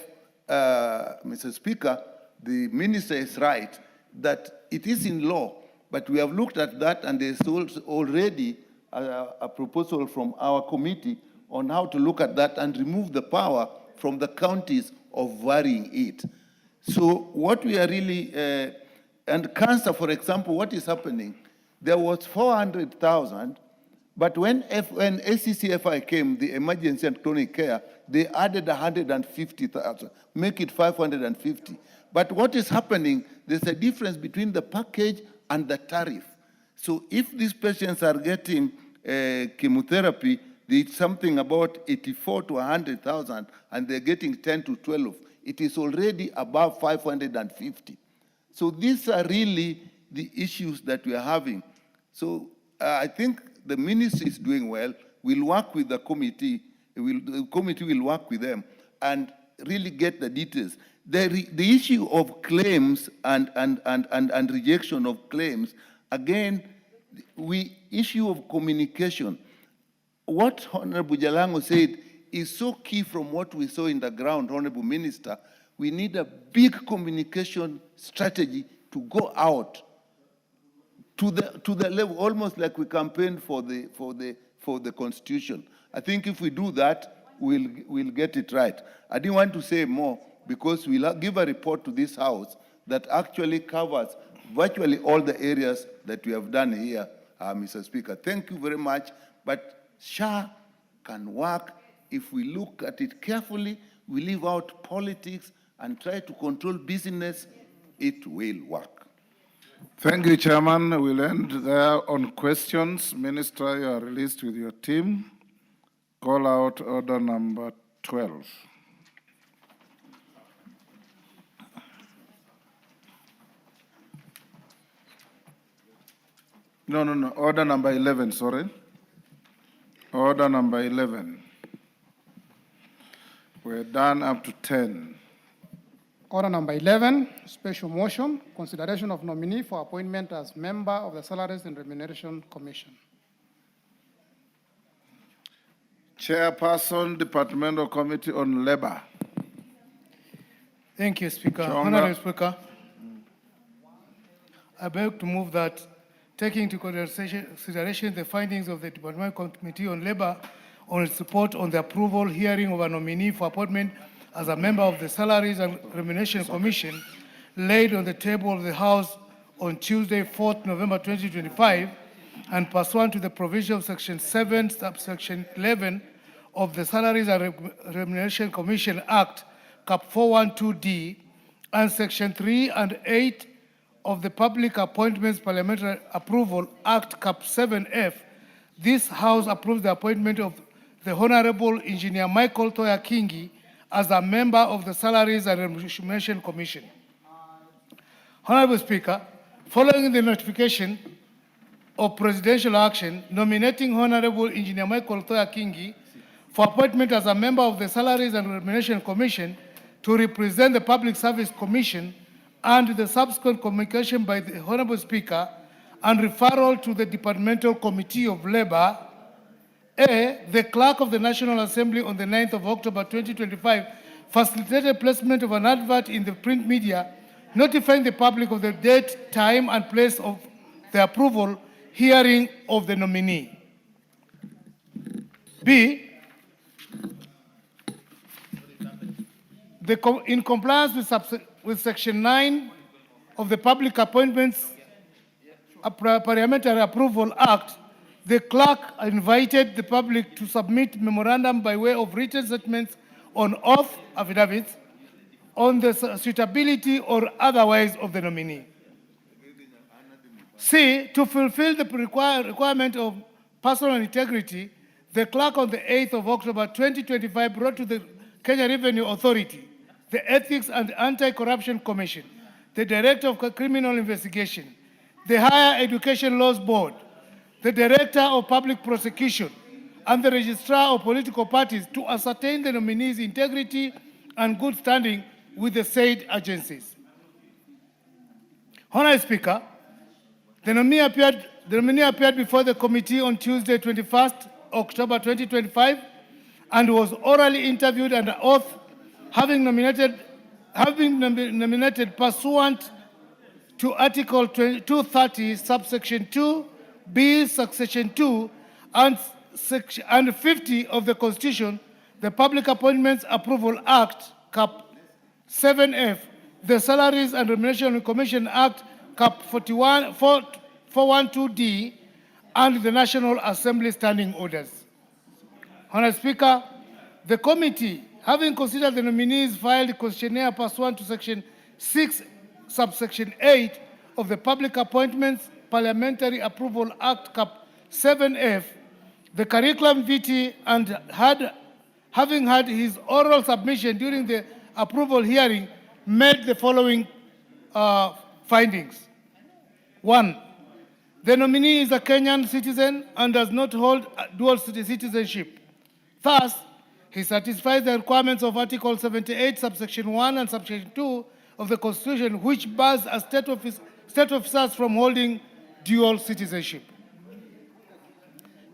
Mr. Speaker, the minister is right that it is in law, but we have looked at that and there's already a proposal from our committee on how to look at that and remove the power from the counties of varying it. So what we are really, and cancer, for example, what is happening? There was 400,000, but when ACCFI came, the emergency and chronic care, they added 150,000, make it 550. But what is happening, there's a difference between the package and the tariff. So if these patients are getting chemotherapy, It's something about 84 to 100,000, and they're getting 10 to 12. It is already above 550. So these are really the issues that we are having. So I think the ministry is doing well. We'll work with the committee. The committee will work with them and really get the details. The issue of claims and rejection of claims, again, issue of communication. What Honorable Jalango said is so key from what we saw in the ground, Honorable Minister. We need a big communication strategy to go out to the level, almost like we campaigned for the Constitution. I think if we do that, we'll get it right. I didn't want to say more because we'll give a report to this House that actually covers virtually all the areas that we have done here, Mr. Speaker. Thank you very much. But SHA can work if we look at it carefully, we leave out politics and try to control business, it will work. Thank you, Chairman. We'll end there on questions. Minister, you are released with your team. Call out order number 12. No. Order number 11, sorry. Order number 11. We're done up to 10. Order number 11, special motion, consideration of nominee for appointment as member of the Salaries and Remuneration Commission. Chairperson, Departmental Committee on Labor. Thank you, Speaker. Chonga. Honorable Speaker, I beg to move that, taking into consideration the findings of the Departmental Committee on Labor on its report on the approval hearing of a nominee for appointment as a member of the Salaries and Remuneration Commission laid on the table of the House on Tuesday, 4th November 2025, and pursuant to the provision of Section 7, subsection 11 of the Salaries and Remuneration Commission Act, Cap 412D, and Section 3 and 8 of the Public Appointments Parliamentary Approval Act, Cap 7F, this House approves the appointment of the Honorable Engineer Michael Toya Kingi as a member of the Salaries and Remuneration Commission. Honorable Speaker, following the notification of presidential action nominating Honorable Engineer Michael Toya Kingi for appointment as a member of the Salaries and Remuneration Commission to represent the Public Service Commission, and the subsequent communication by the Honorable Speaker and referral to the Departmental Committee of Labor, the Clerk of the National Assembly on the 9th of October 2025 facilitated placement of an advert in the print media notifying the public of the date, time, and place of the approval hearing of the nominee. B, in compliance with Section 9 of the Public Appointments Parliamentary Approval Act, the clerk invited the public to submit memorandum by way of written statements on oath affidavits on the suitability or otherwise of the nominee. C, to fulfill the requirement of personal integrity, the clerk on the 8th of October 2025 brought to the Kenya Revenue Authority, the Ethics and Anti-Corruption Commission, the Director of Criminal Investigation, the Higher Education Laws Board, the Director of Public Prosecution, and the Registrar of Political Parties to ascertain the nominee's integrity and good standing with the said agencies. Honorable Speaker, the nominee appeared before the committee on Tuesday, 21st October 2025, and was orally interviewed under oath, having nominated pursuant to Article 230, subsection 2, B, subsection 2, and 50 of the Constitution, the Public Appointments Approval Act, Cap 7F, the Salaries and Remuneration Commission Act, Cap 412D, and the National Assembly Standing Orders. Honorable Speaker, the committee, having considered the nominees filed questionnaire pursuant to Section 6, subsection 8 of the Public Appointments Parliamentary Approval Act, Cap 7F, the curriculum vitae and having had his oral submission during the approval hearing, made the following findings. 1. The nominee is a Kenyan citizen and does not hold dual citizenship. Thus, he satisfies the requirements of Article 78, subsection 1 and subsection 2 of the Constitution, which bars a state officers from holding dual citizenship.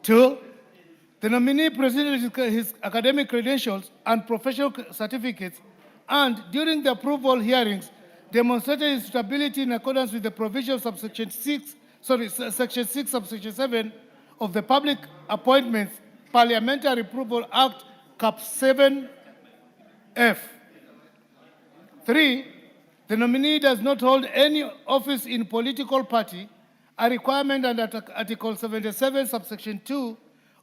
2. The nominee presented his academic credentials and professional certificates and, during the approval hearings, demonstrated his suitability in accordance with the provision of section 6, subsection 7 of the Public Appointments Parliamentary Approval Act, Cap 7F. 3. The nominee does not hold any office in political party, a requirement under Article 77, subsection 2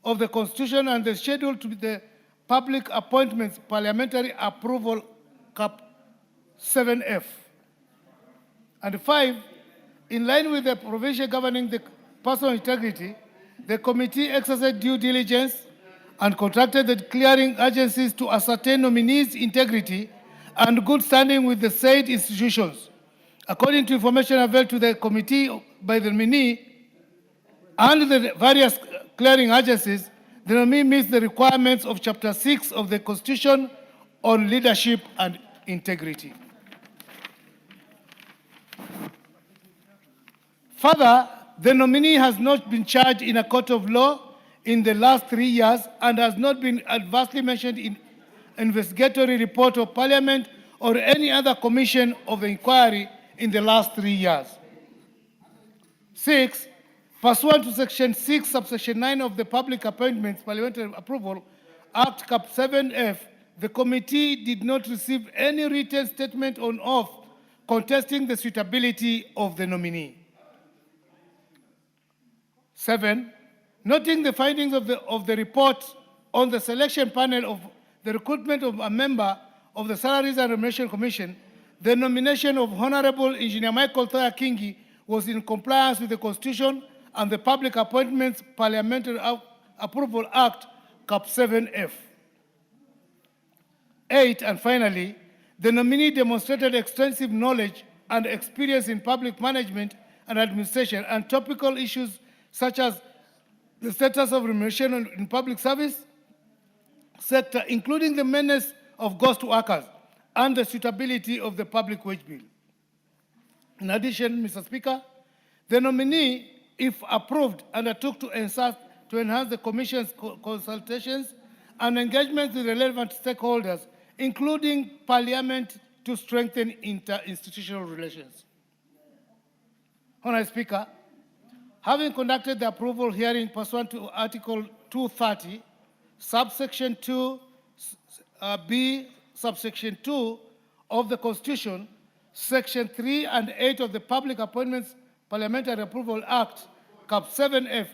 of the Constitution and the schedule to the Public Appointments Parliamentary Approval, Cap 7F. And 5, in line with the provision governing the personal integrity, the committee exercised due diligence and contracted the clearing agencies to ascertain nominees' integrity and good standing with the said institutions. According to information available to the committee by the nominee and the various clearing agencies, the nominee meets the requirements of Chapter 6 of the Constitution on leadership and integrity. Further, the nominee has not been charged in a court of law in the last 3 years and has not been adversely mentioned in investigatory report of Parliament or any other commission of the inquiry in the last 3 years. 6, pursuant to Section 6, subsection 9 of the Public Appointments Parliamentary Approval Act, Cap 7F, the committee did not receive any written statement on oath contesting the suitability of the nominee. 7, noting the findings of the report on the selection panel of the recruitment of a member of the Salaries and Remuneration Commission, the nomination of Honorable Engineer Michael Thoya Kingi was in compliance with the Constitution and the Public Appointments Parliamentary Approval Act, Cap 7F. 8, and finally, the nominee demonstrated extensive knowledge and experience in public management and administration and topical issues such as the status of remuneration in public service sector, including the menace of ghost workers and the suitability of the public wage bill. In addition, Mr. Speaker, the nominee, if approved, undertook to enhance the Commission's consultations and engagement with relevant stakeholders, including Parliament, to strengthen interinstitutional relations. Honourable Speaker, having conducted the approval hearing pursuant to Article 230, subsection 2B, subsection 2 of the Constitution, Section 3 and 8 of the Public Appointments Parliamentary Approval Act, Cap 7F,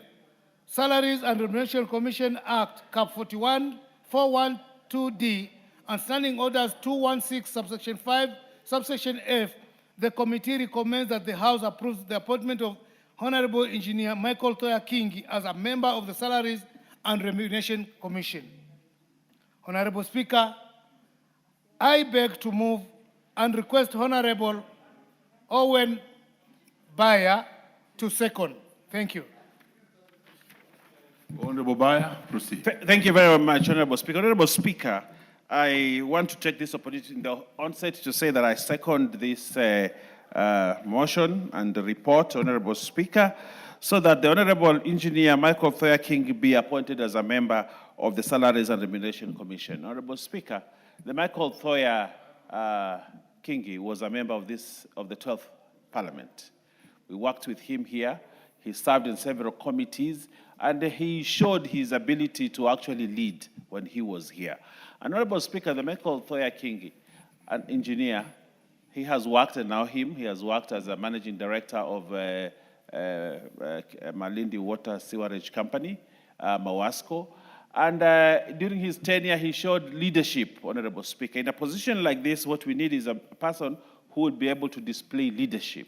Salaries and Remuneration Commission Act, Cap 412D, and Standing Orders 216, subsection 5, subsection F, the committee recommends that the House approves the appointment of Honorable Engineer Michael Thoya Kingi as a member of the Salaries and Remuneration Commission. Honorable Speaker, I beg to move and request Honorable Owen Bayer to second. Thank you. Honorable Bayer, proceed. Thank you very much, Honorable Speaker. Honorable Speaker, I want to take this opportunity in the onset to say that I second this motion and the report, Honorable Speaker, so that the Honorable Engineer Michael Thoya Kingi be appointed as a member of the Salaries and Remuneration Commission. Honorable Speaker, the Michael Thoya Kingi was a member of the 12th Parliament. We worked with him here. He served in several committees, and he showed his ability to actually lead when he was here. Honorable Speaker, the Michael Thoya Kingi, an engineer, he has worked, and now he has worked as a managing director of Malindi Water Sewerage Company, Mawasco. And during his tenure, he showed leadership, Honorable Speaker. In a position like this, what we need is a person who would be able to display leadership.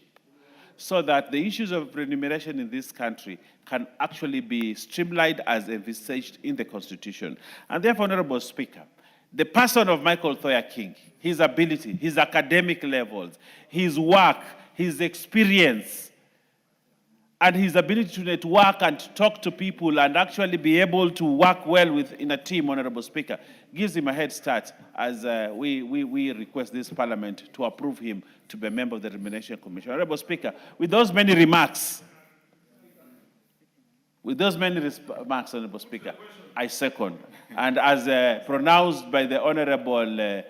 so that the issues of remuneration in this country can actually be streamlined as envisaged in the Constitution. And therefore, Honorable Speaker, the person of Michael Thoya King, his ability, his academic levels, his work, his experience, and his ability to network and to talk to people and actually be able to work well in a team, Honorable Speaker, gives him a head start as we request this Parliament to approve him to be a member of the Remuneration Commission. Honorable Speaker, with those many remarks, Honorable Speaker, I second. And as pronounced by the Honorable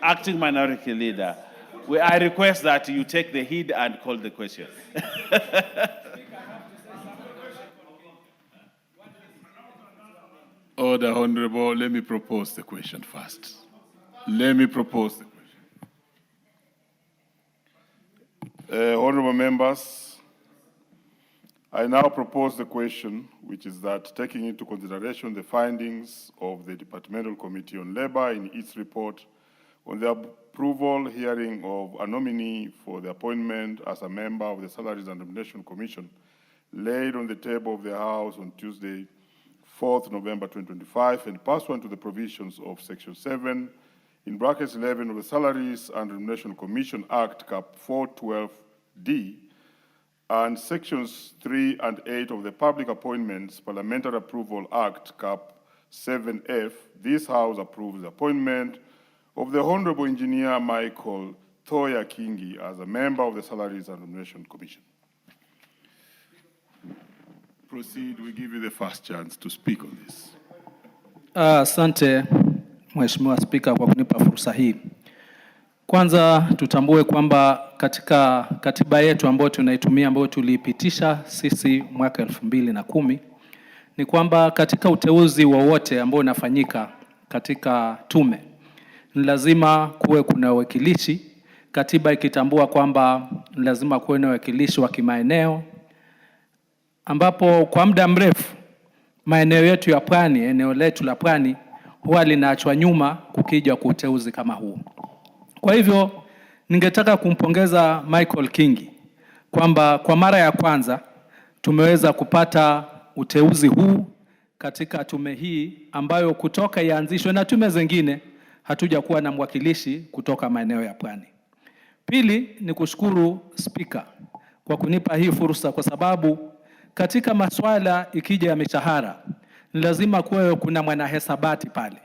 Acting Minority Leader, I request that you take the heed and call the question. Order, Honorable. Let me propose the question first. Let me propose the question. Honorable members, I now propose the question, which is that taking into consideration the findings of the Departmental Committee on Labor in its report on the approval hearing of a nominee for the appointment as a member of the Salaries and Remuneration Commission laid on the table of the House on Tuesday, 4th November 2025, and pursuant to the provisions of Section 7, in brackets 11 of the Salaries and Remuneration Commission Act, Cap 412D, and Sections 3 and 8 of the Public Appointments Parliamentary Approval Act, Cap 7F, this House approves the appointment of the Honorable Engineer Michael Thoya Kingi as a member of the Salaries and Remuneration Commission. Proceed, we give you the first chance to speak on this. Asante Mheshimiwa Spika kwa kunipa fursa hii. Kwanza tutambue kwamba katika katiba yetu ambayo tunaitumia ambayo tuliipitisha sisi mwaka 2010 ni kwamba katika uteuzi wowote ambao unafanyika katika tume ni lazima kuwe kuna wakilishi, katiba ikitambua kwamba ni lazima kuwe na wakilishi wa kimaeneo, ambapo kwa muda mrefu maeneo yetu ya pwani, eneo letu la pwani huwa linaachwa nyuma kukija kwa uteuzi kama huu. Kwa hivyo ningetaka kumpongeza Michael Kingi kwamba kwa mara ya kwanza tumeweza kupata uteuzi huu katika tume hii ambayo kutoka ianzishwe na tume zingine hatuja kuwa na mwakilishi kutoka maeneo ya pwani. Pili ni kushukuru Spika kwa kunipa hii fursa, kwa sababu katika masuala ikija ya mishahara ni lazima kuwe kuna mwanahesabati pale.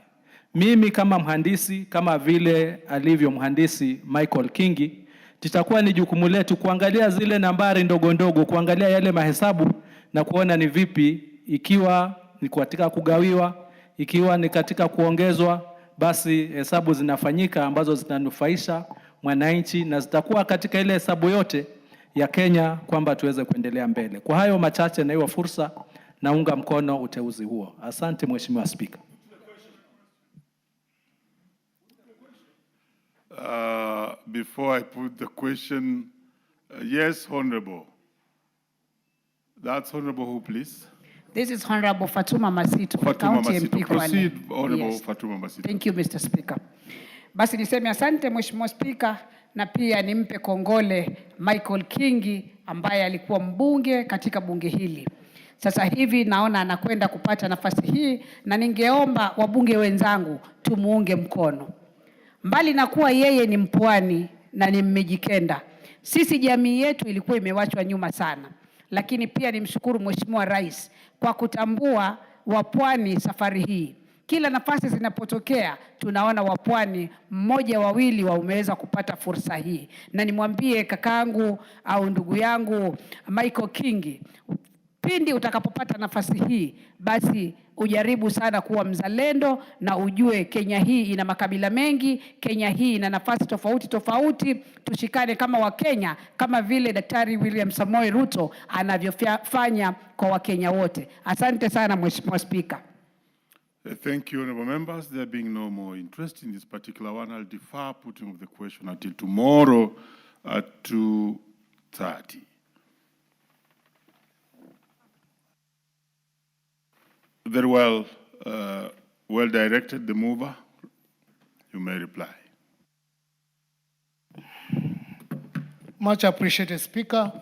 Mimi kama mhandisi, kama vile alivyo mhandisi Michael Kingi, titakuwa ni jukumu letu kuangalia zile nambari ndogo ndogo, kuangalia yale mahesabu na kuona ni vipi, ikiwa ni katika kugawiwa, ikiwa ni katika kuongezwa, basi hesabu zinafanyika ambazo zitanufaisha mwananchi na zitakuwa katika ile hesabu yote ya Kenya kwamba tuweze kuendelea mbele. Kwa hayo machache na hiyo fursa, naunga mkono uteuzi huo. Asante Mheshimiwa Spika. Before I put the question, yes, Honorable. That's Honorable who, please? This is Honorable Fatuma Masito, Fatuma County Masito. MP Proceed, Kwale. Honorable Yes. Fatuma Masito. Thank you, Mr. Speaker. Basi niseme asante Mheshimiwa Speaker, na pia nimpe kongole Michael Kingi ambaye alikuwa mbunge katika bunge hili. Sasa hivi naona anakwenda kupata nafasi hii, na ningeomba wabunge wenzangu tumuunge mkono. Mbali na kuwa yeye ni mpwani na ni Mmejikenda, sisi jamii yetu ilikuwa imewachwa nyuma sana. Lakini pia nimshukuru Mheshimiwa Rais kwa kutambua wapwani safari hii. Kila nafasi zinapotokea tunaona wapwani mmoja wawili wameweza kupata fursa hii. Na nimwambie kakaangu au ndugu yangu Michael Kingi, pindi utakapopata nafasi hii basi ujaribu sana kuwa mzalendo na ujue Kenya hii ina makabila mengi, Kenya hii ina nafasi tofauti tofauti. Tushikane kama Wakenya, kama vile Daktari William Samoei Ruto anavyofanya kwa Wakenya wote. Asante sana Mheshimiwa Speaker. Thank you, honorable members. There being no more interest in this particular one, I'll defer putting of the question until tomorrow at 2:30. Very well, well directed, the mover. You may reply. Much appreciated, Speaker.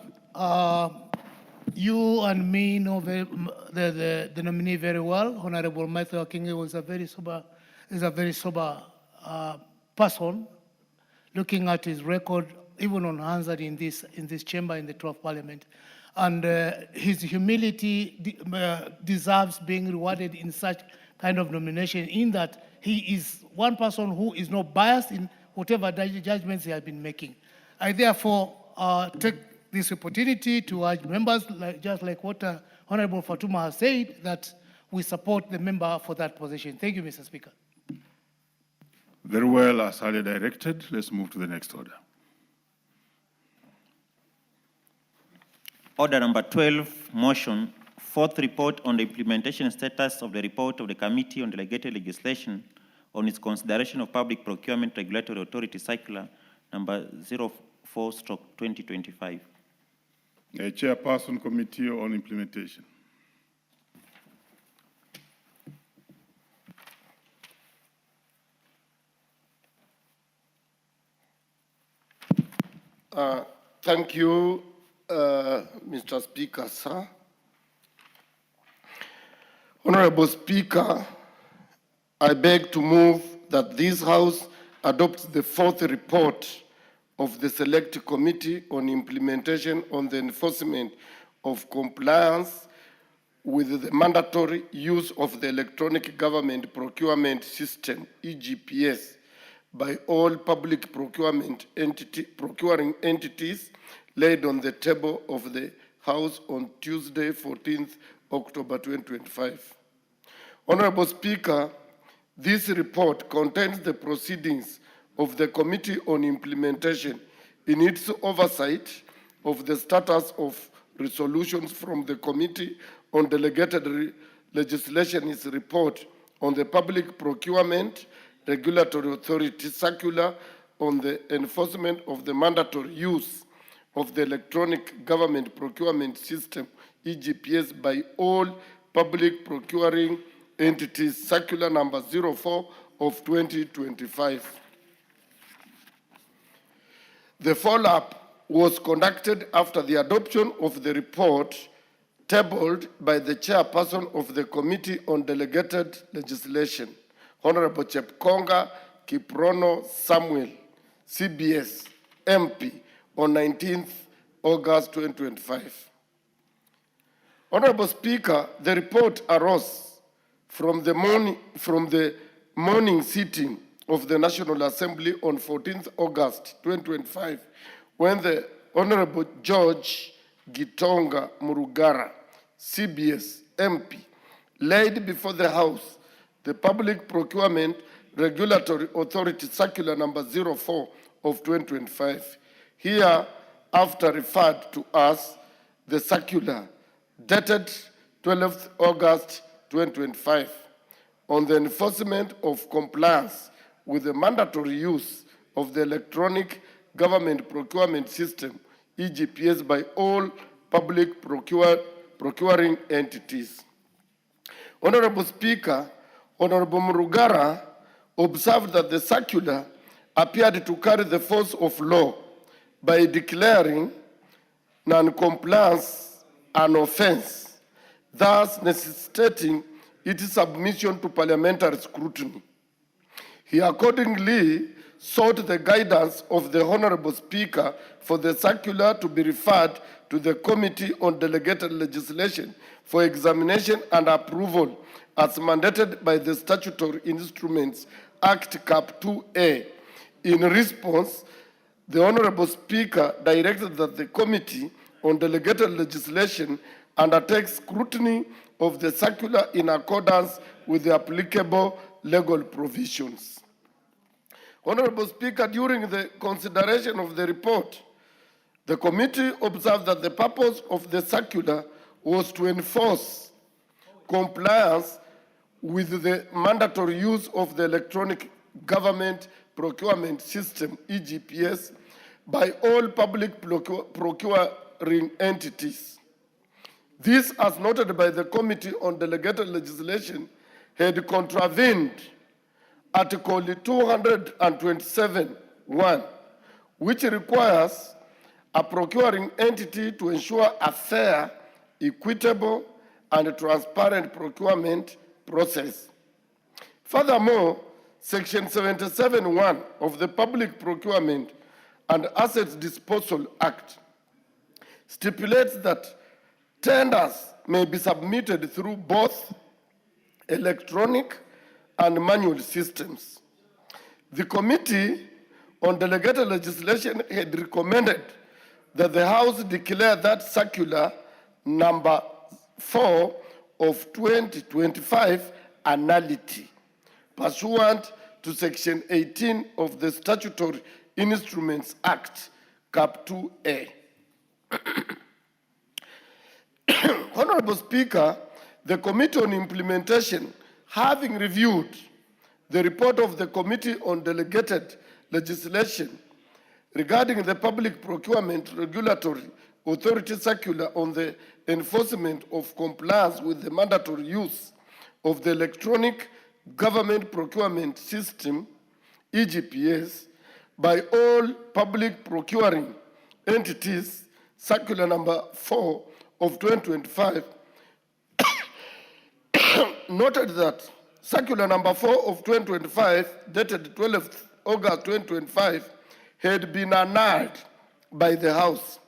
You and me know the nominee very well. Honorable Michael King was a very sober person. Looking at his record, even unanswered in this chamber in the 12th Parliament, and his humility deserves being rewarded in such kind of nomination. In that he is one person who is not biased in whatever judgments he has been making. I therefore take this opportunity to urge members, just like what Honorable Fatuma has said, that we support the member for that position. Thank you, Mr. Speaker. Very well, as earlier directed. Let's move to the next order. Order number 12, motion, fourth report on the implementation status of the report of the Committee on Delegated Legislation on its consideration of Public Procurement Regulatory Authority Circular number 04/2025. Chairperson, Committee on Implementation. Thank you, Mr. Speaker, sir. Honorable Speaker, I beg to move that this House adopts the fourth report of the Select Committee on Implementation on the Enforcement of Compliance with the Mandatory Use of the Electronic Government Procurement System, EGPS, by all public procuring entities laid on the table of the House on Tuesday, 14th October 2025. Honorable Speaker, this report contains the proceedings of the Committee on Implementation in its oversight of the status of resolutions from the Committee on Delegated Legislation's report on the Public Procurement Regulatory Authority Circular on the enforcement of the mandatory use of the Electronic Government Procurement System, EGPS, by all public procuring entities, Circular number 04 of 2025. The follow-up was conducted after the adoption of the report tabled by the chairperson of the Committee on Delegated Legislation, Honorable Chepkonga Kiprono Samuel, CBS, MP, on 19th August 2025. Honorable Speaker, the report arose from the morning sitting of the National Assembly on 14th August 2025, when the Honorable George Gitonga Murugara, CBS, MP, laid before the House the Public Procurement Regulatory Authority Circular number 04 of 2025. Here, after referred to as the circular dated 12th August 2025 on the enforcement of compliance with the mandatory use of the Electronic Government Procurement System, EGPS, by all public procuring entities. Honorable Speaker, Honorable Murugara observed that the circular appeared to carry the force of law by declaring non-compliance an offense, thus necessitating its submission to parliamentary scrutiny. He accordingly sought the guidance of the Honorable Speaker for the circular to be referred to the Committee on Delegated Legislation for examination and approval as mandated by the statutory instruments Act Cap 2A. In response, the Honorable Speaker directed that the Committee on Delegated Legislation undertake scrutiny of the circular in accordance with the applicable legal provisions. Honorable Speaker, during the consideration of the report, the committee observed that the purpose of the circular was to enforce compliance with the mandatory use of the Electronic Government Procurement System, EGPS, by all public procuring entities. This, as noted by the Committee on Delegated Legislation, had contravened Article 227(1), which requires a procuring entity to ensure a fair, equitable, and transparent procurement process. Furthermore, Section 77(1) of the Public Procurement and Assets Disposal Act stipulates that tenders may be submitted through both electronic and manual systems. The Committee on Delegated Legislation had recommended that the House declare that Circular number 4 of 2025 a nullity, pursuant to Section 18 of the Statutory Instruments Act, Cap 2A. Honorable Speaker, the Committee on Implementation, having reviewed the report of the Committee on Delegated Legislation regarding the Public Procurement Regulatory Authority Circular on the enforcement of compliance with the mandatory use of the Electronic Government Procurement System, EGPS, by all public procuring entities, Circular number 4 of 2025, noted that Circular number 4 of 2025, dated 12th August 2025, had been annulled by the House.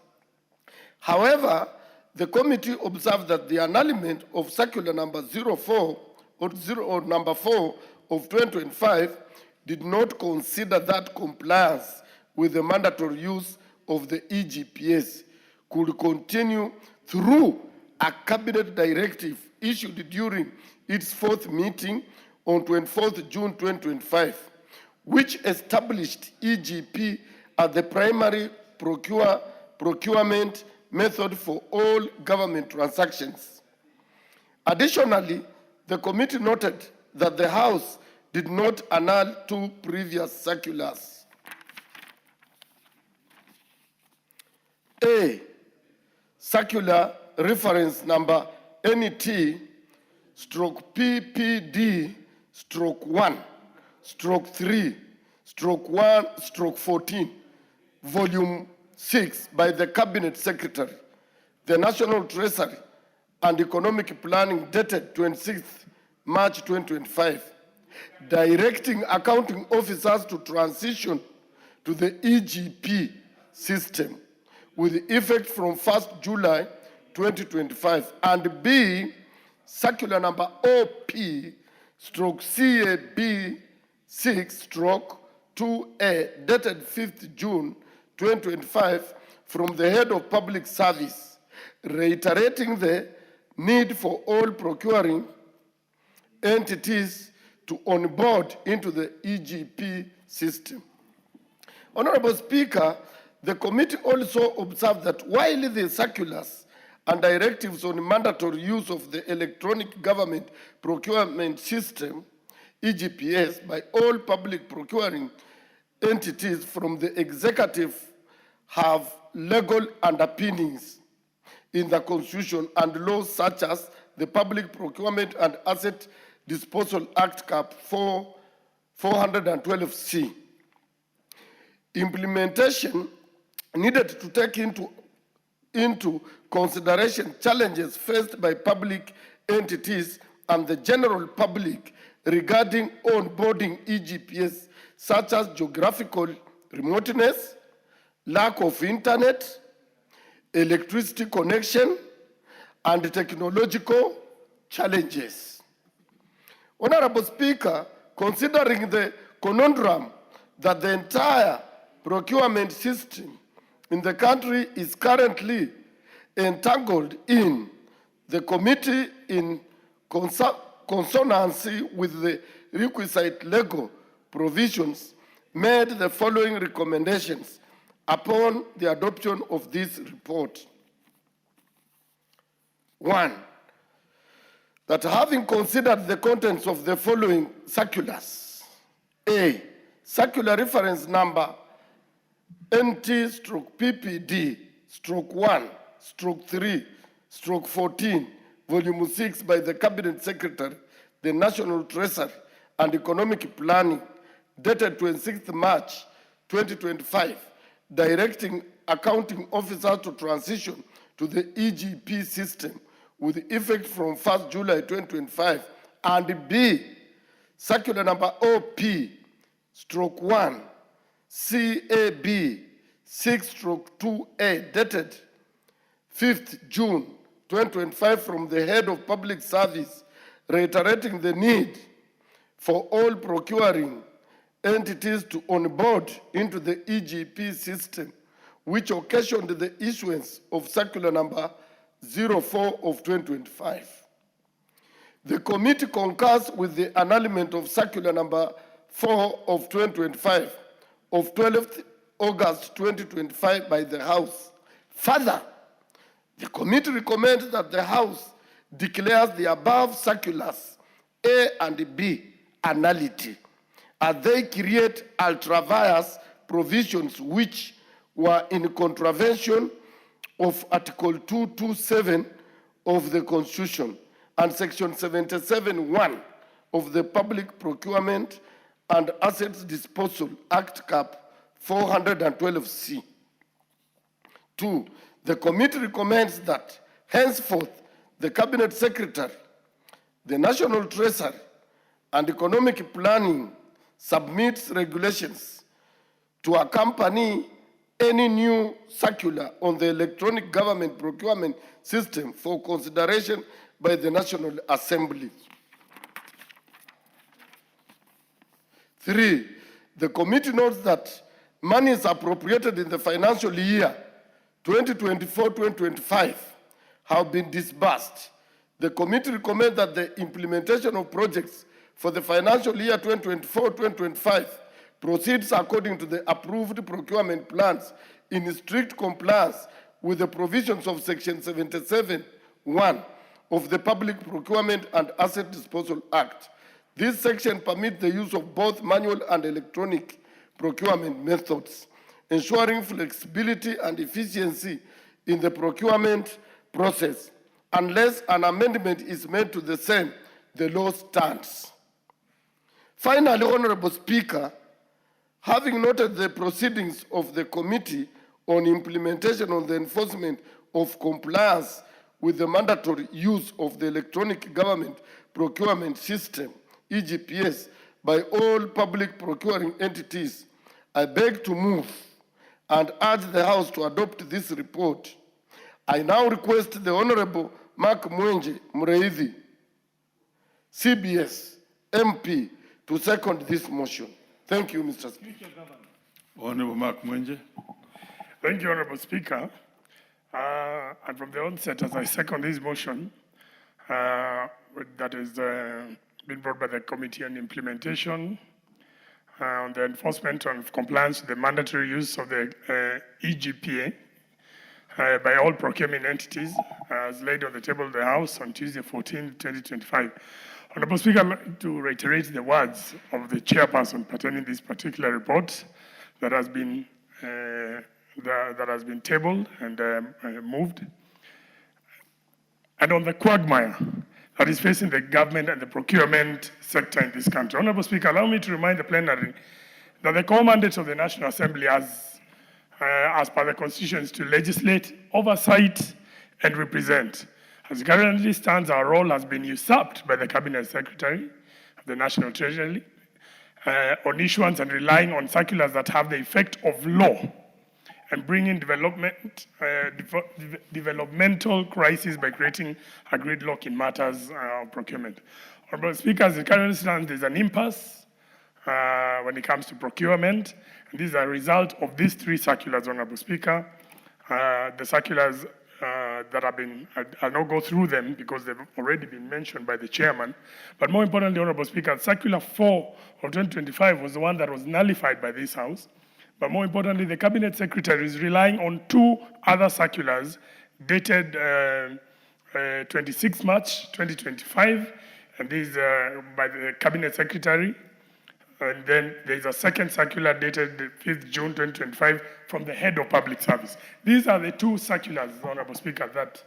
However, the committee observed that the annulment of Circular number 04 or number 4 of 2025 did not consider that compliance with the mandatory use of the EGPS could continue through a cabinet directive issued during its fourth meeting on 24th June 2025, which established EGP as the primary procurement method for all government transactions. Additionally, the committee noted that the House did not annul two previous circulars. A, circular reference number NET/PPD/1/3/1/14, Volume 6 by the Cabinet Secretary, the National Treasury and Economic Planning dated 26th March 2025, directing accounting officers to transition to the EGP system with effect from 1st July 2025, and B, Circular number OP/CAB6/2A dated 5th June 2025 from the Head of Public Service, reiterating the need for all procuring entities to onboard into the EGP system. Honorable Speaker, the committee also observed that while the circulars and directives on mandatory use of the Electronic Government Procurement System, EGPS, by all public procuring entities from the executive have legal underpinnings in the Constitution and laws such as the Public Procurement and Asset Disposal Act, Cap 412C. Implementation needed to take into consideration challenges faced by public entities and the general public regarding onboarding EGPS, such as geographical remoteness, lack of internet, electricity connection, and technological challenges. Honorable Speaker, considering the conundrum that the entire procurement system in the country is currently entangled in, the committee, in consonancy with the requisite legal provisions, made the following recommendations upon the adoption of this report. 1, that having considered the contents of the following circulars, A, circular reference number NT/PPD/1/3/14, Volume 6 by the Cabinet Secretary, the National Treasury and Economic Planning, dated 26th March 2025, directing accounting officers to transition to the EGP system with effect from 1st July 2025, and B, circular number OP/1 CAB 6/2A dated 5th June 2025 from the head of public service, reiterating the need for all procuring entities to onboard into the EGP system, which occasioned the issuance of circular number 04 of 2025. The committee concurs with the annulment of circular number 4 of 2025 of 12th August 2025 by the House. Further, the committee recommends that the House declares the above circulars A and B nullity, as they create ultra-vires provisions which were in contravention of Article 227 of the Constitution and Section 77(1) of the Public Procurement and Assets Disposal Act Cap 412C. 2. The committee recommends that henceforth the Cabinet Secretary, the National Treasury, and Economic Planning submits regulations to accompany any new circular on the electronic government procurement system for consideration by the National Assembly. 3. The committee notes that monies appropriated in the financial year 2024-2025 have been disbursed. The committee recommends that the implementation of projects for the financial year 2024-2025 proceeds according to the approved procurement plans in strict compliance with the provisions of Section 77(1) of the Public Procurement and Asset Disposal Act. This section permits the use of both manual and electronic procurement methods, ensuring flexibility and efficiency in the procurement process. Unless an amendment is made to the same, the law stands. Finally, Honorable Speaker, having noted the proceedings of the Committee on Implementation on the Enforcement of Compliance with the Mandatory Use of the Electronic Government Procurement System, EGPS, by all public procuring entities, I beg to move and urge the House to adopt this report. I now request the Honorable Mark Mwenje Mureithi, CBS, MP, to second this motion. Thank you, Mr. Speaker. Honorable Mark Mwenje. Thank you, Honorable Speaker. And from the onset, as I second this motion, that is been brought by the Committee on Implementation on the enforcement of compliance with the mandatory use of the EGPA by all procurement entities, as laid on the table of the House on Tuesday, 14, 2025. Honorable Speaker, I'd like to reiterate the words of the chairperson pertaining this particular report that has been tabled and moved. And on the quagmire that is facing the government and the procurement sector in this country. Honorable Speaker, allow me to remind the plenary that the core mandate of the National Assembly as per the Constitution is to legislate, oversight, and represent. As it currently stands, our role has been usurped by the Cabinet Secretary of the National Treasury on issuance and relying on circulars that have the effect of law and bringing developmental crises by creating a gridlock in matters of procurement. Honorable Speaker, as it currently stands, there's an impasse when it comes to procurement, and this is a result of these three circulars, Honorable Speaker. The circulars that have been, I'll not go through them because they've already been mentioned by the chairman. But more importantly, Honorable Speaker, Circular 4 of 2025 was the one that was nullified by this House. But more importantly, the Cabinet Secretary is relying on two other circulars dated 26 March 2025, and these by the Cabinet Secretary. And then there's a second circular dated 5th June 2025 from the head of public service. These are the two circulars, Honorable Speaker, that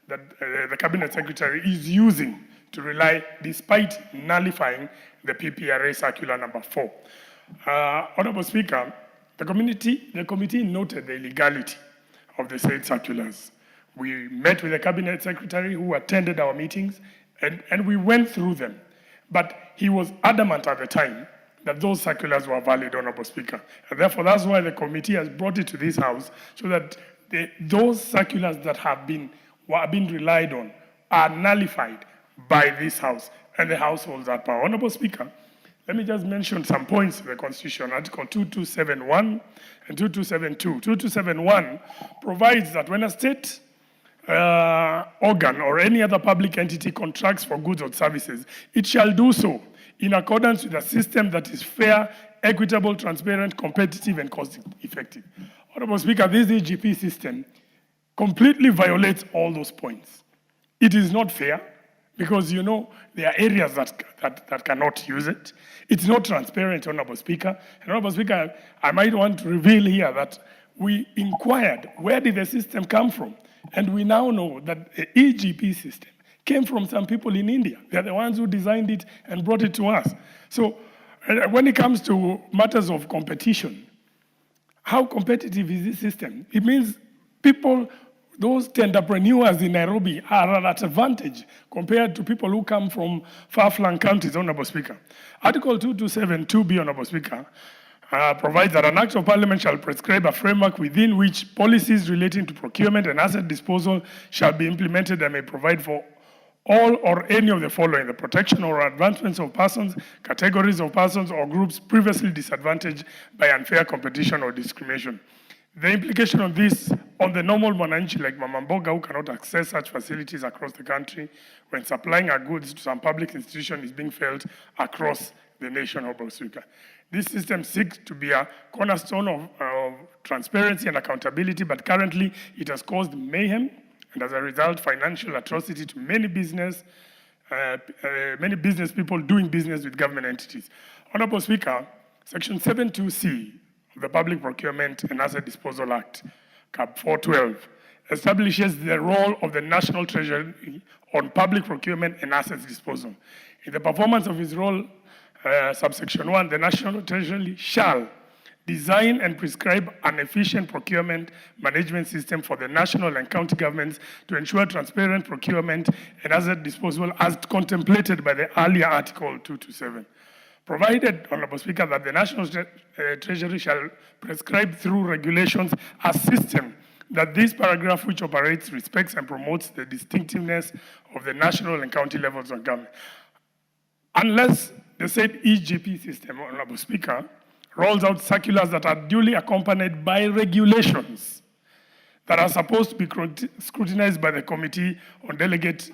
the Cabinet Secretary is using to rely, despite nullifying the PPRA circular number 4. Honorable Speaker, the committee noted the illegality of the said circulars. We met with the cabinet secretary who attended our meetings, and we went through them. But he was adamant at the time that those circulars were valid, Honorable Speaker. And therefore, that's why the committee has brought it to this House, so that those circulars that have been relied on are nullified by this House, and the House holds that power. Honorable Speaker, let me just mention some points of the Constitution. Article 2271 and 2272. 2271 provides that when a state organ or any other public entity contracts for goods or services, it shall do so in accordance with a system that is fair, equitable, transparent, competitive, and cost-effective. Honorable Speaker, this EGP system completely violates all those points. It is not fair because, you know, there are areas that cannot use it. It's not transparent, Honorable Speaker. And Honorable Speaker, I might want to reveal here that we inquired, where did the system come from? And we now know that the EGP system came from some people in India. They're the ones who designed it and brought it to us. So when it comes to matters of competition, how competitive is this system? It means people, those tenderpreneurs in Nairobi are at advantage compared to people who come from far-flung countries, Honorable Speaker. Article 2272B, Honorable Speaker, provides that an act of parliament shall prescribe a framework within which policies relating to procurement and asset disposal shall be implemented and may provide for all or any of the following: the protection or advancements of persons, categories of persons or groups previously disadvantaged by unfair competition or discrimination. The implication of this on the normal mwananchi like Mama Mboga who cannot access such facilities across the country when supplying our goods to some public institution is being felt across the nation, Honorable Speaker. This system seeks to be a cornerstone of transparency and accountability, but currently it has caused mayhem and as a result financial atrocity to many business people doing business with government entities. Honorable Speaker, Section 72C of the Public Procurement and Asset Disposal Act, Cap 412, establishes the role of the National Treasury on public procurement and assets disposal. In the performance of its role, subsection 1, the National Treasury shall design and prescribe an efficient procurement management system for the national and county governments to ensure transparent procurement and asset disposal as contemplated by the earlier Article 227. Provided, Honorable Speaker, that the National Treasury shall prescribe through regulations a system that this paragraph which operates, respects and promotes the distinctiveness of the national and county levels of government. Unless the said EGP system, Honorable Speaker, rolls out circulars that are duly accompanied by regulations that are supposed to be scrutinized by the Committee on Delegated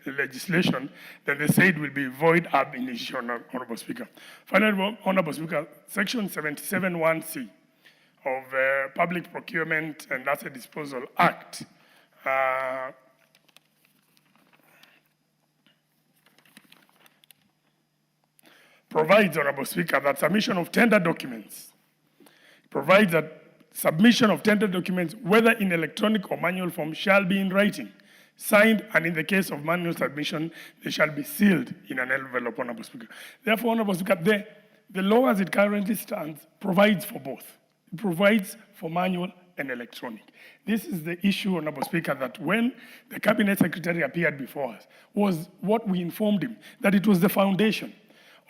Legislation, then the said will be void ab initio, Honorable Speaker. Finally, Honorable Speaker, Section 77(1)(c) of Public Procurement and Asset Disposal Act provides, Honorable Speaker, that submission of tender documents, provides that submission of tender documents, whether in electronic or manual form, shall be in writing, signed, and in the case of manual submission, they shall be sealed in an envelope, Honorable Speaker. Therefore, Honorable Speaker, the law as it currently stands provides for both. It provides for manual and electronic. This is the issue, Honorable Speaker, that when the Cabinet Secretary appeared before us, was what we informed him, that it was the foundation.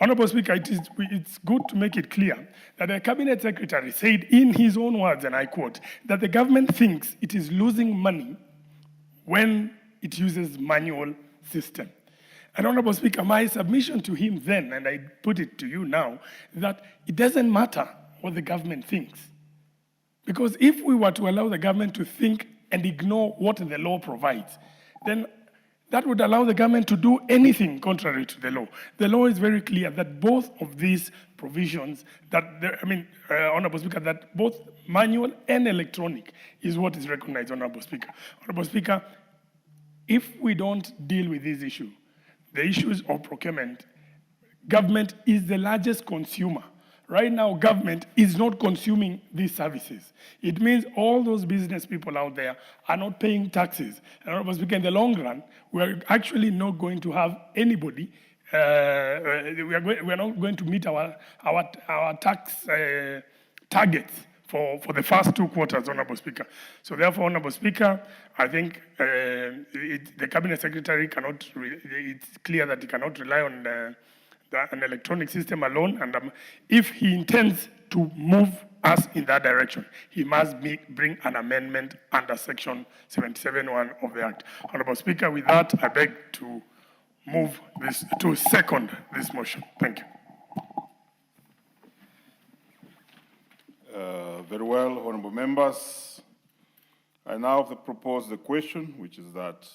Honorable Speaker, it's good to make it clear that the Cabinet Secretary said in his own words, and I quote, that the government thinks it is losing money when it uses manual system. And Honorable Speaker, my submission to him then, and I put it to you now, that it doesn't matter what the government thinks. Because if we were to allow the government to think and ignore what the law provides, then that would allow the government to do anything contrary to the law. The law is very clear that both of these provisions, Honorable Speaker, that both manual and electronic is what is recognized, Honorable Speaker. Honorable Speaker, if we don't deal with this issue, the issues of procurement, government is the largest consumer. Right now, government is not consuming these services. It means all those business people out there are not paying taxes. And Honorable Speaker, in the long run, we're actually not going to have anybody, we're not going to meet our tax targets for the first 2 quarters, Honorable Speaker. So therefore, Honorable Speaker, I think the Cabinet Secretary cannot, it's clear that he cannot rely on an electronic system alone. And if he intends to move us in that direction, he must bring an amendment under Section 77(1) of the Act. Honorable Speaker, with that, I beg to move this, to second this motion. Thank you. Very well, honorable members. I now propose the question, which is that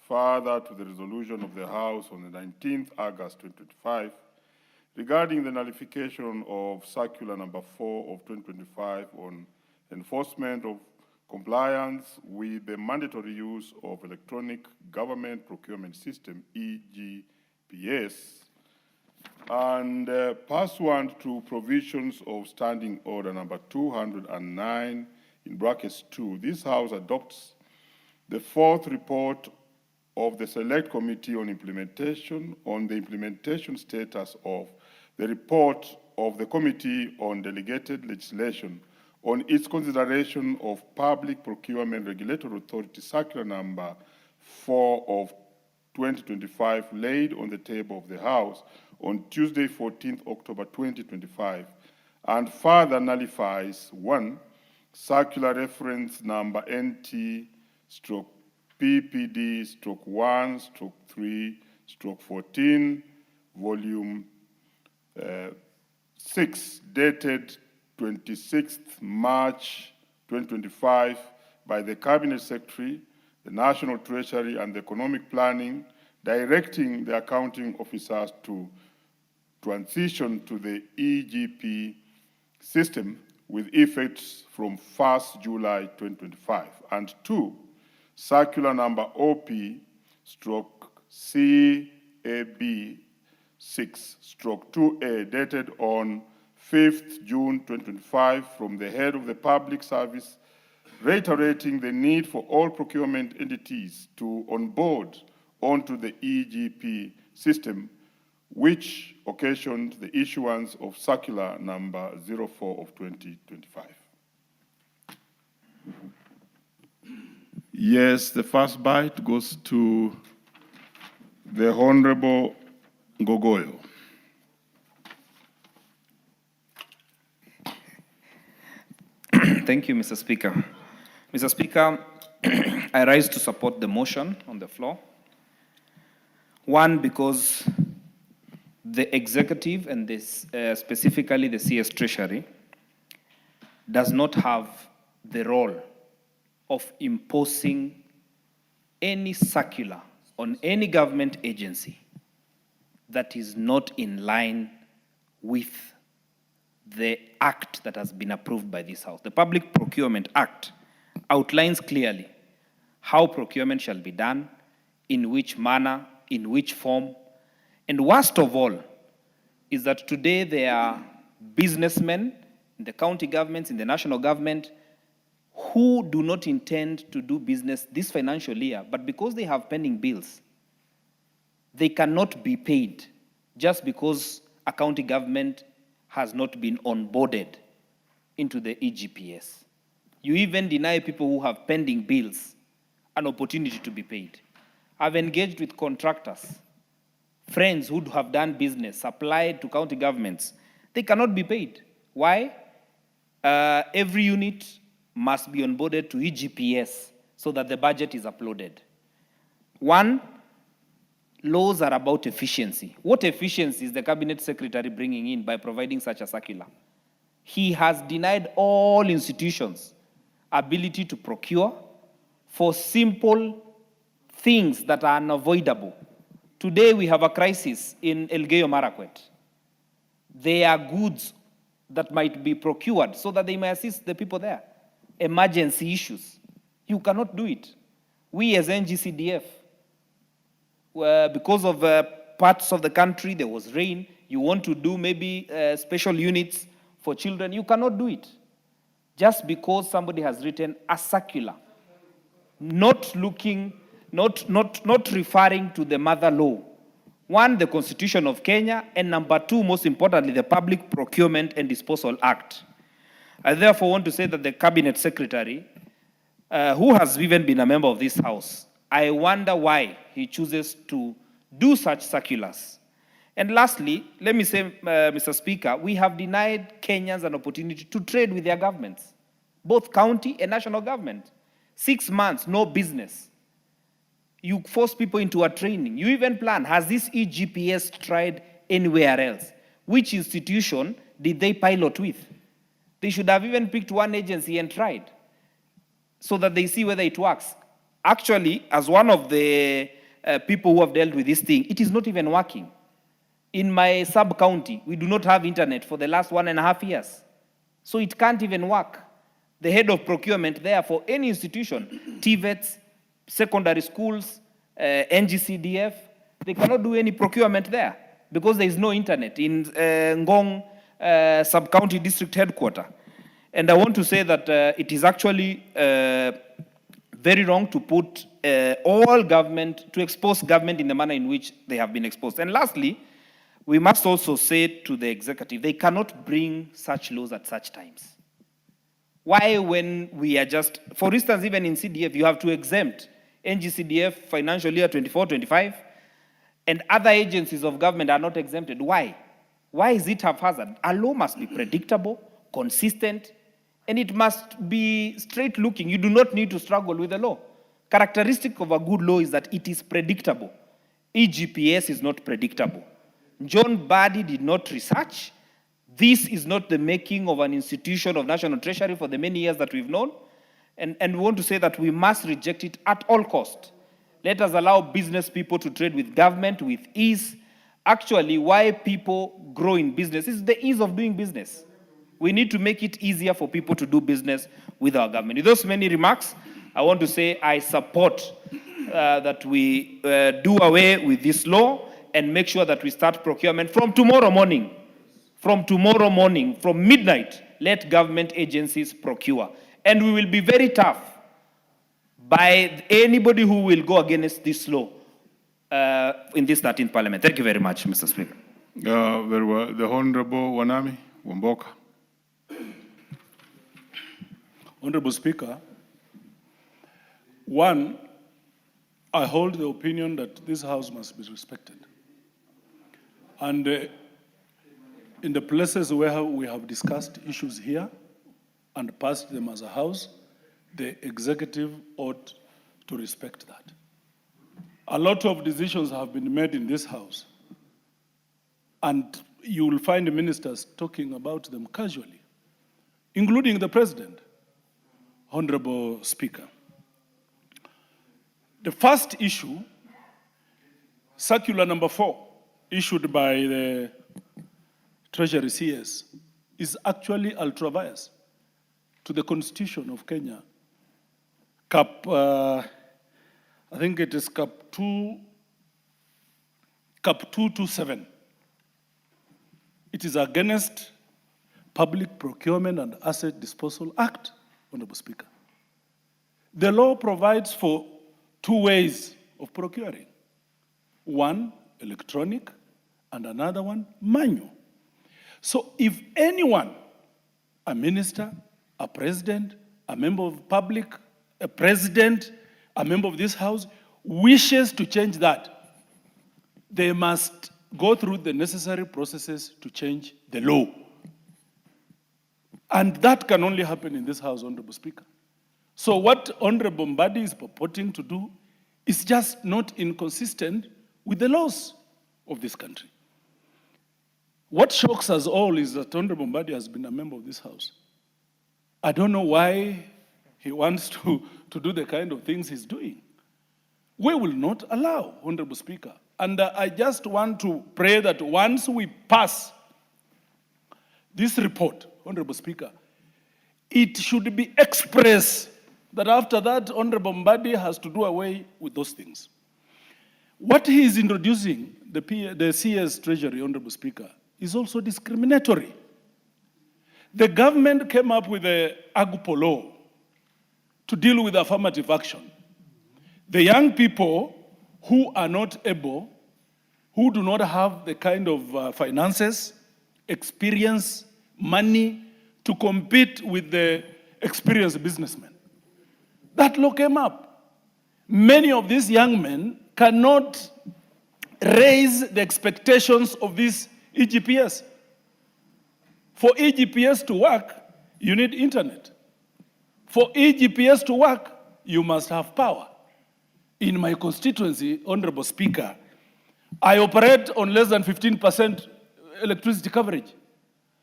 further to the resolution of the House on the 19th August 2025 regarding the nullification of Circular number 4 of 2025 on enforcement of compliance with the mandatory use of electronic government procurement system, EGPS, and pursuant to provisions of Standing Order number 209 in brackets 2, this House adopts the 4th report of the Select Committee on Implementation on the implementation status of the report of the Committee on Delegated Legislation on its consideration of Public Procurement Regulatory Authority Circular number 4 of 2025 laid on the table of the House on Tuesday, 14th October 2025, and further nullifies 1. Circular reference number NT/PPD/1/3/14, volume 6, dated 26th March 2025 by the Cabinet Secretary, the National Treasury, and the Economic Planning, directing the accounting officers to transition to the EGP system with effects from 1st July 2025. And 2, Circular number OP/CAB6/2A, dated on 5th June 2025 from the head of the Public Service, reiterating the need for all procurement entities to onboard onto the EGP system, which occasioned the issuance of Circular number 04 of 2025. Yes, the first bite goes to the Honorable Ngogoyo. Thank you, Mr. Speaker. Mr. Speaker, I rise to support the motion on the floor. One, because the executive and this, specifically the CS Treasury does not have the role of imposing any circular on any government agency that is not in line with the act that has been approved by this House. The Public Procurement Act outlines clearly how procurement shall be done, in which manner, in which form. And worst of all is that today there are businessmen in the county governments, in the national government, who do not intend to do business this financial year, but because they have pending bills, they cannot be paid just because a county government has not been onboarded into the EGPS. You even deny people who have pending bills an opportunity to be paid. I've engaged with contractors, friends who have done business, supplied to county governments. They cannot be paid. Why? Every unit must be onboarded to EGPS so that the budget is uploaded. One, laws are about efficiency. What efficiency is the Cabinet Secretary bringing in by providing such a circular? He has denied all institutions ability to procure for simple things that are unavoidable. Today we have a crisis in Elgeyo Marakwet. There are goods that might be procured so that they may assist the people there. Emergency issues. You cannot do it. We as NGCDF, because of parts of the country, there was rain, you want to do maybe special units for children, you cannot do it. Just because somebody has written a circular, not referring to the mother law. One, the Constitution of Kenya, and number two, most importantly, the Public Procurement and Disposal Act. I therefore want to say that the cabinet secretary, who has even been a member of this house, I wonder why he chooses to do such circulars. And lastly, let me say, Mr. Speaker, we have denied Kenyans an opportunity to trade with their governments, both county and national government. 6 months, no business. You force people into a training. You even plan, has this eGPS tried anywhere else? Which institution did they pilot with? They should have even picked one agency and tried so that they see whether it works. Actually, as one of the people who have dealt with this thing, it is not even working. In my sub-county, we do not have internet for the last 1.5 years. So it can't even work. The head of procurement there for any institution, TVETs, secondary schools, NGCDF, they cannot do any procurement there because there is no internet in Ngong sub-county district headquarters. And I want to say that it is actually very wrong to put all government, to expose government in the manner in which they have been exposed. And lastly, we must also say to the executive, they cannot bring such laws at such times. Why when we are just, for instance, even in CDF, you have to exempt NGCDF financial year 24-25, and other agencies of government are not exempted. Why? Why is it haphazard? A law must be predictable, consistent, and it must be straight looking. You do not need to struggle with the law. Characteristic of a good law is that it is predictable. eGPS is not predictable. John Badi did not research. This is not the making of an institution of national treasury for the many years that we've known. And we want to say that we must reject it at all costs. Let us allow business people to trade with government with ease. Actually, why people grow in business is the ease of doing business. We need to make it easier for people to do business with our government. With those many remarks, I want to say I support that we do away with this law and make sure that we start procurement from tomorrow morning. From tomorrow morning, from midnight, let government agencies procure. And we will be very tough by anybody who will go against this law in this 13th Parliament. Thank you very much, Mr. Speaker. Very well. The Honorable Wanami Wamboka. Honorable Speaker, one, I hold the opinion that this House must be respected. And in the places where we have discussed issues here and passed them as a House, the executive ought to respect that. A lot of decisions have been made in this House, and you will find ministers talking about them casually, including the President. Honorable Speaker, the first issue, circular number 4, issued by the Treasury CS, is actually ultra-vires to the Constitution of Kenya. I think it is Cap 227. It is against Public Procurement and Asset Disposal Act, Honorable Speaker. The law provides for 2 ways of procuring. One, electronic, and another one, manual. So if anyone, a minister, a president, a member of public, a president, a member of this House, wishes to change that, they must go through the necessary processes to change the law. And that can only happen in this House, Honorable Speaker. So what Honorable Mbadi is purporting to do is just not inconsistent with the laws of this country. What shocks us all is that Honorable Mbadi has been a member of this House. I don't know why he wants to do the kind of things he's doing. We will not allow, Honorable Speaker. And I just want to pray that once we pass this report, Honorable Speaker, it should be expressed that after that, Honorable Mbadi has to do away with those things. What he is introducing, the CS Treasury, Honorable Speaker, is also discriminatory. The government came up with the Agupo law to deal with affirmative action. The young people who are not able, who do not have the kind of finances, experience, money to compete with the experienced businessmen. That law came up. Many of these young men cannot raise the expectations of this EGPS. For EGPS to work, you need internet. For EGPS to work, you must have power. In my constituency, Honorable Speaker, I operate on less than 15% electricity coverage.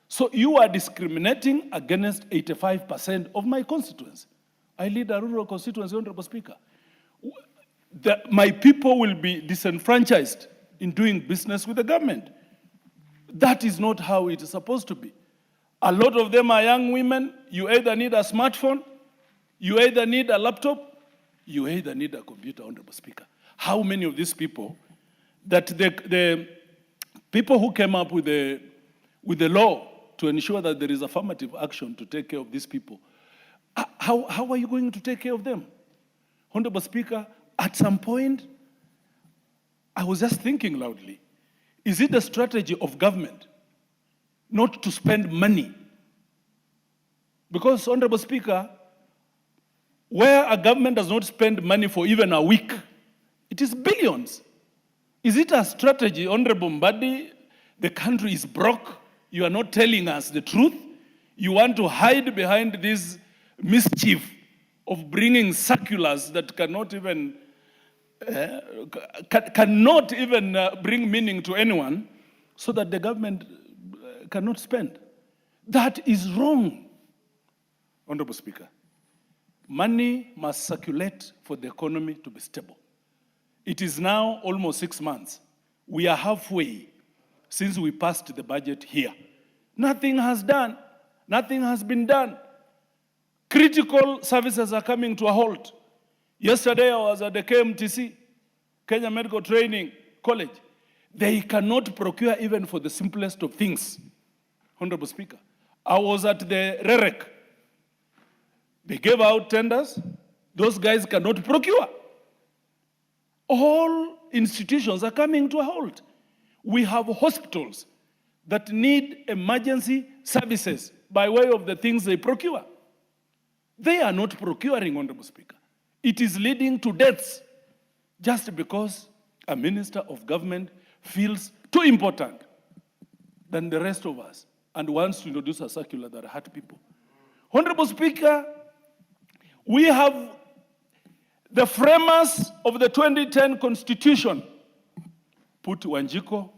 So you are discriminating against 85% of my constituency. I lead a rural constituency, Honorable Speaker. My people will be disenfranchised in doing business with the government. That is not how it is supposed to be. A lot of them are young women. You either need a smartphone, you either need a laptop, you either need a computer, Honorable Speaker. How many of these people, that the people who came up with the law to ensure that there is affirmative action to take care of these people, how are you going to take care of them? Honorable Speaker, at some point, I was just thinking loudly, is it a strategy of government not to spend money? Because, Honorable Speaker, where a government does not spend money for even a week, it is billions. Is it a strategy, Honorable Mbadi? The country is broke. You are not telling us the truth. You want to hide behind this mischief of bringing circulars that cannot even bring meaning to anyone, so that the government cannot spend. That is wrong, Honorable Speaker. Money must circulate for the economy to be stable. It is now almost 6 months. We are halfway since we passed the budget here. Nothing has been done. Critical services are coming to a halt. Yesterday I was at the KMTC, Kenya Medical Training College. They cannot procure even for the simplest of things, Honorable Speaker. I was at the REREC. They gave out tenders. Those guys cannot procure. All institutions are coming to a halt. We have hospitals that need emergency services by way of the things they procure. They are not procuring, Honorable Speaker. It is leading to deaths just because a minister of government feels too important than the rest of us and wants to introduce a circular that hurt people. Honorable Speaker, we have the framers of the 2010 Constitution put Wanjiko,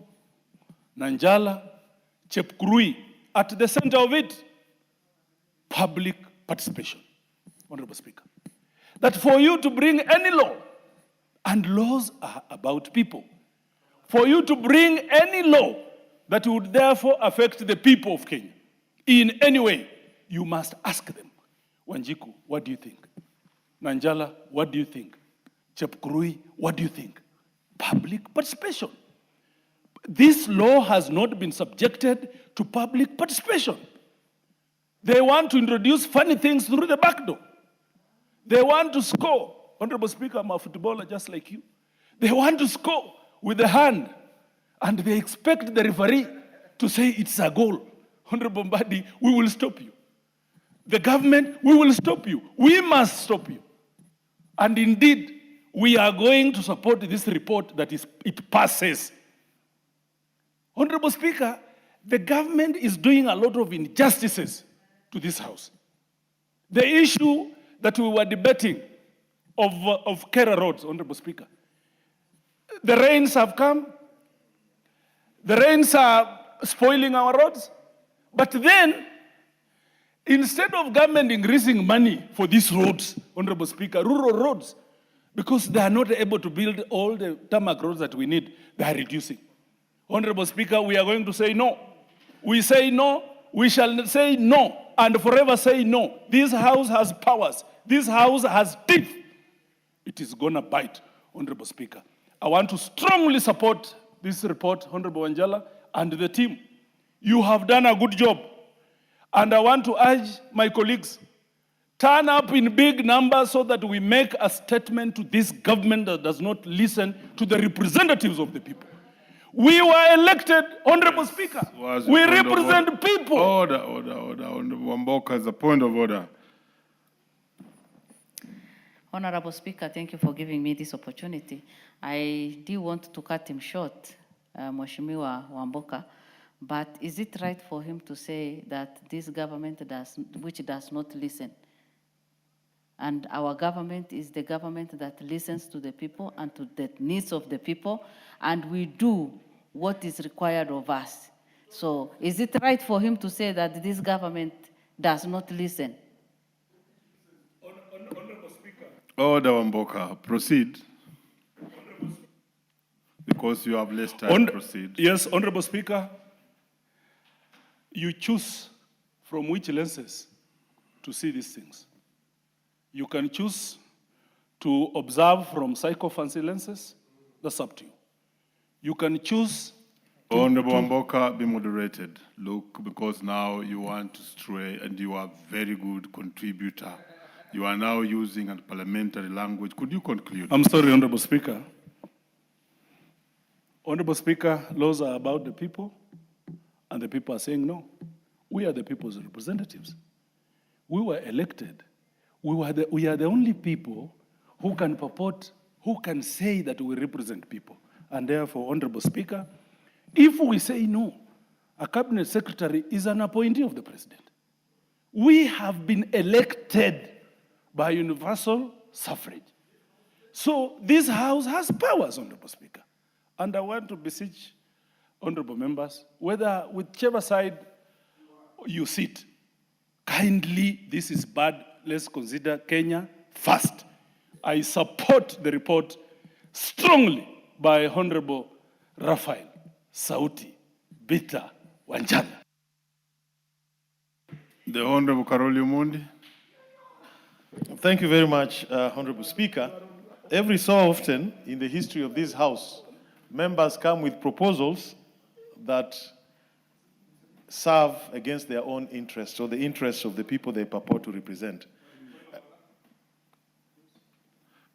Nanjala, Chepkurui at the center of it. Public participation, Honorable Speaker. That for you to bring any law, and laws are about people, for you to bring any law that would therefore affect the people of Kenya in any way, you must ask them, Wanjiku, what do you think? Nanjala, what do you think? Chepkurui, what do you think? Public participation. This law has not been subjected to public participation. They want to introduce funny things through the back door. They want to score. Honorable Speaker, I'm a footballer just like you. They want to score with the hand, and they expect the referee to say it's a goal. Honorable Mbadi, we will stop you. The government, we will stop you. We must stop you. And indeed, we are going to support this report that it passes. Honorable Speaker, the government is doing a lot of injustices to this House. The issue that we were debating of Kera roads, Honorable Speaker. The rains have come. The rains are spoiling our roads. But then, instead of government increasing money for these roads, Honorable Speaker, rural roads, because they are not able to build all the tarmac roads that we need, they are reducing. Honorable Speaker, we are going to say no. We say no, we shall say no, and forever say no. This House has powers. This House has teeth. It is going to bite, Honorable Speaker. I want to strongly support this report, Honorable Wanjala, and the team. You have done a good job. And I want to urge my colleagues, turn up in big numbers so that we make a statement to this government that does not listen to the representatives of the people. We were elected, Honorable Speaker. Was We a point of represent order. people. Order. Honorable Wamboka is a point of order. Honorable Speaker, thank you for giving me this opportunity. I do want to cut him short, Mheshimiwa Wamboka, but is it right for him to say that this government which does not listen? And our government is the government that listens to the people and to the needs of the people, and we do what is required of us. So is it right for him to say that this government does not listen? Order, Wamboka. Proceed. Because you have less time. Proceed. Yes, Honorable Speaker, you choose from which lenses to see these things. You can choose to observe from psychophancy lenses. That's up to you. You can choose Honorable Wamboka, be moderated. Look, because now you want to stray and you are a very good contributor. You are now using a parliamentary language. Could you conclude? I'm sorry, Honorable Speaker. Honorable Speaker, laws are about the people, and the people are saying no. We are the people's representatives. We were elected. We are the only people who can purport, who can say that we represent people. And therefore, Honorable Speaker, if we say no, a cabinet secretary is an appointee of the president. We have been elected by universal suffrage. So this House has powers, Honorable Speaker. And I want to beseech honorable members, whether whichever side you sit, kindly, this is bad, let's consider Kenya first. I support the report strongly by Honorable Raphael Sauti Bita Wanjala. The Honorable Karoli Omondi. Thank you very much, Honorable Speaker. Every so often in the history of this House, members come with proposals that serve against their own interests or the interests of the people they purport to represent.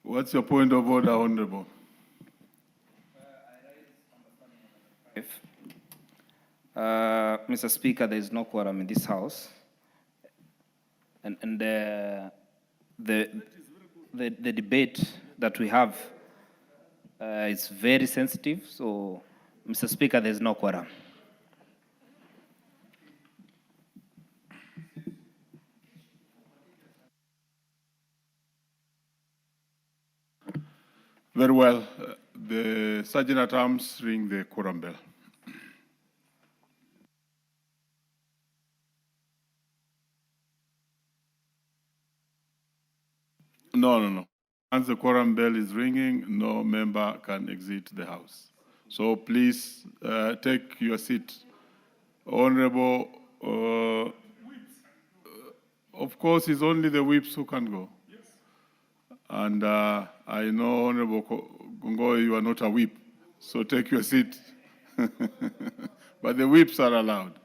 What's your point of order, Honorable? Mr. Speaker, there is no quorum in this House. And the debate that we have is very sensitive. So, Mr. Speaker, there is no quorum. Very well. The Sergeant at Arms ring the quorum bell. No. Once the quorum bell is ringing, no member can exit the House. So please take your seat. Honorable, of course, it's only the whips who can go. And I know, Honorable Gongoy, you are not a whip, so take your seat. But the whips are allowed.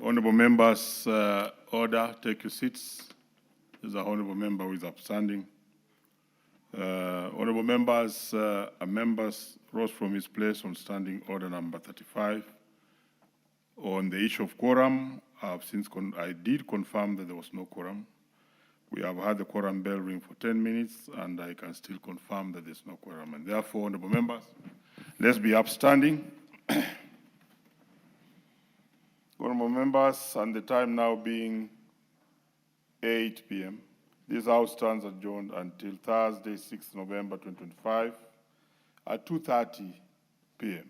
Honorable members, order, take your seats. There's an honorable member who is upstanding. Honorable members, members rose from his place on standing order number 35. On the issue of quorum, I did confirm that there was no quorum. We have had the quorum bell ring for 10 minutes, and I can still confirm that there's no quorum. And therefore, honorable members, let's be upstanding. Honorable members, and the time now being 8 p.m., this House stands adjourned until Thursday, 6th November 2025 at 2:30 p.m.